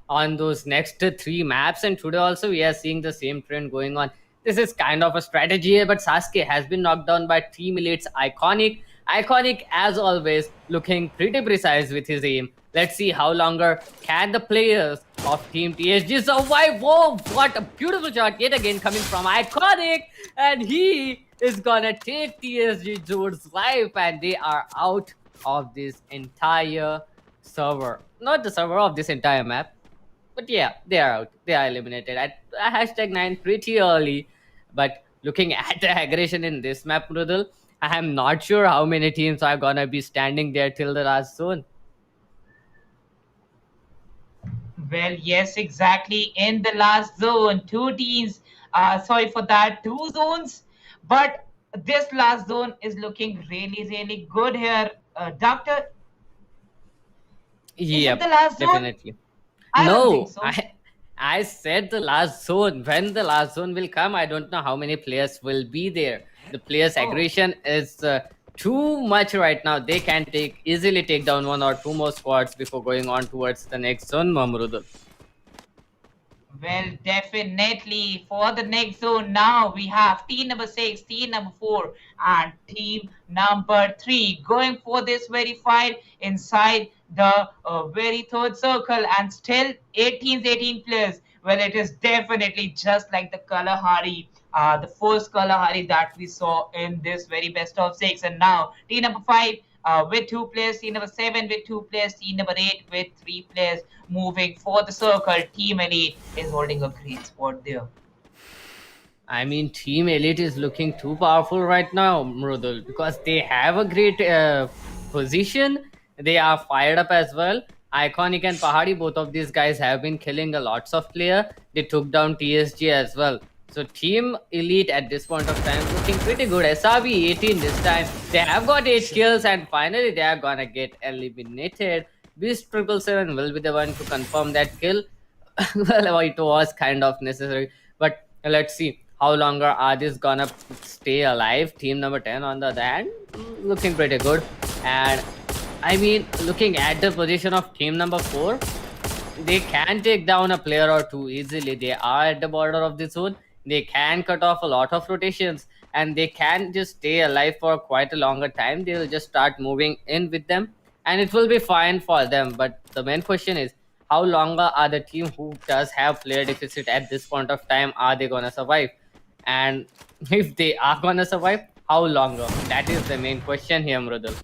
on those next three maps. And today also we are seeing the same trend going on. This is kind of a strategy, but Sasuke has been knocked down by Team Elite's Iconic. Iconic, as always, looking pretty precise with his aim. Let's see how longer can the players of Team TSG survive. Whoa, what a beautiful shot yet again coming from Iconic. And he is gonna take TSG Joe's life, and they are out of this entire server. Not the server of this entire map, but yeah, they are out. They are eliminated at #9 pretty early. But looking at the aggression in this map, Rudal, I am not sure how many teams are gonna be standing there till the last zone. Well, yes, exactly. In the last zone, two teams, sorry for that, two zones. But this last zone is looking really good here. Doctor, is it the Yep, last zone? definitely. I don't think No, so. I said the last zone. When the last zone will come, I don't know how many players will be there. The players' Oh. aggression is too much right now. They can easily take down one or two more squads before going on towards the next zone, Mamrudul. Well, definitely for the next zone now we have team number 6, team number 4, and team number 3 going for this very fight inside the very third circle, and still 18 players. Well, it is definitely just like the Kalahari, the first Kalahari that we saw in this very best of 6, and now team number 5 with 2 players, team number 7 with 2 players, team number 8 with 3 players moving for the circle. Team Elite is holding a great spot there. I mean, Team Elite is looking too powerful right now, Mrudul, because they have a great position. They are fired up as well. Iconic and Pahadi, both of these guys have been killing a lots of player. They took down TSG as well. So Team Elite at this point of time looking pretty good. SRB 18 this time. They have got 8 kills and finally they are gonna get eliminated. Beast 777 will be the one to confirm that kill. Well, it was kind of necessary. But let's see how longer are these gonna stay alive. Team number 10 on the other hand, looking pretty good. And I mean, looking at the position of team number 4, they can take down a player or two easily. They are at the border of the zone. They can cut off a lot of rotations and they can just stay alive for quite a longer time. They will just start moving in with them and it will be fine for them. But the main question is, how longer are the team who does have player deficit at this point of time, are they gonna survive? And if they are gonna survive, how longer? That is the main question here, Mrudal.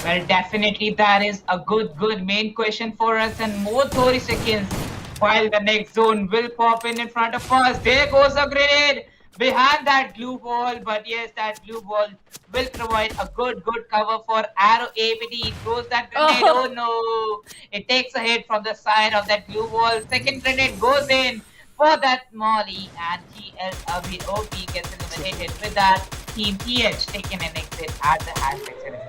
Well, definitely that is a good main question for us, and more 30 seconds while the next zone will pop in front of us. There goes a grenade behind that glue wall, but yes, that glue wall will provide a good cover for Arrow APT. Throws that grenade. Oh no! It takes a hit from the side of that glue wall. Second grenade goes in for that Molly, and GLOP gets eliminated with that. Team TH taking an exit at the hashtag celebration.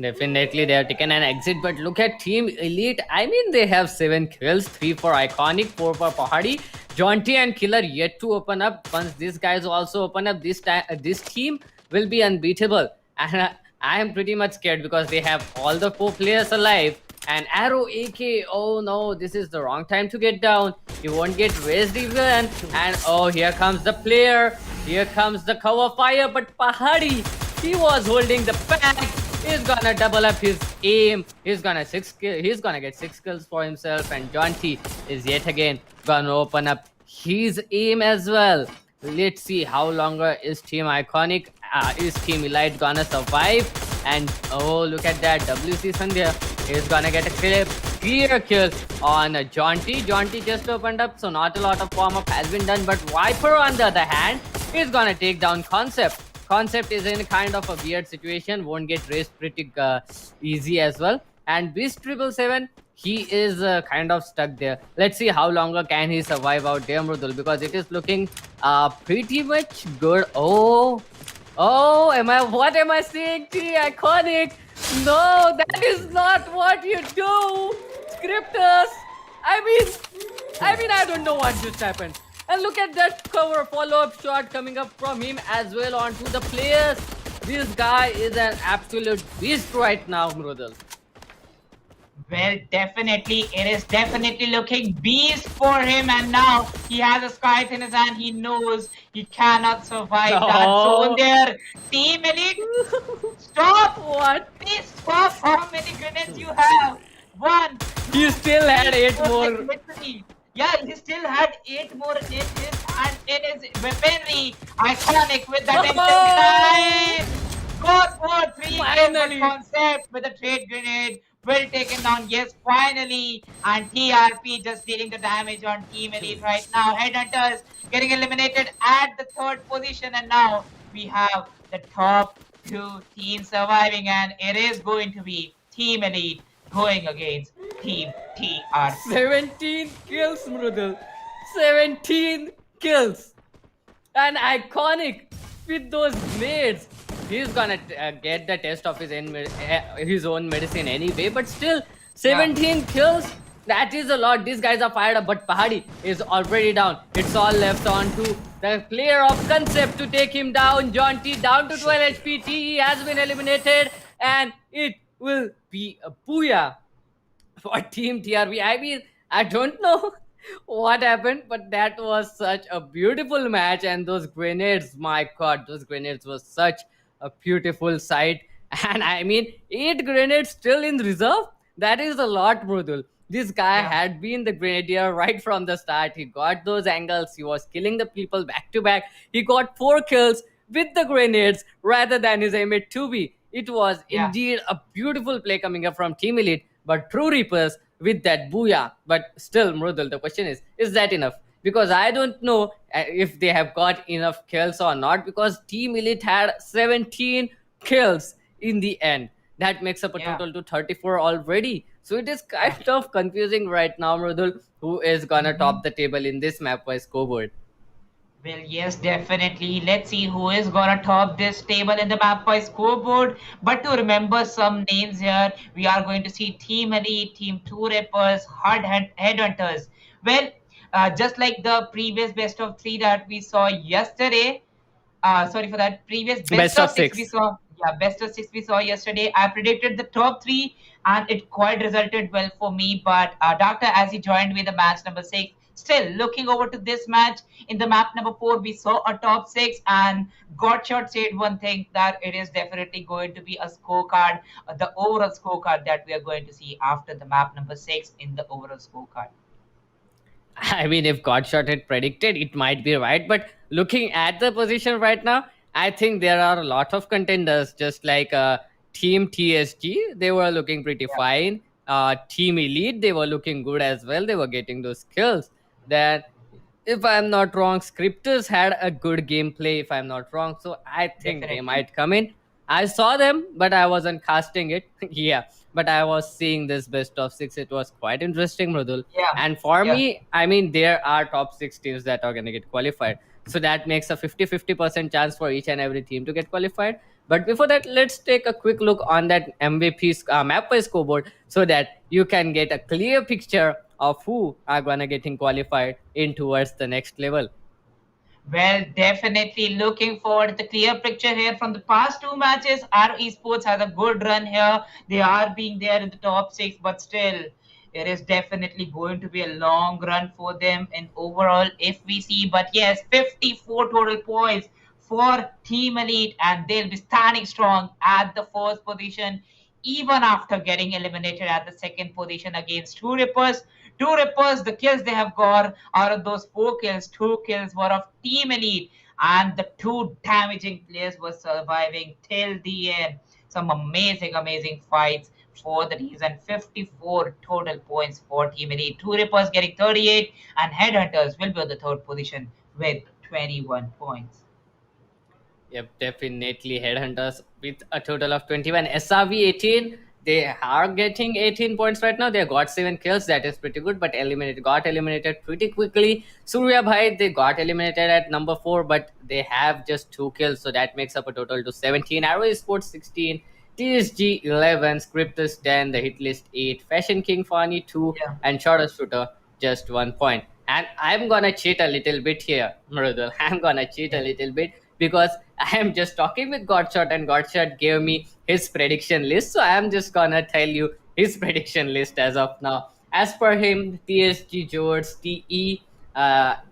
Definitely, they have taken an exit, but look at Team Elite. I mean, they have 7 kills, 3 for Iconic, 4 for Pahadi. Jaunty and Killer yet to open up. Once these guys also open up, this time this team will be unbeatable. And I am pretty much scared because they have all the 4 players alive. And Arrow AK, oh no, this is the wrong time to get down. You won't get raised even. And oh, here comes the player. Here comes the cover fire, but Pahadi, he was holding the pack. He's gonna double up his aim. He's gonna get 6 kills for himself, and Jaunty is yet again gonna open up his aim as well. Let's see how longer is Team Iconic, is Team Elite gonna survive? And oh, look at that, WC Sandhya is gonna get a clear kill on Jaunty. Jaunty just opened up, so not a lot of warm up has been done. But Viper, on the other hand, is gonna take down Concept. Concept is in kind of a weird situation, won't get raised pretty easy as well. And Beast 777, he is kind of stuck there. Let's see how longer can he survive out there, Mrudul, because it is looking pretty much good. Oh, Oh, am I? What am I saying? T iconic. No, that is not what you do, scripters. I mean, I don't know what just happened. And look at that cover follow-up shot coming up from him as well onto the players. This guy is an absolute beast right now, Mrudal. Well, definitely, it is definitely looking beast for him, and now he has a scythe in his hand. He knows he cannot survive that zone No. there. Team Elite, stop! What? Please stop how many grenades you have. One, He two, still had three, 8 four, like more. literally. Yeah, he still had 8 more in his hand, in his weaponry. Iconic with that Oh, instant grenade. God for 3 game finally. concept with a trade grenade. Well taken down, yes, finally. And TRP just dealing the damage on Team Elite right now. Headhunters getting eliminated at the third position, and now we have the top two teams surviving, and it is going to be Team Elite going against Team TRP. 17 kills, Mrudal. 17 kills. And iconic with those nades. He's gonna get the test of his own medicine anyway, but still, Yeah, 17 kills. That is a lot. These guys are fired up, but Pahadi is already down. It's all left on to the player of concept to take him down. John T down to 12 HP. He has been eliminated, and it will be a booyah for Team TRB. I mean, I don't know what happened, but that was such a beautiful match. And those grenades, my god, those grenades was such a beautiful sight. And I mean, 8 grenades still in reserve. That is a lot, Mrudul. This guy yeah, had been the grenadier right from the start. He got those angles. He was killing the people back to back. He got 4 kills with the grenades rather than his aim 2B. It was yeah. indeed a beautiful play coming up from Team Elite, but True Reapers with that booyah. But still, Mrudul, the question is that enough? Because I don't know if they have got enough kills or not, because Team Elite had 17 kills in the end. That makes up a Yeah. total to 34 already. So it is kind of confusing right now, Mrudul, who is gonna Mhm. top the table in this map by scoreboard. Well, yes, definitely. Let's see who is gonna top this table in the map by scoreboard. But to remember some names here, we are going to see Team Elite, Team Two Rippers, Headhunters. Well, just like the previous best of three that we saw yesterday, sorry for that, previous best Best of of six we six. saw. Yeah, best of six we saw yesterday. I predicted the top three, and it quite resulted well for me. But Doctor, as he joined me the match number six, still looking over to this match in the map number four, we saw a top six, and Godshot said one thing that it is definitely going to be a scorecard, the overall scorecard that we are going to see after the map number six in the overall scorecard. I mean, if Godshot had predicted, it might be right. But looking at the position right now, I think there are a lot of contenders, just like Team TSG. They were looking pretty Yeah, fine. Team Elite, they were looking good as well. They were getting those kills. Then, if I'm not wrong, Scripters had a good gameplay, if I'm not wrong. So I think they definitely. might come in. I saw them, but I wasn't casting it. Yeah, but I was seeing this best of six. It was quite interesting, Mrudul. Yeah, And for yeah. me, I mean, there are top 6 teams that are going to get qualified. So that makes a 50-50% chance for each and every team to get qualified. But before that, let's take a quick look on that MVP map by scoreboard so that you can get a clear picture of who are going to getting qualified in towards the next level. Well, definitely looking forward to the clear picture here from the past two matches. Our esports has a good run here. They are being there in the top six, but still, it is definitely going to be a long run for them in overall if we see. But yes, 54 total points for Team Elite, and they'll be standing strong at the first position, even after getting eliminated at the second position against Two Rippers. Two Rippers, the kills they have got out of those 4 kills, 2 kills were of Team Elite, and the two damaging players were surviving till the end. Some amazing, amazing fights for the reason. 54 total points for Team Elite. Two Rippers getting 38, and Headhunters will be on the third position with 21 points. Yep, definitely Headhunters with a total of 21. SRV 18, they are getting 18 points right now. They got 7 kills. That is pretty good, but got eliminated pretty quickly. Surya Bhai, they got eliminated at number 4, but they have just 2 kills, so that makes up a total to 17. Arrow Sports 16, TSG 11, Scriptus 10, the hit list 8, Fashion King Fani 2, Yeah. and Shorter Shooter just 1 point. And I'm gonna cheat a little bit here, Mridul. I'm gonna cheat a little bit because I am just talking with Godshot, and Godshot gave me his prediction list. So I'm just gonna tell you his prediction list as of now. As per him, TSG George, TE,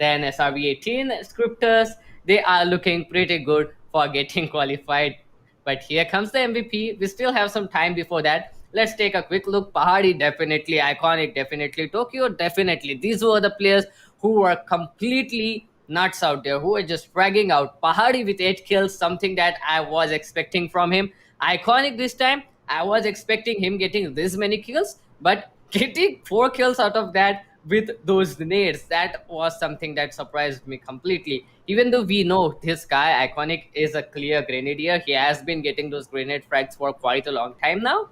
then SRB 18 scripters, they are looking pretty good for getting qualified. But here comes the MVP. We still have some time before that. Let's take a quick look. Pahadi, definitely. Iconic, definitely. Tokyo, definitely. These were the players who were completely nuts out there, who were just fragging out. Pahadi with 8 kills, something that I was expecting from him. Iconic this time, I was expecting him getting this many kills, but getting 4 kills out of that with those nades, that was something that surprised me completely. Even though we know this guy, Iconic, is a clear grenadier, he has been getting those grenade frags for quite a long time now.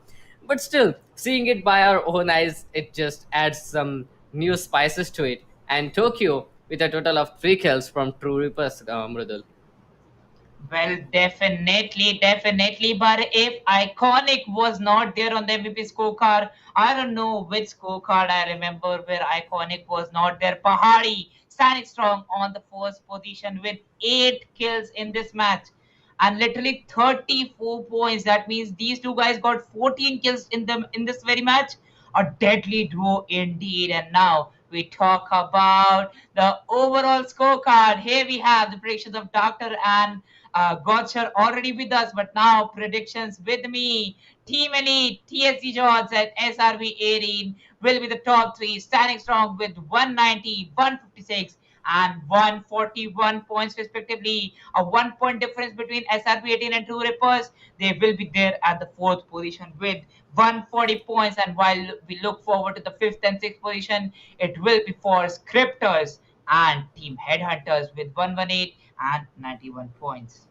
But still, seeing it by our own eyes, it just adds some new spices to it. And Tokyo with a total of 3 kills from True Reapers, Mrudul. Well, definitely, definitely. But if Iconic was not there on the MVP scorecard, I don't know which scorecard I remember where Iconic was not there. Pahadi standing strong on the first position with 8 kills in this match and literally 34 points. That means these two guys got 14 kills in this very match. A deadly duo indeed. And now we talk about the overall scorecard. Here we have the predictions of Doctor and Gotcher already with us, but now predictions with me. Team Elite, TSC George and SRV 18 will be the top three, standing strong with 190, 156, and 141 points respectively. A 1 point difference between SRB 18 and True Rippers. They will be there at the fourth position with 140 points. And while we look forward to the fifth and sixth position, it will be for Scripters and Team Headhunters with 118 and 91 points.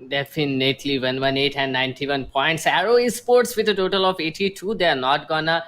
Definitely 118 and 91 points. Arrow Esports with a total of 82. They are not gonna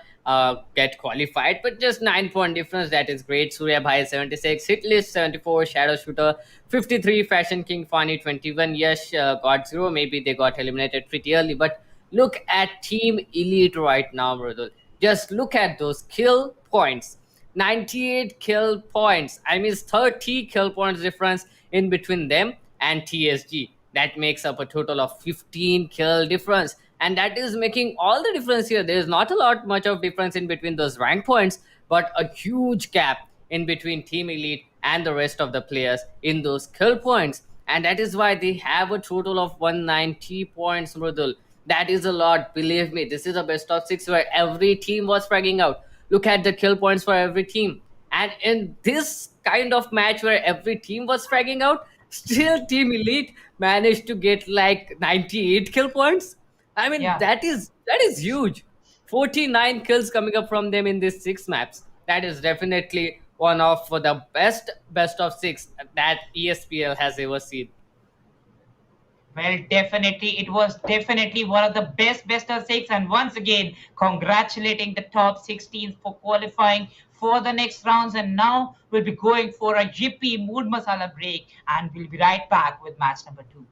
get qualified, but just 9 point difference. That is great. Surya Bhai 76, Hit List 74, Shadow Shooter 53, Fashion King Fani 21. Yes, got 0. Maybe they got eliminated pretty early, but look at Team Elite right now, Mridul. Just look at those kill points. 98 kill points. I mean, 30 kill points difference in between them and TSG. That makes up a total of 15 kill difference. And that is making all the difference here. There is not a lot much of difference in between those rank points, but a huge gap in between Team Elite and the rest of the players in those kill points. And that is why they have a total of 190 points, Mrudul. That is a lot. Believe me, this is a best of 6 where every team was fragging out. Look at the kill points for every team. And in this kind of match where every team was fragging out, still Team Elite managed to get like 98 kill points. I mean, Yeah. that is huge. 49 kills coming up from them in these 6 maps. That is definitely one of the best of 6 that ESPL has ever seen. Well, definitely, it was definitely one of the best of six. And once again, congratulating the top 16 for qualifying for the next rounds. And now we'll be going for a Yippee Mood Masala break, and we'll be right back with match number 2.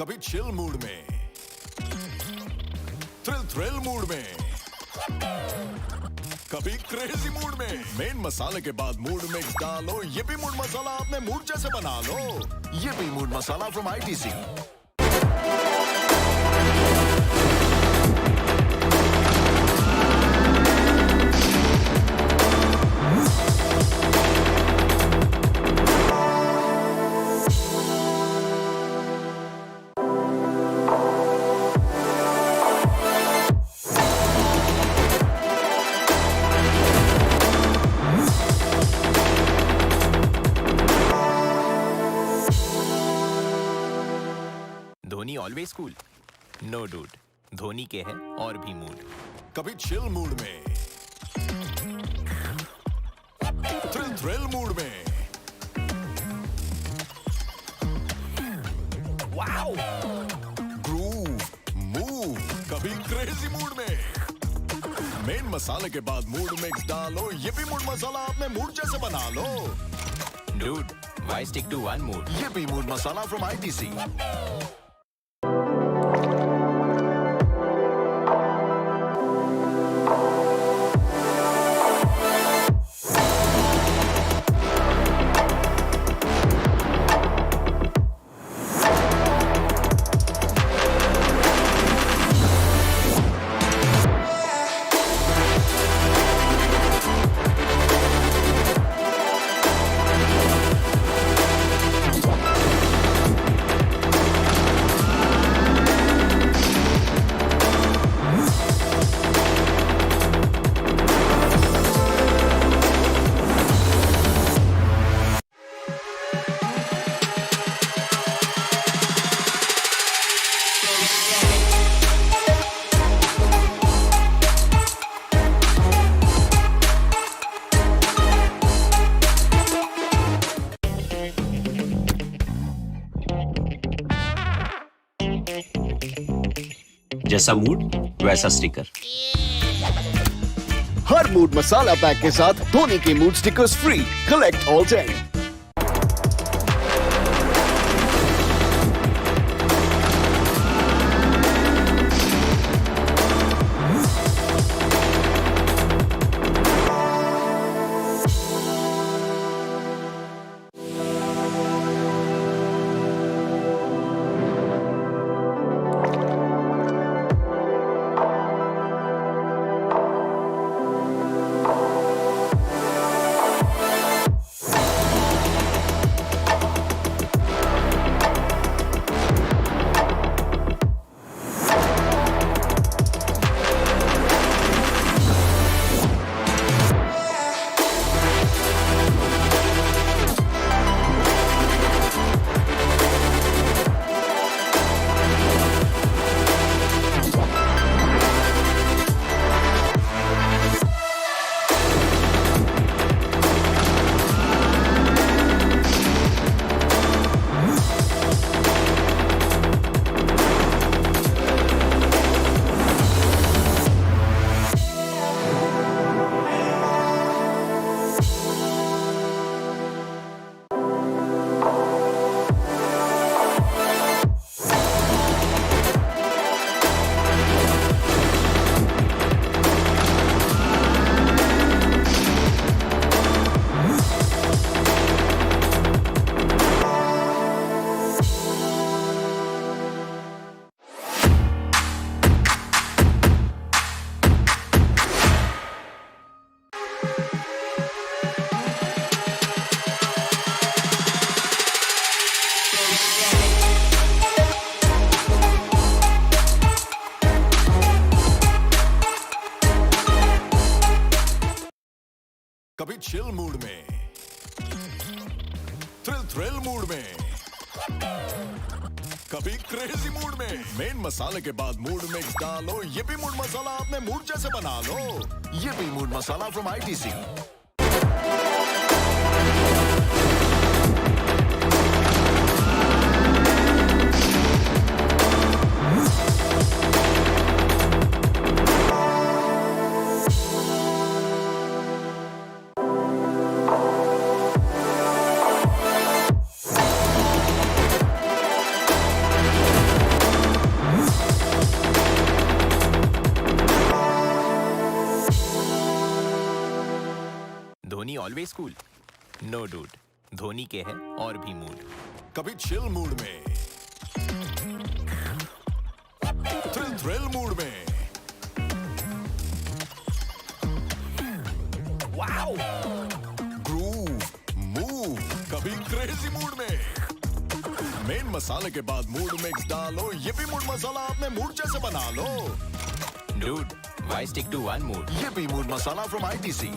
कभी chill mood में, thrill mood में, कभी crazy mood में। Main मसाले के बाद mood mix डालो, ये भी मूड मसाला अपने मूड जैसे बना लो। ये भी mood masala from ITC. Dhoni always cool, no dude, Dhoni के हैं और भी मूड। कभी चिल मूड में, थ्रिल मूड में, वाओ, ग्रूव, मूव, कभी क्रेजी मूड में। मेन मसाले के बाद मूड मिक्स डालो, ये भी मूड मसाला अपने मूड जैसे बना लो। Dude, why stick to one mood? ये भी मूड मसाला फ्रॉम आईटीसी। जैसा मूड वैसा स्टिकर। हर मूड मसाला पैक के साथ धोनी के mood stickers free. Collect all 10। कभी चिल मूड में, थ्रिल मूड में, कभी क्रेजी मूड में। मेन मसाले के बाद मूड मिक्स डालो, ये भी मूड मसाला अपने मूड जैसे बना लो। ये भी mood masala from ITC. Dhoni always cool no dude Dhoni के है और भी मूड कभी चिल मूड में, थ्रिल मूड में, वाओ, ग्रूव, मूव, कभी क्रेजी मूड में। मेन मसाले के बाद मूड मिक्स डालो, ये भी मूड मसाला आपने मूड जैसे बना लो। Dude why stick to one mood ये भी मूड मसाला फ्रॉम ITC।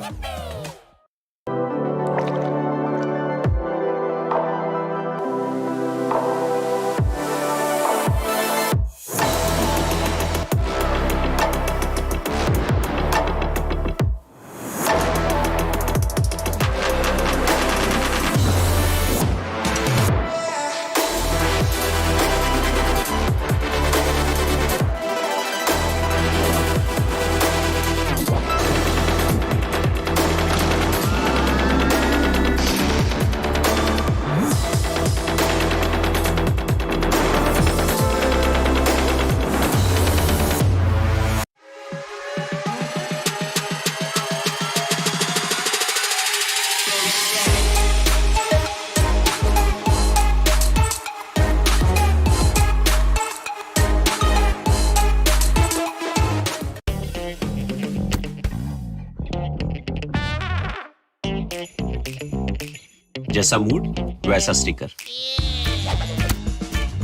जैसा मूड वैसा स्टिकर।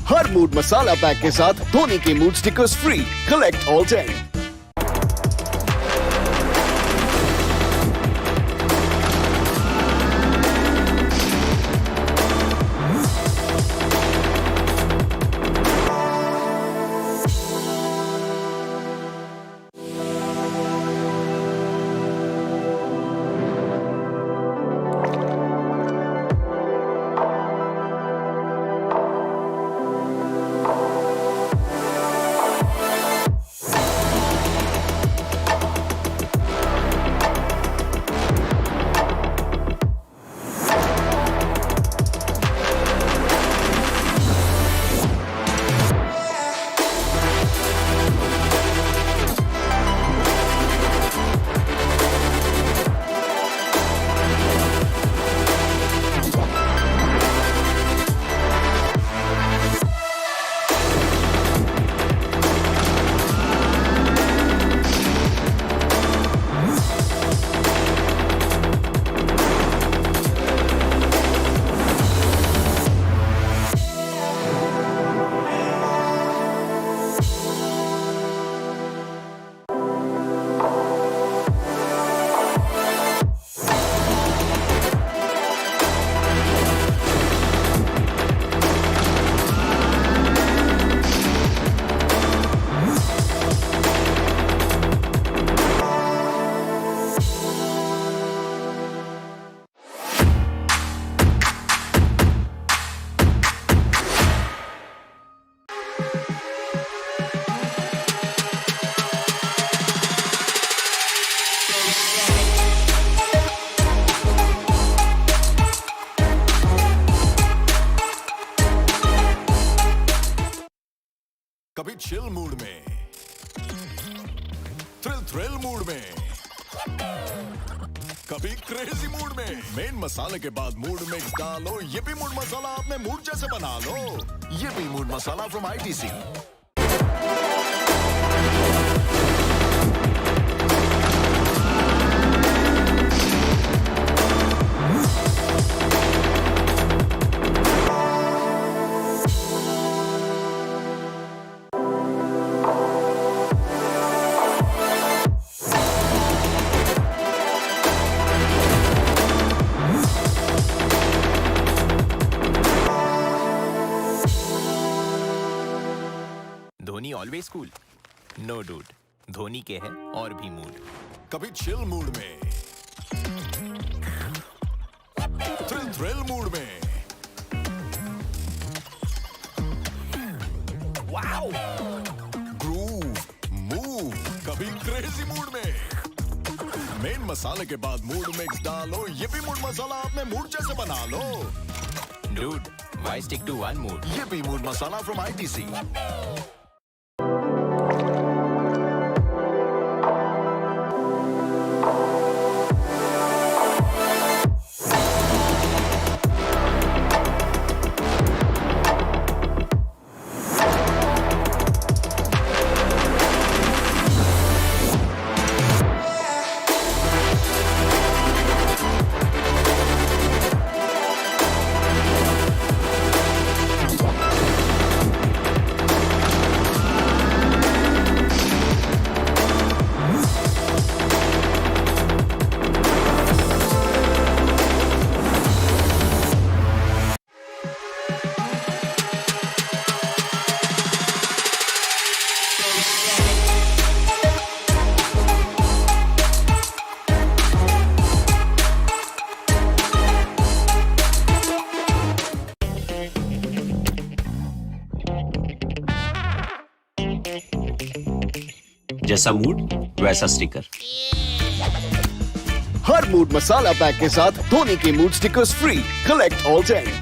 हर मूड मसाला पैक के साथ धोनी के mood stickers free. Collect all 10। कभी चिल मूड में, थ्रिल मूड में, कभी क्रेजी मूड में। मेन मसाले के बाद मूड मिक्स डालो, ये भी मूड मसाला आपने मूड जैसे बना लो। ये भी mood masala from ITC। Dhoni always cool no dude Dhoni के है और भी मूड कभी चिल मूड में, थ्रिल मूड में, वाओ, ग्रूव, मूव, कभी क्रेजी मूड में। मेन मसाले के बाद मूड मिक्स डालो, ये भी मूड मसाला आपने मूड जैसे बना लो। Dude why stick to one mood ये भी मूड मसाला फ्रॉम ITC। जैसा मूड वैसा स्टिकर। हर मूड मसाला पैक के साथ धोनी के mood stickers free. Collect all 10।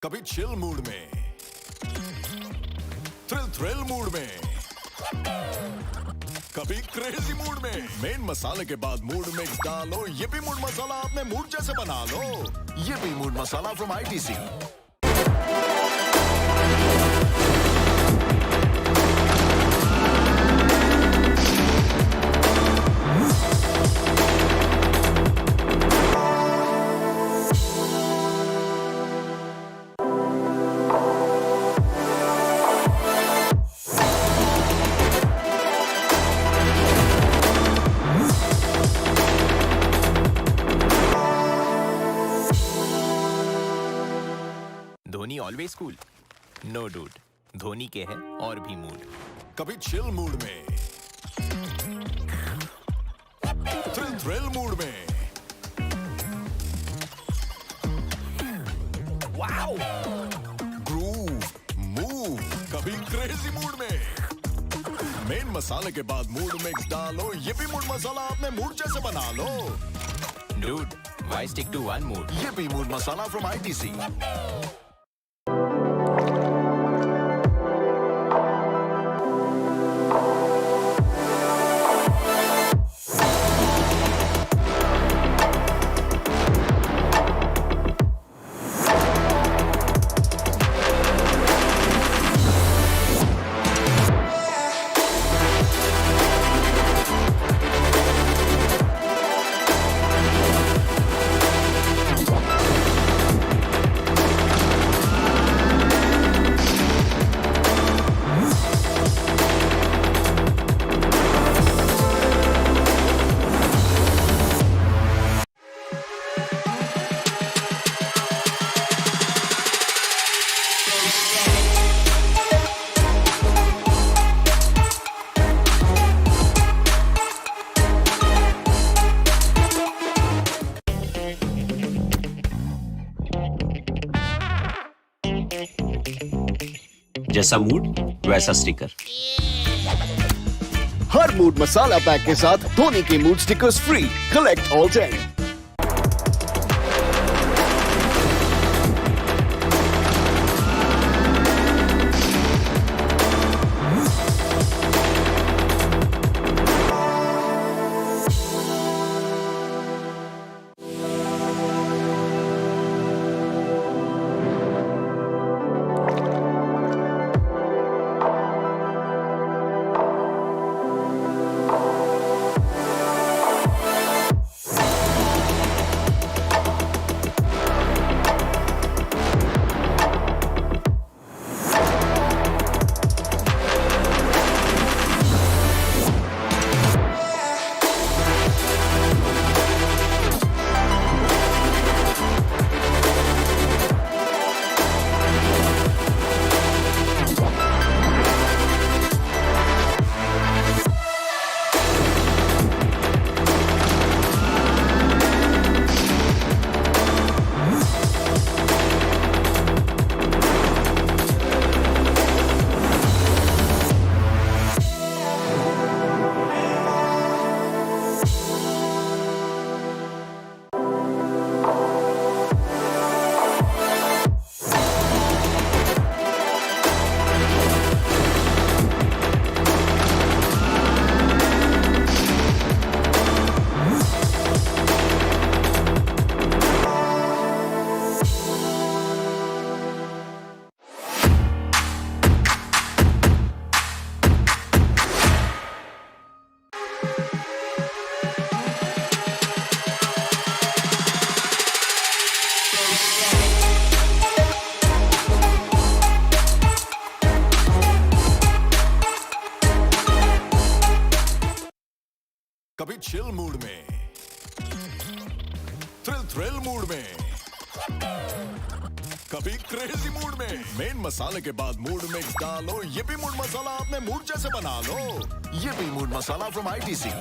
कभी चिल मूड में, थ्रिल मूड में, कभी क्रेजी मूड में। मेन मसाले के बाद मूड मिक्स डालो, ये भी मूड मसाला अपने मूड जैसे बना लो। ये भी mood masala from ITC. Dhoni always cool, no dude. Dhoni के है और भी मूड। कभी चिल मूड में, थ्रिल मूड में, वाओ, ग्रूव, मूव। कभी क्रेजी मूड में। मेन मसाले के बाद मूड मिक्स डालो, ये भी मूड मसाला अपने मूड जैसे बना लो। Dude, why stick to one mood? ये भी मूड मसाला फ्रॉम आईटीसी। जैसा मूड वैसा स्टिकर। हर मूड मसाला पैक के साथ धोनी के mood stickers free. Collect all 10। थ्रिल मूड में, कभी क्रेजी मूड में। मेन मसाले के बाद मूड मिक्स डालो, ये भी मूड मसाला अपने मूड जैसे बना लो। ये भी mood masala from ITC.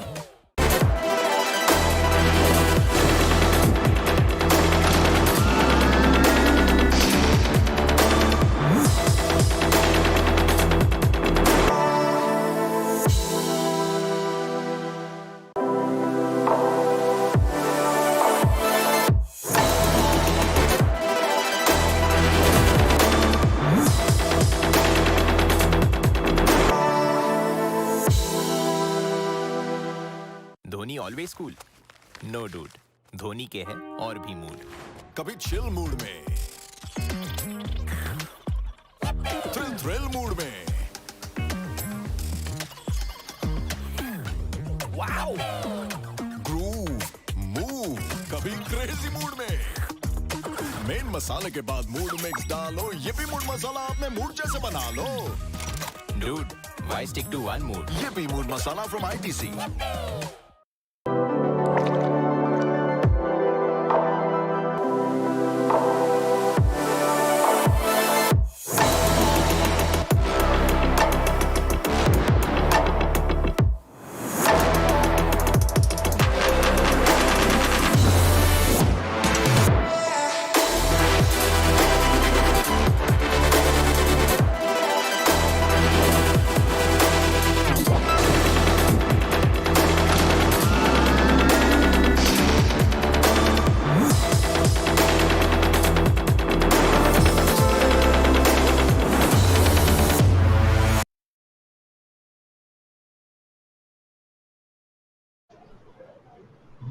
Dhoni always cool, no dude, Dhoni के है और भी मूड। कभी चिल मूड में, थ्रिल मूड में, वाओ, ग्रूव, मूव, कभी क्रेजी मूड में। मेन मसाले के बाद मूड मिक्स डालो, ये भी मूड मसाला अपने मूड जैसे बना लो। Dude, why stick to one mood? ये भी mood masala from ITC.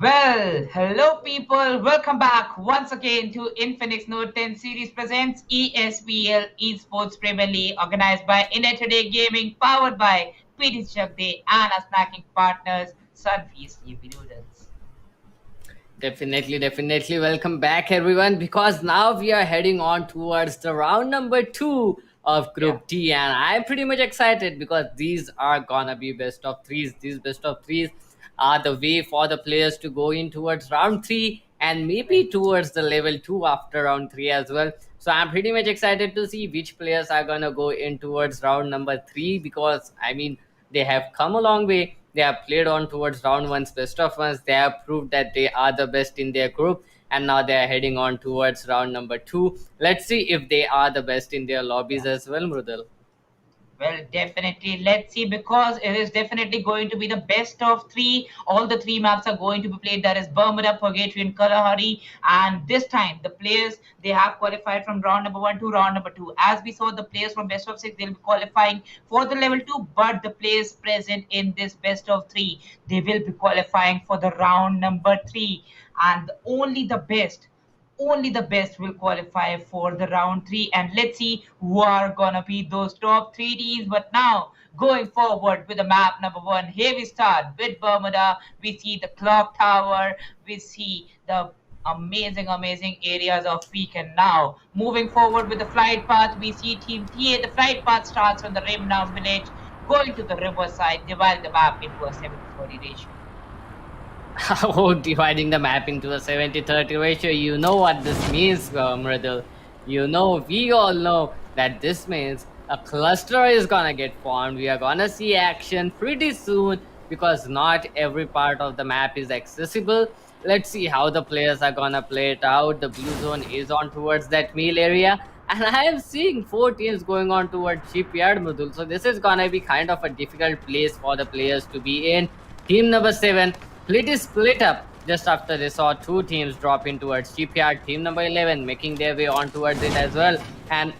Well, hello people, welcome back once again to Infinix Note 10 series presents ESPL Esports Premier League organized by India Today Gaming, powered by PT Chakde and our snacking partners Sunfeast Sleepy Noodles. Definitely. Welcome back, everyone, because now we are heading on towards the round number 2 of Group D, and I'm pretty much excited because these are gonna be best of threes. These best of threes are the way for the players to go in towards round 3 and maybe towards the level 2 after round 3 as well. So I'm pretty much excited to see which players are gonna go in towards round number 3, because I mean, they have come a long way. They have played on towards round one's best of ones. They have proved that they are the best in their group, and now they are heading on towards round number 2. Let's see if they are the best in their lobbies as well, Mrudal. Well, definitely. Let's see, because it is definitely going to be the best of 3. All the 3 maps are going to be played. That is Bermuda, Purgatory, and Kalahari. And this time, the players, they have qualified from round number 1 to round number 2. As we saw, the players from best of 6, they'll be qualifying for the level 2. But the players present in this best of 3, they will be qualifying for the round number 3. And only the best will qualify for the round 3, and let's see who are gonna be those top 3 teams. But now, going forward with the map number 1, here we start with Bermuda. We see the clock tower, we see the amazing areas of peak. And now moving forward with the flight path, we see team TA. The flight path starts from the Rimnow village, going to the riverside, dividing the map into a 70-40 ratio. Oh, dividing the map into a 70-30 ratio. You know what this means, Mridul. We all know that this means a cluster is gonna get formed. We are gonna see action pretty soon, because not every part of the map is accessible. Let's see how the players are gonna play it out. The blue zone is on towards that meal area, and I am seeing 4 teams going on towards Shipyard, Mridul. So this is gonna be kind of a difficult place for the players to be in. Team number 7 split up just after they saw 2 teams drop in towards Shipyard. Team number 11 making their way on towards it as well. And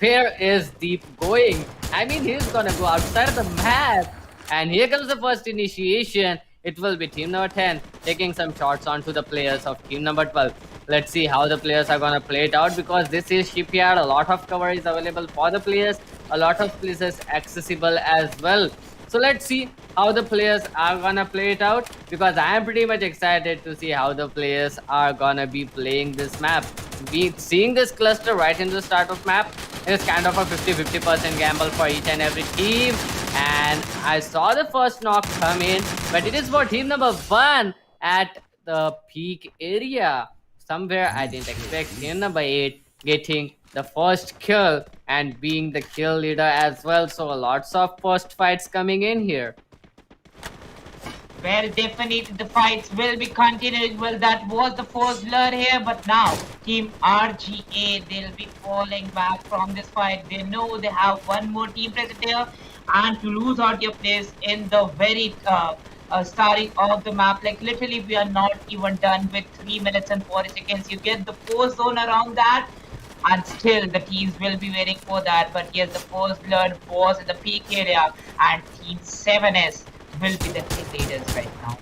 where is Deep going? I mean, he's gonna go outside of the map. And here comes the first initiation. It will be team number 10 taking some shots onto the players of team number 12. Let's see how the players are gonna play it out, because this is Shipyard. A lot of cover is available for the players. A lot of places accessible as well. So let's see how the players are gonna play it out, because I am pretty much excited to see how the players are gonna be playing this map. Seeing this cluster right in the start of map is kind of a 50-50% gamble for each and every team. And I saw the first knock come in, but it is for team number 1 at the peak area. somewhere I didn't expect team number 8 getting the first kill and being the kill leader as well. So lots of first fights coming in here. Well, definitely the fights will be continuing. Well, that was the first blur here, but now Team RGA, they'll be falling back from this fight. They know they have one more team present here, and to lose out your place in the very starting of the map, like literally we are not even done with 3 minutes and 40 seconds. You get the force zone around that, and still the teams will be waiting for that. But yes, the first blood was in the peak area, and Team 7S will be the kill leaders right now.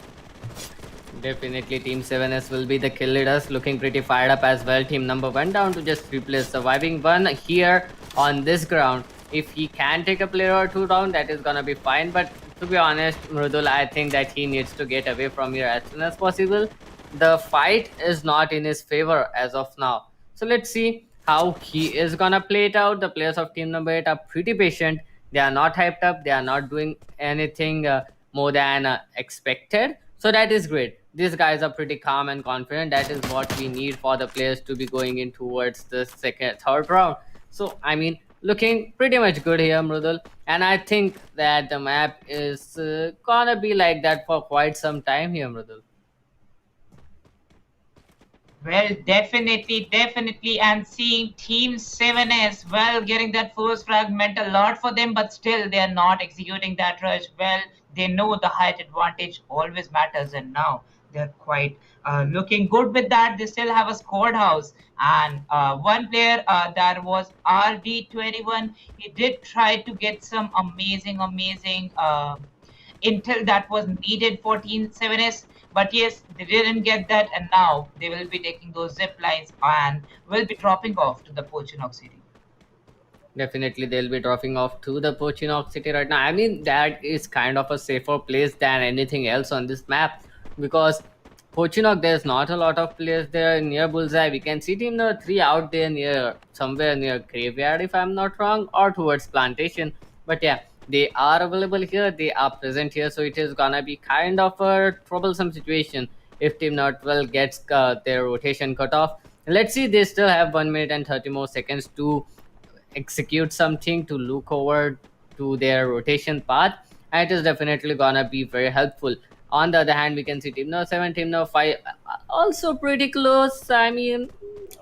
Definitely Team 7S will be the kill leaders, looking pretty fired up as well. Team number 1 down to just 3 players surviving one here on this ground. If he can take a player or two down, that is gonna be fine. But to be honest, Mrudul, I think that he needs to get away from here as soon as possible. The fight is not in his favor as of now. So let's see how he is gonna play it out. The players of team number 8 are pretty patient. They are not hyped up. They are not doing anything more than expected. So that is great. These guys are pretty calm and confident. That is what we need for the players to be going in towards the third round. So I mean, looking pretty much good here, Mrudul. And I think that the map is gonna be like that for quite some time here, Mrudul. Well, definitely, and seeing Team 7S, well, getting that first frag meant a lot for them, but still they are not executing that rush. Well, they know the height advantage always matters, and now they're quite looking good with that. They still have a squad house, and one player that was RD21, he did try to get some amazing intel that was needed for Team 7S. But yes, they didn't get that, and now they will be taking those zip lines and will be dropping off to the Pochinok City. Definitely, they'll be dropping off to the Pochinok City right now. I mean, that is kind of a safer place than anything else on this map because Pochinok, there's not a lot of players there near Bullseye. We can see team number 3 out there near somewhere near Graveyard, if I'm not wrong, or towards Plantation. But yeah, they are available here. They are present here, so it is gonna be kind of a troublesome situation if Team Not Well gets their rotation cut off. Let's see, they still have 1 minute and 30 more seconds to execute something to look over to their rotation path, and it is definitely gonna be very helpful. On the other hand, we can see team number 7, team number 5 also pretty close, I mean,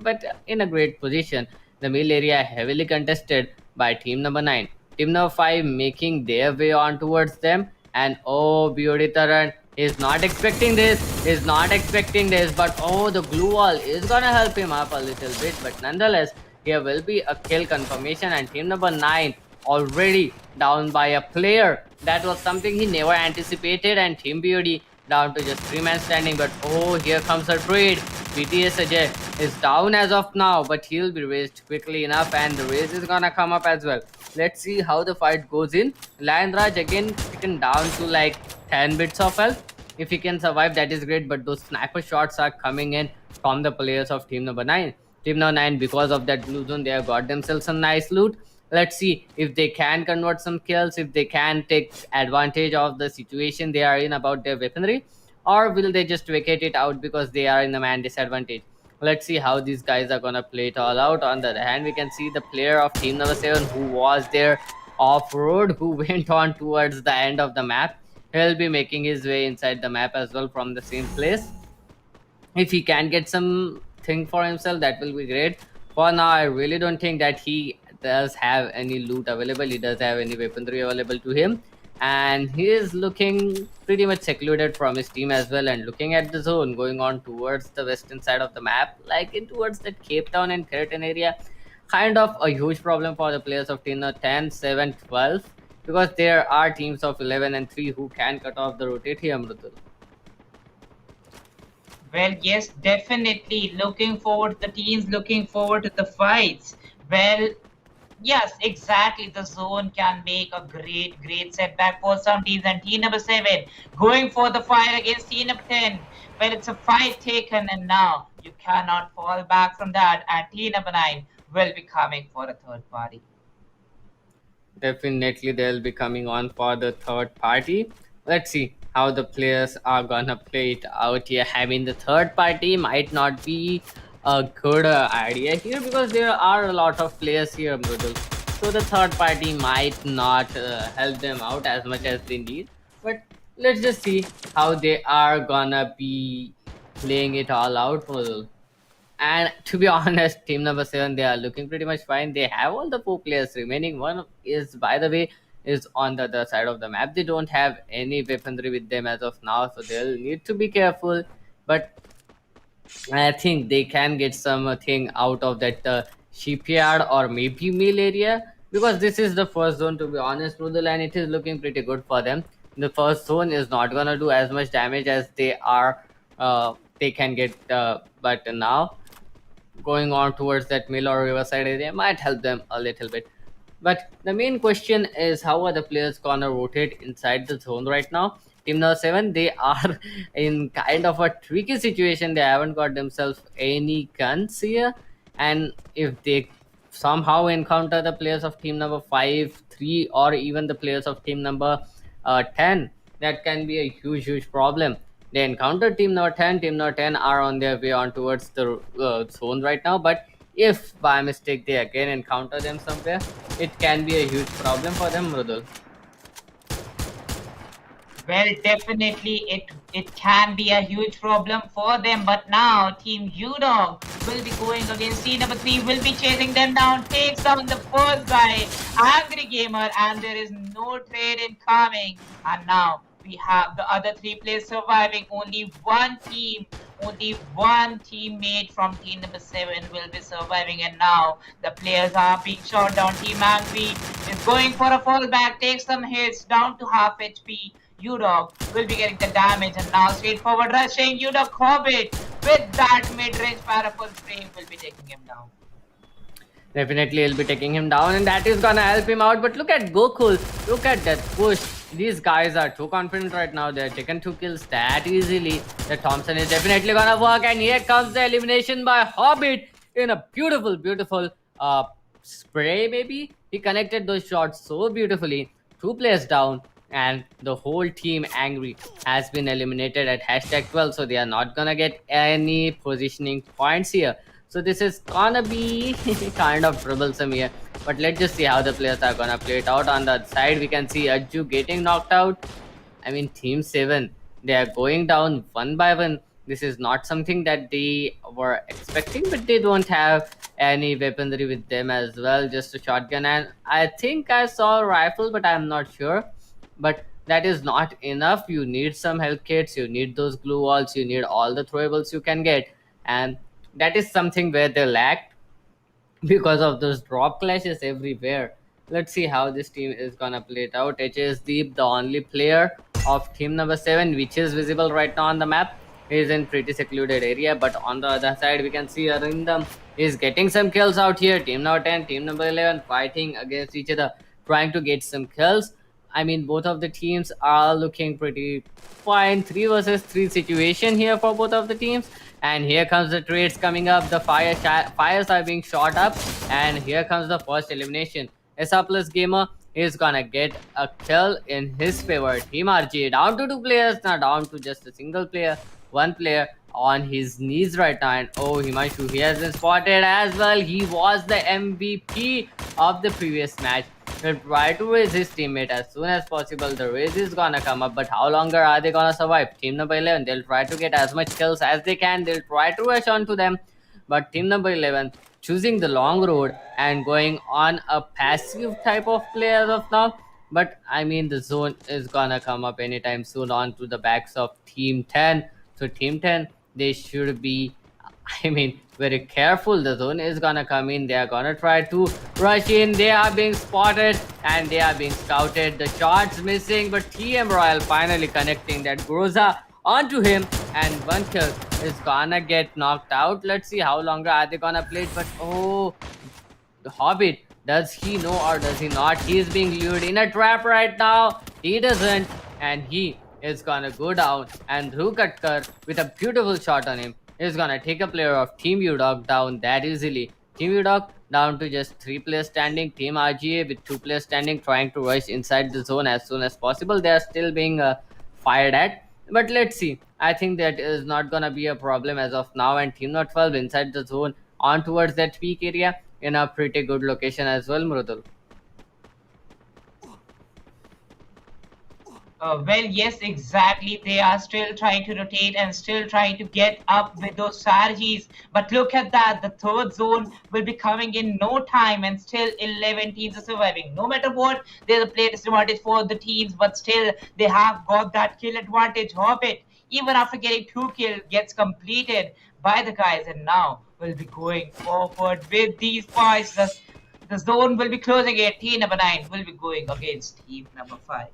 but in a great position. The middle area heavily contested by team number 9, team number 5 making their way on towards them, and oh, beauty Taran is not expecting this, but oh, the glue wall is gonna help him up a little bit. But nonetheless, here will be a kill confirmation, and team number 9 already down by a player. That was something he never anticipated, and Team BOD down to just 3-man standing. But oh, here comes a trade. BTS Ajay is down as of now, but he'll be raised quickly enough, and the raise is gonna come up as well. Let's see how the fight goes in. Lion Raj again taken down to like 10 bits of health. If he can survive, that is great, but those sniper shots are coming in from the players of team number 9. Team number 9, because of that blue zone, they have got themselves some nice loot. Let's see if they can convert some kills, if they can take advantage of the situation they are in about their weaponry, or will they just vacate it out because they are in a man disadvantage. Let's see how these guys are gonna play it all out. On the other hand, we can see the player of team number 7 who was there off-road, who went on towards the end of the map. He'll be making his way inside the map as well from the same place. If he can get something for himself, that will be great. For now, I really don't think that he does have any loot available. He does have any weaponry available to him, and he is looking pretty much secluded from his team as well, and looking at the zone going on towards the western side of the map, like in towards that Cape Town and Keratin area. Kind of a huge problem for the players of team 10, 7, 12, because there are teams of 11 and 3 who can cut off the rotate here, Mrutul. Well, yes, definitely. Looking forward, the teams looking forward to the fights. Well, yes, exactly. The zone can make a great setback for some teams. And team number 7 going for the fight against team number 10. Well, it's a fight taken, and now you cannot fall back from that. And team number 9 will be coming for a third party. Definitely, they'll be coming on for the third party. Let's see how the players are gonna play it out here. I mean, the third party might not be a good idea here because there are a lot of players here, Mrudul. So the third party might not help them out as much as they need. But let's just see how they are gonna be playing it all out, Mrudul. And to be honest, team number seven, they are looking pretty much fine. They have all the four players remaining. One is, by the way, is on the other side of the map. They don't have any weaponry with them as of now, so they'll need to be careful. But I think they can get something out of that shipyard or maybe mill area because this is the first zone, to be honest, Rudel, and it is looking pretty good for them. The first zone is not gonna do as much damage as they can get, but now going on towards that mill or riverside area might help them a little bit. But the main question is how are the players gonna rotate inside the zone right now? Team number seven, they are in kind of a tricky situation. They haven't got themselves any guns here, and if they somehow encounter the players of team number five, three, or even the players of team number 10, that can be a huge problem. They encounter team number 10. Team number 10 are on their way on towards the zone right now. But if by mistake they again encounter them somewhere, it can be a huge problem for them, Mrudul. Well, definitely it can be a huge problem for them. But now Team Udog will be going against team number 3, will be chasing them down, takes down the first guy, Angry Gamer, and there is no trade incoming. And now we have the other 3 players surviving. Only one teammate from team number 7 will be surviving, and now the players are being shot down. Team Angry is going for a fallback, takes some hits, down to half HP. Udog will be getting the damage, and now straightforward rushing. Udog Hobbit with that mid-range powerful frame will be taking him down. Definitely, he'll be taking him down, and that is gonna help him out. But look at Gokul. Look at that push. These guys are too confident right now. They're taking 2 kills that easily. The Thompson is definitely gonna work, and here comes the elimination by Hobbit in a beautiful spray. Maybe he connected those shots so beautifully. 2 players down, and the whole team Angry has been eliminated at hashtag 12, so they are not gonna get any positioning points here. So this is gonna be kind of troublesome here. But let's just see how the players are gonna play it out. On the other side, we can see Ajju getting knocked out. I mean, Team 7, they are going down one by one. This is not something that they were expecting, but they don't have any weaponry with them as well. Just a shotgun, and I think I saw a rifle, but I'm not sure. But that is not enough. You need some health kits, you need those glue walls, you need all the throwables you can get. And that is something where they lacked because of those drop clashes everywhere. Let's see how this team is gonna play it out. HS Deep, the only player of team number 7 which is visible right now on the map, is in pretty secluded area. But on the other side, we can see Arindam is getting some kills out here. Team number 10, team number 11 fighting against each other, trying to get some kills. I mean, both of the teams are looking pretty fine. 3 versus 3 situation here for both of the teams. And here comes the trades coming up. The fires are being shot up, and here comes the first elimination. SA Plus Gamer is gonna get a kill in his favor. Team RG down to 2 players, now down to just a single player. 1 player on his knees right now, and oh, Himanshu, he has been spotted as well. He was the MVP of the previous match. He'll try to raise his teammate as soon as possible. The raise is gonna come up, but how longer are they gonna survive? Team number 11, they'll try to get as much kills as they can. They'll try to rush onto them, but team number 11 choosing the long road and going on a passive type of play as of now. But I mean, the zone is gonna come up anytime soon onto the backs of team 10. So team 10, they should be, I mean, very careful. The zone is gonna come in. They are gonna try to rush in. They are being spotted and they are being scouted. The shots missing, but TM Royal finally connecting that Groza onto him, and 1 kill is gonna get knocked out. Let's see how longer are they gonna play it. But oh, the Hobbit, does he know or does he not? He is being lured in a trap right now. He doesn't, and he is gonna go down, and Dhruv Katkar with a beautiful shot on him is gonna take a player of Team Udog down that easily. Team Udog down to just 3 players standing. Team RGA with 2 players standing, trying to rush inside the zone as soon as possible. They are still being fired at. But let's see. I think that is not gonna be a problem as of now. And Team Not 12 inside the zone on towards that peak area in a pretty good location as well, Mrudul. Well, yes, exactly. They are still trying to rotate and still trying to get up with those strategies. But look at that. The third zone will be coming in no time, and still 11 teams are surviving. No matter what, there's a player disadvantage for the teams, but still they have got that kill advantage. Hobbit, even after getting 2 kills, gets completed by the guys, and now will be going forward with these fights. The zone will be closing it. Team number 9 will be going against team number 5.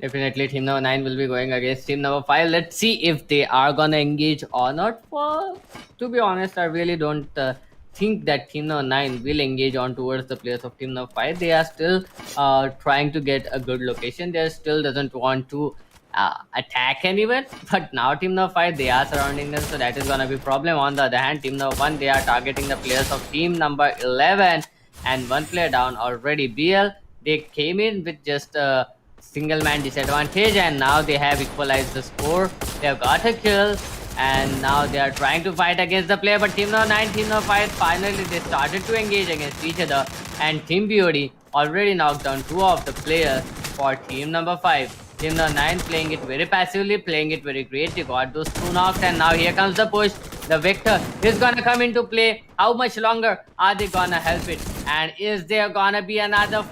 Definitely, team number 9 will be going against team number 5. Let's see if they are gonna engage or not. For to be honest, I really don't think that team number 9 will engage on towards the players of team number 5. They are still trying to get a good location. They still doesn't want to attack anyone. But now team number 5, they are surrounding them, so that is gonna be problem. On the other hand, team number 1, they are targeting the players of team number 11, and one player down already. BL, they came in with just single man disadvantage, and now they have equalized the score. They have got a kill, and now they are trying to fight against the player. But team number 9, team number 5, finally they started to engage against each other, and team BOD already knocked down 2 of the players for team number 5. Team number 9 playing it very passively, playing it very great. They got those 2 knocks, and now here comes the push. The Victor is gonna come into play. How much longer are they gonna help it? And is there gonna be another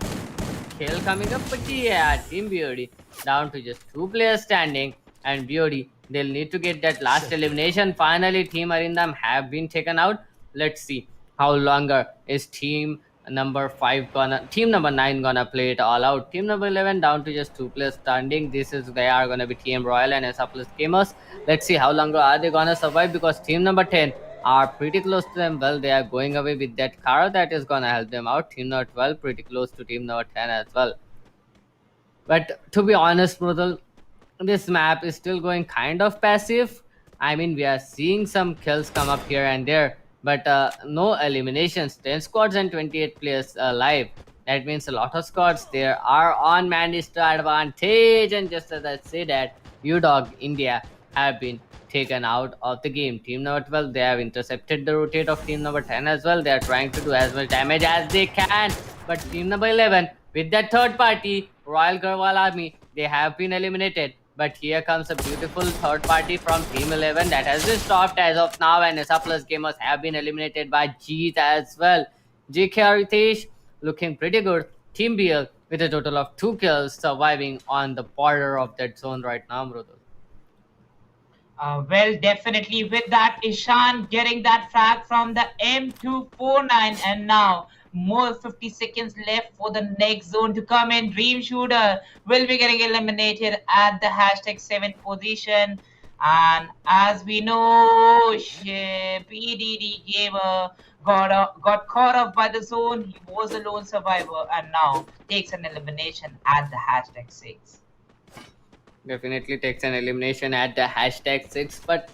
kill coming up? But yeah, team BOD down to just 2 players standing, and BOD, they'll need to get that last elimination. Finally, team Arindam have been taken out. Let's see how longer is team number 5 gonna, team number 9 gonna play it all out. Team number 11 down to just 2 players standing. This is, they are gonna be Team Royal and SA Plus Gamers. Let's see how longer are they gonna survive, because team number 10 are pretty close to them. Well, they are going away with that car that is gonna help them out. Team number 12 pretty close to team number 10 as well. But to be honest, Mrudal, this map is still going kind of passive. I mean, we are seeing some kills come up here and there, but no eliminations. 10 squads and 28 players live. That means a lot of squads there are on Manchester advantage. And just as I say that, UDOG India have been taken out of the game. Team number 12, they have intercepted the rotate of team number 10 as well. They are trying to do as much damage as they can. But team number 11, with that third party, Royal Garhwal Army, they have been eliminated. But here comes a beautiful third party from Team 11 that has been stopped as of now, and SA Plus Gamers have been eliminated by Jeet as well. JK Ritesh looking pretty good. Team BL with a total of 2 kills, surviving on the border of that zone right now, Mrudul. Well, definitely with that, Ishan getting that frag from the M249, and now more 50 seconds left for the next zone to come in. Dream Shooter will be getting eliminated at the hashtag 7th position. And as we know, PDD Gamer got caught up by the zone. He was a lone survivor and now takes an elimination at the hashtag 6. Definitely takes an elimination at the hashtag 6. But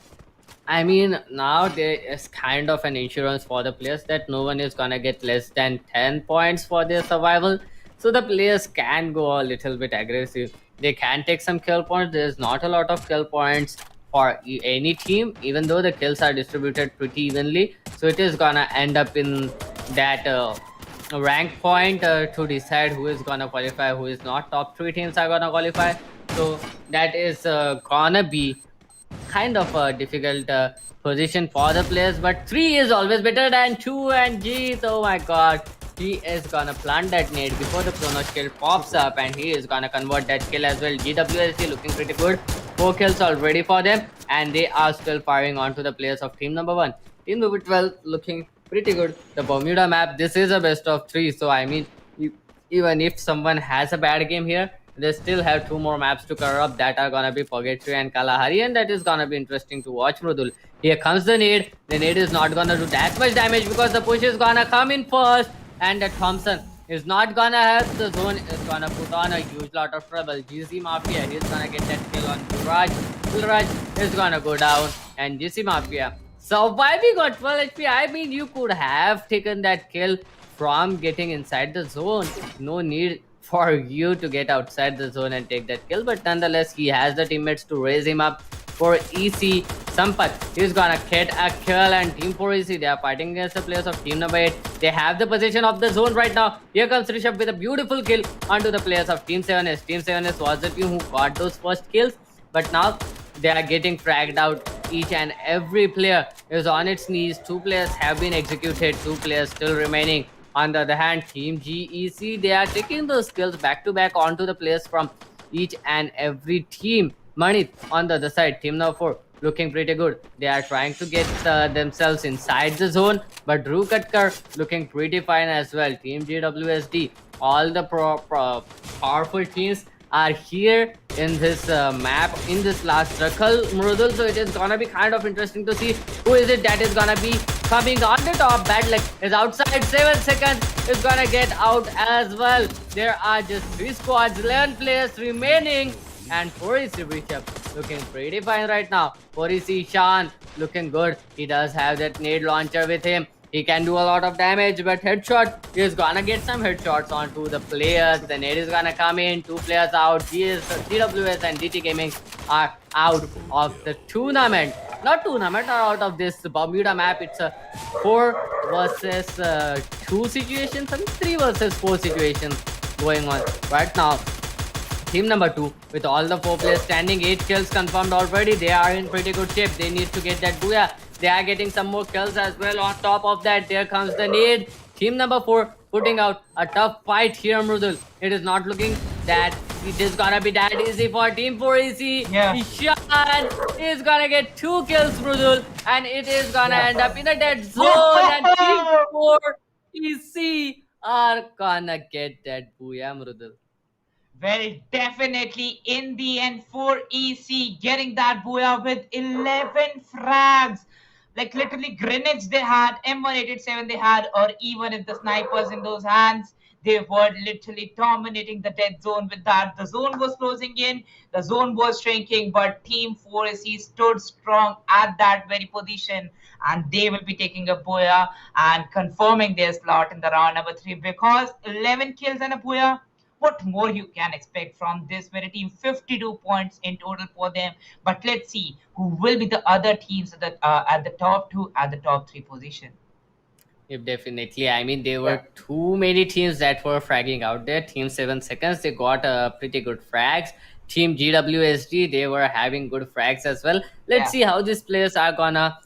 I mean, now there is kind of an insurance for the players that no one is gonna get less than 10 points for their survival. So the players can go a little bit aggressive. They can take some kill points. There's not a lot of kill points for any team, even though the kills are distributed pretty evenly. So it is gonna end up in that rank point to decide who is gonna qualify, who is not. Top 3 teams are gonna qualify. So that is gonna be kind of a difficult position for the players, but 3 is always better than 2. And geez, oh my god, he is gonna plant that nade before the Chronos kill pops up, and he is gonna convert that kill as well. GWSC looking pretty good, 4 kills already for them, and they are still firing onto the players of team number 1. Team number 12 looking pretty good. The Bermuda map, this is a best of 3, so I mean, even if someone has a bad game here, they still have 2 more maps to cover up that are gonna be Purgatory and Kalahari, and that is gonna be interesting to watch, Mrudul. Here comes the nade. The nade is not gonna do that much damage because the push is gonna come in first, and the Thompson is not gonna help. The zone is gonna put on a huge lot of trouble. GC Mafia is gonna get that kill on Gulraj. Gulraj is gonna go down, and GC Mafia surviving on 12 HP. I mean, you could have taken that kill from getting inside the zone. No need for you to get outside the zone and take that kill. But nonetheless, he has the teammates to raise him up. For EC, Sampat, he's gonna get a kill, and Team 4 EC, they are fighting against the players of Team number 8. They have the possession of the zone right now. Here comes Rishabh with a beautiful kill onto the players of Team 7S. Team 7S was the team who got those first kills, but now they are getting fragged out. Each and every player is on its knees. 2 players have been executed, 2 players still remaining. On the other hand, Team GEC, they are taking those kills back to back onto the players from each and every team. Manit on the other side, team number 4, looking pretty good. They are trying to get themselves inside the zone, but Drew Katkar looking pretty fine as well. Team GWSD, all the powerful teams are here in this map, in this last circle, Mrudul. So it is gonna be kind of interesting to see who is it that is gonna be coming on the top. Bad luck is outside. 7 seconds is gonna get out as well. There are just 3 squads, 11 players remaining. And 4EC Rishabh looking pretty fine right now. 4EC Shan looking good. He does have that nade launcher with him. He can do a lot of damage, but headshot is gonna get some headshots onto the players. The nade is gonna come in. 2 players out. GWS and DT Gaming are out of the tournament. Not tournament, are out of this Bermuda map. It's a 4 versus 2 situation, some 3 versus 4 situation going on right now. Team number 2, with all the 4 players standing, 8 kills confirmed already. They are in pretty good shape. They need to get that booyah. They are getting some more kills as well. On top of that, there comes the nade. Team number 4 putting out a tough fight here, Mrudul. It is not looking that it is gonna be that easy for Team 4 EC. Yeah. Ishan is gonna get 2 kills, Mrudul, and it is gonna end up in a dead zone. And Team 4 EC are gonna get that booyah, Mrudul. Well, definitely in the end, 4EC getting that booyah with 11 frags. Like literally grenades they had, M187 they had, or even if the snipers in those hands, they were literally dominating the dead zone with that. The zone was closing in, the zone was shrinking, but Team 4AC stood strong at that very position, and they will be taking a booyah and confirming their slot in the round number 3 because 11 kills and a booyah. What more you can expect from this very team? 52 points in total for them. But let's see who will be the other teams at the top 2, at the top 3 position. Yep, definitely. I mean, there were too many teams that were fragging out there. Team 7 seconds, they got pretty good frags. Team GWSD, they were having good frags as well. Let's see how these players are gonna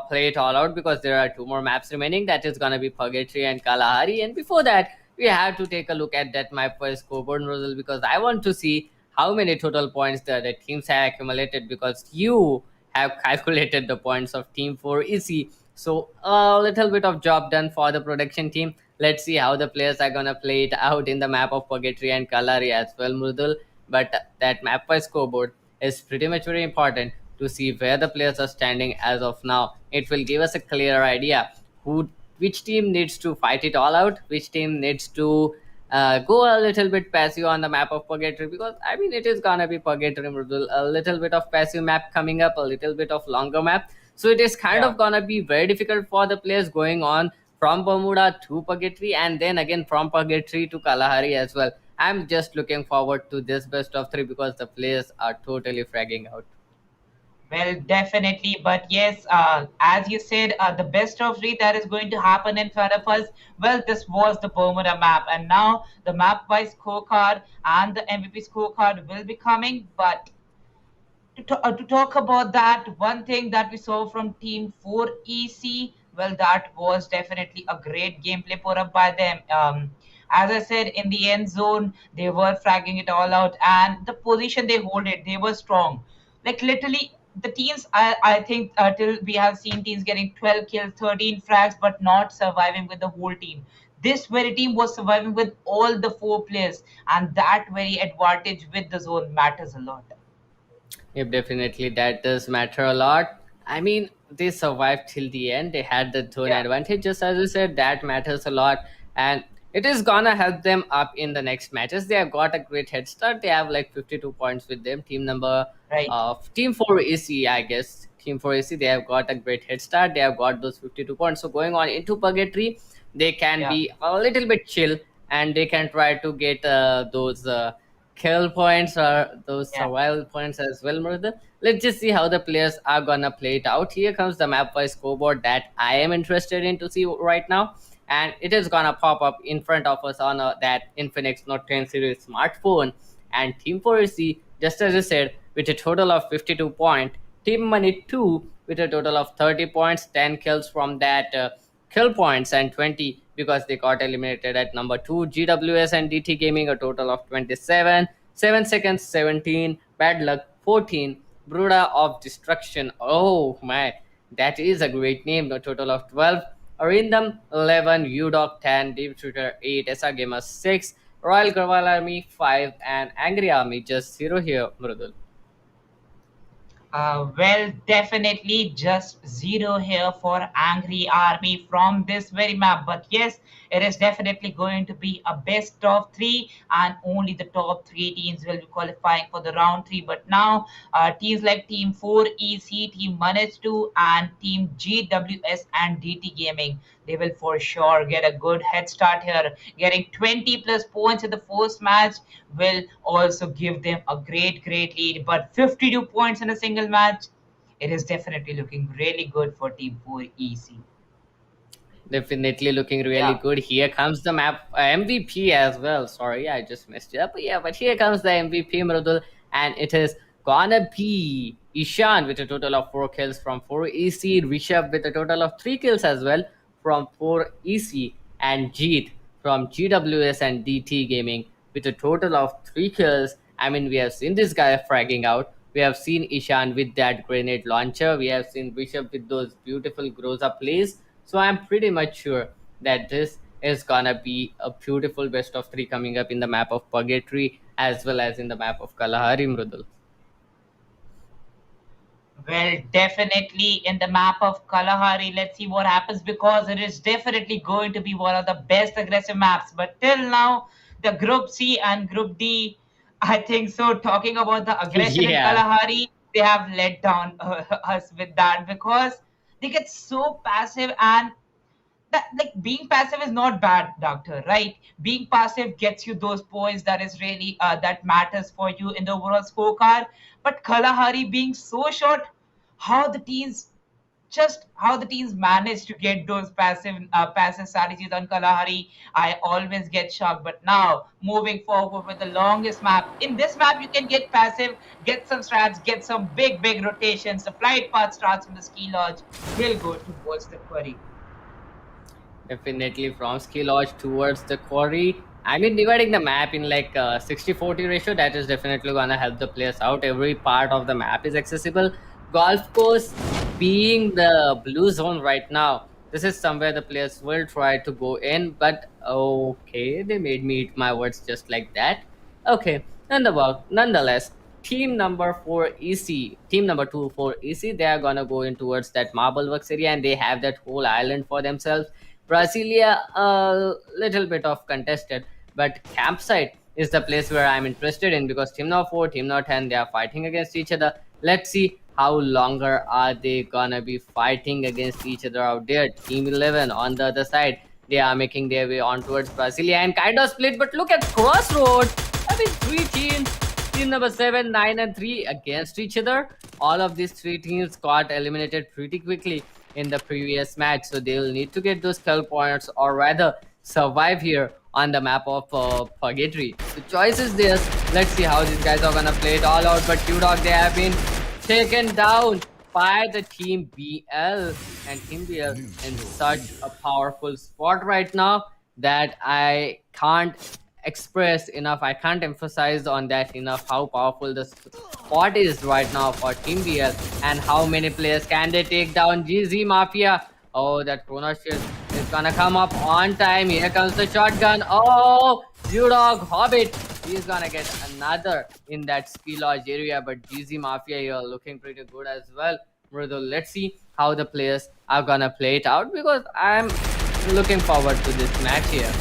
play it all out, because there are 2 more maps remaining. That is gonna be Purgatory and Kalahari. And before that, we have to take a look at that map for scoreboard result, because I want to see how many total points the teams have accumulated, because you have calculated the points of Team 4 EC. So a little bit of job done for the production team. Let's see how the players are gonna play it out in the map of Purgatory and Kalahari as well, Mrudul. But that map for scoreboard is pretty much very important to see where the players are standing as of now. It will give us a clear idea which team needs to fight it all out, which team needs to go a little bit passive on the map of Purgatory, because I mean it is gonna be Purgatory, Mrudul, a little bit of passive map coming up, a little bit of longer map. So it is kind of gonna be very difficult for the players going on from Bermuda to Purgatory, and then again from Purgatory to Kalahari as well. I'm just looking forward to this best of 3, because the players are totally fragging out. Well, definitely. But yes, as you said, the best of 3 that is going to happen in front of us. Well, this was the Bermuda map. And now the map-wise scorecard and the MVP scorecard will be coming. But to talk about that, one thing that we saw from Team 4 EC, well, that was definitely a great gameplay put up by them. As I said, in the end zone, they were fragging it all out. And the position they hold it, they were strong. Like literally, the teams, I think till we have seen teams getting 12 kills, 13 frags, but not surviving with the whole team. This very team was surviving with all the 4 players, and that very advantage with the zone matters a lot. Yep, definitely that does matter a lot. I mean, they survived till the end. They had the zone advantage, just as you said. That matters a lot, and it is gonna help them up in the next matches. They have got a great head start. They have like 52 points with them. Team number of Team 4 EC, I guess. Team 4 EC, they have got a great head start. They have got those 52 points. So going on into Purgatory, they can be a little bit chill. and they can try to get those kill points or those Yeah. survival points as well, Murder. Let's just see how the players are gonna play it out. Here comes the map wise scoreboard that I am interested in to see right now, and it is gonna pop up in front of us on that Infinix Note 10 series smartphone. And Team 4AC, just as I said, with a total of 52 points. Team Money 2 with a total of 30 points, 10 kills from that kill points, and 20 because they got eliminated at number 2. GWS and DT Gaming a total of 27, 7 seconds 17, Bad Luck 14, Bruda of Destruction. Oh my, that is a great name. A total of 12. Arindam 11, Udog 10, Deep Shooter 8, SR Gamer 6, Royal Gurwal Army 5, and Angry Army just 0 here, Mrudul. Well, definitely just zero here for Angry Army from this very map. But yes, it is definitely going to be a best of three, and only the top three teams will be qualifying for the round three. But now, teams like Team 4EC, Team Manage 2, and Team GWS and DT Gaming, they will for sure get a good head start here. Getting 20 plus points in the first match will also give them a great lead. But 52 points in a single match, it is definitely looking really good for Team 4EC. Definitely looking really Yeah. good. Here comes the map MVP as well. Sorry, I just messed it up. But yeah, but here comes the MVP, Mrudul, and it is gonna be Ishan with a total of 4 kills from 4EC, Rishabh with a total of 3 kills as well from 4EC, and Jeet from GWS and DT Gaming with a total of 3 kills. I mean, we have seen this guy fragging out. We have seen Ishan with that grenade launcher. We have seen Rishabh with those beautiful Groza plays. So I'm pretty much sure that this is gonna be a beautiful best of three coming up in the map of Purgatory as well as in the map of Kalahari, Mrudul. Well, definitely in the map of Kalahari, let's see what happens because it is definitely going to be one of the best aggressive maps. But till now, the Group C and Group D, I think so. Talking about the aggression in Yeah, Kalahari, they have let down us with that because they get so passive, and that like being passive is not bad, doctor, right? Being passive gets you those points that is really that matters for you in the overall scorecard. But Kalahari being so short, how the teams how the teams manage to get those passive strategies on Kalahari, I always get shocked. But now moving forward with the longest map, in this map you can get passive, get some strats, get some big rotations. The flight path starts from the ski lodge, will go towards the quarry. definitely from Ski Lodge towards the quarry. I mean, dividing the map in like 60-40 ratio, that is definitely gonna help the players out. Every part of the map is accessible. Golf course being the blue zone right now, this is somewhere the players will try to go in, but okay, they made me eat my words just like that. Okay, nonetheless, team number 4 EC, team number 2 for EC, they are gonna go in towards that Marble Works area, and they have that whole island for themselves. Brasilia, a little bit of contested, but campsite is the place where I'm interested in because team number 4, team number 10, they are fighting against each other. Let's see how longer are they gonna be fighting against each other out there. Team 11 on the other side, they are making their way on towards Brasilia and kind of split, but look at Crossroads. I mean, 3 teams, team number 7, 9, and 3 against each other. All of these 3 teams got eliminated pretty quickly in the previous match, so they'll need to get those kill points or rather survive here on the map of Purgatory. The choice is theirs. Let's see how these guys are gonna play it all out. But Q-Dog, they have been taken down by the Team BL, and Team BL in such a powerful spot right now that I can't express enough. I can't emphasize on that enough how powerful the spot is right now for Team BL and how many players can they take down GZ Mafia. Oh, that Chrono Shield is gonna come up on time. Here comes the shotgun. Oh, Udog Hobbit. He's gonna get another in that ski lodge area, but GZ Mafia here looking pretty good as well. Mridul, let's see how the players are gonna play it out because I'm looking forward to this match here.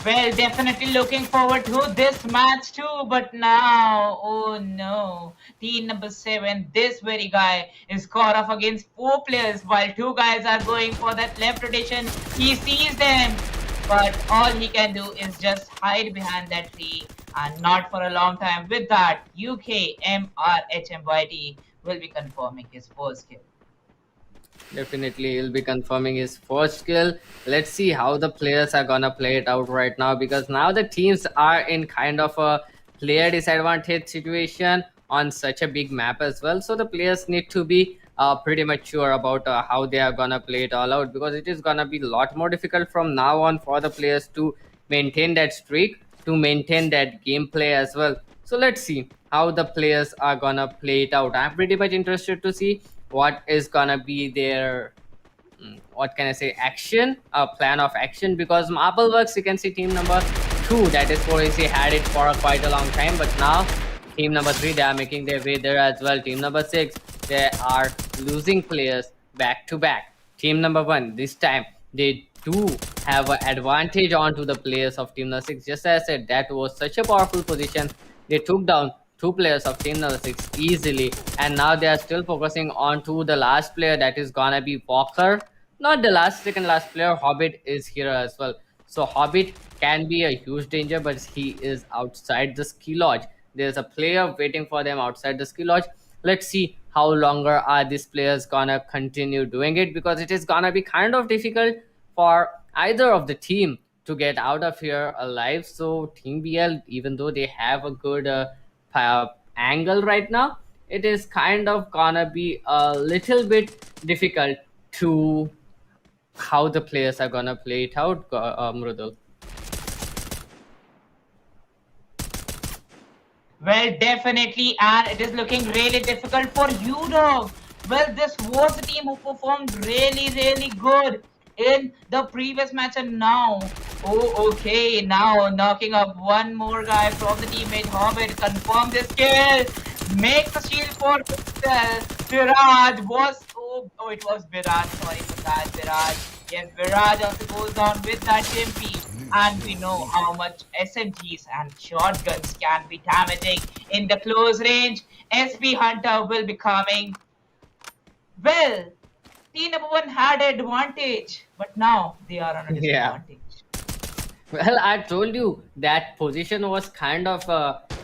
Well, definitely looking forward to this match too. But now, oh no, team number 7, this very guy is caught off against 4 players while 2 guys are going for that left rotation. He sees them, but all he can do is just hide behind that tree and not for a long time. With that, UKMRHMYT will be confirming his first kill. Definitely, he'll be confirming his first skill. Let's see how the players are gonna play it out right now, because now the teams are in kind of a player disadvantage situation on such a big map as well. So the players need to be pretty much sure about how they are gonna play it all out, because it is gonna be a lot more difficult from now on for the players to maintain that streak, to maintain that gameplay as well. So let's see how the players are gonna play it out. I'm pretty much interested to see what is gonna be their what can I say, action, a plan of action, because Marble you can see team number 2, that is Policy, had it for quite a long time, but now team number 3, they are making their way there as well. Team number 6, they are losing players back to back. Team number 1, this time they do have an advantage onto the players of team number 6. Just as I said, that was such a powerful position. They took down 2 players of team number 6 easily, and now they are still focusing on to the last player, that is gonna be Walker. Not the second last player, Hobbit is here as well. So Hobbit can be a huge danger, but he is outside the ski lodge. There's a player waiting for them outside the ski lodge. Let's see how longer are these players gonna continue doing it, because it is gonna be kind of difficult for either of the team to get out of here alive. So Team BL, even though they have a good angle right now, it is kind of gonna be a little bit difficult to how the players are gonna play it out, Mrudul. Well, definitely, and it is looking really difficult for you, dog. Well, this was the team who performed really, really good in the previous match, and now, oh, okay, now knocking up one more guy from the teammate Hobbit, confirm this kill, make the shield for himself. Viraj was, it was Viraj, sorry for that, Viraj. Yes, Viraj also goes down with that MP. And we know how much SMGs and shotguns can be damaging in the close range. SP Hunter will be coming. Well, team number 1 had advantage, but now they are on a Yeah. disadvantage. Well, I told you that position was kind of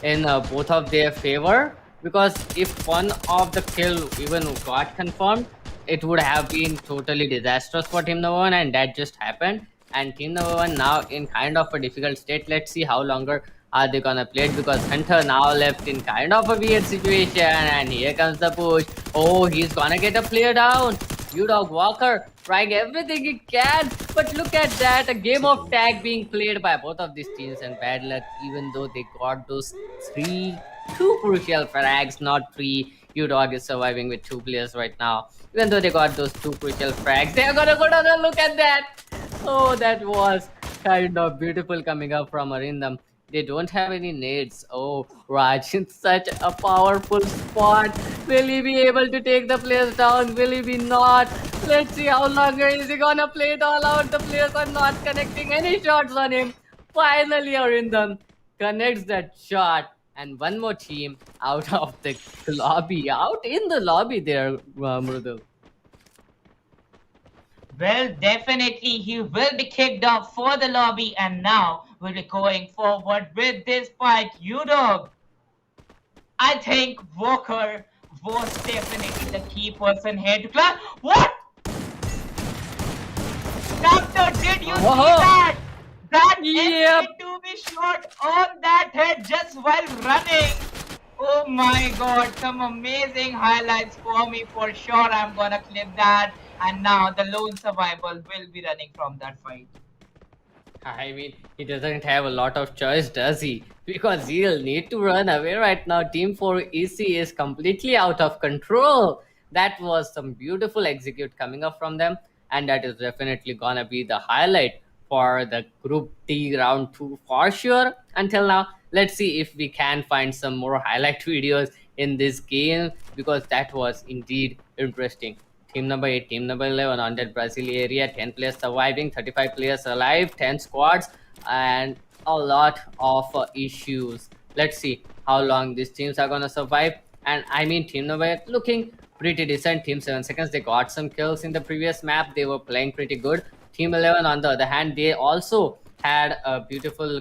in both of their favor, because if one of the kill even got confirmed, it would have been totally disastrous for team number 1, and that just happened. And team number 1 now in kind of a difficult state. Let's see how longer are they gonna play it, because Hunter now left in kind of a weird situation, and here comes the push. Oh, he's gonna get a player down. U-Dog Walker trying everything he can, but look at that, a game of tag being played by both of these teams, and bad luck, even though they got those two crucial frags, not 3. U-Dog is surviving with 2 players right now. Even though they got those 2 crucial frags, they're gonna go down and look at that. Oh, that was kind of beautiful coming up from Arindam. They don't have any nades. Oh, Raj, in such a powerful spot. Will he be able to take the players down? Will he be not? Let's see how longer is he gonna play it all out. The players are not connecting any shots on him. Finally, Arindam connects that shot. And one more team out of the lobby, out in the lobby there, Mrudul. Well, definitely he will be kicked off for the lobby, and now we'll be going forward with this fight. U-Dog, I think Walker was definitely the key person here to clap. What? Doctor, did you see that? That Yep. is to be shot on that head just while running. Oh my god, some amazing highlights for me for sure. I'm gonna clip that. And now the lone survivor will be running from that fight. I mean, he doesn't have a lot of choice, does he? Because he'll need to run away right now. Team 4 EC is completely out of control. That was some beautiful execute coming up from them, and that is definitely gonna be the highlight for the Group D round 2 for sure. Until now, let's see if we can find some more highlight videos in this game, because that was indeed interesting. Team number 8, team number 11 on that Brazil area, 10 players surviving, 35 players alive, 10 squads. and a lot of issues. Let's see how long these teams are gonna survive. And I mean, Team number 8 looking pretty decent. Team 7 seconds, they got some kills in the previous map. They were playing pretty good. Team 11, on the other hand, they also had a beautiful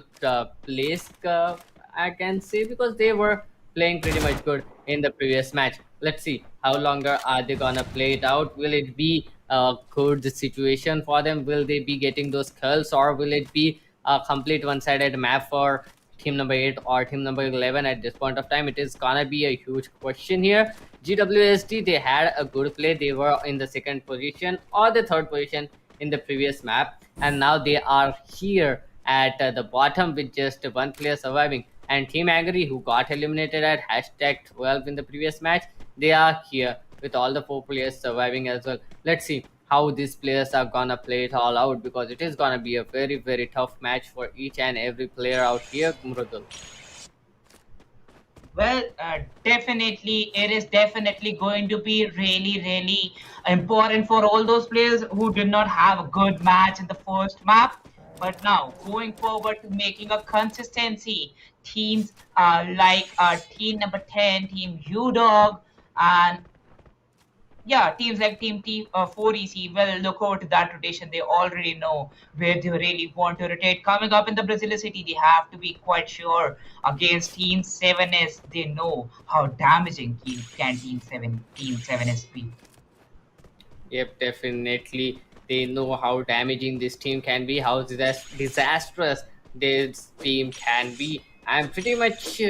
place, I can say, because they were playing pretty much good in the previous match. Let's see how longer are they gonna play it out. Will it be a good situation for them? Will they be getting those kills, or will it be a complete one-sided map for team number 8 or team number 11 at this point of time? It is gonna be a huge question here. GWSD, they had a good play. They were in the second position or the third position in the previous map, and now they are here at the bottom with just one player surviving. And Team Angry, who got eliminated at hashtag 12 in the previous match, they are here with all the 4 players surviving as well. Let's see how these players are gonna play it all out, because it is gonna be a very tough match for each and every player out here, Mrudul. Well, definitely, it is definitely going to be really important for all those players who did not have a good match in the first map. But now, going forward to making a consistency, teams like team number 10, team U-Dog, and yeah, teams like Team T 4EC will look over to that rotation. They already know where they really want to rotate. Coming up in the Brazil City, they have to be quite sure against Team 7S. They know how damaging Team 7S be. Yep, definitely. They know how damaging this team can be, how disastrous this team can be. I'm pretty much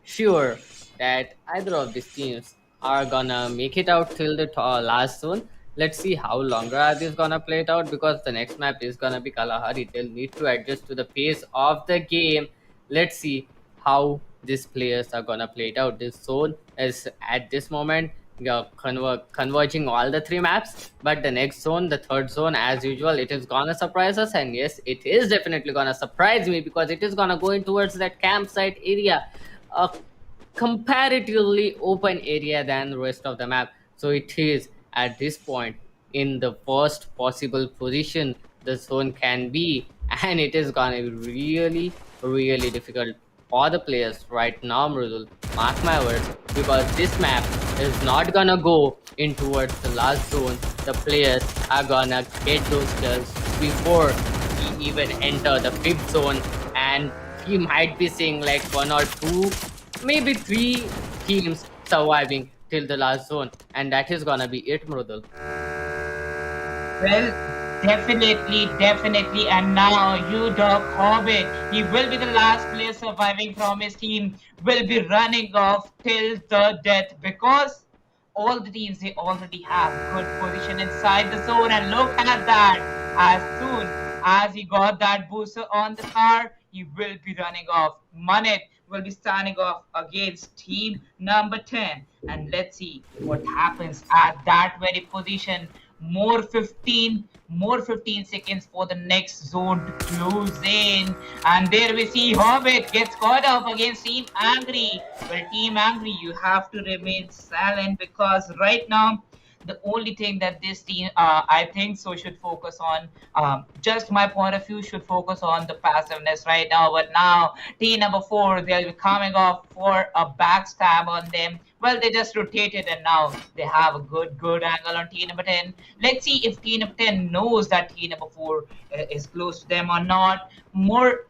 sure that either of these teams are gonna make it out till the last zone. Let's see how longer are these gonna play it out, because the next map is gonna be Kalahari. They'll need to adjust to the pace of the game. Let's see how these players are gonna play it out. This zone is at this moment converging all the 3 maps, but the next zone, the third zone, as usual, it is gonna surprise us. And yes, it is definitely gonna surprise me, because it is gonna go in towards that campsite area, a comparatively open area than the rest of the map. So it is at this point in the worst possible position the zone can be, and it is gonna be really difficult for the players right now, Mrudul. Mark my words, because this map is not gonna go in towards the last zone. The players are gonna get those kills before we even enter the 5th zone, and we might be seeing like 1 or 2, maybe 3 teams surviving till the last zone, and that is gonna be it, Mrudul. Well, definitely. And now, you Dog Hobbit, he will be the last player surviving from his team, will be running off till the death, because all the teams, they already have good position inside the zone. And look at that. As soon as he got that booster on the car, he will be running off. Manet will be standing off against team number 10. And let's see what happens at that very position. More 15 seconds for the next zone to close in. And there we see Hobbit gets caught up against Team Angry. Well, Team Angry, you have to remain silent, because right now the only thing that this team, I think so, should focus on, just my point of view, should focus on the passiveness right now. But now, team number 4, they'll be coming off for a backstab on them. Well, they just rotated, and now they have a good angle on team number 10. Let's see if team number 10 knows that team number 4 is close to them or not. More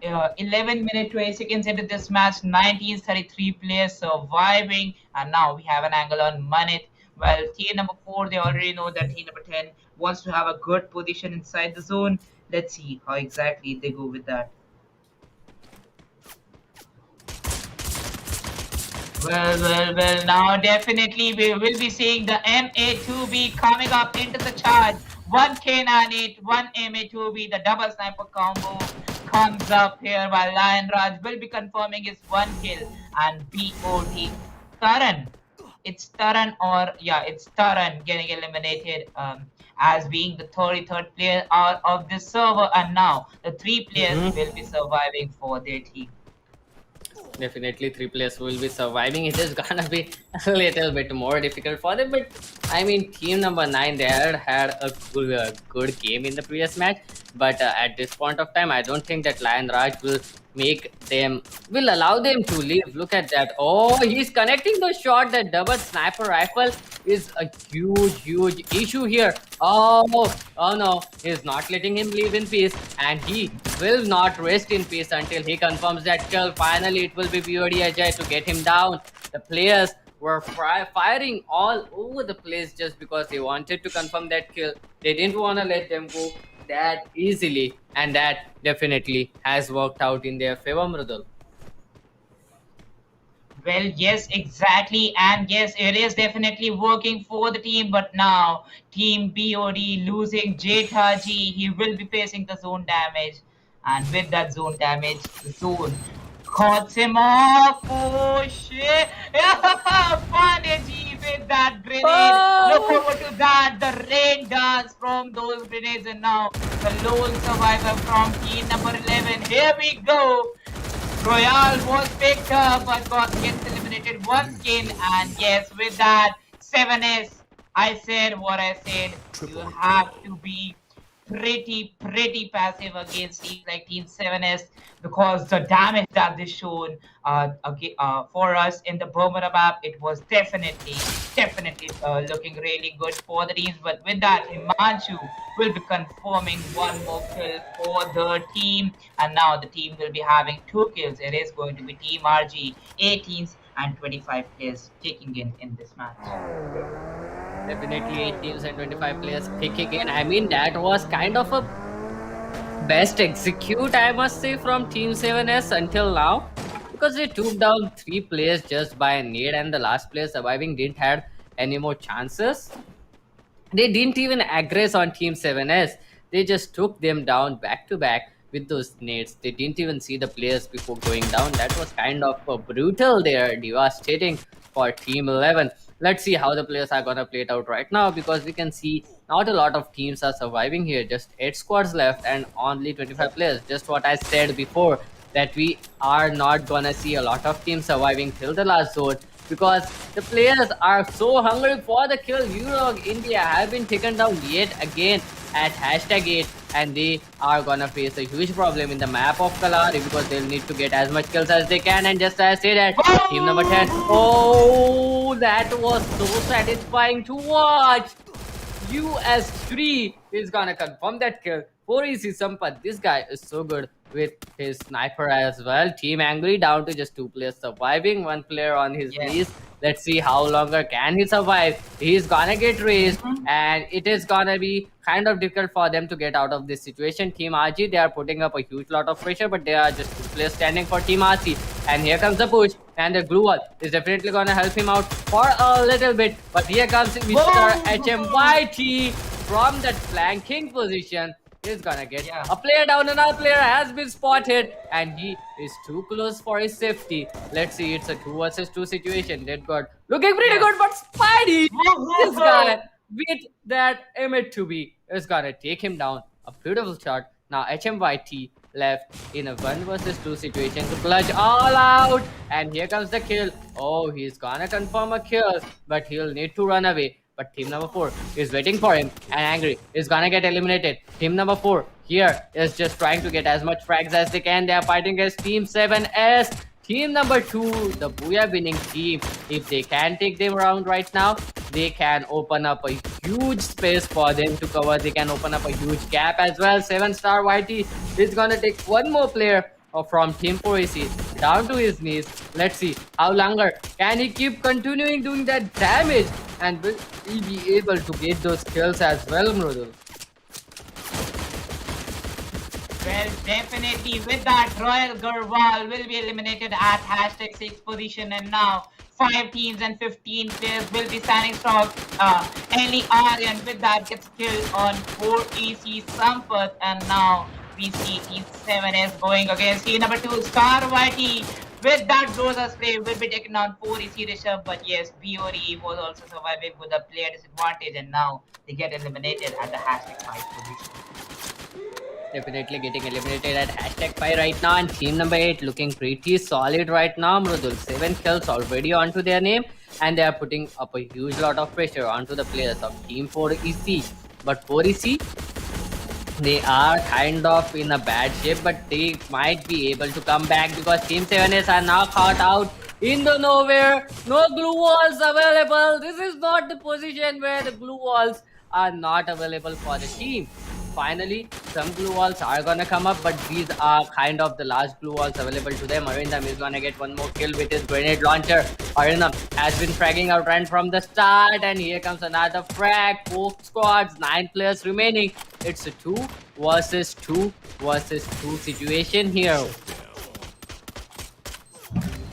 11 minutes 20 seconds into this match, 1933 players surviving, and now we have an angle on Manit. Well, team number 4, they already know that team number 10 wants to have a good position inside the zone. Let's see how exactly they go with that. Well, now definitely we will be seeing the MA2B coming up into the charge. 1 K98, 1 MA2B, the double sniper combo comes up here, while Lion Raj will be confirming his 1 kill. And BOT Taran, it's Taran getting eliminated as being the 33rd player out of this server, and now the 3 players will be surviving for their team. Definitely 3 players will be surviving. It is gonna be a little bit more difficult for them, but I mean, team number 9, they had a good game in the previous match. But at this point of time, I don't think that Lion Raj will allow them to leave. Look at that. Oh, he's connecting the shot. That double sniper rifle is a huge issue here. Oh no, he's not letting him leave in peace, and he will not rest in peace until he confirms that kill. Finally, it will be BOD Ajay to get him down. The players were firing all over the place just because they wanted to confirm that kill. They didn't want to let them go that easily, and that definitely has worked out in their favor, Mrudul. Well, yes, exactly. And yes, it is definitely working for the team. But now, Team BOD losing Jethaji. He will be facing the zone damage. And with that zone damage, the zone cuts him off. Oh, shit. Pandyaji with that grenade. Look Oh! forward to that. The rain dance from those grenades. And now, the lone survivor from team number 11. Here we go. Royale was picked up but gets eliminated once again. And yes, with that 7S, I said what I said. You have to be pretty passive against teams like Team 7S because the damage that they showed for us in the Bermuda map, it was definitely looking really good for the teams. But with that, Himanshu will be confirming one more kill for the team, and now the team will be having 2 kills. It is going to be Team RG, 18s and 25 players kicking in this match. Definitely 8 teams and 25 players kicking in. I mean, that was kind of a best execute, I must say, from Team 7S until now, because they took down 3 players just by a nade, and the last player surviving didn't have any more chances. They didn't even aggress on Team 7S. They just took them down back to back with those nades. They didn't even see the players before going down. That was kind of brutal there, devastating for Team 11. Let's see how the players are gonna play it out right now, because we can see not a lot of teams are surviving here. Just 8 squads left and only 25 players. Just what I said before, that we are not gonna see a lot of teams surviving till the last zone, because the players are so hungry for the kill. Eurog India have been taken down yet again at #8, and they are gonna face a huge problem in the map of Kalari, because they'll need to get as much kills as they can. And just as I say that, team number 10, oh, that was so satisfying to watch. US3 is gonna confirm that kill. 4EC Sampath, this guy is so good with his sniper as well. Team Angry down to just 2 players surviving, 1 player on his knees. Let's see how longer can he survive. He's gonna get raised, and it is gonna be kind of difficult for them to get out of this situation. Team RG, they are putting up a huge lot of pressure, but there are just 2 players standing for Team RC. And here comes the push, and the glue wall is definitely gonna help him out for a little bit. But here comes Mr. HMYT from that flanking position. He's gonna get a player down. Another player has been spotted, and he is too close for his safety. Let's see, it's a 2 versus 2 situation. That got looking pretty good, but Spidey, this guy with that M2B is gonna take him down. A beautiful shot. Now HMYT left in a 1 versus 2 situation to clutch all out, and here comes the kill. Oh, he's gonna confirm a kill, but he'll need to run away. But team number 4 is waiting for him, and Angry is gonna get eliminated. Team number 4 here is just trying to get as much frags as they can. They are fighting against Team 7S. Team number 2, the Booyah winning team. If they can take them around right now, they can open up a huge space for them to cover. They can open up a huge gap as well. 7-star YT is gonna take 1 more player from Team 4AC down to his knees. Let's see how longer can he keep continuing doing that damage, and will he be able to get those kills as well, Mrudul? Well, definitely with that, Royal Gurwal will be eliminated at #6 position, and now 5 teams and 15 players will be standing strong. Eli Aryan with that gets killed on 4EC Sampath, and now we see Team 7S going against team number 2, Star YT. With that Doza spray will be taken on 4EC Rishabh, but yes, BOD was also surviving with a player disadvantage, and now they get eliminated at the #5 position. Definitely getting eliminated at #5 right now, and team number 8 looking pretty solid right now, Mrudul. 7 kills already onto their name, and they are putting up a huge lot of pressure onto the players of Team 4EC. But 4EC, they are kind of in a bad shape, but they might be able to come back because Team 7s are now caught out in the nowhere. No glue walls available. This is not the position where the glue walls are not available for the team. Finally, some glue walls are gonna come up, but these are kind of the last glue walls available to them. Arindam is gonna get one more kill with his grenade launcher. Arindam has been fragging out right from the start, and here comes another frag. 4 squads, 9 players remaining. It's a 2 versus 2 situation here.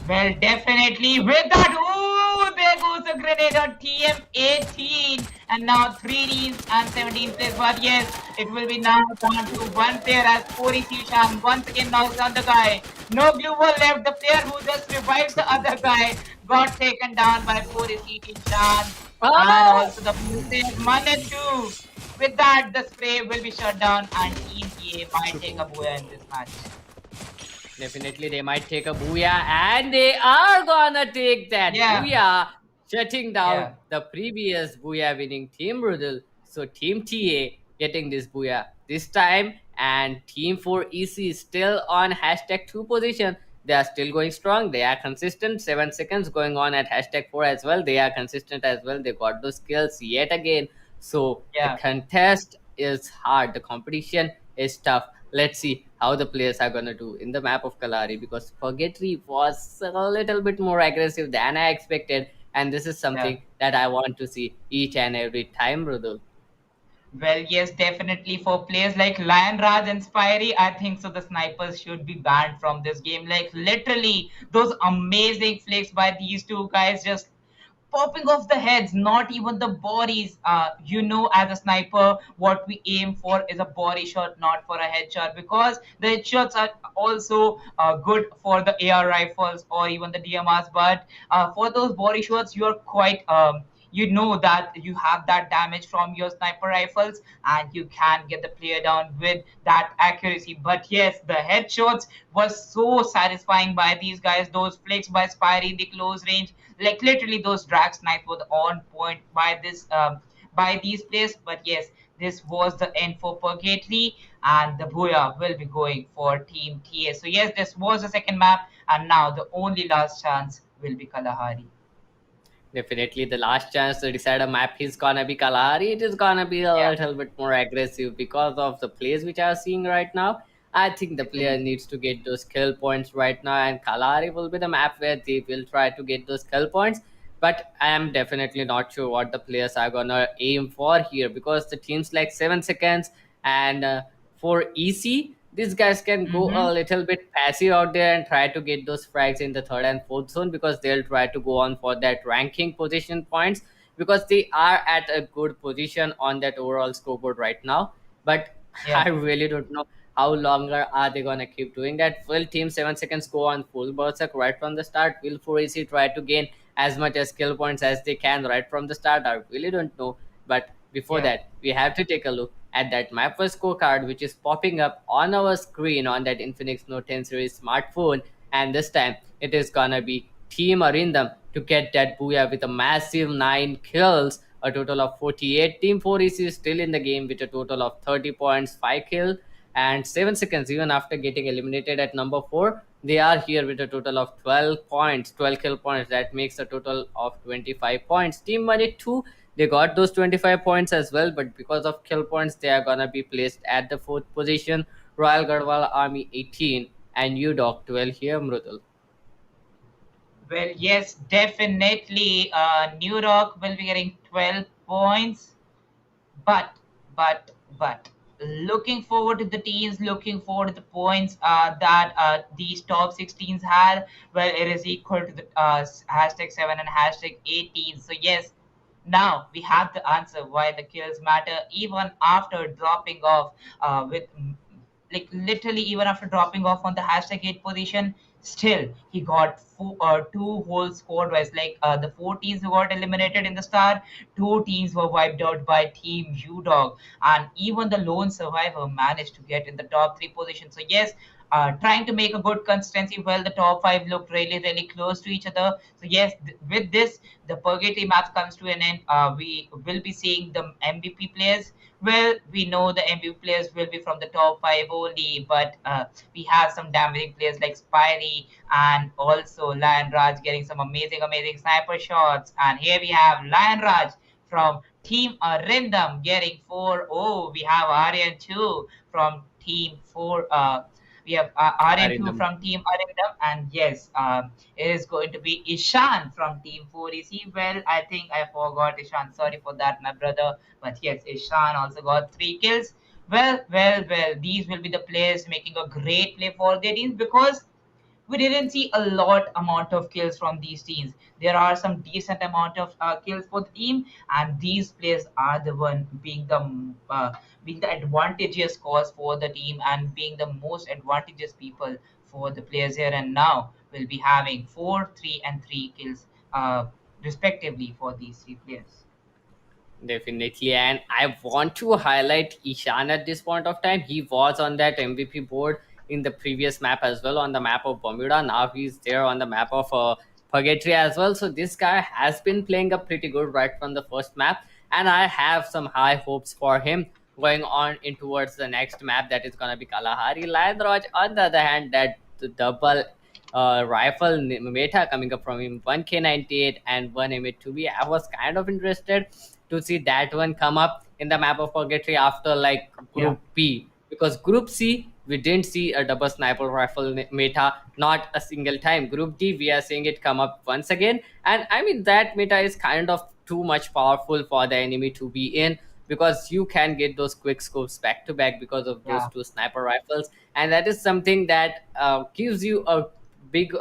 Well, definitely with that. Ooh, there goes a grenade on TM18. And now 3 teams and 17 players. But yes, it will be now down to one player as Pori Sishan once again knocks down the guy. No glue wall left. The player who just revived the other guy got taken down by Pori Sishan. And Oh! also the blue players managed to. With that, the spray will be shut down and Team TA might take a booyah in this match. Definitely, they might take a booyah, and they are gonna take that Yeah, booyah, shutting down yeah. the previous booyah winning Team Rudel. So, Team TA getting this booyah this time, and Team 4 EC is still on hashtag 2 position. They are still going strong, they are consistent. 7 seconds going on at hashtag 4 as well. They are consistent as well. They got those skills yet again. So, the Yeah, contest is hard, the competition is tough. Let's see how the players are gonna do in the map of Kalari, because Purgatory was a little bit more aggressive than I expected, and this is yeah. something that I want to see each and every time, Rudul. Well, yes, definitely for players like Lion Raj and Spirey, I think so. The snipers should be banned from this game. Like literally, those amazing flicks by these two guys just popping off the heads, not even the bodies. As a sniper, what we aim for is a body shot, not for a headshot, because the headshots are also good for the AR rifles or even the DMRs. But for those body shots, you're quite you know that you have that damage from your sniper rifles and you can get the player down with that accuracy. But yes, the headshots was so satisfying by these guys. Those flicks by Spirey in the close range, like literally those drag snipes were on point by this by these players. But yes, this was the end for Purgatory, and the booyah will be going for Team TA. So yes, this was the second map, and now the only last chance will be Kalahari. Definitely, the last chance to decide a map is gonna be Kalahari. It is gonna be a Yeah, little bit more aggressive because of the plays which are seeing right now. I think the player agree. needs to get those kill points right now, and Kalahari will be the map where they will try to get those kill points. But I am definitely not sure what the players are gonna aim for here, because the teams like 7 seconds and for EC, these guys can go Mm-hmm. a little bit passive out there and try to get those frags in the third and fourth zone, because they'll try to go on for that ranking position points, because they are at a good position on that overall scoreboard right now. But Yeah, I really don't know how longer are they gonna keep doing that. Will Team 7 seconds go on full berserk right from the start? Will 4AC try to gain as much as skill points as they can right from the start? I really don't know. But before yeah. that, we have to take a look at that map first scorecard, which is popping up on our screen on that Infinix Note 10 series smartphone. And this time, it is gonna be Team Arindam to get that booyah with a massive 9 kills, a total of 48. Team 4EC is still in the game with a total of 30 points, 5 kills, and 7 seconds. Even after getting eliminated at number 4, they are here with a total of 12 points, 12 kill points. That makes a total of 25 points. Team Money 2, they got those 25 points as well, but because of kill points, they are gonna be placed at the 4th position. Royal Garhwal Army 18 and UDOC 12 here, Mrudul. Well, yes, definitely. New Rock will be getting 12 points. But, but, looking forward to the teams, looking forward to the points that these top 16s had, well, it is equal to the hashtag 7 and hashtag 18. So, yes, now we have the answer why the kills matter even after dropping off with like literally even after dropping off on the hashtag 8 position. Still he got two whole squad wise, like the four teams who got eliminated in the start, two teams were wiped out by Team UDOG, and even the lone survivor managed to get in the top three position. So yes, trying to make a good consistency. Well, the top five looked really, really close to each other. So yes, with this, the purgatory match comes to an end. We will be seeing the MVP players. Well, we know the MVP players will be from the top five only, but we have some damaging players like Spirey and also Lion Raj getting some amazing, amazing sniper shots. And here we have Lion Raj from Team Arindam getting four. Oh, we have Aryan too from Team 4. We have Aryan 2 Arindam. from Team Arindam, and yes, it is going to be Ishan from Team 4. You see, well, I think I forgot Ishan. Sorry for that, my brother. But yes, Ishan also got 3 kills. Well, these will be the players making a great play for their teams because we didn't see a lot amount of kills from these teams. There are some decent amount of kills for the team, and these players are the one being the advantageous cause for the team and being the most advantageous people for the players here. And now will be having 4, 3, and 3 kills respectively for these 3 players. Definitely, and I want to highlight Ishan at this point of time. He was on that MVP board in the previous map as well, on the map of Bermuda. Now he's there on the map of Purgatory as well. So this guy has been playing up pretty good right from the first map, and I have some high hopes for him going on in towards the next map that is gonna be Kalahari. Lion Raj, on the other hand, that double rifle meta coming up from him, 1K98 and 1 M8 2B. I was kind of interested to see that one come up in the map of purgatory after like Yeah. group B, because group C we didn't see a double sniper rifle meta, not a single time. Group D we are seeing it come up once again, and I mean that meta is kind of too much powerful for the enemy to be in, because you can get those quick scopes back to back because of those Yeah. two sniper rifles, and that is something that gives you a big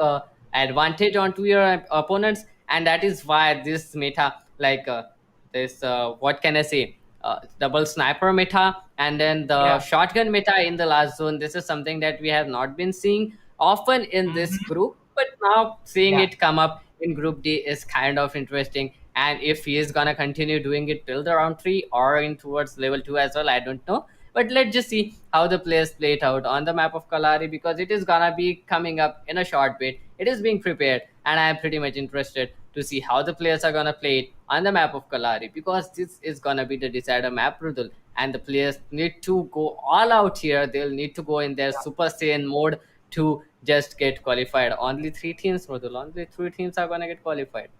advantage onto your opponents. And that is why this meta, like this what can I say, double sniper meta and then the Yeah. shotgun meta in the last zone, this is something that we have not been seeing often in this Hmm. group, but now seeing Yeah. it come up in group D is kind of interesting. And if he is gonna continue doing it till the round 3 or in towards level 2 as well, I don't know. But let's just see how the players play it out on the map of Kalari, because it is gonna be coming up in a short bit. It is being prepared, and I am pretty much interested to see how the players are gonna play it on the map of Kalari, because this is gonna be the decider map, Rudul. And the players need to go all out here. They'll need to go in their Super Saiyan mode to just get qualified. Only 3 teams, Rudul. Only 3 teams are gonna get qualified.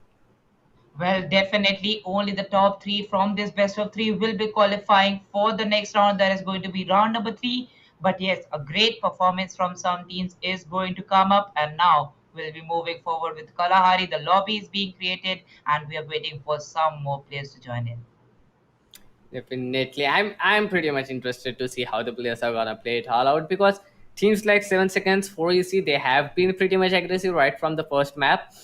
Well, definitely only the top 3 from this best of 3 will be qualifying for the next round. That is going to be round number 3. But yes, a great performance from some teams is going to come up. And now we'll be moving forward with Kalahari. The lobby is being created, and we are waiting for some more players to join in. Definitely, I'm pretty much interested to see how the players are gonna play it all out, because teams like 7 seconds, 4EC, they have been pretty much aggressive right from the first map.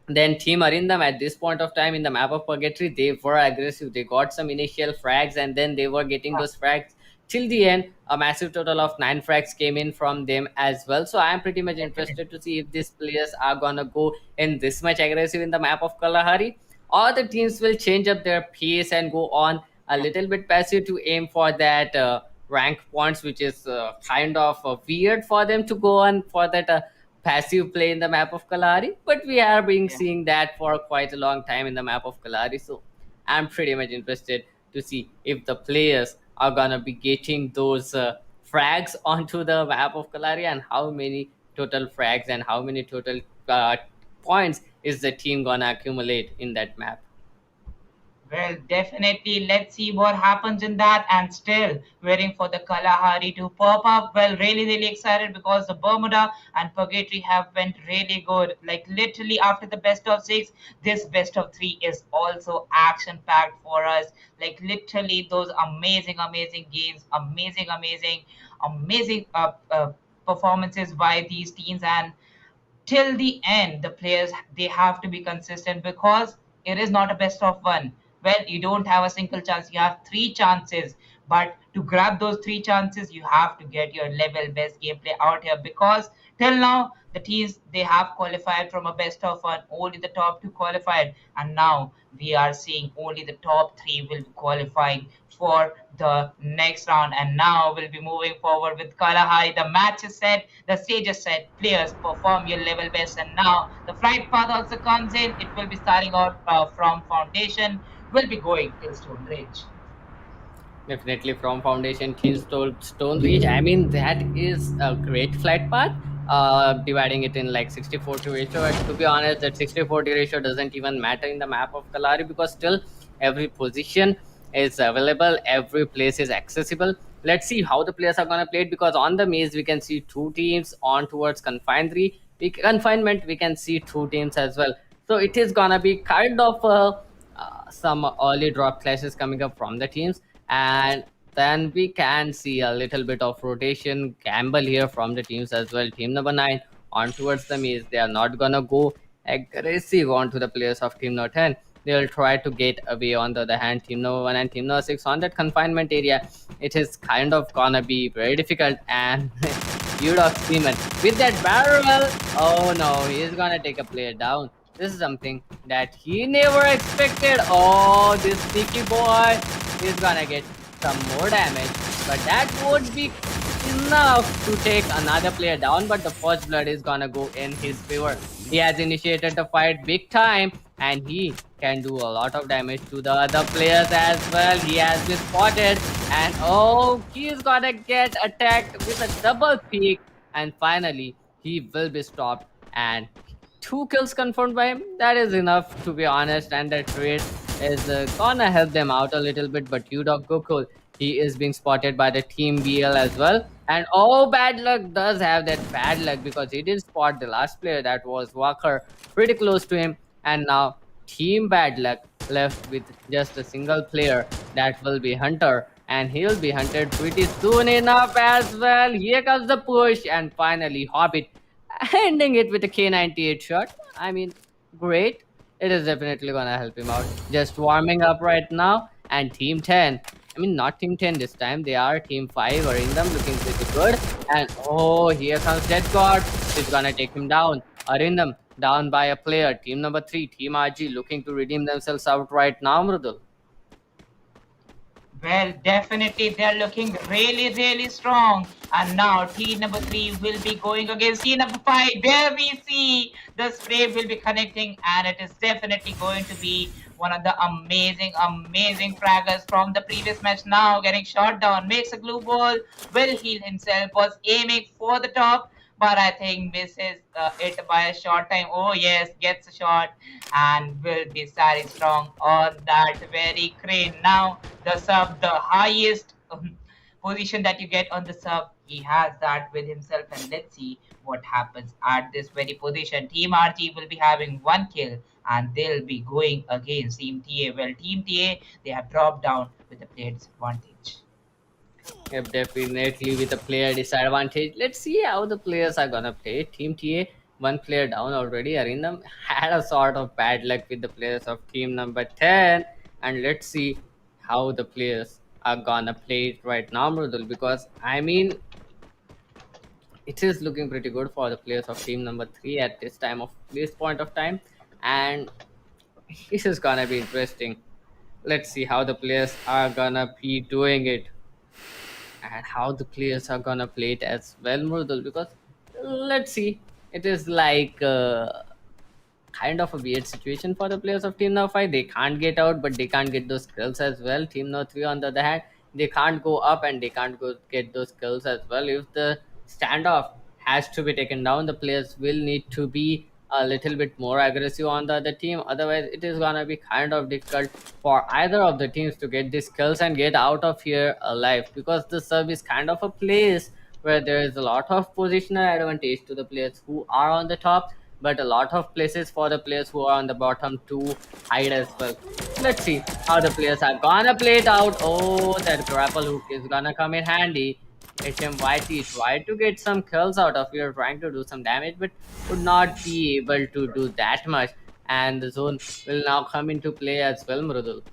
Then Team Arindam at this point of time in the map of Purgatory, they were aggressive. They got some initial frags, and then they were getting those frags till the end. A massive total of 9 frags came in from them as well. So I'm pretty much interested to see if these players are gonna go in this much aggressive in the map of Kalahari, or the teams will change up their pace and go on a little bit passive to aim for that rank points, which is kind of weird for them to go on for that passive play in the map of Kalari, but we are being Yeah. seeing that for quite a long time in the map of Kalari. So I'm pretty much interested to see if the players are gonna be getting those frags onto the map of Kalari, and how many total frags and how many total points is the team gonna accumulate in that map. Well, definitely. Let's see what happens in that. And still waiting for the Kalahari to pop up. Well, really, really excited because the Bermuda and Purgatory have went really good. Like literally after the best of 6, this best of 3 is also action packed for us. Like literally those amazing, amazing games, amazing performances by these teams. And till the end the players they have to be consistent because it is not a best of one. Well, you don't have a single chance, you have 3 chances, but to grab those 3 chances you have to get your level best gameplay out here because Till now, the teams they have qualified from a best of one, only the top two qualified, and now we are seeing only the top three will be qualifying for the next round. And now we'll be moving forward with Kalahari. The match is set, the stage is set, players perform your level best, and now the flight path also comes in. It will be starting out from foundation, will be going till Stone Ridge. Definitely from Foundation Teams to Stone Ridge. I mean, that is a great flight path. Dividing it in like 60-40 ratio. And to be honest, that 60-40 ratio doesn't even matter in the map of Kalari because still every position is available, every place is accessible. Let's see how the players are gonna play it because on the maze we can see two teams on towards confinement. We can see two teams as well. So it is gonna be kind of some early drop clashes coming up from the teams, and then we can see a little bit of rotation gamble here from the teams as well. Team number 9 on towards the maze, they are not gonna go aggressive onto the players of team number 10. They'll try to get away. On the other hand, team number 1 and team number 6 on that confinement area, it is kind of gonna be very difficult. And Udok Seaman with that barrel, oh no, he's gonna take a player down. This is something that he never expected. Oh, this sneaky boy is gonna get some more damage, but that would be enough to take another player down. But the first blood is gonna go in his favor. He has initiated the fight big time, and he can do a lot of damage to the other players as well. He has been spotted, and oh, he's gonna get attacked with a double peak, and finally he will be stopped. And 2 kills confirmed by him. That is enough, to be honest, and that trade is gonna help them out a little bit. But Udok Gokul, he is being spotted by the team BL as well. And oh, bad luck does have that bad luck because he did spot the last player, that was Walker, pretty close to him. And now team bad luck left with just a single player, that will be Hunter, and he'll be hunted pretty soon enough as well. Here comes the push, and finally Hobbit ending it with a K98 shot. I mean, great. It is definitely gonna help him out. Just warming up right now. And Team 10. I mean, not Team 10 this time. They are Team 5 are in them, looking pretty good. And oh, here comes Dead God. He's gonna take him down. Arindam down by a player. Team number 3, Team RG, looking to redeem themselves out right now, Mrudul. Well, definitely they're looking really, really strong. And now team number 3 will be going against team number 5. There we see the spray will be connecting, and it is definitely going to be one of the amazing, amazing fraggers from the previous match. Now getting shot down, makes a glue ball, will heal himself, was aiming for the top, but I think misses it by a short time. Oh yes, gets a shot and will be standing strong on that very crane. Now the sub, the highest position that you get on the sub, he has that with himself, and let's see what happens at this very position. Team RG will be having 1 kill, and they'll be going against Team TA. Well, Team TA, they have dropped down with the player disadvantage. Yep, definitely with a player disadvantage. Let's see how the players are gonna play. Team TA, 1 player down already. Arindam had a sort of bad luck with the players of team number 10. And let's see how the players are gonna play it right now, Mrudul, because I mean, it is looking pretty good for the players of team number 3 at this point of time. And this is gonna be interesting. Let's see how the players are gonna be doing it, and how the players are gonna play it as well, Murdal, because let's see, it is like kind of a weird situation for the players of Team No 5. They can't get out, but they can't get those kills as well. Team No 3, on the other hand, they can't go up and they can't go get those kills as well. If the standoff has to be taken down, the players will need to be a little bit more aggressive on the other team. Otherwise, it is gonna be kind of difficult for either of the teams to get these kills and get out of here alive, because the sub is kind of a place where there is a lot of positional advantage to the players who are on the top, but a lot of places for the players who are on the bottom to hide as well. Let's see how the players are gonna play it out. Oh, that grapple hook is gonna come in handy. HMYT tried to get some kills out of here, trying to do some damage, but would not be able to do that much. And the zone will now come into play as well, Mrudul.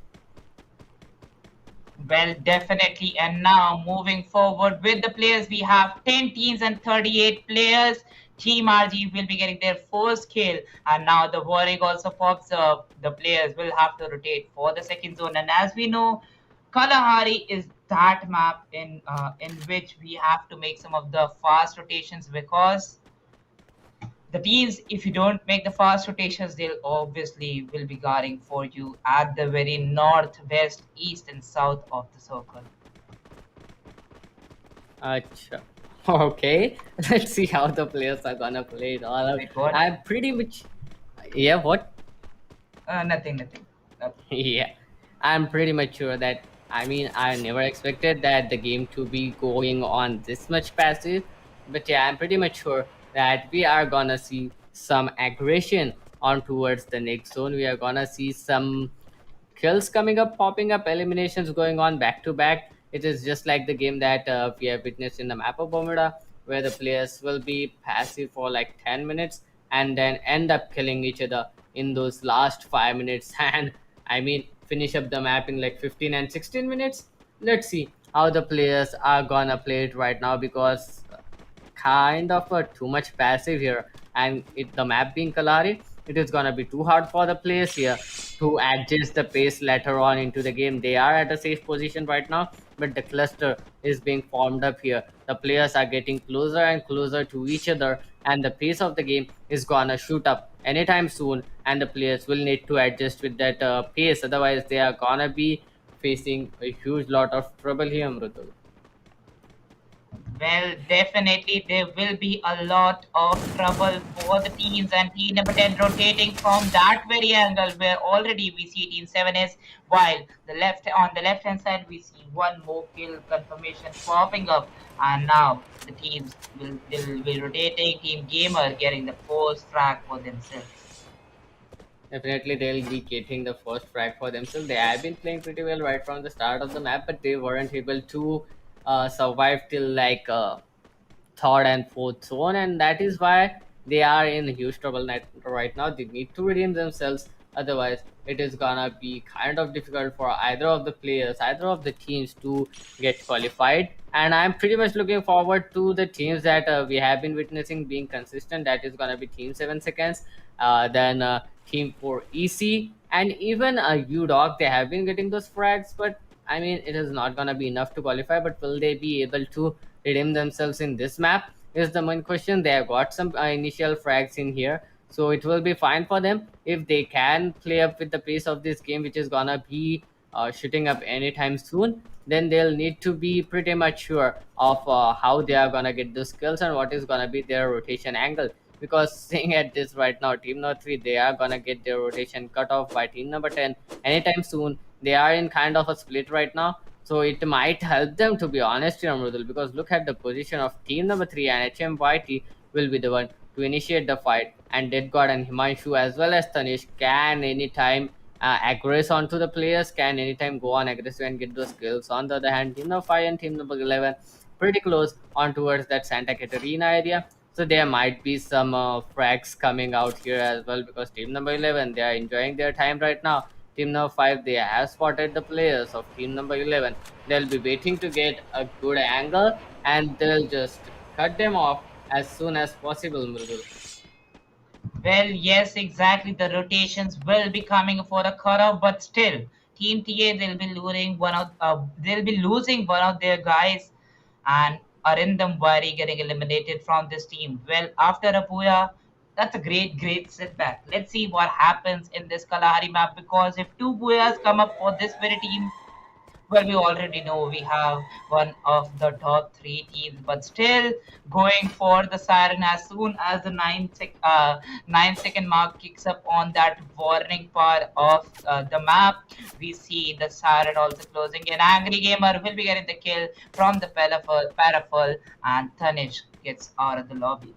Well, definitely. And now moving forward with the players, we have 10 teams and 38 players. Team RG will be getting their first kill, and now the warning also pops up. The players will have to rotate for the second zone, and as we know, Kalahari is that map in which we have to make some of the fast rotations because the teams, if you don't make the fast rotations, they'll obviously will be guarding for you at the very north, west, east, and south of the circle. Acha. Okay, let's see how the players are gonna play it all out. Wait, what? I'm pretty much, yeah, what? Nothing, nothing, nothing. Yeah, I'm pretty much sure that. I mean, I never expected that the game to be going on this much passive, but yeah, I'm pretty much sure that we are gonna see some aggression on towards the next zone. We are gonna see some kills coming up, popping up, eliminations going on back to back. It is just like the game that we have witnessed in the map of Bermuda, where the players will be passive for like 10 minutes and then end up killing each other in those last 5 minutes. And I mean, finish up the map in like 15 and 16 minutes. Let's see how the players are gonna play it right now because kind of too much passive here, and the map being Kalari, it is gonna be too hard for the players here to adjust the pace later on into the game. They are at a safe position right now, but the cluster is being formed up here. The players are getting closer and closer to each other, and the pace of the game is gonna shoot up anytime soon, and the players will need to adjust with that pace. Otherwise, they are gonna be facing a huge lot of trouble here, Mrutul. Well, definitely there will be a lot of trouble for the teams, and team number 10 rotating from that very angle where already we see team 7 is, while on the left hand side we see one more kill confirmation popping up, and now the teams will be rotating. Team Gamer getting the first track for themselves. Definitely, they'll be getting the first frag for themselves. They have been playing pretty well right from the start of the map, but they weren't able to survive till like third and fourth zone, and that is why they are in huge trouble right now. They need to redeem themselves, otherwise, it is gonna be kind of difficult for either of the players, either of the teams to get qualified. And I'm pretty much looking forward to the teams that we have been witnessing being consistent. That is gonna be Team 7 Seconds, then Team 4 EC, and even UDOG. They have been getting those frags, but I mean, it is not gonna be enough to qualify. But will they be able to redeem themselves in this map is the main question. They have got some initial frags in here, so it will be fine for them if they can play up with the pace of this game, which is gonna be shooting up anytime soon. Then they'll need to be pretty much sure of how they are gonna get the skills and what is gonna be their rotation angle, because seeing at this right now, team number 3, they are gonna get their rotation cut off by team number 10 anytime soon. They are in kind of a split right now, so it might help them, to be honest here, Mrudul, because look at the position of team number 3, and HMYT will be the one to initiate the fight, and Dead God and Himanshu as well as Tanish can anytime aggress onto the players, can anytime go on aggressive and get those kills. On the other hand, team number 5 and team number 11 pretty close on towards that Santa Catarina area, so there might be some frags coming out here as well, because team number 11, they are enjoying their time right now. Team number 5, they have spotted the players of team number 11. They'll be waiting to get a good angle, and they'll just cut them off as soon as possible, Mrudul. Well, yes, exactly. The rotations will be coming for a cutoff, but still, Team TA they'll be losing one of their guys, and Arindam Wari getting eliminated from this team. Well, after a Puya, that's a great setback. Let's see what happens in this Kalahari map, because if two Puyas come up for this very team, well, we already know we have one of the top three teams, but still going for the siren as soon as the 9 second mark kicks up on that warning part of the map. We see the siren also closing. An angry gamer will be getting the kill from the parafal, and Tanish gets out of the lobby.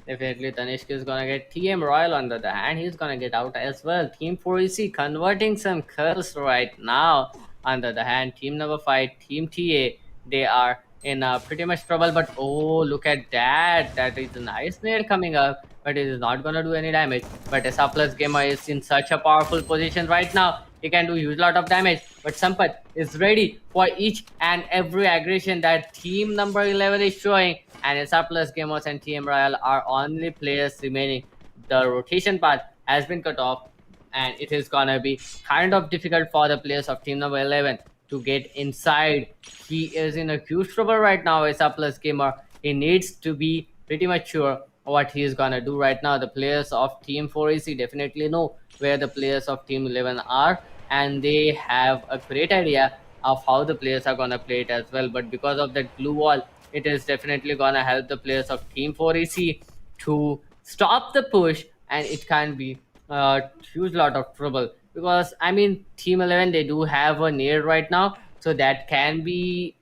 Definitely, Tanishq is gonna get TM Royal on the other hand. He's gonna get out as well. Team 4EC converting some curls right now. On the other hand, team number 5, Team TA, they are in pretty much trouble. But oh, look at that! That is a nice nade coming up, but it is not gonna do any damage. But SA Plus Gamer is in such a powerful position right now. He can do a huge lot of damage. But Sampath is ready for each and every aggression that team number 11 is showing. and SR Plus Gamers and Team Royal are only players remaining. The rotation path has been cut off, and it is gonna be kind of difficult for the players of team number 11 to get inside. He is in a huge trouble right now. SR Plus Gamer, he needs to be pretty much sure what he is gonna do right now. The players of Team 4AC definitely know where the players of Team 11 are, and they have a great idea of how the players are gonna play it as well. But because of that glue wall, it is definitely gonna help the players of Team 4AC to stop the push, and it can be a huge lot of trouble because I mean Team 11, they do have a nade right now, so that can be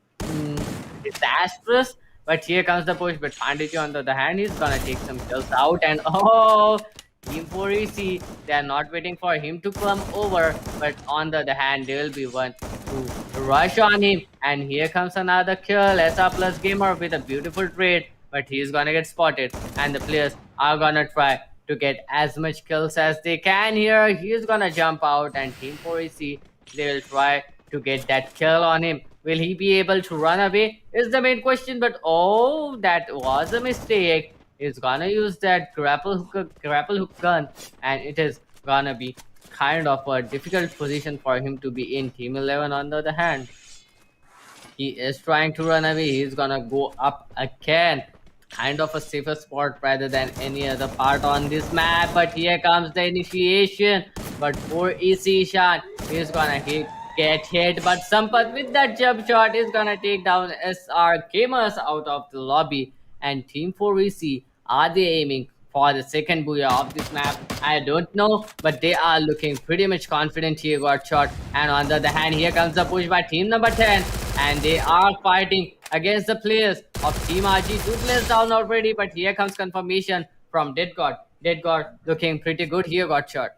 disastrous. But here comes the push. But Panditi, on the other hand, he's gonna take some kills out, and oh, Team 4EC, they are not waiting for him to come over, but on the other hand, there will be one to rush on him. And here comes another kill. SR Plus Gamer with a beautiful trade, but he's gonna get spotted, and the players are gonna try to get as much kills as they can here. He's gonna jump out, and Team 4EC, they will try to get that kill on him. Will he be able to run away? Is the main question. But oh, that was a mistake. He's gonna use that grapple hook gun, and it is gonna be kind of a difficult position for him to be in. Team 11, on the other hand, he is trying to run away. He's gonna go up again. Kind of a safer spot rather than any other part on this map. But here comes the initiation. But for Ishan, he's gonna get hit. But Sampath with that jump shot is gonna take down SR Gamers out of the lobby. And Team 4EC, are they aiming for the second booyah of this map? I don't know, but they are looking pretty much confident. Here got shot, and on the other hand, here comes the push by team number 10, and they are fighting against the players of Team RG. 2 players down already, but here comes confirmation from Dead God. Dead God looking pretty good. Here got shot.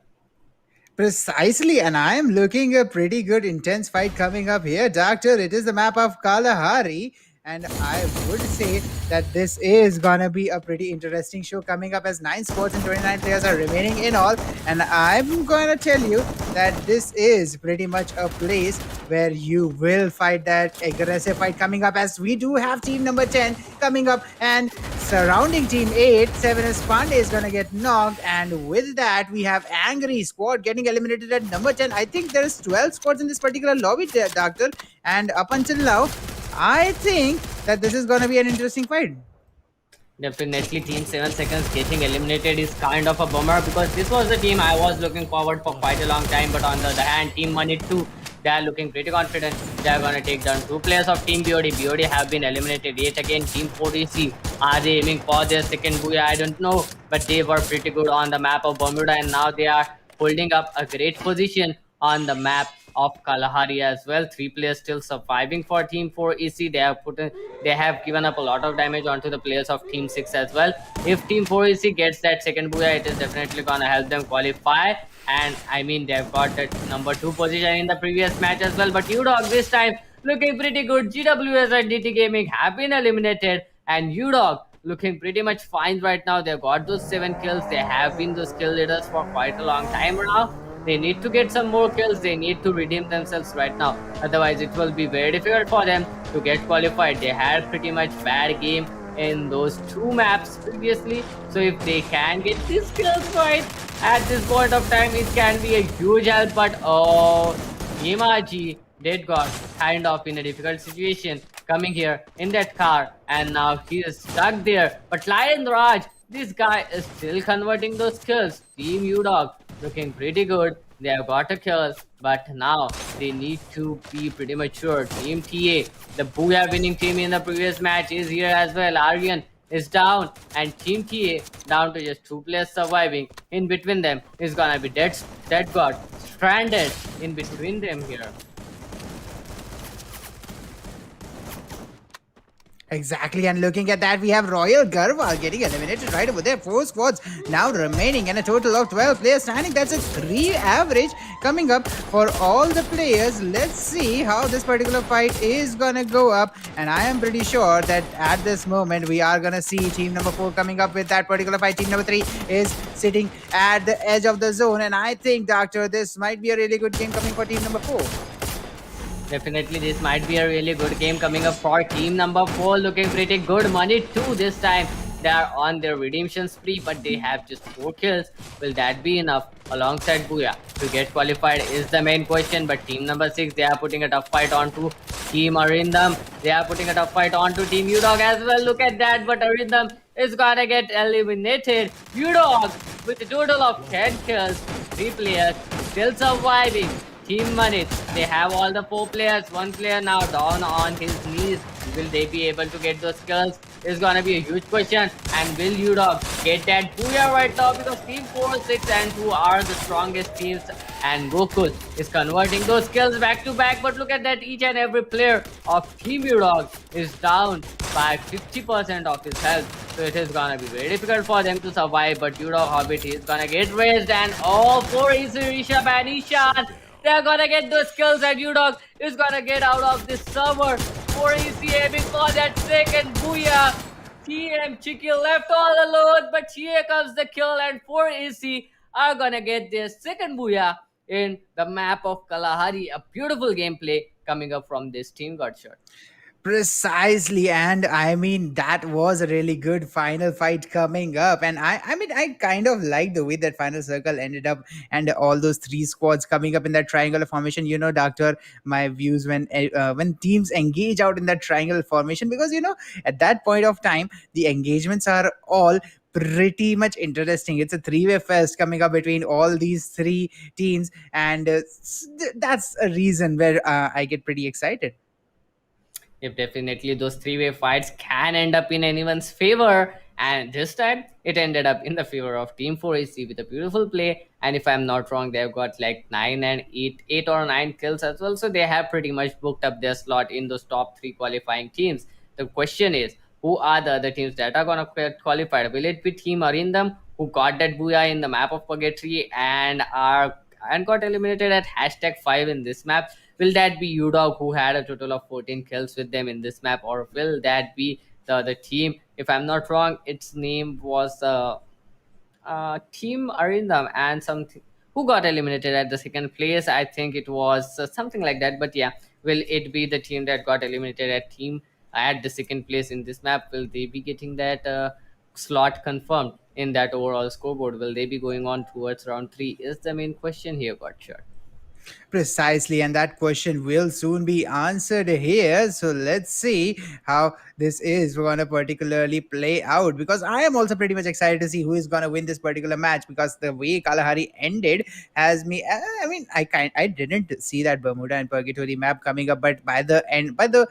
Precisely, and I am looking a pretty good intense fight coming up here, Doctor. It is the map of Kalahari, and I would say that this is gonna be a pretty interesting show coming up as 9 spots and 29 players are remaining in all. And I'm gonna tell you that this is pretty much a place where you will fight that aggressive fight coming up, as we do have team number 10 coming up, and surrounding team 8, 7S Pandey is gonna get knocked, and with that we have Angry Squad getting eliminated at number 10. I think there's 12 spots in this particular lobby, Doctor, and up until now I think that this is going to be an interesting fight. Definitely, Team 7 Seconds getting eliminated is kind of a bummer because this was the team I was looking forward for quite a long time. But on the other hand, Team Money 2, they are looking pretty confident. They are going to take down 2 players of Team BOD. BOD have been eliminated yet again. Team 4DC, are they aiming for their second booyah? I don't know. But they were pretty good on the map of Bermuda, and now they are holding up a great position on the map of Kalahari as well. 3 players still surviving for Team 4EC. They have given up a lot of damage onto the players of Team 6 as well. If Team 4EC gets that second booyah, it is definitely gonna help them qualify. And I mean, they've got that number 2 position in the previous match as well. But UDog this time looking pretty good. GWS and DT Gaming have been eliminated, and UDog looking pretty much fine right now. They've got those 7 kills. They have been those kill leaders for quite a long time now. They need to get some more kills. They need to redeem themselves right now. Otherwise, it will be very difficult for them to get qualified. They had pretty much bad game in those 2 maps previously. So if they can get these kills right at this point of time, it can be a huge help. But oh, Yemaji did got kind of in a difficult situation coming here in that car, and now he is stuck there. But Lion Raj, this guy is still converting those kills. Team UDog looking pretty good. They have got a kill, but now they need to be pretty mature. Team TA, the booyah winning team in the previous match, is here as well. Aryan is down, and Team TA down to just 2 players surviving. In between them is gonna be Dead God stranded in between them here. Exactly, and looking at that, we have Royal Garhwal getting eliminated right over there. 4 squads now remaining, and a total of 12 players standing. That's a 3 average coming up for all the players. Let's see how this particular fight is gonna go up, and I am pretty sure that at this moment we are gonna see team number 4 coming up with that particular fight. Team number 3 is sitting at the edge of the zone, and I think, Doctor, this might be a really good game coming for team number 4. Definitely, this might be a really good game coming up for team number 4. Looking pretty good. Money too this time. They are on their redemption spree, but they have just 4 kills. Will that be enough alongside Booyah to get qualified is the main question. But team number 6, they are putting a tough fight onto Team Arindam. They are putting a tough fight onto Team Udog as well. Look at that, but Arindam is gonna get eliminated. Udog with a total of 10 kills, 3 players still surviving. Team Manit, they have all the 4 players, 1 player now down on his knees. Will they be able to get those kills? Is gonna be a huge question. And will Udog get that booyah right now? Because Team 4, 6, and 2 are the strongest teams. And Gokul is converting those kills back to back. But look at that, each and every player of Team Udog is down by 50% of his health. So it is gonna be very difficult for them to survive. But Udog Hobbit is gonna get raised. And all 4 is Rishabh and Ishan. They're gonna get those kills and Udog is gonna get out of this server for EC aiming for that second booyah. TM Chicky left all alone, but here comes the kill and 4AC are gonna get their second booyah in the map of Kalahari. A beautiful gameplay coming up from this team, Godshot. Precisely, and I mean that was a really good final fight coming up, and I kind of like the way that final circle ended up, and all those three squads coming up in that triangular formation. Doctor, my views when teams engage out in that triangle formation, because at that point of time the engagements are all pretty much interesting. It's a three-way fest coming up between all these three teams, and that's a reason where I get pretty excited. If definitely those three-way fights can end up in anyone's favor, and this time it ended up in the favor of Team 4AC with a beautiful play. And if I'm not wrong, they've got like 8 or 9 kills as well. So they have pretty much booked up their slot in those top 3 qualifying teams. The question is, who are the other teams that are gonna get qualified? Will it be Team Arindam, who got that booyah in the map of Purgatory and got eliminated at #5 in this map? Will that be Udog, who had a total of 14 kills with them in this map, or will that be the other team? If I'm not wrong, its name was Team Arindam and something who got eliminated at the second place. I think it was something like that. But yeah, will it be the team that got eliminated at the second place in this map? Will they be getting that slot confirmed in that overall scoreboard? Will they be going on towards round 3? Is the main question here, got sure. Precisely, and that question will soon be answered here. So let's see how this is going to particularly play out, because I am also pretty much excited to see who is going to win this particular match, because the way Kalahari ended has me. I mean, I didn't see that Bermuda and Purgatory map coming up, but by the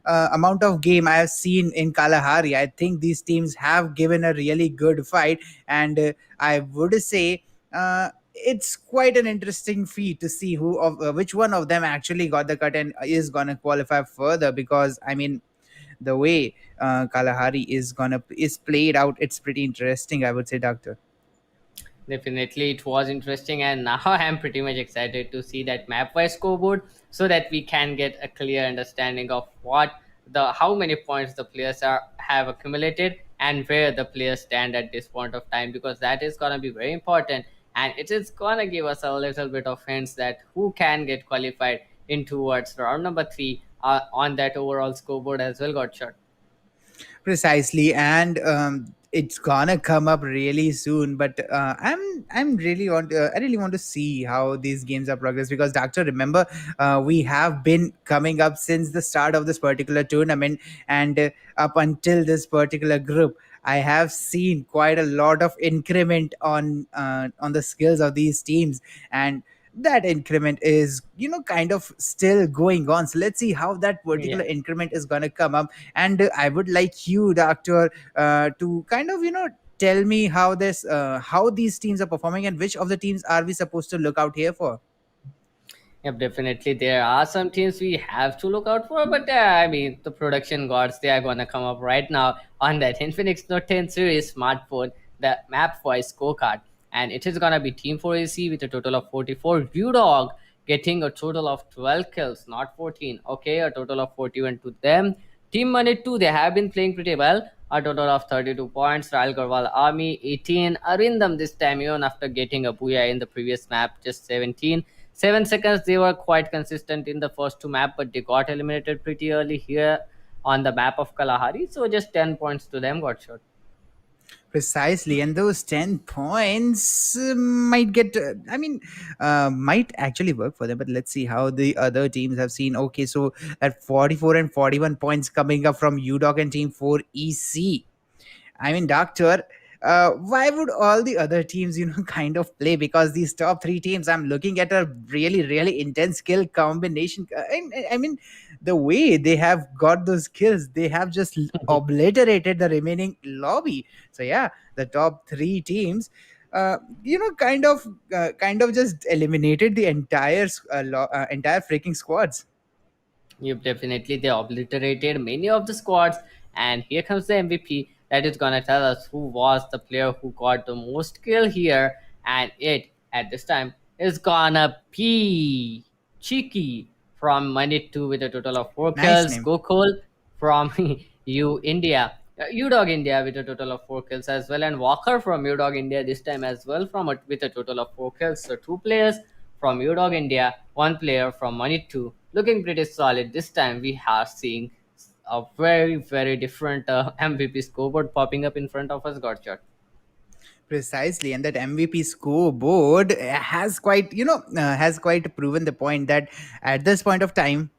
amount of game I have seen in Kalahari, I think these teams have given a really good fight, and I would say it's quite an interesting feat to see which one of them actually got the cut and is gonna qualify further. Because I mean, the way Kalahari is played out, it's pretty interesting, I would say, Doctor. Definitely, it was interesting, and now I'm pretty much excited to see that map-wise scoreboard so that we can get a clear understanding of how many points the players have accumulated and where the players stand at this point of time, because that is gonna be very important, and it is gonna give us a little bit of hints that who can get qualified in towards round number 3 on that overall scoreboard as well. Got shot. Precisely, and it's gonna come up really soon. But I really want to see how these games are progress, because Doctor, remember, we have been coming up since the start of this particular tournament, and up until this particular group, I have seen quite a lot of increment on the skills of these teams, and that increment is kind of still going on. So let's see how that particular Yeah. increment is going to come up. And I would like you, Doctor, to kind of tell me how these teams are performing, and which of the teams are we supposed to look out here for. Yep, definitely. There are some teams we have to look out for, but I mean, the production gods, they are gonna come up right now on that Infinix Note 10 series smartphone, the map voice scorecard, and it is gonna be Team 4AC with a total of 44. Udog getting a total of 12 kills, not 14. Okay, a total of 41 to them. Team Money 2, they have been playing pretty well. A total of 32 points. Rail Garwal Army 18. Arindam this time, even after getting a booyah in the previous map, just 17. 7 seconds. They were quite consistent in the first two map, but they got eliminated pretty early here on the map of Kalahari. So just 10 points to them got shot. Precisely, and those 10 points might get, might actually work for them. But let's see how the other teams have seen. Okay, so at 44 and 41 points coming up from UDOG and Team 4 EC. I mean, Doctor, why would all the other teams, kind of play? Because these top three teams, I'm looking at a really, really intense skill combination. I mean, the way they have got those skills, they have just obliterated the remaining lobby. So yeah, the top three teams, kind of just eliminated the entire freaking squads. Yep, definitely. They obliterated many of the squads. And here comes the MVP that is going to tell us who was the player who got the most kill here. And it, at this time, is going to be Cheeky from Money 2 with a total of 4 Nice kills. name. Gokul from U India. UDog India with a total of 4 kills as well. And Walker from UDog India this time as well with a total of 4 kills. So two players from UDog India, one player from Money 2. Looking pretty solid. This time we are seeing a very, very different MVP scoreboard popping up in front of us, Godshot. Precisely, and that MVP scoreboard has quite proven the point that at this point of time,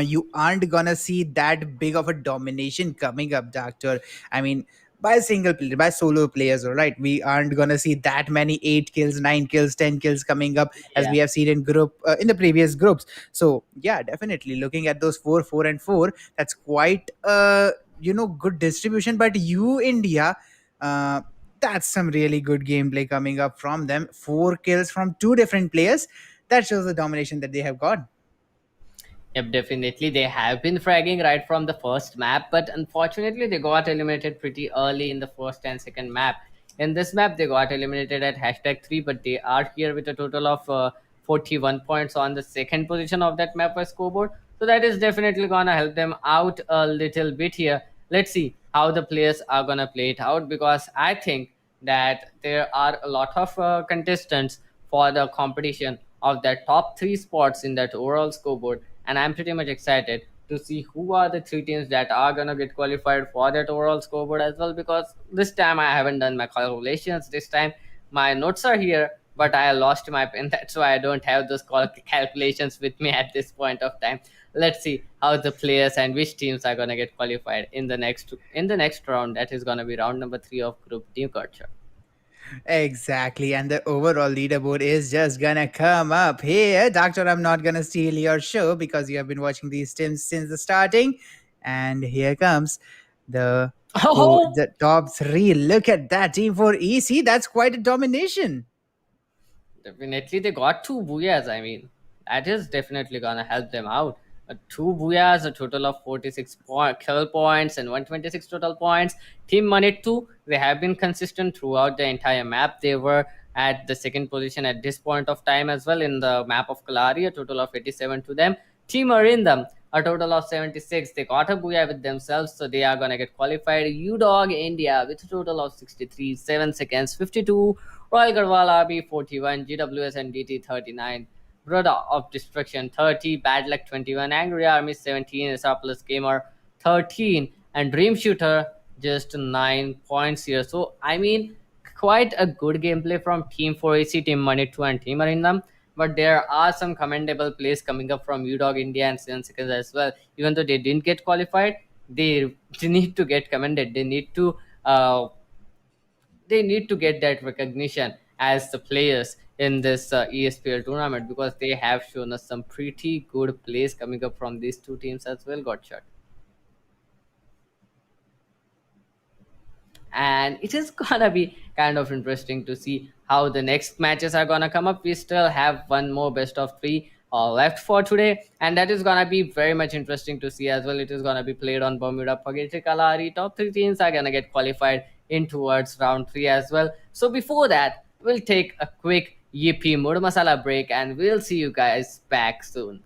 you aren't gonna see that big of a domination coming up, Doctor. I mean, by solo players, all right. We aren't gonna see that many 8 kills, 9 kills, 10 kills coming up as Yeah. we have seen in the previous groups. So yeah, definitely looking at those 4, 4, and 4, that's quite good distribution. But you India, uh, that's some really good gameplay coming up from them. 4 kills from two different players. That shows the domination that they have got. Yep, definitely. They have been fragging right from the first map, but unfortunately, they got eliminated pretty early in the first and second map. In this map, they got eliminated at hashtag 3, but they are here with a total of 41 points on the second position of that map by scoreboard. So that is definitely gonna help them out a little bit here. Let's see how the players are gonna play it out, because I think that there are a lot of contestants for the competition of that top three spots in that overall scoreboard, and I'm pretty much excited to see who are the three teams that are gonna get qualified for that overall scoreboard as well. Because this time I haven't done my calculations. This time my notes are here, but I lost my pen. That's why I don't have those calculations with me at this point of time. Let's see how the players and which teams are gonna get qualified in the next round. That is gonna be round number 3 of Group D culture. Exactly, and the overall leaderboard is just gonna come up here. Doctor, I'm not gonna steal your show because you have been watching these teams since the starting. And here comes the the top three. Look at that team for EC. That's quite a domination. Definitely, they got two booyahs. I mean, that is definitely gonna help them out. Two booyahs, a total of 46 kill points and 126 total points. Team Money 2, they have been consistent throughout the entire map. They were at the second position at this point of time as well in the map of Kalari, a total of 87 to them. Team Arindam, a total of 76. They got a booyah with themselves, so they are gonna get qualified. UDog India with a total of 63, 7 seconds, 52. Royal Garhwal RB 41, GWS and DT 39, Brother of Destruction 30, Bad Luck 21, Angry Army 17, SR Plus Gamer 13, and Dream Shooter just 9 points here. So, I mean, quite a good gameplay from Team 4AC, Team Money 2, and Team Arindam. But there are some commendable plays coming up from UDog India and 7 Seconds as well. Even though they didn't get qualified, they need to get commended. They need to get that recognition as the players in this ESPL tournament, because they have shown us some pretty good plays coming up from these two teams as well. Got shot. And it is gonna be kind of interesting to see how the next matches are gonna come up. We still have one more best of three left for today, and that is gonna be very much interesting to see as well. It is gonna be played on Bermuda Pagete Kalari. Top three teams are gonna get qualified in towards round 3 as well. So before that, we'll take a quick Yippee Mud Masala break, and we'll see you guys back soon.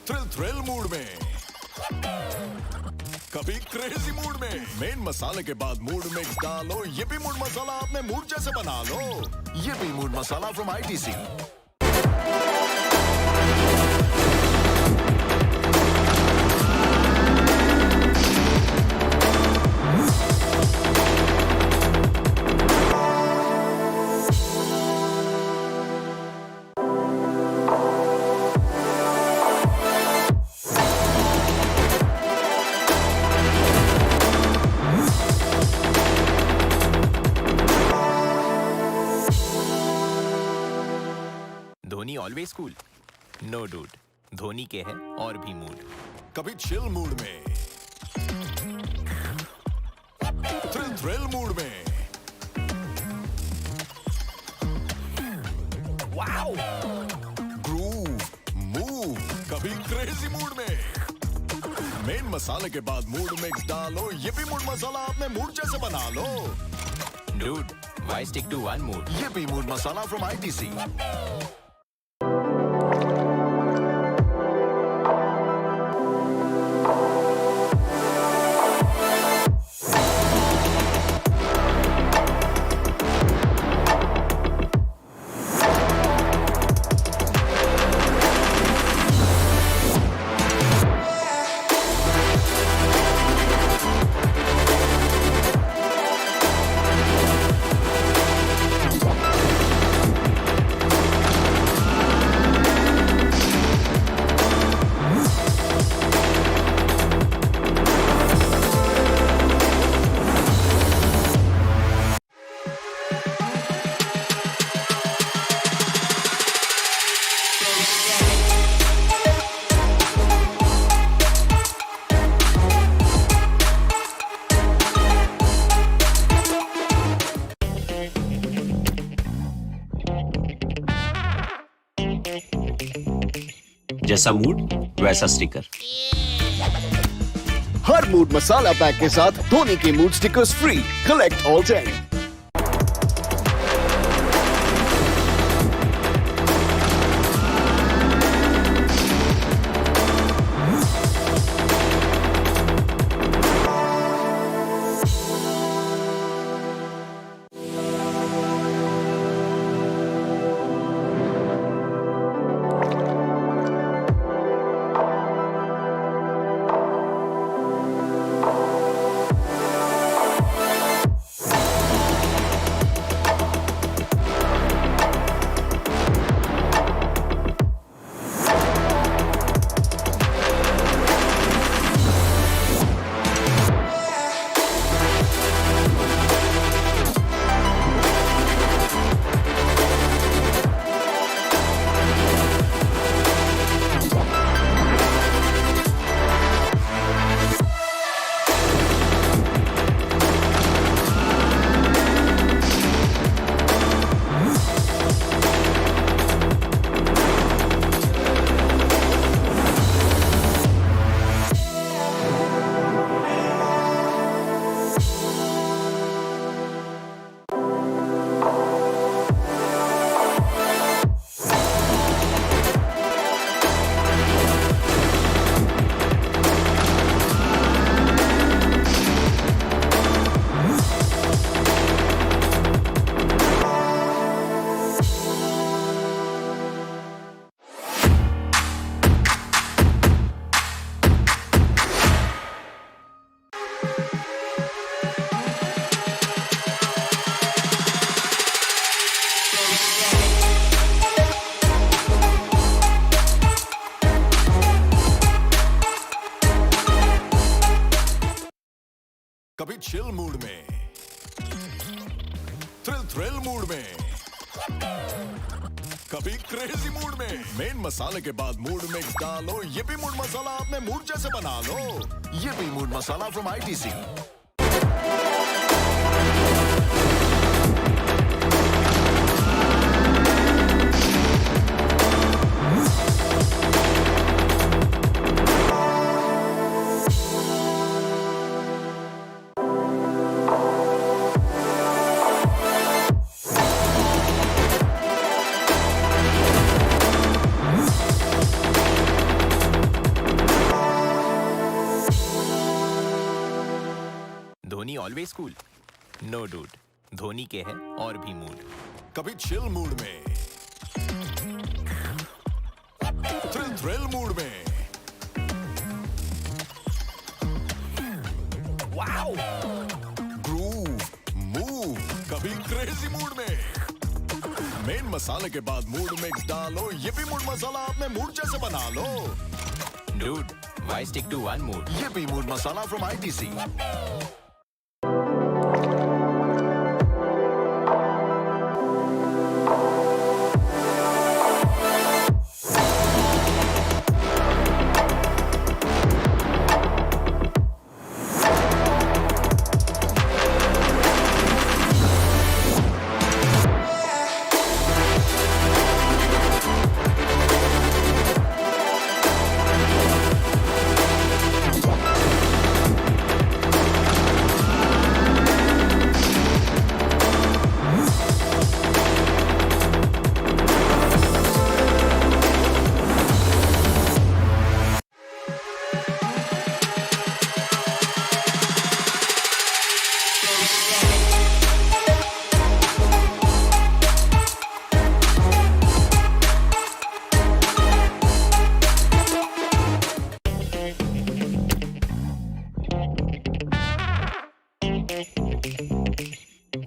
Thrill mood में, कभी crazy mood में। Main मसाले के बाद mood mix डालो, ये भी mood मसाला अपने मूड जैसे बना लो। ये भी mood masala from ITC. Dhoni always cool, no dude, Dhoni के है और भी मूड। कभी चिल मूड में, थ्रिल मूड में, वाओ, ग्रूव, मूव, कभी क्रेजी मूड में। मेन मसाले के बाद मूड मिक्स डालो, ये भी मूड मसाला अपने मूड जैसे बना लो। Dude, why stick to one mood? ये भी मूड मसाला फ्रॉम आईटीसी। जैसा मूड वैसा स्टिकर। हर मूड मसाला पैक के साथ धोनी के mood stickers free. Collect all 10। कभी चिल मूड में, थ्रिल मूड में, कभी क्रेजी मूड में। मेन मसाले के बाद मूड मिक्स डालो, ये भी मूड मसाला अपने मूड जैसे बना लो। ये भी mood masala from ITC. Always cool? No dude, Dhoni के हैं और भी मूड। कभी चिल मूड में, थ्रिल मूड में, वाओ, ग्रूव, मूव, कभी क्रेजी मूड में। मेन मसाले के बाद मूड मिक्स डालो, ये भी मूड मसाला अपने मूड जैसे बना लो। Dude, why stick to one mood? ये भी मूड मसाला फ्रॉम ITC।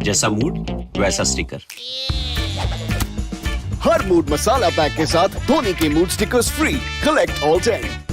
जैसा मूड वैसा स्टिकर। हर मूड मसाला पैक के साथ धोनी के mood stickers free. Collect all 10।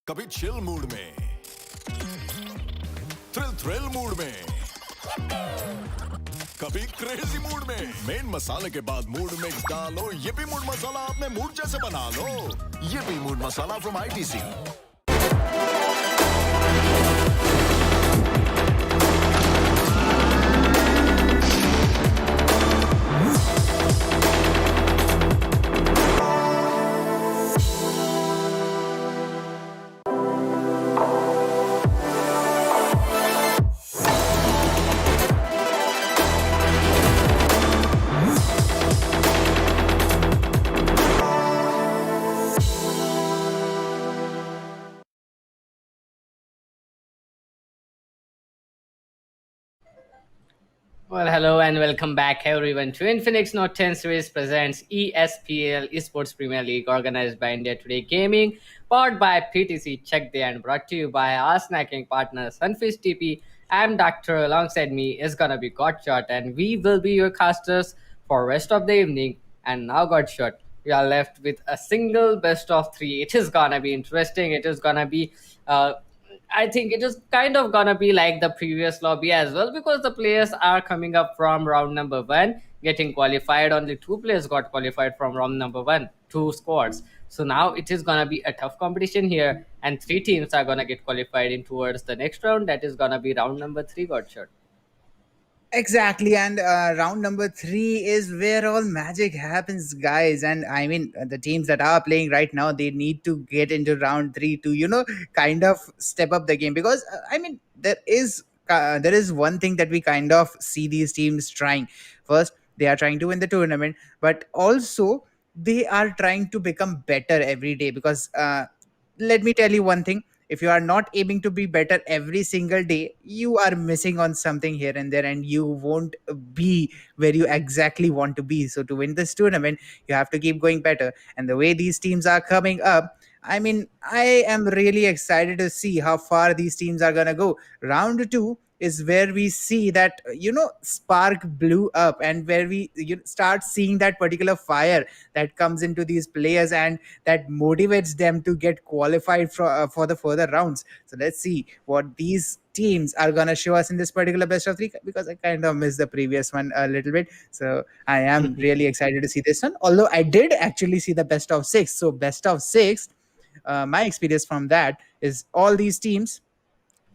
कभी चिल मूड में, थ्रिल मूड में, कभी क्रेजी मूड में। मेन मसाले के बाद मूड मिक्स डालो, ये भी मूड मसाला अपने मूड जैसे बना लो। ये भी mood masala from ITC। Well, hello and welcome back everyone to Infinix Note 10 series presents ESPL Esports Premier League organized by India Today Gaming, powered by PTC Check Day and brought to you by our snacking partner Sunfish TP. I'm Doctor. Alongside me is gonna be Godshot, and we will be your casters for rest of the evening. And now, Godshot, we are left with a single best of three. It is gonna be interesting. It is gonna be I think it is kind of gonna be like the previous lobby as well, because the players are coming up from round number one, getting qualified. Only two players got qualified from round number one, two squads. So now it is gonna be a tough competition here, and three teams are gonna get qualified in towards the next round. That is gonna be round number three, got shot. Exactly, and round number three is where all magic happens, guys. And I mean, the teams that are playing right now, they need to get into round three to, kind of step up the game because I mean, there is one thing that we kind of see these teams trying. First, they are trying to win the tournament, but also they are trying to become better every day because let me tell you one thing, if you are not aiming to be better every single day, you are missing on something here and there, and you won't be where you exactly want to be. So to win this tournament, you have to keep going better. And the way these teams are coming up, I mean, I am really excited to see how far these teams are going to go. Round two is where we see that spark blew up, and where we start seeing that particular fire that comes into these players, and that motivates them to get qualified for the further rounds. So let's see what these teams are going to show us in this particular best of three, because I kind of missed the previous one a little bit. So I am really excited to see this one. Although I did actually see the best of six. So, best of six, my experience from that is all these teams,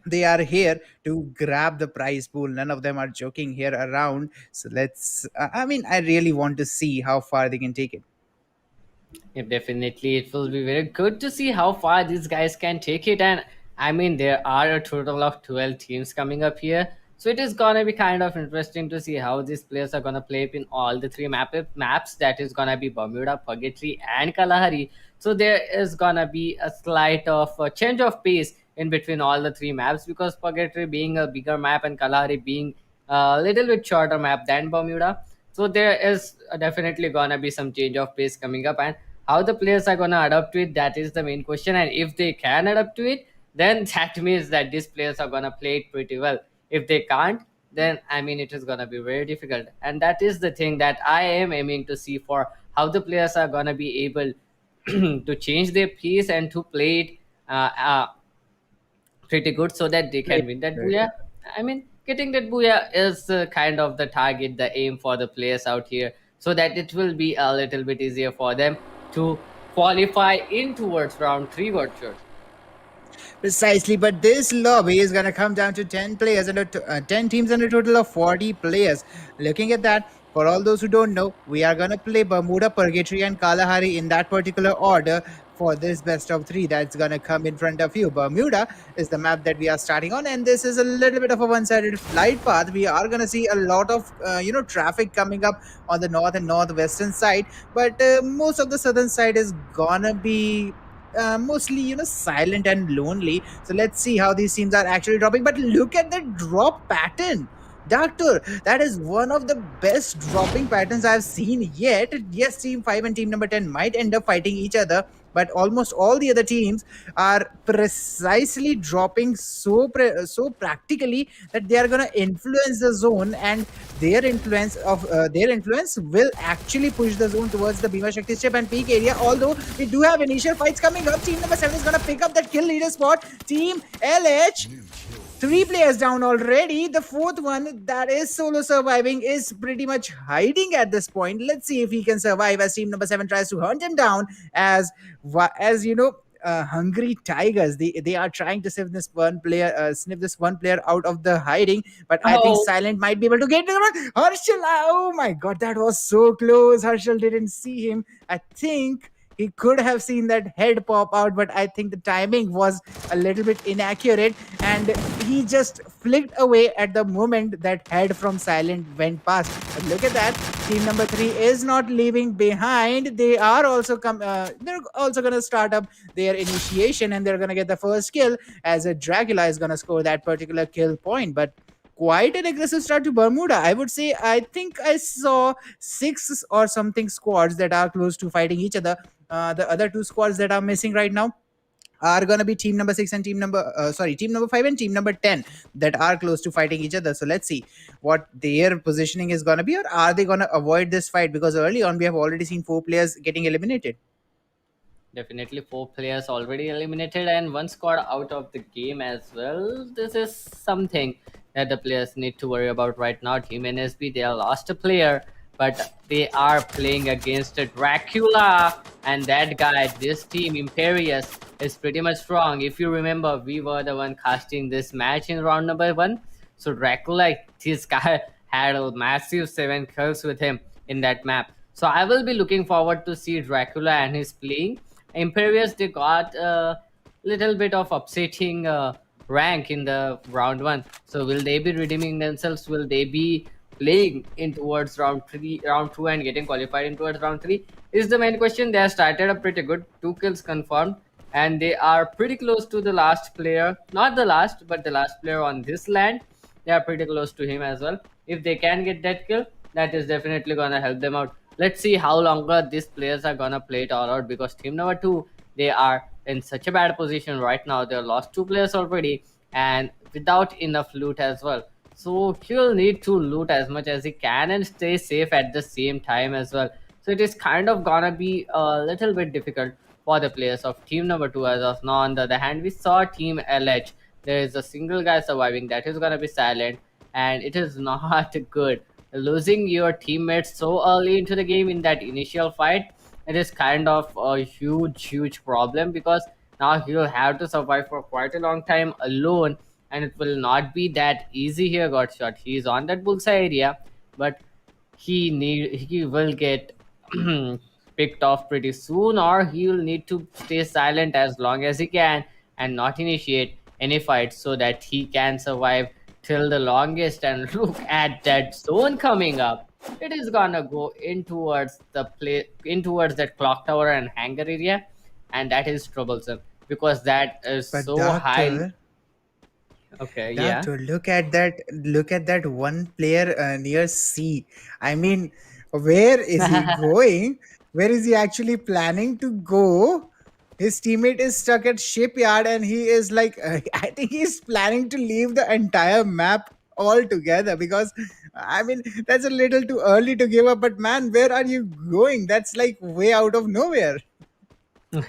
they are here to grab the prize pool. None of them are joking here around. So I mean, I really want to see how far they can take it. Yeah, definitely, it will be very good to see how far these guys can take it. And I mean, there are a total of 12 teams coming up here. So it is gonna be kind of interesting to see how these players are gonna play in all the three maps. That is gonna be Bermuda, Purgatory, and Kalahari. So there is gonna be a slight of a change of pace in between all the three maps, because Purgatory being a bigger map and Kalahari being a little bit shorter map than Bermuda. So there is definitely gonna be some change of pace coming up, and how the players are gonna adapt to it, that is the main question. And if they can adapt to it, then that means that these players are gonna play it pretty well. If they can't, then I mean it is gonna be very difficult. And that is the thing that I am aiming to see, for how the players are gonna be able to change their pace and to play it pretty good, so that they can win that booyah. I mean, getting that booyah is kind of the target, the aim for the players out here, so that it will be a little bit easier for them to qualify in towards round three, got sure. Precisely, but this lobby is going to come down to 10 players and 10 teams and a total of 40 players. Looking at that, for all those who don't know, we are going to play Bermuda, Purgatory, and Kalahari in that particular order for this best of three that's going to come in front of you. Bermuda is the map that we are starting on, and this is a little bit of a one-sided flight path. We are going to see a lot of traffic coming up on the north and northwestern side, but most of the southern side is gonna be mostly silent and lonely. So let's see how these teams are actually dropping. But look at the drop pattern, doctor. That is one of the best dropping patterns I've seen yet. Yes, team 5 and team number 10 might end up fighting each other, but almost all the other teams are precisely dropping so practically that they are going to influence the zone, and their influence will actually push the zone towards the Bhima Shakti strip and peak area. Although we do have initial fights coming up, team number 7 is going to pick up that kill leader spot. Team LH, three players down already. The fourth one, that is solo surviving, is pretty much hiding at this point. Let's see if he can survive as team number 7 tries to hunt him down. As hungry tigers, they are trying to sniff this one player out of the hiding. But I think Oh, Silent might be able to get to the one. Harshal, oh my god, that was so close. Harshal didn't see him. I think he could have seen that head pop out, but I think the timing was a little bit inaccurate, and he just flicked away at the moment that head from Silent went past. But look at that, team number 3 is not leaving behind. They are also they're also gonna start up their initiation, and they're gonna get the first kill, as a Dracula is gonna score that particular kill point. But quite an aggressive start to Bermuda, I would say. I think I saw 6 or something squads that are close to fighting each other. The other 2 squads that are missing right now are going to be team number 6 and team number 5 and team number 10, that are close to fighting each other. So let's see what their positioning is going to be, or are they going to avoid this fight, because early on we have already seen 4 players getting eliminated. Definitely, four players already eliminated and one squad out of the game as well. This is something that the players need to worry about right now. Team NSB, they are lost a player, but they are playing against a Dracula, and that guy, this team Imperius, is pretty much strong. If you remember, we were the one casting this match in round number one. So Dracula, this guy had a massive 7 kills with him in that map. So I will be looking forward to see Dracula and his playing. Imperius, they got a little bit of upsetting rank in the round one. So will they be redeeming themselves? Will they be playing in towards round three, round two, and getting qualified in towards round three? Is the main question. They have started up pretty good, 2 kills confirmed, and they are pretty close to the last player. Not the last, but the last player on this land. They are pretty close to him as well. If they can get that kill, that is definitely gonna help them out. Let's see how longer these players are gonna play it all out, because team number two, they are in such a bad position right now. They lost 2 players already and without enough loot as well. So he'll need to loot as much as he can and stay safe at the same time as well. So it is kind of gonna be a little bit difficult for the players of team number two as of now. On the other hand, we saw team LH. There is a single guy surviving, that is gonna be silent, and it is not good. Losing your teammates so early into the game in that initial fight, it is kind of a huge problem, because now he'll have to survive for quite a long time alone, and it will not be that easy here. Got shot, he is on that bullseye area, but he will get picked off pretty soon, or he will need to stay silent as long as he can and not initiate any fights, so that he can survive till the longest. And look at that zone coming up. It is gonna go in towards the play, in towards that clock tower and hangar area, and that is troublesome because that is But so high. doctor, Okay, yeah. doctor, look at that! Look at that one player near C. I mean, where is he going? Where is he actually planning to go? His teammate is stuck at shipyard, and he is like, I think he's planning to leave the entire map altogether, because I mean, that's a little too early to give up. But man, where are you going? That's like way out of nowhere.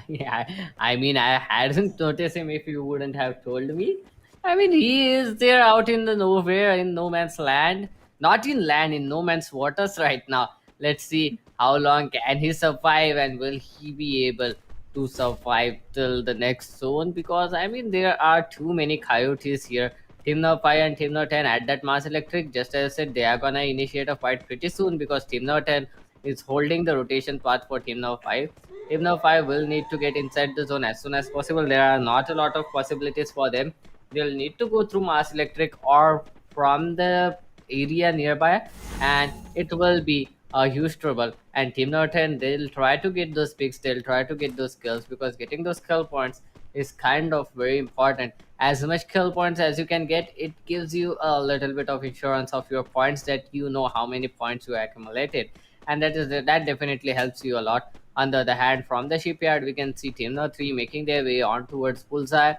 Yeah, I mean, I hadn't noticed him if you wouldn't have told me. I mean, he is there out in the nowhere, in no man's land. Not in land, in no man's waters right now. Let's see how long can he survive, and will he be able to survive till the next zone? Because I mean, there are too many coyotes here. Team No 5 and Team No 10 at that Mass Electric, just as I said, they are gonna initiate a fight pretty soon, because Team No 10 is holding the rotation path for Team No 5. Team No 5 will need to get inside the zone as soon as possible. There are not a lot of possibilities for them. They'll need to go through Mass Electric or from the area nearby, and it will be a huge trouble. And Team Norton, they'll try to get those picks, they'll try to get those kills, because getting those kill points is kind of very important. As much kill points as you can get, it gives you a little bit of insurance of your points, that you know how many points you accumulated, and that definitely helps you a lot. On the other hand, from the shipyard, we can see Team No 3 making their way on towards Bullseye.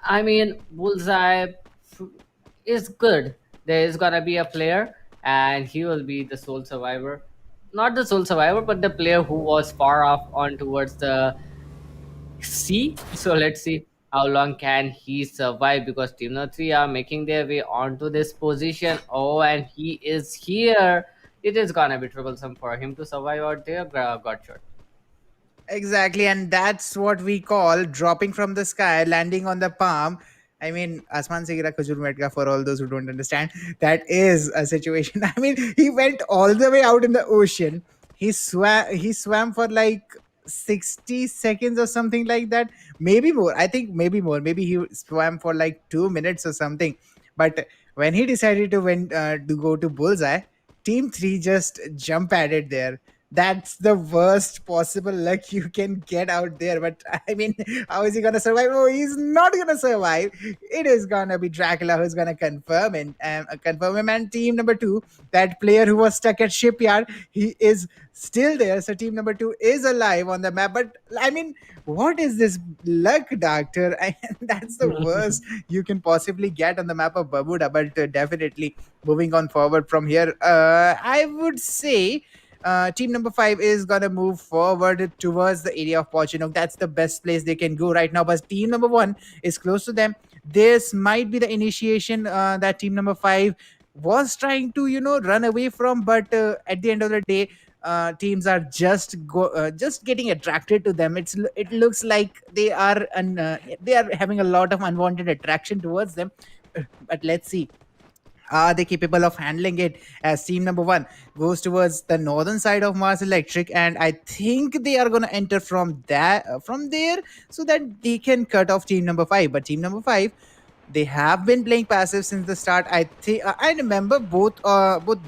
I mean, Bullseye is good. There is gonna be a player, and he will be the sole survivor. Not the sole survivor, but the player who was far off on towards the sea. So let's see how long can he survive, because Team No 3 are making their way onto this position. Oh, and he is here. It is gonna be troublesome for him to survive out there. Got shot. Exactly, and that's what we call dropping from the sky, landing on the palm. I mean, Asman se gira khajur mein atka, for all those who don't understand. That is a situation. I mean, he went all the way out in the ocean. He swam for like 60 seconds or something like that. Maybe more. I think maybe more. Maybe he swam for like 2 minutes or something. But when he decided to go to Bullseye, Team 3 just jump at it there. That's the worst possible luck you can get out there. But I mean, how is he gonna survive? Oh, he's not gonna survive. It is gonna be Dracula who's gonna confirm him. And team number two, that player who was stuck at shipyard, he is still there. So team number two is alive on the map. But I mean, what is this luck, doctor? That's the worst you can possibly get on the map of Babuda. But definitely moving on forward from here, I would say team number 5 is gonna move forward towards the area of Pochinok. That's the best place they can go right now. But team number 1 is close to them. This might be the initiation that team number 5 was trying to run away from, but at the end of the day, teams are just getting attracted to them. It looks like they are having a lot of unwanted attraction towards them. But let's see, are they capable of handling it, as team number 1 goes towards the northern side of Mars Electric, and I think they are going to enter from there, so that they can cut off team number 5. But team number 5, they have been playing passive since the start. I think I remember both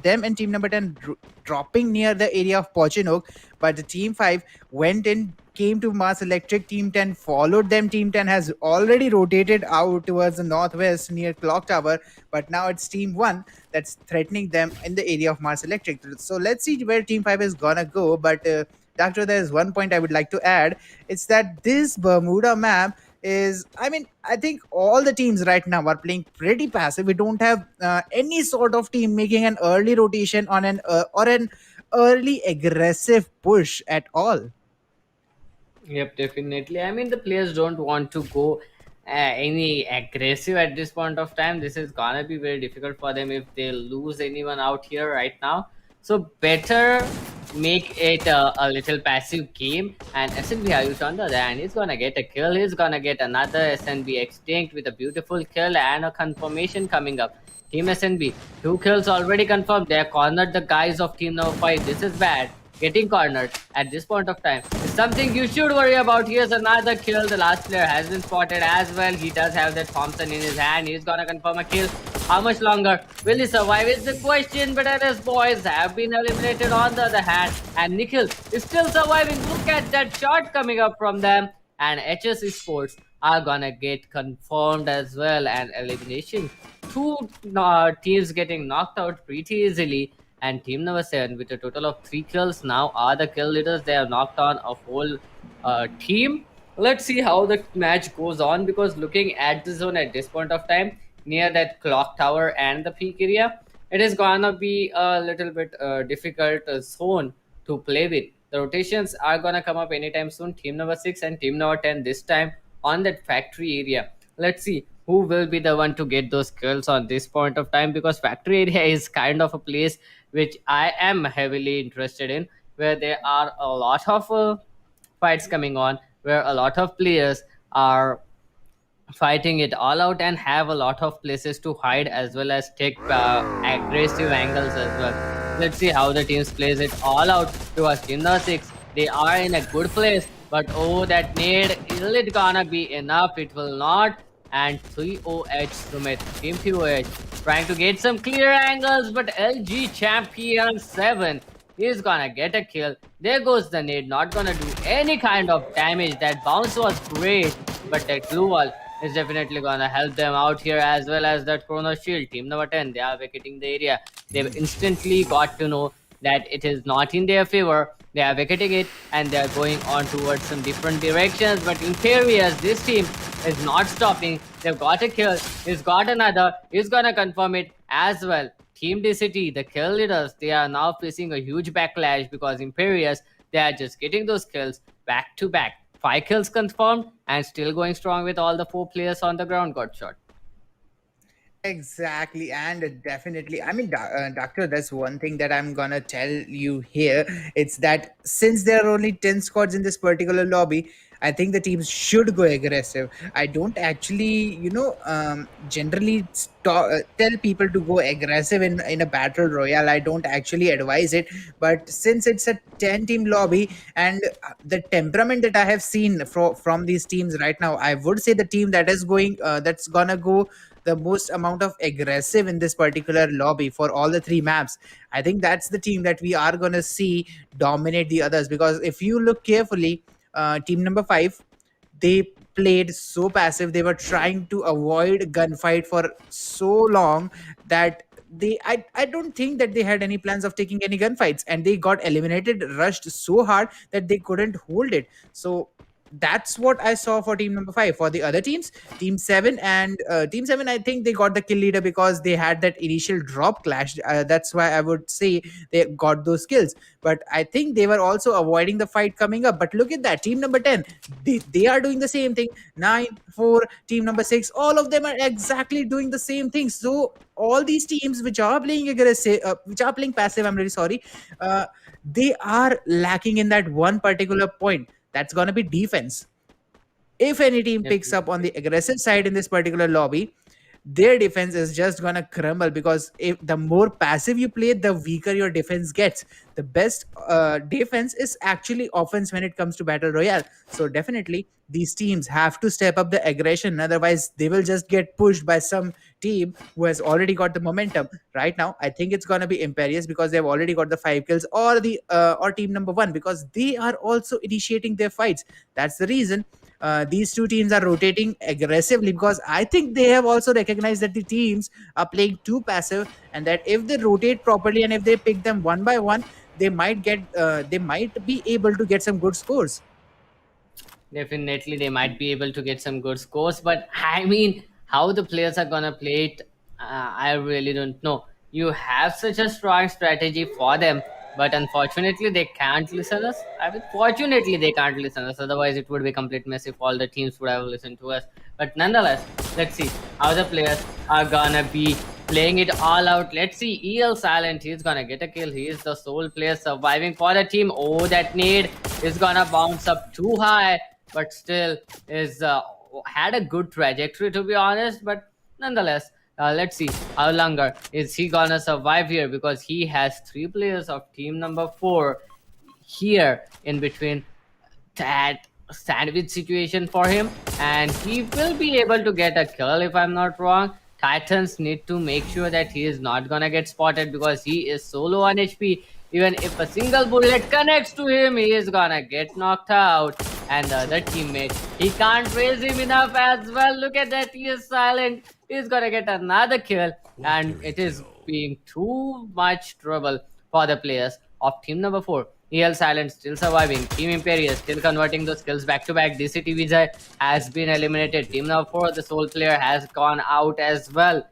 them and team number 10 dropping near the area of Pochinok, but the team 5 went in, came to Mars Electric. Team 10 followed them. Team 10 has already rotated out towards the northwest near Clock Tower, but now it's team 1 that's threatening them in the area of Mars Electric. So let's see where team 5 is gonna go. But Doctor, there's one point I would like to add. It's that this Bermuda map is, I mean, I think all the teams right now are playing pretty passive. We don't have any sort of team making an early rotation on an or an early aggressive push at all. Yep, definitely. I mean, the players don't want to go any aggressive at this point of time. This is gonna be very difficult for them if they lose anyone out here right now. So better make it a little passive game. And SNB Ayush on the other hand, he's gonna get a kill. He's gonna get another SNB extinct with a beautiful kill and a confirmation coming up. Team SNB, 2 kills already confirmed. They have cornered the guys of team number 5. This is bad. Getting cornered at this point of time is something you should worry about. Here's another kill. The last player has been spotted as well. He does have that Thompson in his hand. He's gonna confirm a kill. How much longer will he survive is the question, but his boys have been eliminated on the other hand, and Nikhil is still surviving. Look at that shot coming up from them, and HSE Sports are gonna get confirmed as well, and elimination. Two teams getting knocked out pretty easily, and team number 7 with a total of 3 kills now are the kill leaders. They have knocked on a whole team. Let's see how the match goes on, because looking at the zone at this point of time near that clock tower and the peak area, it is gonna be a little bit difficult zone to play with. The rotations are gonna come up anytime soon. Team number 6 and team number 10 this time on that factory area. Let's see who will be the one to get those kills on this point of time, because factory area is kind of a place which I am heavily interested in, where there are a lot of fights coming on, where a lot of players are fighting it all out and have a lot of places to hide as well as take aggressive angles as well. Let's see how the teams plays it all out towards team number 6. They are in a good place, but oh, that nade, is it gonna be enough? It will not. And 3OH Sumit, team 3OH trying to get some clear angles, but LG champion 7 is gonna get a kill. There goes the nade, not gonna do any kind of damage. That bounce was great, but that glue wall is definitely gonna help them out here, as well as that chrono shield. Team number 10, they are vacating the area. They've instantly got to know that it is not in their favor. They are vacating it and they are going on towards some different directions. But Imperious, this team is not stopping. They've got a kill. He's got another. He's gonna confirm it as well. Team DCT, the kill leaders, they are now facing a huge backlash, because Imperious, they are just getting those kills back to back. 5 kills confirmed and still going strong with all the 4 players on the ground got shot. Exactly, and definitely. I mean, doctor, that's one thing that I'm gonna tell you here. It's that since there are only 10 squads in this particular lobby, I think the teams should go aggressive. I don't actually, generally tell people to go aggressive in a battle royale. I don't actually advise it. But since it's a 10-team lobby, and the temperament that I have seen from these teams right now, I would say the team that is that's gonna go the most amount of aggressive in this particular lobby for all the 3 maps, I think that's the team that we are going to see dominate the others. Because if you look carefully, team number 5, they played so passive. They were trying to avoid gunfight for so long that I don't think that they had any plans of taking any gunfights, and they got eliminated, rushed so hard that they couldn't hold it. So that's what I saw for team number 5. For the other teams, team 7, I think they got the kill leader because they had that initial drop clash. That's why I would say they got those kills. But I think they were also avoiding the fight coming up. But look at that, team number 10, they are doing the same thing. 9, 4, team number 6, all of them are exactly doing the same thing. So all these teams which are playing aggressive, which are playing passive, I'm really sorry, uh, they are lacking in that one particular point. That's going to be defense. If any team picks up on the aggressive side in this particular lobby, their defense is just gonna crumble, because if the more passive you play, the weaker your defense gets. The best defense is actually offense when it comes to battle royale. So definitely these teams have to step up the aggression, otherwise they will just get pushed by some team who has already got the momentum. Right now I think it's gonna be Imperious, because they've already got the 5 kills, or the or team number 1, because they are also initiating their fights. That's the reason these two teams are rotating aggressively, because I think they have also recognized that the teams are playing too passive, and that if they rotate properly and if they pick them one by one, they might be able to get some good scores. Definitely, they might be able to get some good scores, but I mean, how the players are gonna play it, I really don't know. You have such a strong strategy for them, but unfortunately, they can't listen us. I mean, fortunately, they can't listen us. Otherwise, it would be complete mess if all the teams would have listened to us. But nonetheless, let's see how the players are gonna be playing it all out. Let's see, EL Silent, he's gonna get a kill. He is the sole player surviving for the team. Oh, that nade is gonna bounce up too high, but still is had a good trajectory, to be honest. But nonetheless, let's see how longer is he gonna survive here, because he has 3 players of team number 4 here in between that sandwich situation for him, and he will be able to get a kill if I'm not wrong. Titans need to make sure that he is not gonna get spotted, because he is so low on HP. Even if a single bullet connects to him, he is gonna get knocked out. And the other teammate, he can't raise him enough as well. Look at that, he is silent. He's gonna get another kill, and it is being too much trouble for the players of team number 4. EL Silent still surviving. Team Imperius still converting those kills back to back. DCT Vijay has been eliminated. Team number 4, the sole player, has gone out as well.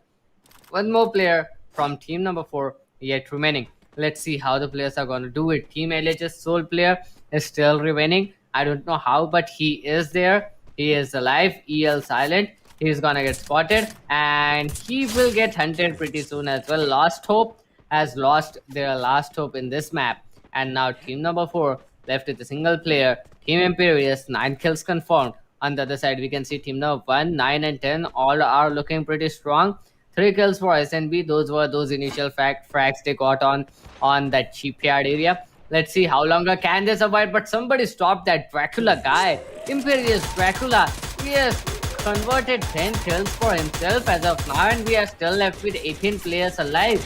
One more player from team number 4 yet remaining. Let's see how the players are going to do it. Team LH's sole player is still remaining. I don't know how, but he is there. He is alive. EL Silent. He's gonna get spotted, and he will get hunted pretty soon as well. Lost Hope has lost their last hope in this map, and now team number 4 left with a single player. Team Imperius, 9 kills confirmed. On the other side, we can see team number 1, 9 and 10 all are looking pretty strong. 3 kills for SNB. Those were those initial frags they got on that shipyard area. Let's see how longer can they survive. But somebody stopped that Dracula guy. Imperious Dracula. Yes, converted 10 kills for himself as of now, and we are still left with 18 players alive.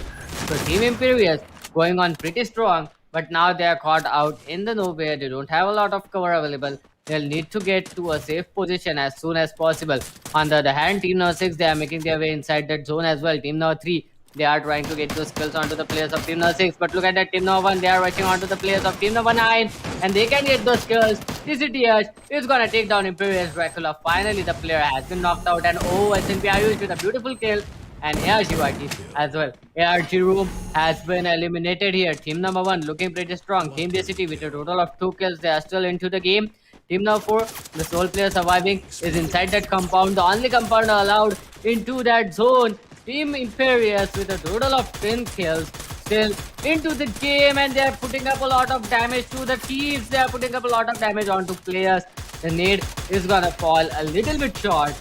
So Team Imperious going on pretty strong, but now they are caught out in the nowhere. They don't have a lot of cover available. They'll need to get to a safe position as soon as possible. On the other hand, Team number 6, they are making their way inside that zone as well. Team number 3, they are trying to get those kills onto the players of Team number 6. But look at that, Team number 1, they are rushing onto the players of Team number 9. And they can get those kills. TCTH is going to take down Imperious Dracula. Finally, the player has been knocked out. And oh, SNP Ayush with a beautiful kill. And ARG Vaki as well. ARG Room has been eliminated here. Team number 1 looking pretty strong. Team DCT with a total of 2 kills. They are still into the game. Team number 4, the sole player surviving, is inside that compound. The only compound allowed into that zone. Team Imperious with a total of 10 kills. Still into the game, and they are putting up a lot of damage to the teams. They are putting up a lot of damage onto players. The nade is gonna fall a little bit short,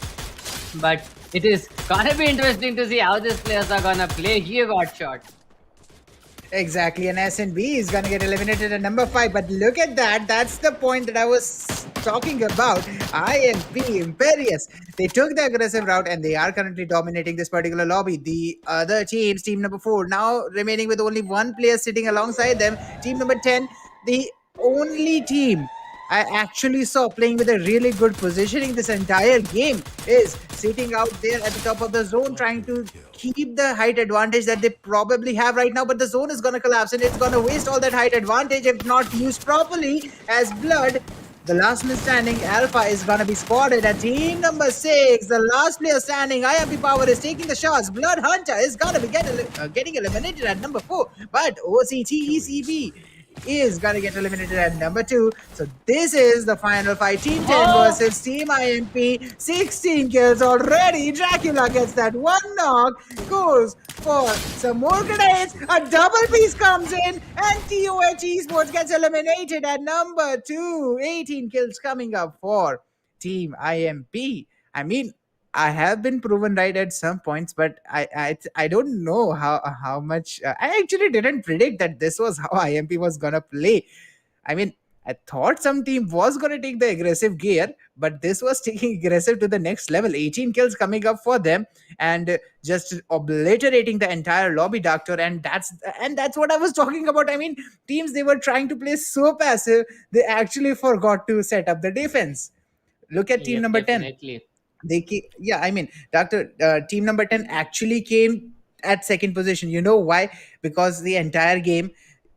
but it is gonna be interesting to see how these players are gonna play. He got shot. Exactly, and SNB is gonna get eliminated at number 5. But look at that, that's the point that I was talking about. IMP Imperious, they took the aggressive route and they are currently dominating this particular lobby. The other teams, team number 4, now remaining with only 1 player sitting alongside them. Team number 10, the only team I actually saw playing with a really good positioning this entire game, is sitting out there at the top of the zone, trying to keep the height advantage that they probably have right now. But the zone is going to collapse, and it's going to waste all that height advantage if not used properly, as Blood The last man standing, Alpha, is gonna be spotted at team number 6. The last player standing, IMP Power, is taking the shots. Blood Hunter is gonna be getting eliminated at number 4. But OCTECB is gonna get eliminated at number 2. So this is the final fight. Team 10 Oh, versus Team IMP. 16 kills already. Dracula gets that one knock. Goes for some more grenades. A double piece comes in, and TOH Esports gets eliminated at number 2. 18 kills coming up for Team IMP. I mean, I have been proven right at some points, but I don't know how much. I actually didn't predict that this was how IMP was gonna play. I mean, I thought some team was going to take the aggressive gear, but this was taking aggressive to the next level. 18 kills coming up for them, and just obliterating the entire lobby, doctor. And that's what I was talking about. I mean, teams, they were trying to play so passive, they actually forgot to set up the defense. Look at team yep, number 10. definitely. Yeah, I mean, doctor, team number 10 actually came at second position. You know why? Because the entire game,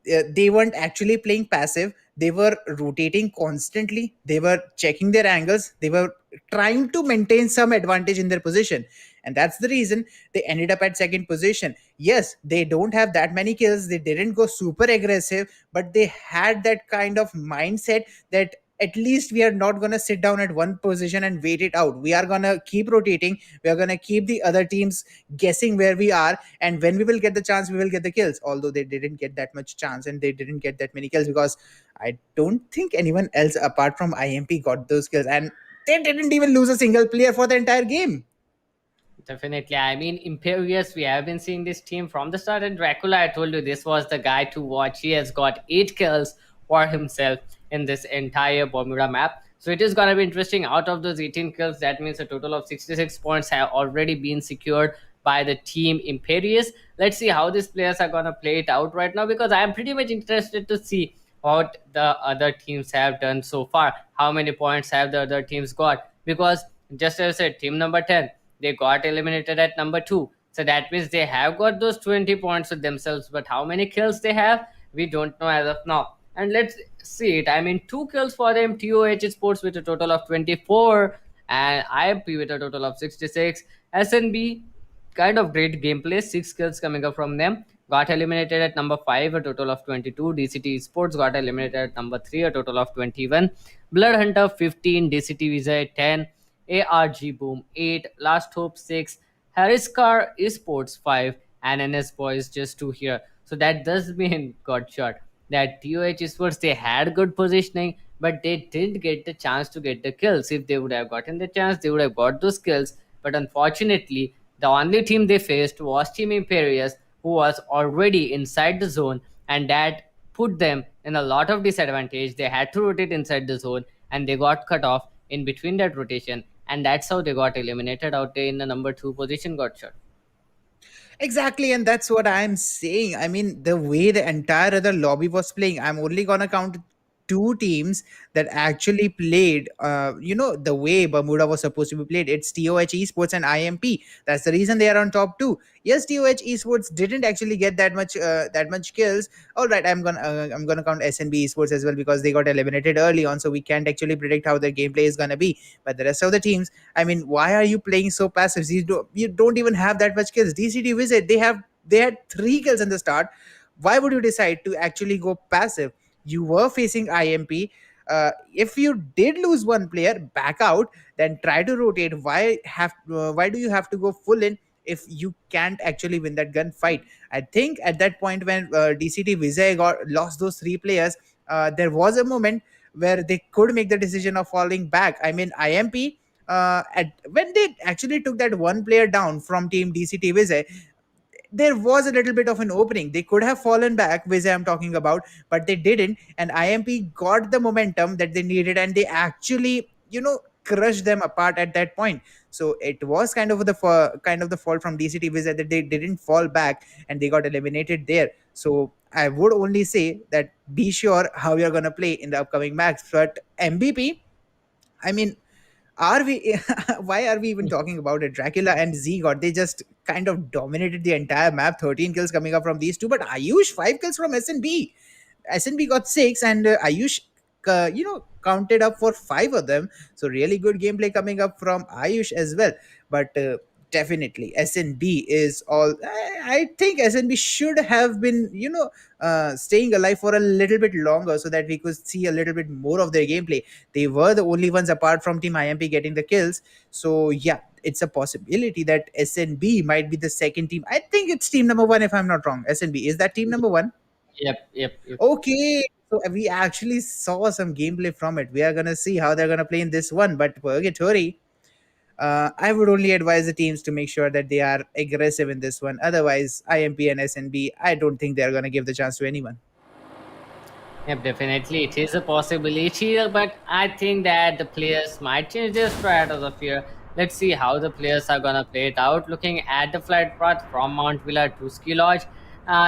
they weren't actually playing passive. They were rotating constantly. They were checking their angles. They were trying to maintain some advantage in their position, and that's the reason they ended up at second position. Yes, they don't have that many kills. They didn't go super aggressive, but they had that kind of mindset that at least we are not going to sit down at one position and wait it out. We are going to keep rotating. We are going to keep the other teams guessing where we are, and when we will get the chance, we will get the kills. Although they didn't get that much chance and they didn't get that many kills, because I don't think anyone else apart from IMP got those kills, and they didn't even lose a single player for the entire game. Definitely. I mean, Imperious, we have been seeing this team from the start. And Dracula, I told you, this was the guy to watch. He has got 8 kills for himself in this entire Bermuda map. So it is going to be interesting. Out of those 18 kills, that means a total of 66 points have already been secured by the team Imperious. Let's see how these players are going to play it out right now, because I am pretty much interested to see what the other teams have done so far. How many points have the other teams got? Because just as I said, team number 10, they got eliminated at number 2. So that means they have got those 20 points with themselves. But how many kills they have, we don't know as of now. And let's see it. I mean, 2 kills for them, TOH Sports with a total of 24, and IMP with a total of 66. SNB, kind of great gameplay. 6 kills coming up from them. Got eliminated at number 5, a total of 22. DCT Sports got eliminated at number 3, a total of 21. Blood Hunter 15, DCT Visa 10, ARG Boom 8, Last Hope 6, Harriscar Esports 5, and NS Boys just 2 here. So that does mean, got shot, that TOH Esports, they had good positioning, but they didn't get the chance to get the kills. If they would have gotten the chance, they would have got those kills. But unfortunately, the only team they faced was Team Imperius, who was already inside the zone, and that put them in a lot of disadvantage. They had to rotate inside the zone, and they got cut off in between that rotation, and that's how they got eliminated out there in the number 2 position, got shot. Exactly, and that's what I'm saying. I mean, the way the entire other lobby was playing, I'm only gonna count two teams that actually played. The way Bermuda was supposed to be played. It's TOH Esports and IMP. That's the reason they are on top two. Yes, TOH Esports didn't actually get that much kills. All right, I'm gonna count SNB Esports as well because they got eliminated early on, so we can't actually predict how their gameplay is gonna be. But the rest of the teams, I mean, why are you playing so passive? You don't even have that much kills. DCT Visit, they had 3 kills in the start. Why would you decide to actually go passive? You were facing IMP. If you did lose one player, back out, then try to rotate. Why do you have to go full in if you can't actually win that gunfight? I think at that point when DCT Vijay got lost those 3 players, there was a moment where they could make the decision of falling back. I mean, IMP, when they actually took that one player down from team DCT Vijay, there was a little bit of an opening. They could have fallen back, which I'm talking about, but they didn't. And IMP got the momentum that they needed, and they actually, crushed them apart at that point. So it was kind of the fault from DCT Visit that they didn't fall back and they got eliminated there. So I would only say that be sure how you're gonna play in the upcoming match. But MVP, I mean, are we why are we even talking about it? Dracula and Z got, they just kind of dominated the entire map. 13 kills coming up from these two, but Ayush 5 kills from SNB. SNB got 6, and Ayush counted up for five of them. So really good gameplay coming up from Ayush as well. But definitely SNB is all. I think SNB should have been staying alive for a little bit longer so that we could see a little bit more of their gameplay. They were the only ones apart from Team IMP getting the kills. So yeah, it's a possibility that SNB might be the second team. I think it's team number one if I'm not wrong. SNB, is that team number one? Yep, yep, yep. Okay. So we actually saw some gameplay from it. We are gonna see how they're gonna play in this one. But Purgatory, I would only advise the teams to make sure that they are aggressive in this one. Otherwise, IMP and SNB, I don't think they are gonna give the chance to anyone. Yep, definitely. It is a possibility, but I think that the players might change their strategy here. Let's see how the players are going to play it out. Looking at the flight path from Mount Villa to Ski Lodge,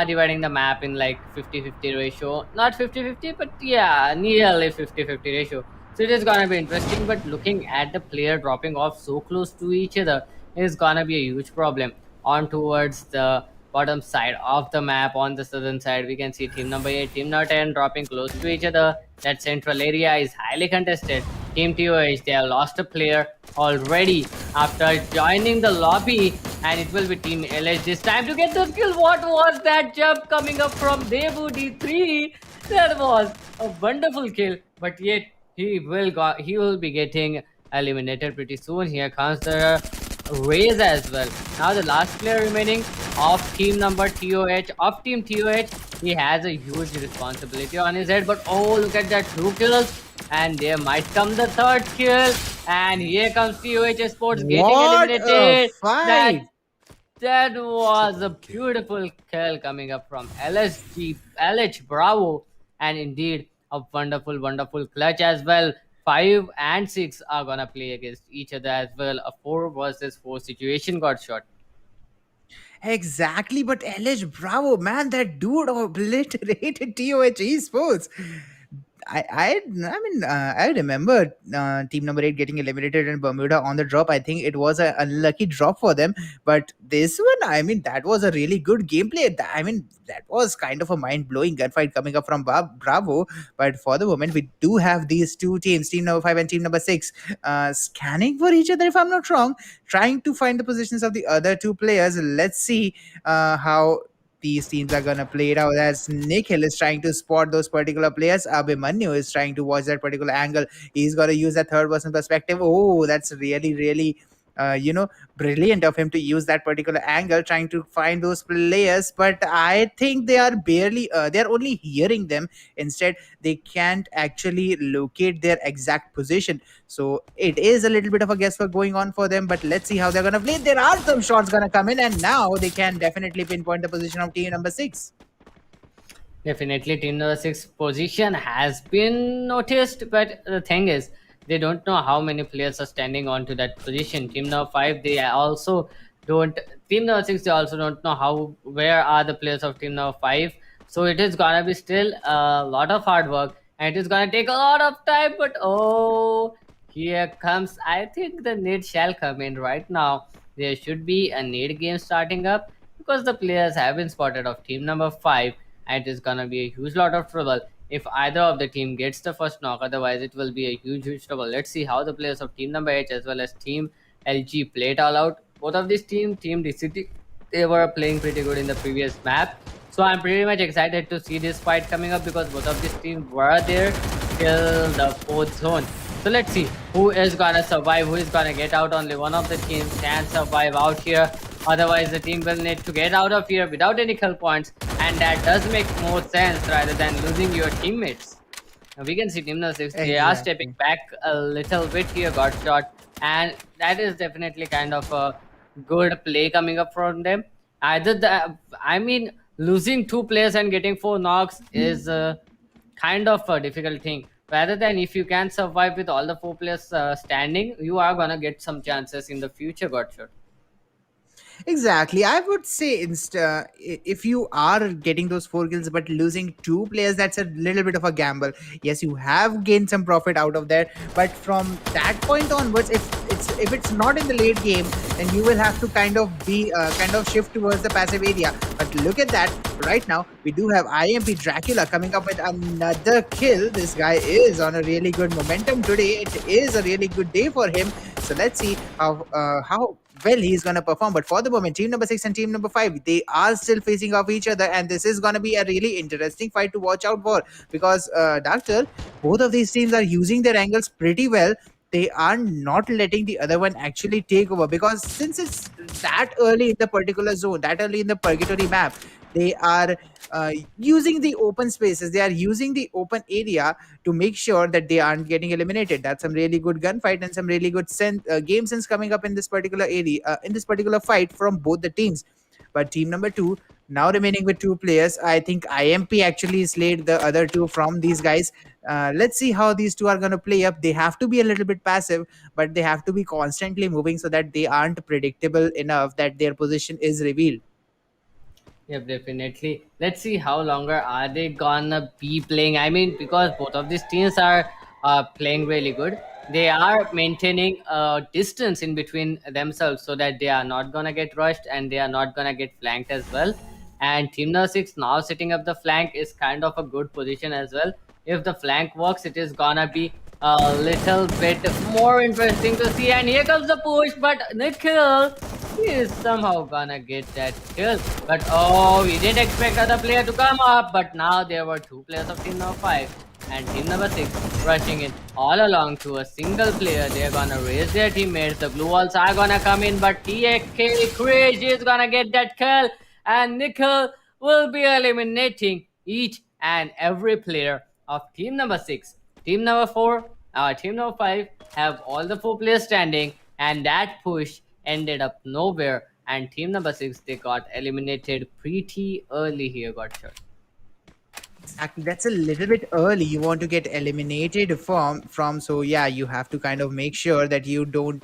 dividing the map in like 50-50 ratio. Not 50-50, but yeah, nearly 50-50 ratio. So it is going to be interesting, but looking at the player dropping off so close to each other is going to be a huge problem. On towards the bottom side of the map on the southern side, we can see team number 8, team number 10 dropping close to each other. That central area is highly contested. Team TOH, they have lost a player already after joining the lobby, and it will be team LH this time to get the kill. What was that jump coming up from Devu D3? That was a wonderful kill, but yet he will be getting eliminated pretty soon. Here comes the raise as well. Now the last player remaining of team number TOH, of team TOH, he has a huge responsibility on his head. But oh, look at that, 2 kills, and there might come the third kill. And here comes TOH Sports getting What a eliminated. fight! That was a beautiful kill coming up from LH Bravo, and indeed a wonderful, wonderful clutch as well. 5 and 6 are gonna play against each other as well. A 4 versus 4 situation got shot. Exactly, but LH Bravo, man, that dude obliterated TOH Esports. I remember team number 8 getting eliminated in Bermuda on the drop. I think it was a unlucky drop for them, but this one, I mean, that was a really good gameplay. I mean, that was kind of a mind blowing gunfight coming up from Bravo. But for the moment, we do have these two teams, team number 5 and team number 6, scanning for each other, if I'm not wrong, trying to find the positions of the other two players. Let's see how these teams are gonna play it out, as Nikhil is trying to spot those particular players. Abhimanyu is trying to watch that particular angle. He's gonna use that third person perspective. Oh, that's really, really brilliant of him to use that particular angle, trying to find those players. But I think they are barely, they are only hearing them. Instead, they can't actually locate their exact position. So it is a little bit of a guesswork going on for them. But let's see how they're gonna play. There are some shots gonna come in, and now they can definitely pinpoint the position of team number 6. Definitely, team number 6 position has been noticed, but the thing is, they don't know how many players are standing on to that position. Team number 5, they also don't. Team number 6, they also don't know where are the players of team number 5. So it is gonna be still a lot of hard work, and it is gonna take a lot of time. But oh, here comes. I think the need shall come in right now. There should be a need game starting up because the players have been spotted of team number 5, and it is gonna be a huge lot of trouble if either of the team gets the first knock. Otherwise, it will be a huge trouble. Let's see how the players of team number 8 as well as team LG play it all out. Both of these team DCT, they were playing pretty good in the previous map. So I'm pretty much excited to see this fight coming up because both of these teams were there till the 4th zone. So let's see who is gonna survive, who is gonna get out. Only one of the teams can survive out here. Otherwise, the team will need to get out of here without any kill points, and that does make more sense rather than losing your teammates. Now we can see team number 6, they are stepping back a little bit here, got shot, and that is definitely kind of a good play coming up from them. Losing 2 players and getting 4 knocks is kind of a difficult thing. Rather than if you can survive with all the 4 players standing, you are gonna get some chances in the future, Godshot. Exactly. I would say if you are getting those 4 kills but losing 2 players, that's a little bit of a gamble. Yes, you have gained some profit out of that, but from that point onwards, if if it's not in the late game, then you will have to kind of be kind of shift towards the passive area. But look at that. Right now, we do have IMP Dracula coming up with another kill. This guy is on a really good momentum today. It is a really good day for him. So let's see how well he's gonna perform. But for the moment, team number 6 and team number 5, they are still facing off each other, and this is gonna be a really interesting fight to watch out for because Doctor, both of these teams are using their angles pretty well. They are not letting the other one actually take over because since it's that early in the particular zone, that early in the purgatory map, they are using the open spaces, they are using the open area to make sure that they aren't getting eliminated. That's some really good gunfight and some really good game sense coming up in this particular area, in this particular fight from both the teams. But team number 2 now remaining with 2 players. I think IMP actually slayed the other 2 from these guys. Let's see how these 2 are going to play up. They have to be a little bit passive, but they have to be constantly moving so that they aren't predictable enough that their position is revealed. Yep, definitely. Let's see how longer are they gonna be playing. I mean, because both of these teams are playing really good. They are maintaining a distance in between themselves so that they are not gonna get rushed and they are not gonna get flanked as well. And Team number 6 now setting up the flank is kind of a good position as well. If the flank works, it is gonna be a little bit more interesting to see. And here comes the push, but Nikhil, he is somehow gonna get that kill. But oh, we didn't expect other player to come up. But now there were 2 players of team number 5 and team number 6 rushing in all along to a single player. They're gonna raise their teammates. The blue walls are gonna come in, but TAK Crazy is gonna get that kill. And Nickel will be eliminating each and every player of team number 6. Team number 4, team number 5 have all the 4 players standing, and that push ended up nowhere. And team number 6, they got eliminated pretty early here, got shot. Exactly. That's a little bit early. You want to get eliminated from so yeah, you have to kind of make sure that you don't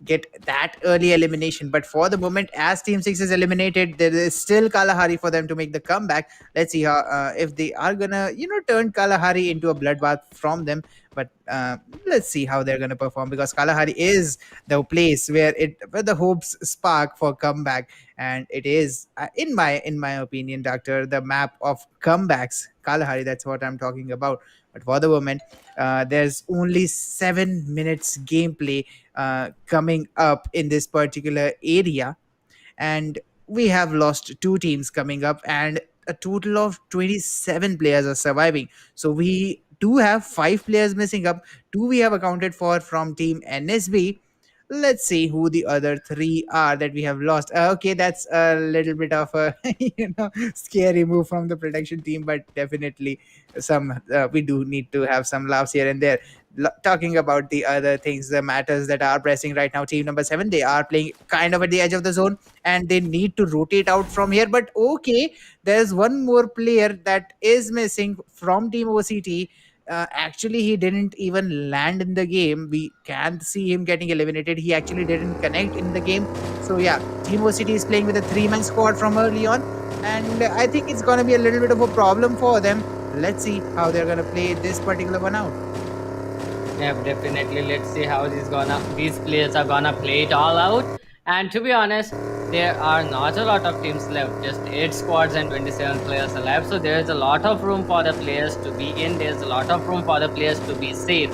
get that early elimination. But for the moment, as Team 6 is eliminated, there is still Kalahari for them to make the comeback. Let's see how if they are gonna turn Kalahari into a bloodbath from them. But let's see how they're gonna perform because Kalahari is the place where the hopes spark for comeback, and it is in my opinion, Doctor, the map of comebacks. Kalahari, that's what I'm talking about. But for the moment, there's only 7 minutes gameplay coming up in this particular area, and we have lost 2 teams coming up, and a total of 27 players are surviving. So we do have 5 players missing up. 2 we have accounted for from team NSB. Let's see who the other 3 are that we have lost. Okay, that's a little bit of a scary move from the production team, but definitely some we do need to have some laughs here and there. Talking about the other things, the matters that are pressing right now, team number 7, they are playing kind of at the edge of the zone, and they need to rotate out from here. But okay, there's one more player that is missing from team OCT. Actually, he didn't even land in the game. We can't see him getting eliminated. He actually didn't connect in the game. So yeah, Team OCT is playing with a 3-man squad from early on, and I think it's gonna be a little bit of a problem for them. Let's see how they're gonna play this particular one out. Yeah, definitely. Let's see how these players are gonna play it all out. And to be honest, there are not a lot of teams left, just 8 squads and 27 players alive. So there's a lot of room for the players to be in. There's a lot of room for the players to be safe.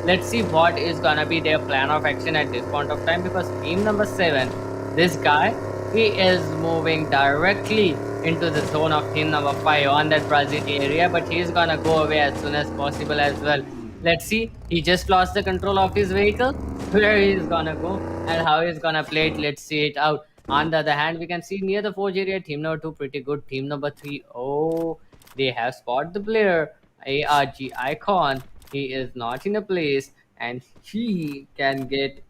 Let's see what is gonna be their plan of action at this point of time, because team number 7, this guy, he is moving directly into the zone of team number 5 on that Brazil area, but he's gonna go away as soon as possible as well. Let's see. He just lost the control of his vehicle. Where he's gonna go and how he's gonna play it. Let's see it out. On the other hand, we can see near the forge area, team number 2 pretty good. Team number 3, oh, they have spotted the player. ARG Icon. He is not in a place and he can get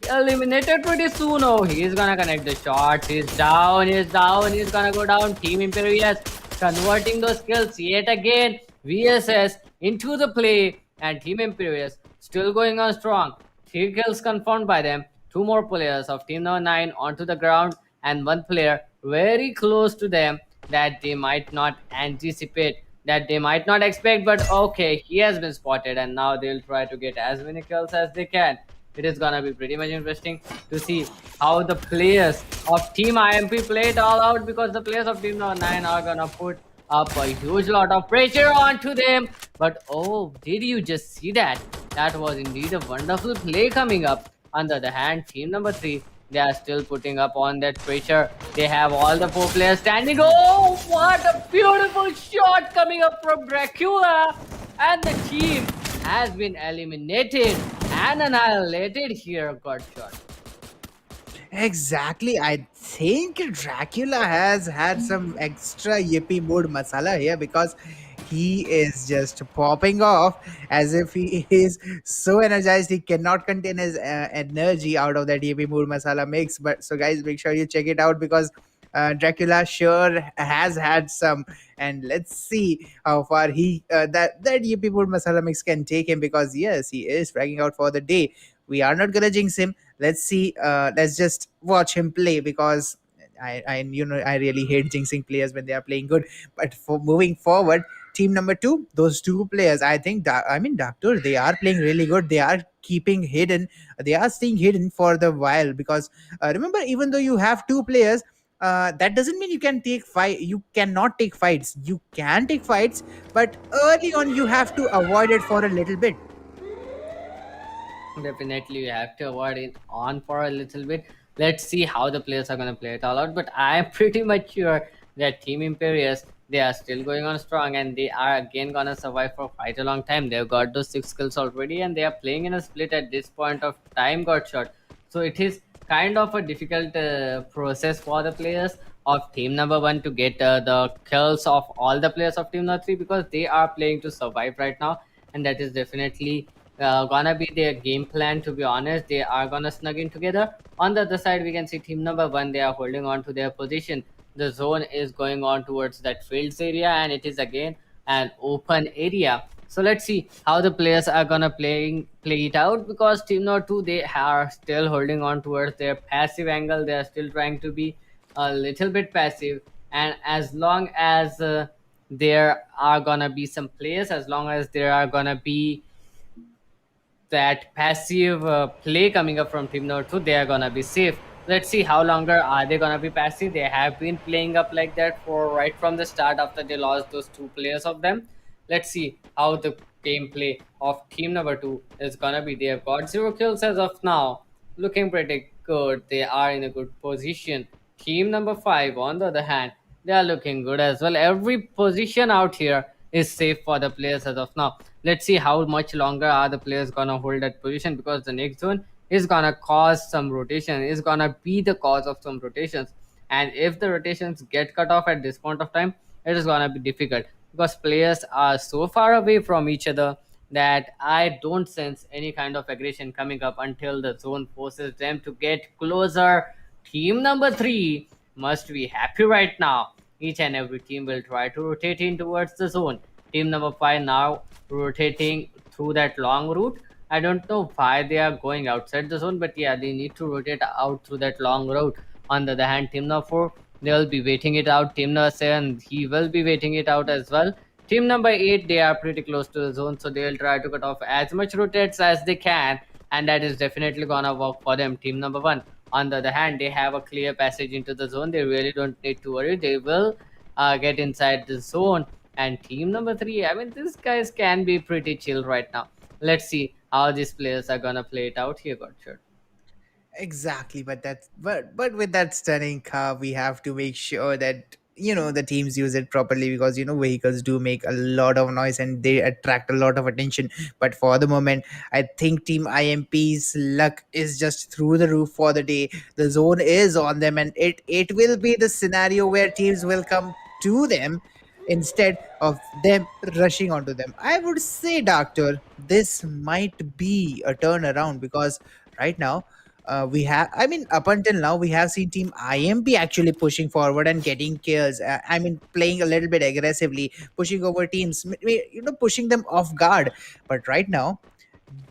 eliminated pretty soon. Oh, he's gonna connect the shots. He's down, he's down, he's gonna go down. Team Imperius converting those kills yet again. VSS into the play, and Team Imperius still going on strong. 3 kills confirmed by them. 2 more players of Team number 9 onto the ground, and 1 player very close to them that they might not anticipate, that they might not expect. But okay, he has been spotted, and now they'll try to get as many kills as they can. It is gonna be pretty much interesting to see how the players of Team IMP play it all out, because the players of Team Number 9 are gonna put up a huge lot of pressure onto them. But oh, did you just see that? That was indeed a wonderful play coming up. On the other hand, Team Number 3, they are still putting up on that pressure. They have all the four players standing. Oh, what a beautiful shot coming up from Dracula! And the team has been eliminated and annihilated here, Godshot. Exactly. I think Dracula has had some extra yippee mood masala here because he is just popping off as if he is so energized he cannot contain his energy out of that yippee mood masala mix. But so, guys, make sure you check it out because Dracula sure has had some, and let's see how far he that yippee mood masala mix can take him because yes, he is fragging out for the day. We are not gonna jinx him. Let's see. Let's just watch him play because I really hate jinxing players when they are playing good. But for moving forward, team number two, those two players, I think I mean Doctor, they are playing really good. They are keeping hidden. They are staying hidden for the while because remember, even though you have two players. That doesn't mean you can take fight. You cannot take fights. You can take fights, but early on you have to avoid it for a little bit. Definitely, you have to avoid it on for a little bit. Let's see how the players are going to play it all out. But I am pretty much sure that Team Imperius, they are still going on strong, and they are again going to survive for quite a long time. They've got those six kills already, and they are playing in a split at this point of time, got shot. So it is kind of a difficult process for the players of Team Number 1 to get the kills of all the players of Team Number 3, because they are playing to survive right now, and that is definitely gonna be their game plan. To be honest, they are gonna snug in together. On the other side, we can see Team Number 1, they are holding on to their position. The zone is going on towards that fields area, and it is again an open area. So let's see how the players are gonna play it out, because Team Number 2, they are still holding on towards their passive angle. They are still trying to be a little bit passive, and as long as there are gonna be some players, as long as there are gonna be that passive play coming up from Team Number 2, they are gonna be safe. Let's see how longer are they gonna be passive. They have been playing up like that for right from the start after they lost those two players of them. Let's see how the gameplay of Team Number 2 is gonna be. They have got 0 kills as of now, looking pretty good. They are in a good position. Team Number 5, on the other hand, they are looking good as well. Every position out here is safe for the players as of now. Let's see how much longer are the players gonna hold that position, because the next zone is gonna cause some rotation, is gonna be the cause of some rotations. And if the rotations get cut off at this point of time, it is gonna be difficult, because players are so far away from each other that I don't sense any kind of aggression coming up until the zone forces them to get closer. Team Number 3 must be happy right now. Each and every team will try to rotate in towards the zone. Team Number 5 now rotating through that long route. I don't know why they are going outside the zone, but yeah, they need to rotate out through that long route. On the other hand, Team Number 4, they will be waiting it out. Team Number 7, he will be waiting it out as well. Team Number 8, they are pretty close to the zone, so they will try to cut off as much rotates as they can, and that is definitely gonna work for them. Team Number 1, on the other hand, they have a clear passage into the zone. They really don't need to worry. They will get inside the zone. And Team Number 3, I mean, these guys can be pretty chill right now. Let's see how these players are gonna play it out here, Gotcha. Exactly, but but with that stunning car, we have to make sure that the teams use it properly because vehicles do make a lot of noise and they attract a lot of attention. But for the moment, I think Team IMP's luck is just through the roof for the day. The zone is on them, and it will be the scenario where teams will come to them instead of them rushing onto them. I would say, Doctor, this might be a turnaround because right now we have I mean up until now we have seen team IMP actually pushing forward and getting kills. I mean playing a little bit aggressively, pushing over teams, pushing them off guard. But right now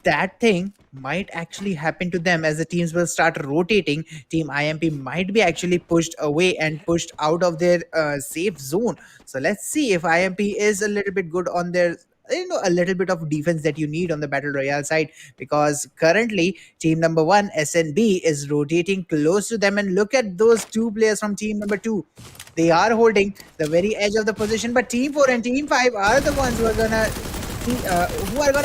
that thing might actually happen to them as the teams will start rotating. Team IMP might be actually pushed away and pushed out of their safe zone. So let's see if IMP is a little bit good on their a little bit of defense that you need on the battle royale side, because currently team number 1 SNB is rotating close to them, and look at those two players from team number 2. They are holding the very edge of the position, but team 4 and team 5 are the ones who are gonna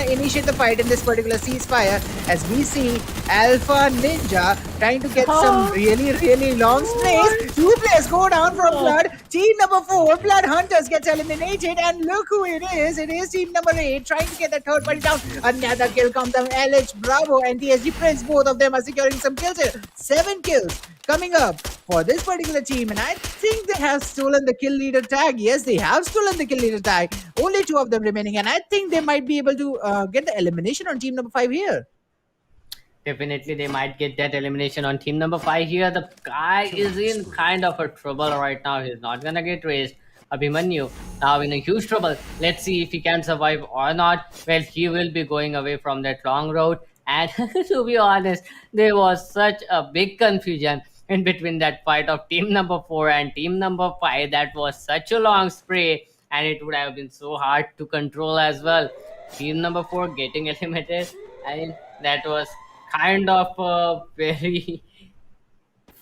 initiate the fight in this particular ceasefire, as we see Alpha Ninja trying to get some Oh, really long sprays. Two players go down from Blood. Team number 4, Blood Hunters, gets eliminated, and look who it is. It is team number 8 trying to get the third party down. Another kill comes from LH Bravo and TSG Prince. Both of them are securing some kills here. 7 kills coming up for this particular team, and I think they have stolen the kill leader tag. Yes, they have stolen the kill leader tag. Only 2 of them remaining, and I think they might be able to get the elimination on team number 5 here. definitely, they might get that elimination on team number 5 here. The guy is in kind of a trouble right now. He's not gonna get raised. Abhimanyu now in a huge trouble. Let's see if he can survive or not. Well, he will be going away from that long road. And to be honest, there was such a big confusion in between that fight of team number 4 and team number 5. That was such a long spray, and it would have been so hard to control as well. Team number 4 getting eliminated. I mean, that was kind of a very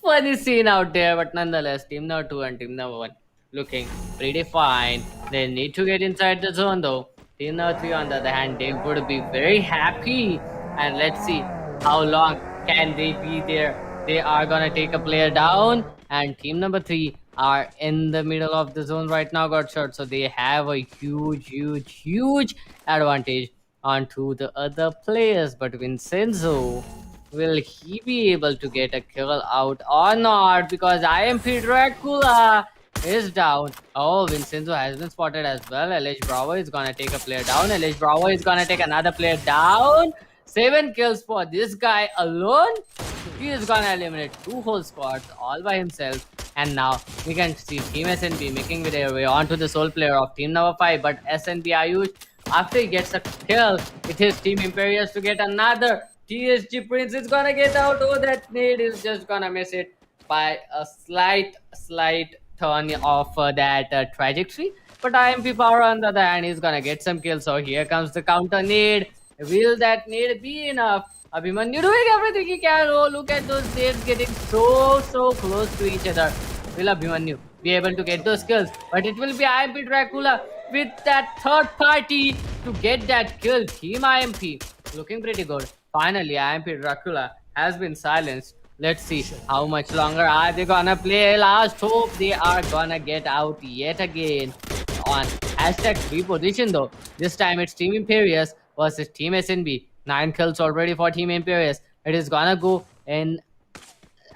funny scene out there, but nonetheless, team number 2 and team number 1 looking pretty fine. They need to get inside the zone though. Team number 3, on the other hand, they would be very happy. And let's see how long can they be there. They are gonna take a player down, and team number 3 are in the middle of the zone right now, got shot. So they have a huge advantage onto the other players. But Vincenzo, will he be able to get a kill out or not? Because IMP Dracula is down. Oh, Vincenzo has been spotted as well. LH Bravo is gonna take a player down. LH Bravo is gonna take another player down. 7 kills for this guy alone. He is gonna eliminate 2 whole squads all by himself. And now we can see Team SNB making their way onto the sole player of team number 5. But SNB Ayush, after he gets a kill, it is Team Imperius to get another. TSG Prince is gonna get out. Oh, that nade is just gonna miss it by a slight turn of that trajectory. But IMP Power, on the other hand, is gonna get some kills. So here comes the counter nade. Will that nade be enough? Abhimanyu doing everything he can. Oh, look at those nades getting so close to each other. Will Abhimanyu be able to get those kills? But it will be IMP Dracula with that third party to get that kill. Team IMP looking pretty good. Finally, IMP Dracula has been silenced. Let's see how much longer are they gonna play. Last hope they are gonna get out yet again on hashtag 3 position though. This time it's Team Imperius versus Team SNB. 9 kills already for Team Imperius. It is gonna go in,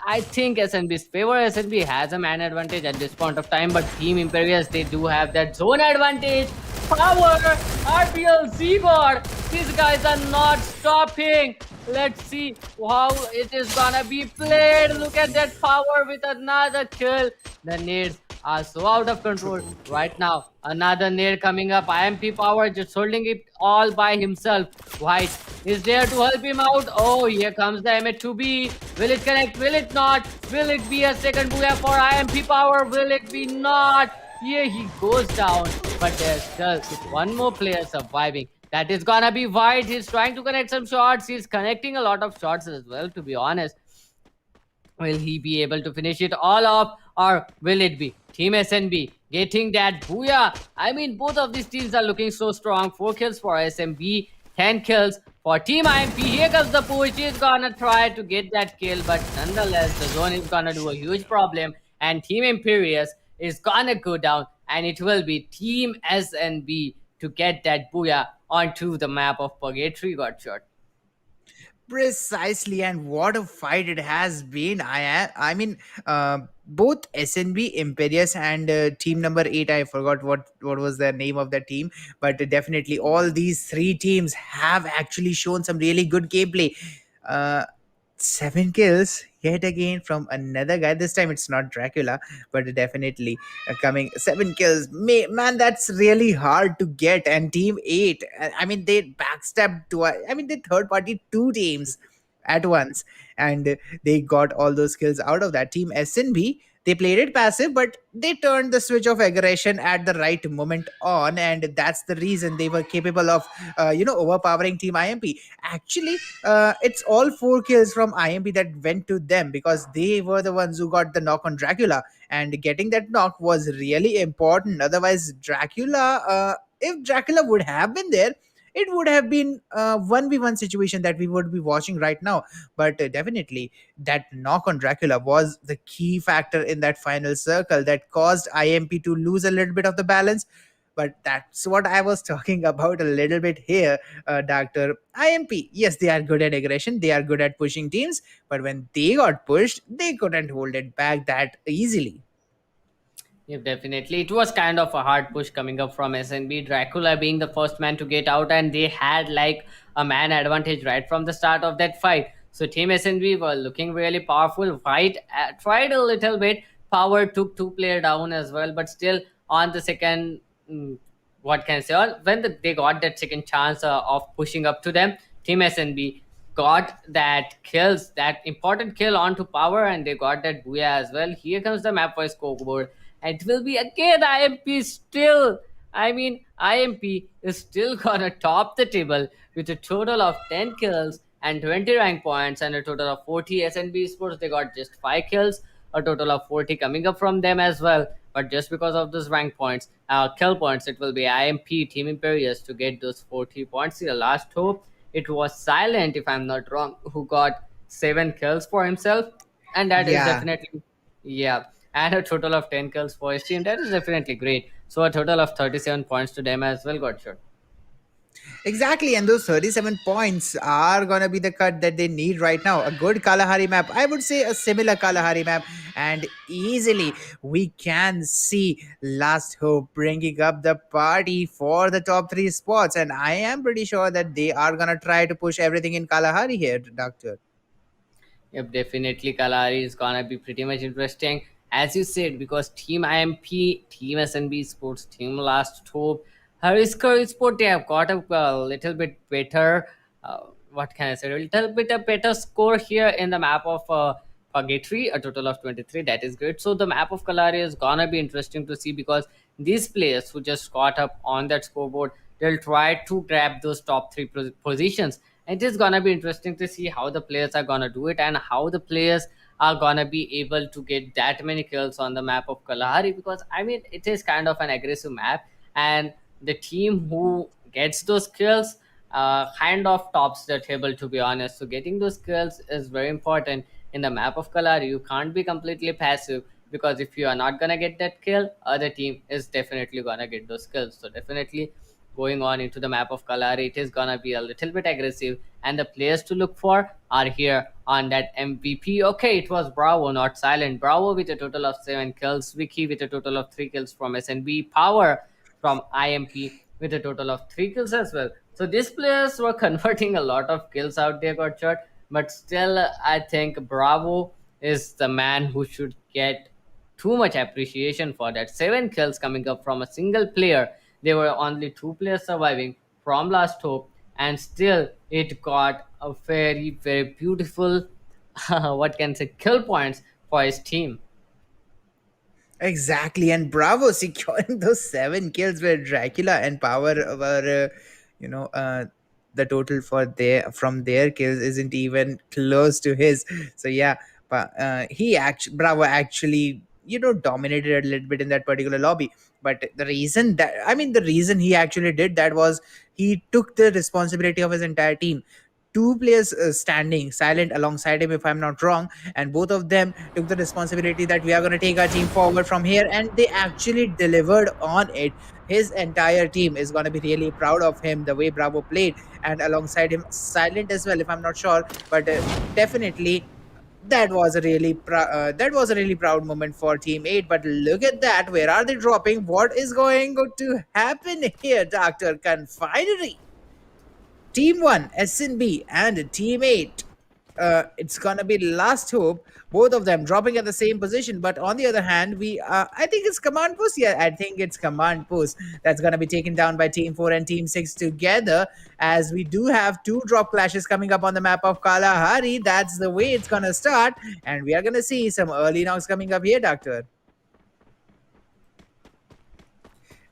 I think, SNB's favor. SNB has a man advantage at this point of time, but Team Imperius, they do have that zone advantage. Power, RPL, Z-God. These guys are not stopping. Let's see how it is gonna be played. Look at that power with another kill. The nades are so out of control right now. Another nade coming up. IMP Power just holding it all by himself. White is there to help him out. Oh, here comes the M2B. Will it connect? Will it not? Will it be a second booyah for IMP Power? Will it be not? Here he goes down, but there's still one more player surviving. That is gonna be White. He's trying to connect some shots. He's connecting a lot of shots as well, to be honest. Will he be able to finish it all off, or will it be Team SNB getting that booyah? I mean, both of these teams are looking so strong. 4 kills for SMB, 10 kills for Team IMP. Here comes the push. He's gonna try to get that kill, but nonetheless, the zone is gonna do a huge problem, and Team Imperius is gonna go down, and it will be Team SNB to get that booyah onto the map of Purgatory got shot. Precisely, and what a fight it has been. I mean, both SNB, Imperius, and team number 8. I forgot what was the name of that team, but definitely all these 3 teams have actually shown some really good gameplay. Uh, 7 kills yet again from another guy. This time it's not Dracula, but definitely coming 7 kills. Man, that's really hard to get. And team 8, I mean, they backstabbed I mean, they third party 2 teams at once, and they got all those kills out of that. Team SNB, They played it passive, but they turned the switch of aggression at the right moment on, and that's the reason they were capable of, overpowering Team IMP. Actually, it's all four kills from IMP that went to them because they were the ones who got the knock on Dracula, and getting that knock was really important. Otherwise, if Dracula would have been there, it would have been a 1v1 situation that we would be watching right now. But definitely, that knock on Dracula was the key factor in that final circle that caused IMP to lose a little bit of the balance. But that's what I was talking about a little bit here, Doctor. IMP, yes, they are good at aggression, they are good at pushing teams, but when they got pushed, they couldn't hold it back that easily. Yeah, definitely. It was kind of a hard push coming up from SNB. Dracula being the first man to get out, and they had like a man advantage right from the start of that fight. So Team SNB were looking really powerful. Fight tried a little bit. Power took two-player down as well, but still on the second, what can I say? When they got that second chance of pushing up to them, Team SNB got that kills, that important kill onto Power, and they got that booyah as well. Here comes the map for scoreboard. It will be again IMP still. I mean, IMP is still gonna top the table with a total of 10 kills and 20 rank points and a total of 40. SNB Sports, they got just 5 kills, a total of 40 coming up from them as well. But just because of those rank points, kill points, it will be IMP Team Imperius to get those 40 points. The last hope, it was Silent, if I'm not wrong, who got 7 kills for himself. And that is Yeah. definitely, yeah, and a total of 10 kills for his team. That is definitely great. So a total of 37 points to them as well got shot. Exactly, and those 37 points are gonna be the cut that they need right now. A good Kalahari map, I would say a similar Kalahari map, and easily we can see Last Hope bringing up the party for the top three spots. And I am pretty sure that they are gonna try to push everything in Kalahari here, Doctor. Yep, definitely Kalari is gonna be pretty much interesting. As you said, because Team IMP, Team SNB Sports, Team Last Hope, Harisker Sport, they have got a little bit better, what can I say, a little bit a better score here in the map of Purgatory, a total of 23. That is great. So the map of Kalari is gonna be interesting to see because these players who just caught up on that scoreboard, they'll try to grab those top three positions. It is gonna be interesting to see how the players are gonna do it and how the players are gonna be able to get that many kills on the map of Kalahari, because I mean it is kind of an aggressive map, and the team who gets those kills kind of tops the table, to be honest. So getting those kills is very important in the map of Kalahari. You can't be completely passive, because if you are not gonna get that kill, other team is definitely gonna get those kills. So definitely going on into the map of Kalari, it is gonna be a little bit aggressive, and the players to look for are here on that MVP. Okay, it was Bravo, not Silent. Bravo with a total of 7 kills, Vicky with a total of 3 kills from SNB, Power from IMP with a total of 3 kills as well. So these players were converting a lot of kills out there, got shot, but still, I think Bravo is the man who should get too much appreciation for that. 7 kills coming up from a single player. There were only 2 players surviving from Last Hope, and still it got a very, very beautiful, what can I say, kill points for his team. Exactly, and Bravo securing those 7 kills where Dracula and Power were, you know, the total for their from their kills isn't even close to his. So yeah, but he actually Bravo actually dominated a little bit in that particular lobby. But the reason he actually did that was he took the responsibility of his entire team. Two players standing silent alongside him, if I'm not wrong, and both of them took the responsibility that we are going to take our team forward from here, and they actually delivered on it. His entire team is going to be really proud of him, the way Bravo played, and alongside him silent as well, if I'm not sure, but definitely that was a really proud moment for Team 8. But look at that, where are they dropping? What is going to happen here, Dr. Confinery? Team 1, SNB, and Team 8. it's gonna be last hope. Both of them dropping at the same position, but on the other hand, I think it's command post. Yeah, I think it's command post that's gonna be taken down by Team Four and Team Six together. As we do have two drop clashes coming up on the map of Kalahari. That's the way it's gonna start, and we are gonna see some early knocks coming up here, Doctor.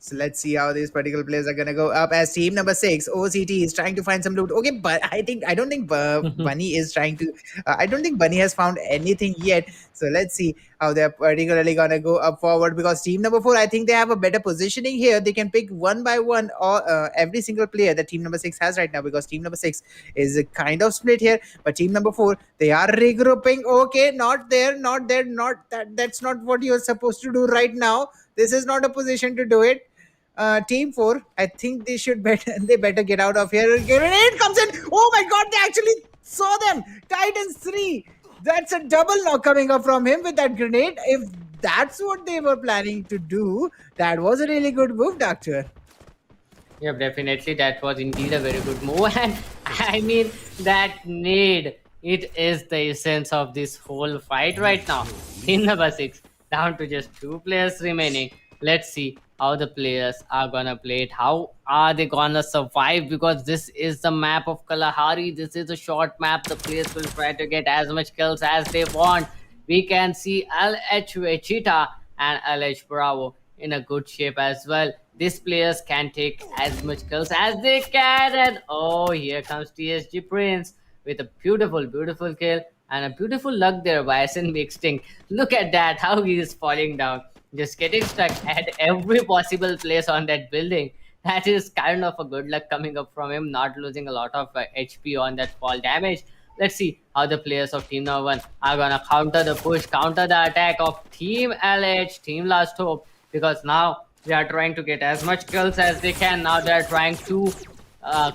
So let's see how these particular players are gonna go up. As team number six, OCT is trying to find some loot. Okay, but I don't think Bunny is trying to. I don't think Bunny has found anything yet. So let's see how they're particularly gonna go up forward, because team number four, I think they have a better positioning here. They can pick one by one or every single player that team number six has right now, because team number six is a kind of split here. But team number four, they are regrouping. Okay, not there, not there, not that. That's not what you're supposed to do right now. This is not a position to do it. Team four, I think they should better they better get out of here. Grenade comes in. Oh my god, they actually saw them. Titans 3. That's a double knock coming up from him with that grenade. If that's what they were planning to do, that was a really good move, Doctor. Yeah, definitely. That was indeed a very good move. And I mean, that need, it is the essence of this whole fight right now. In number six, down to just two players remaining. Let's see how the players are gonna play it. How are they gonna survive? Because this is the map of Kalahari. This is a short map. The players will try to get as much kills as they want. We can see LH Vegeta and LH Bravo in a good shape as well. These players can take as much kills as they can. And oh, here comes TSG Prince with a beautiful, beautiful kill and a beautiful luck there by SNB Extinct. Look at that, how he is falling down. Just getting stuck at every possible place on that building. That is kind of a good luck coming up from him, not losing a lot of HP on that fall damage. Let's see how the players of Team Number 1 are gonna counter the push, counter the attack of Team LH, Team Last Hope, because now they are trying to get as much kills as they can. Now they are trying to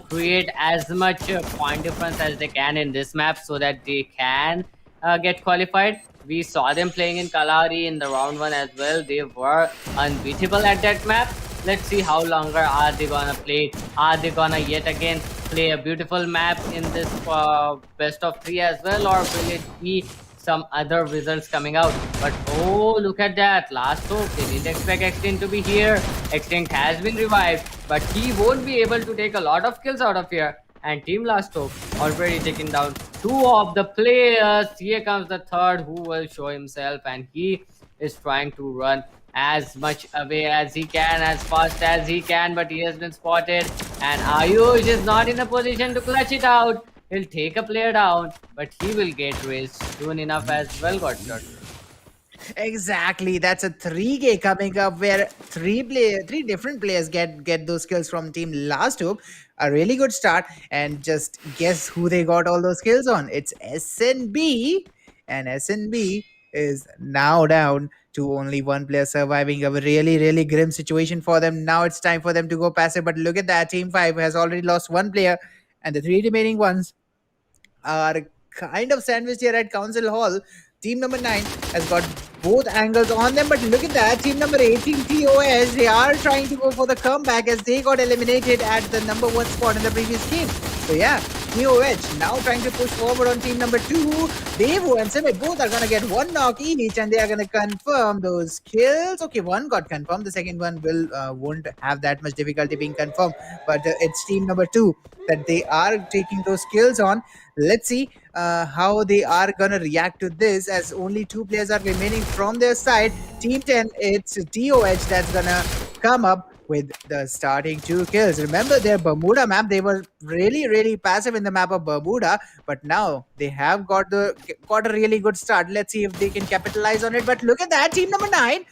create as much point difference as they can in this map so that they can get qualified. We saw them playing in Kalahari in the round 1 as well. They were unbeatable at that map. Let's see how longer are they gonna play. Are they gonna yet again play a beautiful map in this best of 3 as well, or will it be some other results coming out? But oh, look at that, last hope. They didn't expect Extinct to be here. Extinct has been revived, but he won't be able to take a lot of kills out of here. And Team Last Hope already taken down two of the players. Here comes the third, who will show himself, and he is trying to run as much away as he can, as fast as he can, but he has been spotted, and Ayush is not in a position to clutch it out. He'll take a player down, but he will get raised soon enough as well, got shot. Exactly, that's a 3K coming up where three different players get those kills from team Last Hope. A really good start, and just guess who they got all those kills on? It's SNB, and SNB is now down to only one player surviving. A really grim situation for them. Now it's time for them to go passive, but look at that, team 5 has already lost one player, and the three remaining ones are kind of sandwiched here at Council Hall. Team number 9 has got both angles on them, but look at that. Team number 18, TOS, they are trying to go for the comeback as they got eliminated at the number 1 spot in the previous game. So yeah, TOH now trying to push forward on team number 2. Devu and Simit both are going to get one knock each, and they are going to confirm those kills. Okay, one got confirmed. The second one won't have that much difficulty being confirmed, but it's team number 2 that they are taking those kills on. Let's see how they are gonna react to this, as only two players are remaining from their side. Team 10, it's TOH that's gonna come up with the starting 2 kills. Remember their Bermuda map, they were really passive in the map of Bermuda, but now they have got a really good start. Let's see if they can capitalize on it. But look at that, team number 9,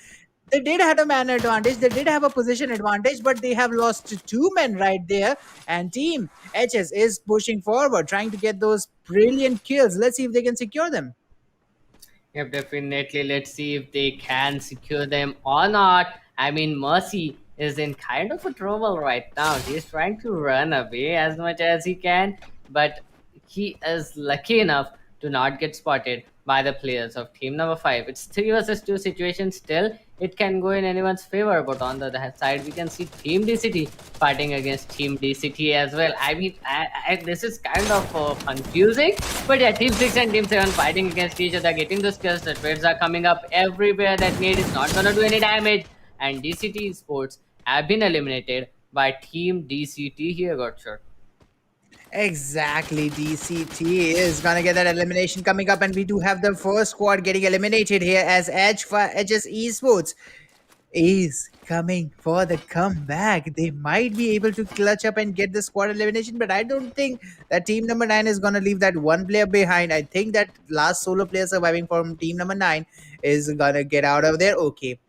they did have a man advantage, they did have a position advantage, but they have lost 2 men right there. And team HS is pushing forward, trying to get those brilliant kills. Let's see if they can secure them. Yep, definitely. Let's see if they can secure them or not. I mean, Mercy is in kind of a trouble right now. He's trying to run away as much as he can, but he is lucky enough to not get spotted by the players of team number 5. It's 3 versus 2 situation still. it can go in anyone's favor. But on the other side, we can see Team DCT fighting against Team DCT as well. I mean, this is kind of confusing. But yeah, Team 6 and Team 7 fighting against each other, getting the skills. The trades are coming up everywhere. That nade is not gonna do any damage. And DCT Sports have been eliminated by Team DCT here, Gotcha. Exactly, DCT is gonna get that elimination coming up, and we do have the first squad getting eliminated here as Edges Esports is coming for the comeback. They might be able to clutch up and get the squad elimination, but I don't think that team number 9 is gonna leave that one player behind. I think that last solo player surviving from team number 9 is gonna get out of there. Okay.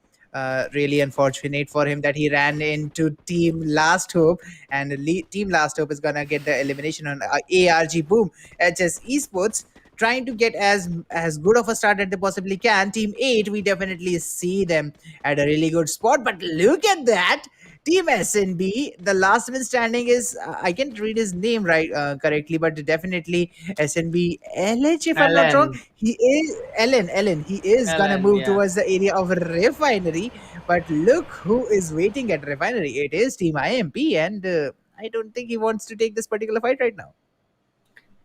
Really unfortunate for him that he ran into Team Last Hope, and Team Last Hope is gonna get the elimination on ARG Boom. HS Esports trying to get as good of a start that they possibly can. Team 8, we definitely see them at a really good spot, but look at that. Team SNB, the last man standing is I can't read his name right correctly, but definitely SNB LH, if I'm not wrong. Alan, He is Ellen. He is gonna Alan, move yeah. towards the area of Refinery, but look who is waiting at Refinery. It is Team IMP, and I don't think he wants to take this particular fight right now.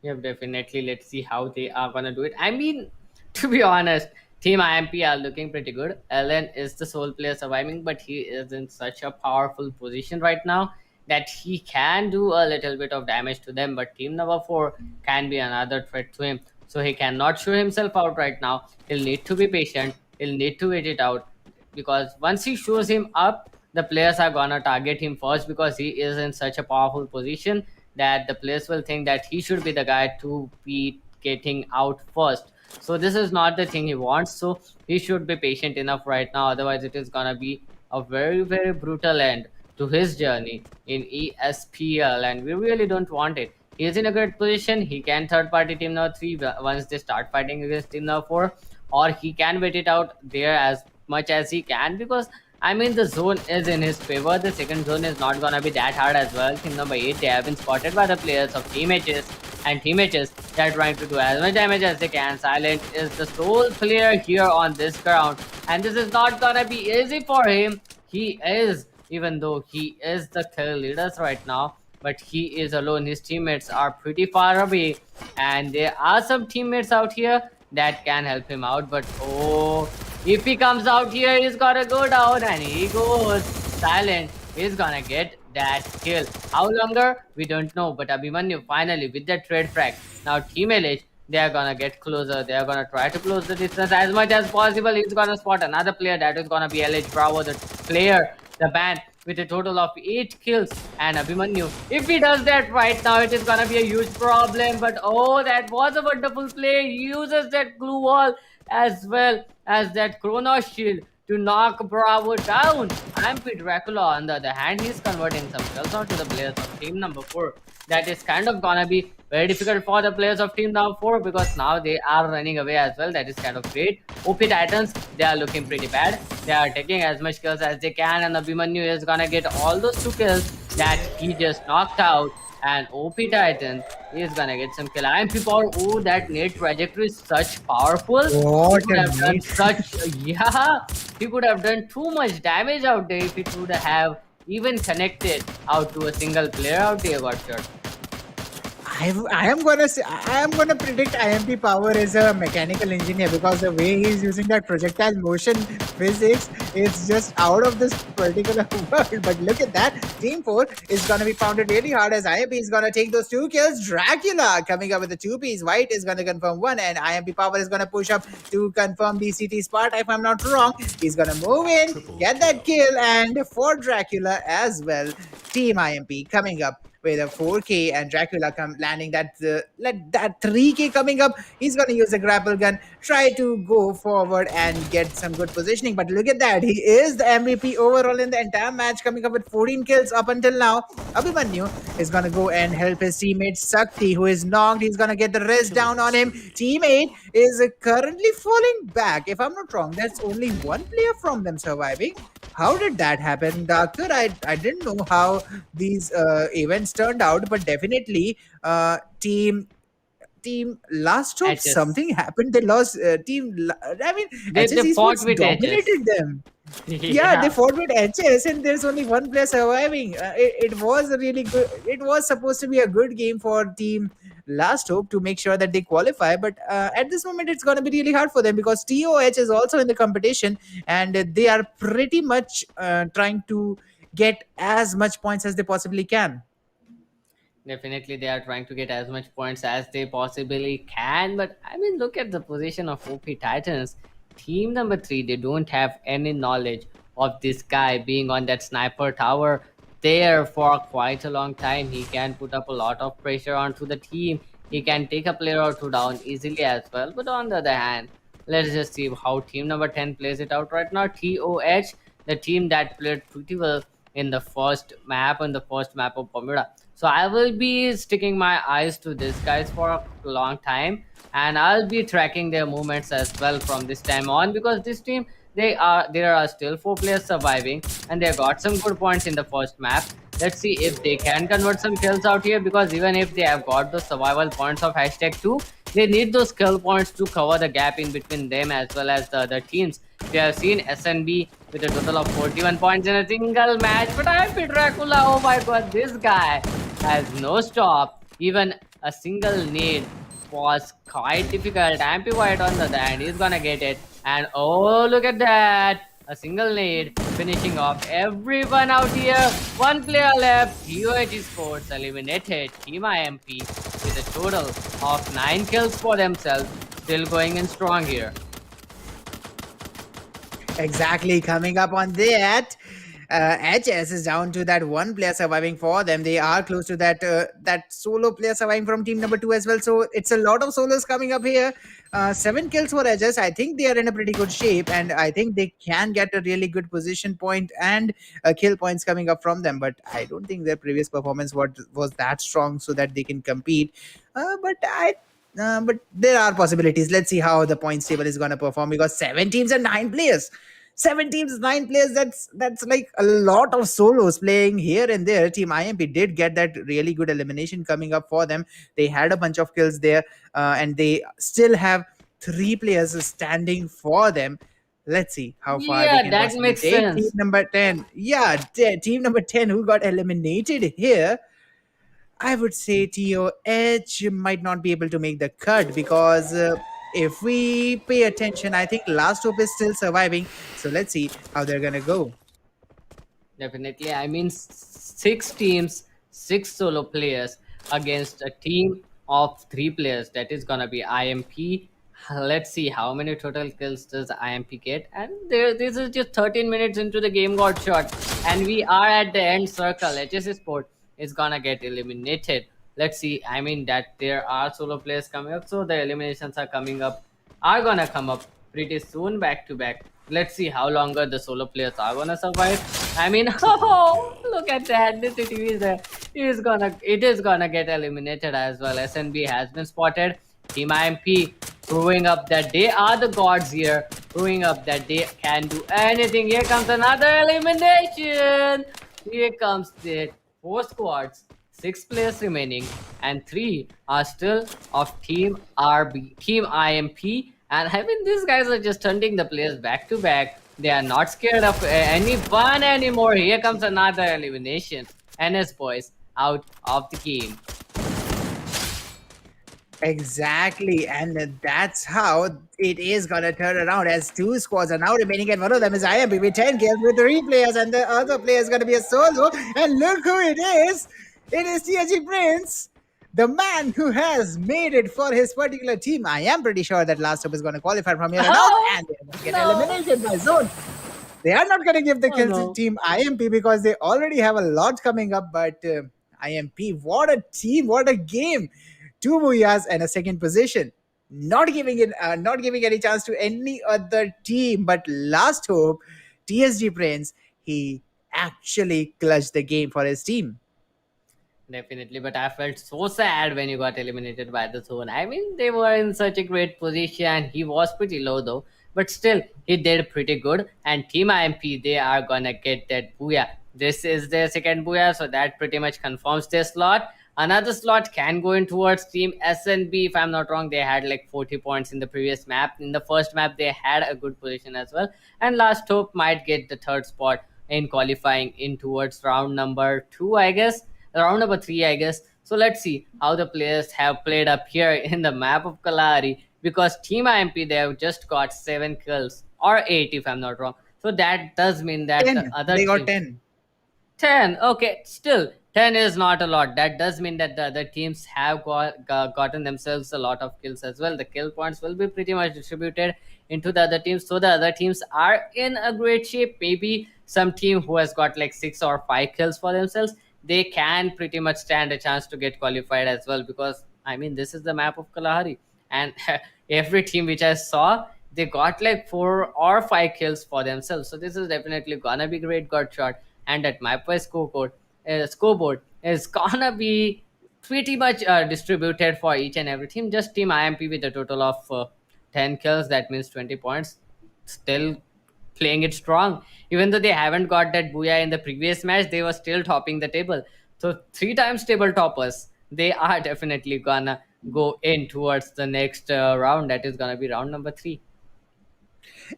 Yeah, definitely. Let's see how they are gonna do it. I mean, to be honest, Team IMP are looking pretty good. Ellen is the sole player surviving, but he is in such a powerful position right now that he can do a little bit of damage to them. But Team number 4 can be another threat to him. So he cannot show himself out right now. He'll need to be patient. He'll need to wait it out, because once he shows him up, the players are gonna target him first, because he is in such a powerful position that the players will think that he should be the guy to be getting out first. So this is not the thing he wants. So he should be patient enough right now. Otherwise, it is gonna be a very, very brutal end to his journey in ESPL, and we really don't want it. He is in a great position. He can third party team number 3 once they start fighting against team number 4, or he can wait it out there as much as he can, because I mean, the zone is in his favor. The second zone is not gonna be that hard as well. Team number 8, they have been spotted by the players of Team H's, and Team H's, they are trying to do as much damage as they can. Silent is the sole player here on this ground, and this is not gonna be easy for him. He is, even though he is the kill leaders right now, but he is alone. His teammates are pretty far away, and there are some teammates out here that can help him out. But oh, if he comes out here, he's gotta go down, and he goes silent. He's gonna get that kill. How longer? We don't know. But Abhimanyu finally with that trade frag. Now Team LH, they are gonna get closer. They are gonna try to close the distance as much as possible. He's gonna spot another player. That is gonna be LH Bravo, the player, the band, with a total of 8 kills. And Abhimanyu, if he does that right now, it is gonna be a huge problem. But oh, that was a wonderful play. He uses that glue wall as well as that Chronos shield to knock Bravo down. IMP Dracula, on the other hand, he's converting some kills onto the players of team number 4. That is kind of gonna be very difficult for the players of team number 4, because now they are running away as well. That is kind of great. OP Titans, they are looking pretty bad. They are taking as much kills as they can, and Abhimanyu is gonna get all those 2 kills that he just knocked out. And OP Titan is gonna get some kill. IMP power. Oh, that nade trajectory is such powerful. What He could a have done nade. such, yeah, he could have done too much damage out there if it would have even connected out to a single player out there. Got shot. I am gonna predict IMP Power is a mechanical engineer, because the way he's using that projectile motion physics is just out of this particular world. But look at that. Team 4 is gonna be pounded really hard as IMP is gonna take those 2 kills. Dracula coming up with the 2 piece. White is gonna confirm 1, and IMP Power is gonna push up to confirm DCT spot. If I'm not wrong, he's gonna move in, get that kill, and for Dracula as well. Team IMP coming up with a 4K, and Dracula landing that that 3K coming up. He's gonna use a grapple gun, try to go forward and get some good positioning. But look at that, he is the MVP overall in the entire match, coming up with 14 kills up until now. Abhimanyu is gonna go and help his teammate Sakti, who is knocked. He's gonna get the rest down on him. Teammate is currently falling back. If I'm not wrong, that's only one player from them surviving. How did that happen, Doctor? I didn't know how these events turned out, but definitely team last hope Edges. something happened. They lost I mean They HS fought Esports with edges. dominated them. Yeah, they Yeah. fought with HS, and there's only one player surviving. It was a really good. It was supposed to be a good game for Team Last Hope to make sure that they qualify. But at this moment, it's going to be really hard for them because TOH is also in the competition, and they are pretty much trying to get as much points as they possibly can. Definitely, they are trying to get as much points as they possibly can. But I mean, look at the position of OP Titans. Team number three, they don't have any knowledge of this guy being on that sniper tower there for quite a long time. He can put up a lot of pressure onto the team. He can take a player or two down easily as well. But on the other hand, let's just see how team number 10 plays it out right now. TOH, the team that played pretty well in the first map of Bermuda. So I will be sticking my eyes to these guys for a long time, and I'll be tracking their movements as well from this time on, because this team, there are still four players surviving, and they got some good points in the first map. Let's see if they can convert some kills out here, because even if they have got the survival points of hashtag 2, they need those kill points to cover the gap in between them as well as the other teams. We have seen SNB with a total of 41 points in a single match, but Happy Dracula, oh my god, this guy has no stop. Even a single need was quite difficult. Ampy White on the other hand, he's gonna get it. And oh, look at that! A single need finishing off everyone out here. One player left. UAG Sports eliminated Team IMP with a total of 9 kills for themselves. Still going in strong here. Exactly, coming up on that. HS is down to that one player surviving for them. They are close to that solo player surviving from team number two as well. So it's a lot of solos coming up here. 7 kills for HS. I think they are in a pretty good shape, and I think they can get a really good position point and kill points coming up from them. But I don't think their previous performance was that strong so that they can compete. But there are possibilities. Let's see how the points table is going to perform because 7 teams and 9 players. 7 teams, 9 players. That's like a lot of solos playing here and there. Team IMP did get that really good elimination coming up for them. They had a bunch of kills there, and they still have 3 players standing for them. Let's see how far they Yeah, can that possibly makes take. Team sense. number 10. Yeah, team number 10 who got eliminated here. I would say TOH might not be able to make the cut because if we pay attention, I think Last Hope is still surviving. So let's see how they're gonna go. Definitely. I mean, 6 teams, 6 solo players against a team of 3 players. That is gonna be IMP. Let's see how many total kills does IMP get. And this is just 13 minutes into the game got shot, and we are at the end circle. HSS Sport is gonna get eliminated. Let's see. I mean that there are solo players coming up, so the eliminations are gonna come up pretty soon back to back. Let's see how longer the solo players are gonna survive. I mean, oh, look at that! This it is gonna get eliminated as well. SNB has been spotted. Team IMP proving up that they are the gods here, proving up that they can do anything. Here comes another elimination. Here comes the 4 squads, 6 players remaining, and 3 are still of Team RB, Team IMP. And I mean, these guys are just hunting the players back to back. They are not scared of anyone anymore. Here comes another elimination. NS boys out of the game. Exactly, and that's how it is gonna turn around as 2 squads are now remaining, and one of them is IMP with 10 kills with 3 players, and the other player is gonna be a solo. And look who it is! It is TSG Prince, the man who has made it for his particular team. I am pretty sure that Last Up is gonna qualify from here on out, Oh and they're gonna get no! eliminated by Zone. They are not going to give the Oh kills to no! team IMP because they already have a lot coming up. But IMP, what a team, what a game! 2 booyahs and a second position. Not giving any chance to any other team. But Last Hope, TSG Prince, he actually clutched the game for his team. Definitely, but I felt so sad when you got eliminated by the zone. I mean, they were in such a great position. He was pretty low though, but still, he did pretty good. And Team IMP, they are gonna get that booyah. This is their second booyah, so that pretty much confirms their slot. Another slot can go in towards Team SNB. If I'm not wrong, they had like 40 points in the previous map. In the first map, they had a good position as well. And Last Hope might get the third spot in qualifying in towards round number two, I guess. Round number three, I guess. So let's see how the players have played up here in the map of Kalahari, because Team IMP, they have just got 7 kills or 8 if I'm not wrong. So that does mean that the 10. other They got team 10. 10. Okay, still 10 is not a lot. That does mean that the other teams have gotten themselves a lot of kills as well. The kill points will be pretty much distributed into the other teams. So the other teams are in a great shape. Maybe some team who has got like 6 or 5 kills for themselves, they can pretty much stand a chance to get qualified as well, because I mean, this is the map of Kalahari. And every team which I saw, they got like 4 or 5 kills for themselves. So this is definitely gonna be great god shot. And that mapwise scoreboard is gonna be pretty much distributed for each and every team. Just Team IMP with a total of 10 kills, that means 20 points, still playing it strong. Even though they haven't got that booyah in the previous match, they were still topping the table. So 3 times table toppers, they are definitely gonna go in towards the next round. That is gonna be round number three.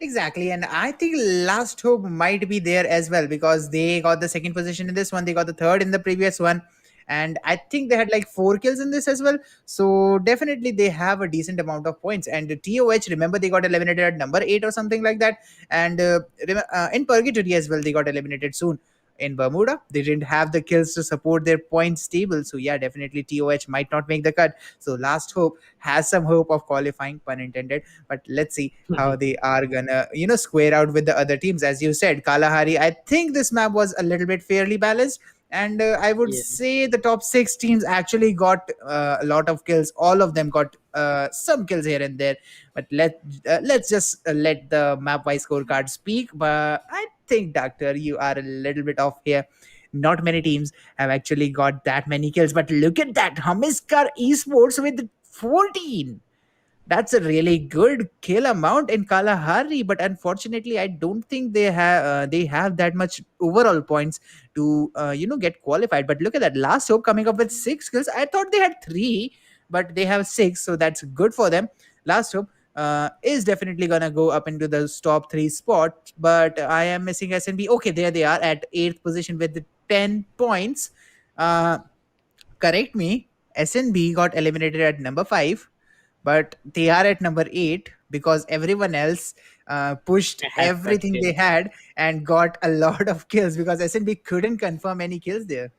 Exactly, and I think Last Hope might be there as well because they got the second position in this one, they got the third in the previous one, and I think they had like 4 kills in this as well. So definitely they have a decent amount of points. And the TOH, remember, they got eliminated at number 8 or something like that, and in Purgatory as well, they got eliminated soon. In Bermuda, they didn't have the kills to support their points table. So yeah, definitely TOH might not make the cut. So Last Hope has some hope of qualifying, pun intended. But let's see how they are gonna, square out with the other teams. As you said, Kalahari, I think this map was a little bit fairly balanced. And I would Yeah. say the top 6 teams actually got a lot of kills. All of them got some kills here and there. But let's just let the map wise scorecard speak. But I think, Doctor, you are a little bit off here. Not many teams have actually got that many kills. But look at that, Hamiskar Esports with 14. That's a really good kill amount in Kalahari, but unfortunately, I don't think they have that much overall points to get qualified. But look at that, Last Hope coming up with 6 kills. I thought they had 3, but they have 6, so that's good for them. Last Hope is definitely gonna go up into the top 3 spot, but I am missing SNB. Okay, there they are at 8th position with the 10 points. Uh, Correct me. SNB got eliminated at number 5, but they are at number 8 because everyone else pushed Has got everything they kills. had and got a lot of kills because SNB couldn't confirm any kills there.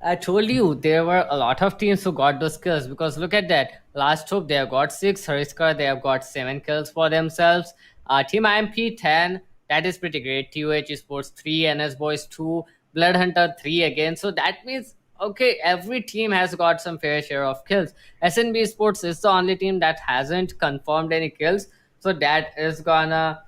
I told you there were a lot of teams who got those kills, because look at that. Last Hope, they have got 6. Hariska, they have got 7 kills for themselves. Team IMP 10. That is pretty great. TOH Sports 3. NS Boys 2. Blood Hunter 3 again. So that means, okay, every team has got some fair share of kills. SNB Sports is the only team that hasn't confirmed any kills. So that is gonna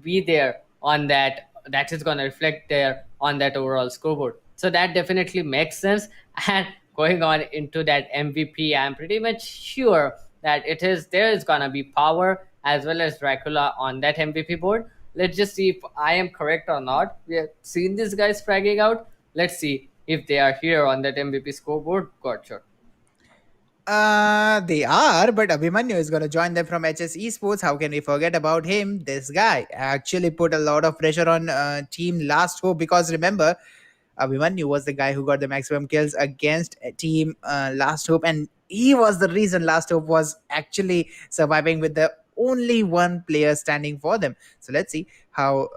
be there on that is going to reflect there on that overall scoreboard. So that definitely makes sense. And going on into that MVP, I'm pretty much sure that it is there is going to be Power as well as Dracula on that MVP board. Let's just see if I am correct or not. We have seen these guys fragging out. Let's see if they are here on that MVP scoreboard. Gotcha. They are, but Abhimanyu is going to join them from HS Esports. How can we forget about him? This guy actually put a lot of pressure on Team Last Hope because remember, Abhimanyu was the guy who got the maximum kills against Team Last Hope, and he was the reason Last Hope was actually surviving with the only one player standing for them. So let's see how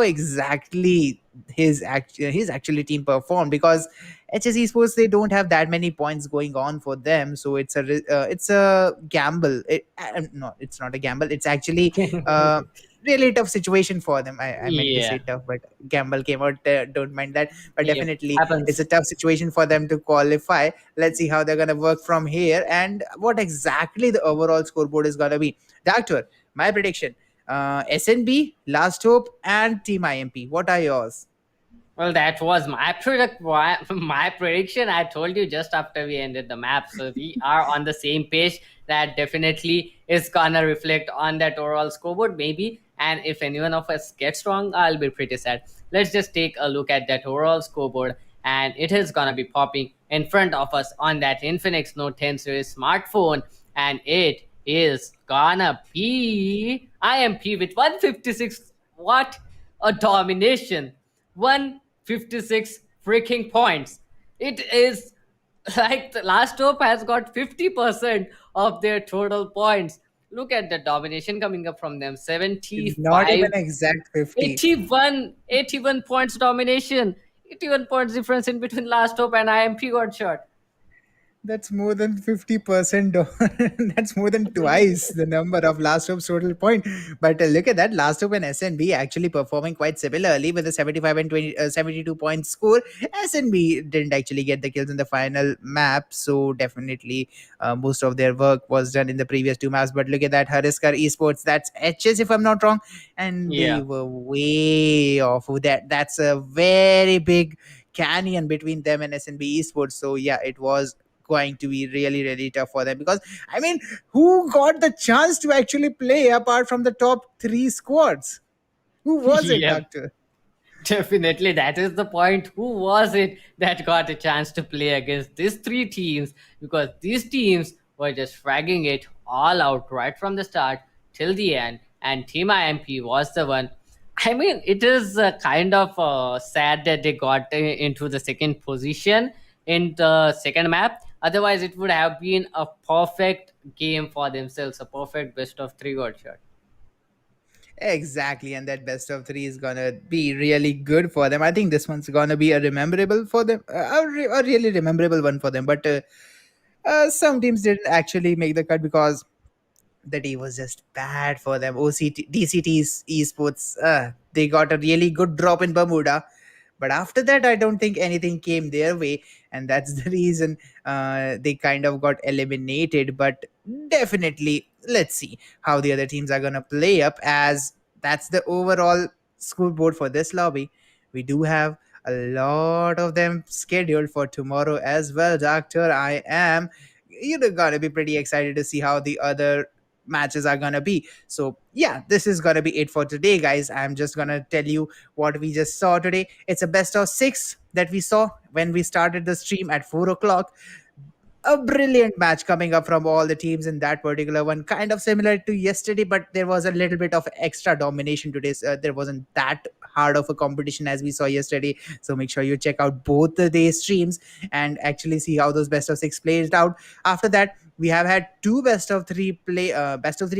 exactly his actually team performed because HSE Sports, they don't have that many points going on for them, so it's a gamble. No, it's not a gamble. It's actually really tough situation for them. I meant to say Yeah. tough, but gamble came out. Don't mind that. But Yep. definitely, it's Happens. a tough situation for them to qualify. Let's see how they're gonna work from here and what exactly the overall scoreboard is gonna be. Doctor, my prediction: SNB, Last Hope, and Team IMP. What are yours? Well, that was my prediction. I told you just after we ended the map. So we are on the same page. That definitely is gonna reflect on that overall scoreboard, maybe. And if anyone of us gets wrong, I'll be pretty sad. Let's just take a look at that overall scoreboard, and it is gonna be popping in front of us on that Infinix Note 10 series smartphone, and it is gonna be IMP with 156. What a domination! 156 freaking points. It is like the last hope has got 50% of their total points. Look at the domination coming up from them. Not even 75, exact 50. 81 points domination. 81 points difference in between last hope and IMP got shot. That's more than 50%. That's more than twice the number of Last Hope's total point. But look at that. Last Hope and SNB actually performing quite similarly with a 75 and 72 point score. SNB didn't actually get the kills in the final map. So definitely most of their work was done in the previous two maps. But look at that. Hariskar Esports. That's HS if I'm not wrong. And they Yeah. were way off of that. That's a very big canyon between them and SNB Esports. So yeah, it was going to be really really tough for them, because I mean, who got the chance to actually play apart from the top three squads? Who was it, Yeah. Doctor? Definitely, that is the point. Who was it that got a chance to play against these three teams? Because these teams were just fragging it all out right from the start till the end, and Team IMP was the one. I mean, it is kind of sad that they got into the second position in the second map. Otherwise, it would have been a perfect game for themselves, a perfect best of three got shot. Exactly, and that best of three is gonna be really good for them. I think this one's gonna be a rememberable for them, a really rememberable one for them. But some teams didn't actually make the cut because the day was just bad for them. DCT's esports, they got a really good drop in Bermuda, but after that, I don't think anything came their way, and that's the reason they kind of got eliminated. But definitely, let's see how the other teams are gonna play up, as that's the overall scoreboard for this lobby. We do have a lot of them scheduled for tomorrow as well, Doctor. I am, gonna be pretty excited to see how the other matches are gonna be. So yeah, this is gonna be it for today, guys. I'm just gonna tell you what we just saw today. It's a best of six that we saw when we started the stream at 4 o'clock. A brilliant match coming up from all the teams in that particular one, kind of similar to yesterday, but there was a little bit of extra domination today. There wasn't that hard of a competition as we saw yesterday. So make sure you check out both the day streams and actually see how those best of six played out. After that, we have had two best of three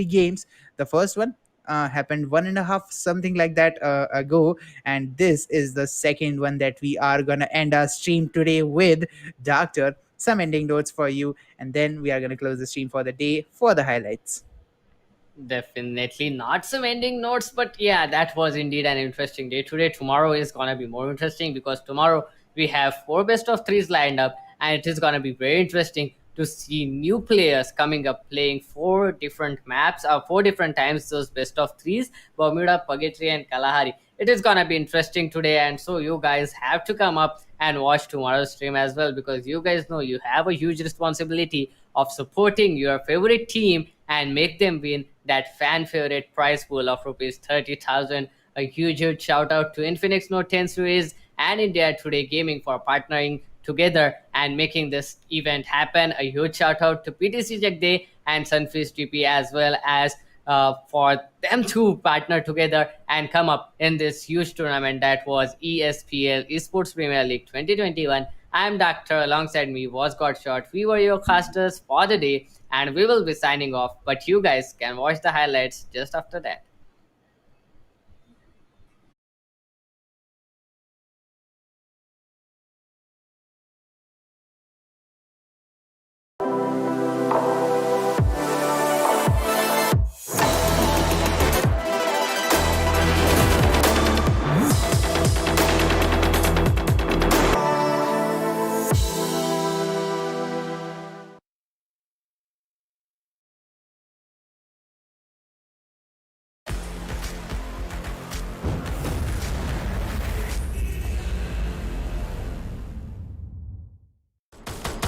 games. The first one happened 1.5 something like that ago, and this is the second one that we are gonna end our stream today with. Doctor, some ending notes for you, and then we are going to close the stream for the day for the highlights. Definitely not some ending notes, but yeah, that was indeed an interesting day today. Tomorrow is gonna be more interesting because tomorrow we have four best of threes lined up, and it is gonna be very interesting to see new players coming up playing four different maps, four different times those best of threes: Bermuda, Purgatory, and Kalahari. It is gonna be interesting today, and so you guys have to come up and watch tomorrow's stream as well, because you guys know you have a huge responsibility of supporting your favorite team and make them win that fan favorite prize pool of rupees 30,000. A huge shout out to Infinix Note 10 series and India Today Gaming for partnering together and making this event happen. A huge shout out to PTC Jagday and Sunfish GP as well, as for them to partner together and come up in this huge tournament that was ESPL Esports Premier League 2021. I am Doctor. Alongside me was Godshot. We were your casters for the day, and we will be signing off. But you guys can watch the highlights just after that.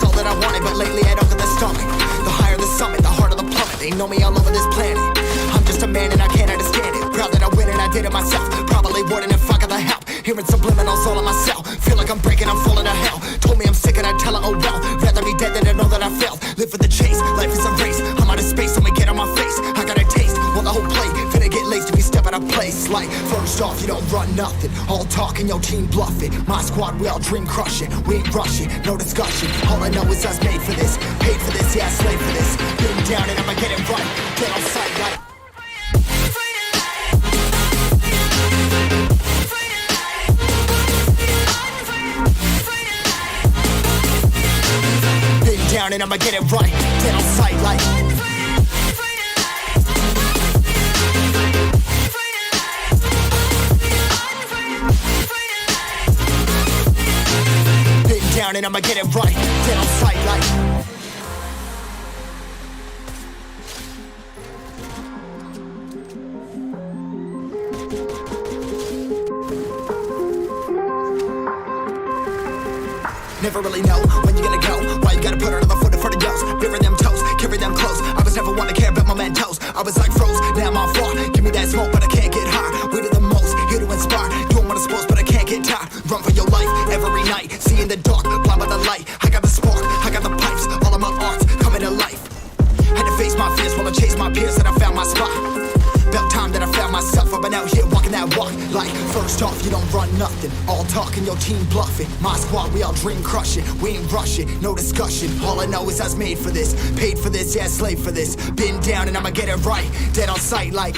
All that I wanted, but lately I don't get the stomach. The higher the summit, the harder the plummet. They know me all over this planet. I'm just a man and I can't understand it. Proud that I win and I did it myself. Probably wouldn't if I got the help. Hearing subliminals all on myself. Feel like I'm breaking, I'm falling to hell. Told me I'm sick and I tell her, oh well. Rather be dead than to know that I failed. Live for the chase, life is a race. I'm out of space, I'ma get on my face. I got a taste, want the whole plate. Finna get laced if you step out of place. Like, first off, you don't run nothing. All talking, your team bluffing. My squad, we all dream crushing. We ain't rushing, no discussion. All I know is us made for this. Paid for this, yeah, slave for this. Been down and I'ma get it right. Get on sight like. Down and I'ma get it right. Dead on sight like. Been down and I'ma get it right. Dead on sight like. Never really know when you're gonna go. Why you gotta put another foot in front of yours? Bury them toes, carry them close. I was never one to care about my mentos. I was like froze, now I'm on floor. Give me that smoke, but I can't get high. We do the most, here to inspire. Doing what I'm supposed, but I can't get tired. Run for your life every night. See in the dark, blind by the light. I got the spark, I got the pipes. All of my arts coming to life. Had to face my fears while I chased my peers, and I found my spot. About time that I found myself. I've been out here walking that walk. Like, first off, you don't run nothing. All talking, your team bluffing. My squad, we all dream crushing. We ain't rushing, no discussion. All I know is I was made for this. Paid for this, yeah, slave for this. Been down and I'ma get it right. Dead on sight like.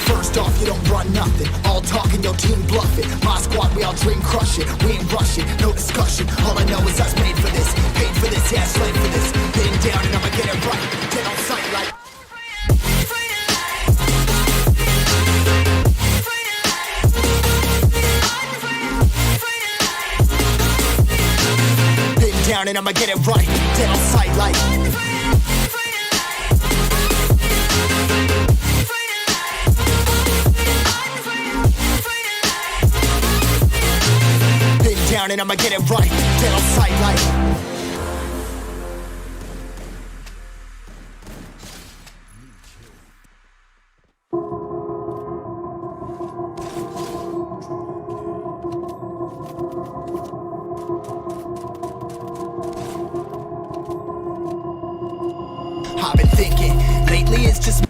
First off, you don't run nothing. All talking, your team bluffing. My squad, we all dream crushing. We ain't rushing, no discussion. All I know is I was made for this. Paid for this, yeah, slave for this. Been down and I'ma get it right. Dead on sight like. Down and I'ma get it right. Dead on sight like. Been down and I'ma get it right. Dead on sight like. I've been thinking, lately it's just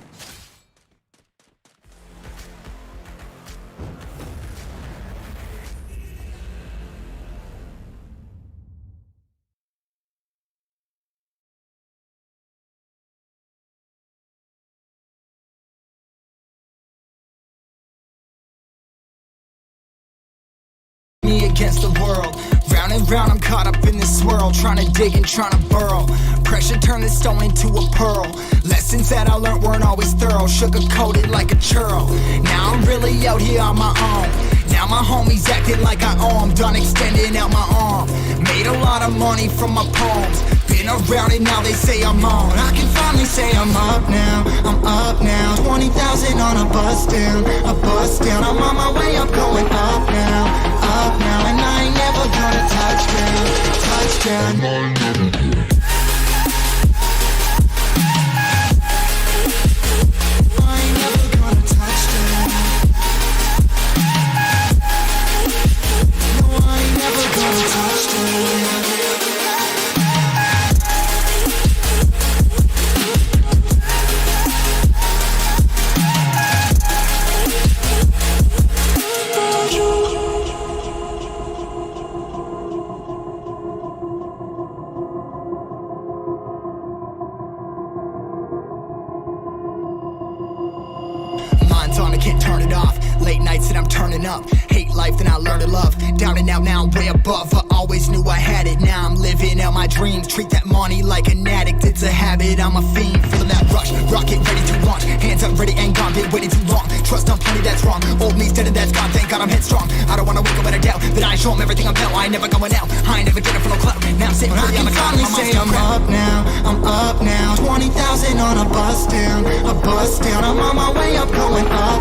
me against the world. Round and round, I'm caught up in this swirl, trying to dig and trying to burrow. Pressure turned this stone into a pearl. Lessons that I learned weren't always thorough, sugar-coated like a churl. Now I'm really out here on my own. Now my homies acting like I owe 'em. Done extending out my arm. Made a lot of money from my poems. Been around and now they say I'm on. I can finally say I'm up now. I'm up now. 20,000 on a bus down. A bus down. I'm on my way up, going up now. Up now. And I ain't never gonna touchdown. Touchdown. Mind's on, I can't turn it off. Late nights and I'm turning up. Hate life, then I learn to love. Down and out, now I'm way above. I always knew I had it, now I'm living out my dreams. Treat that money like an addict, it's a habit. I'm a fiend, feeling that rush. Rocket ready to launch. Hands up, ready and gone, been waiting too long. Trust on plenty, that's wrong. Old me's dead and that's gone, thank God I'm headstrong. I don't wanna wake up with a doubt that I show 'em everything I'm about. I ain't never going out, I ain't never getting for no clout. Now I'm sitting pretty on the cloud. I'm up now, I'm up now. 20,000 on a bus down, I'm on my way up, going up.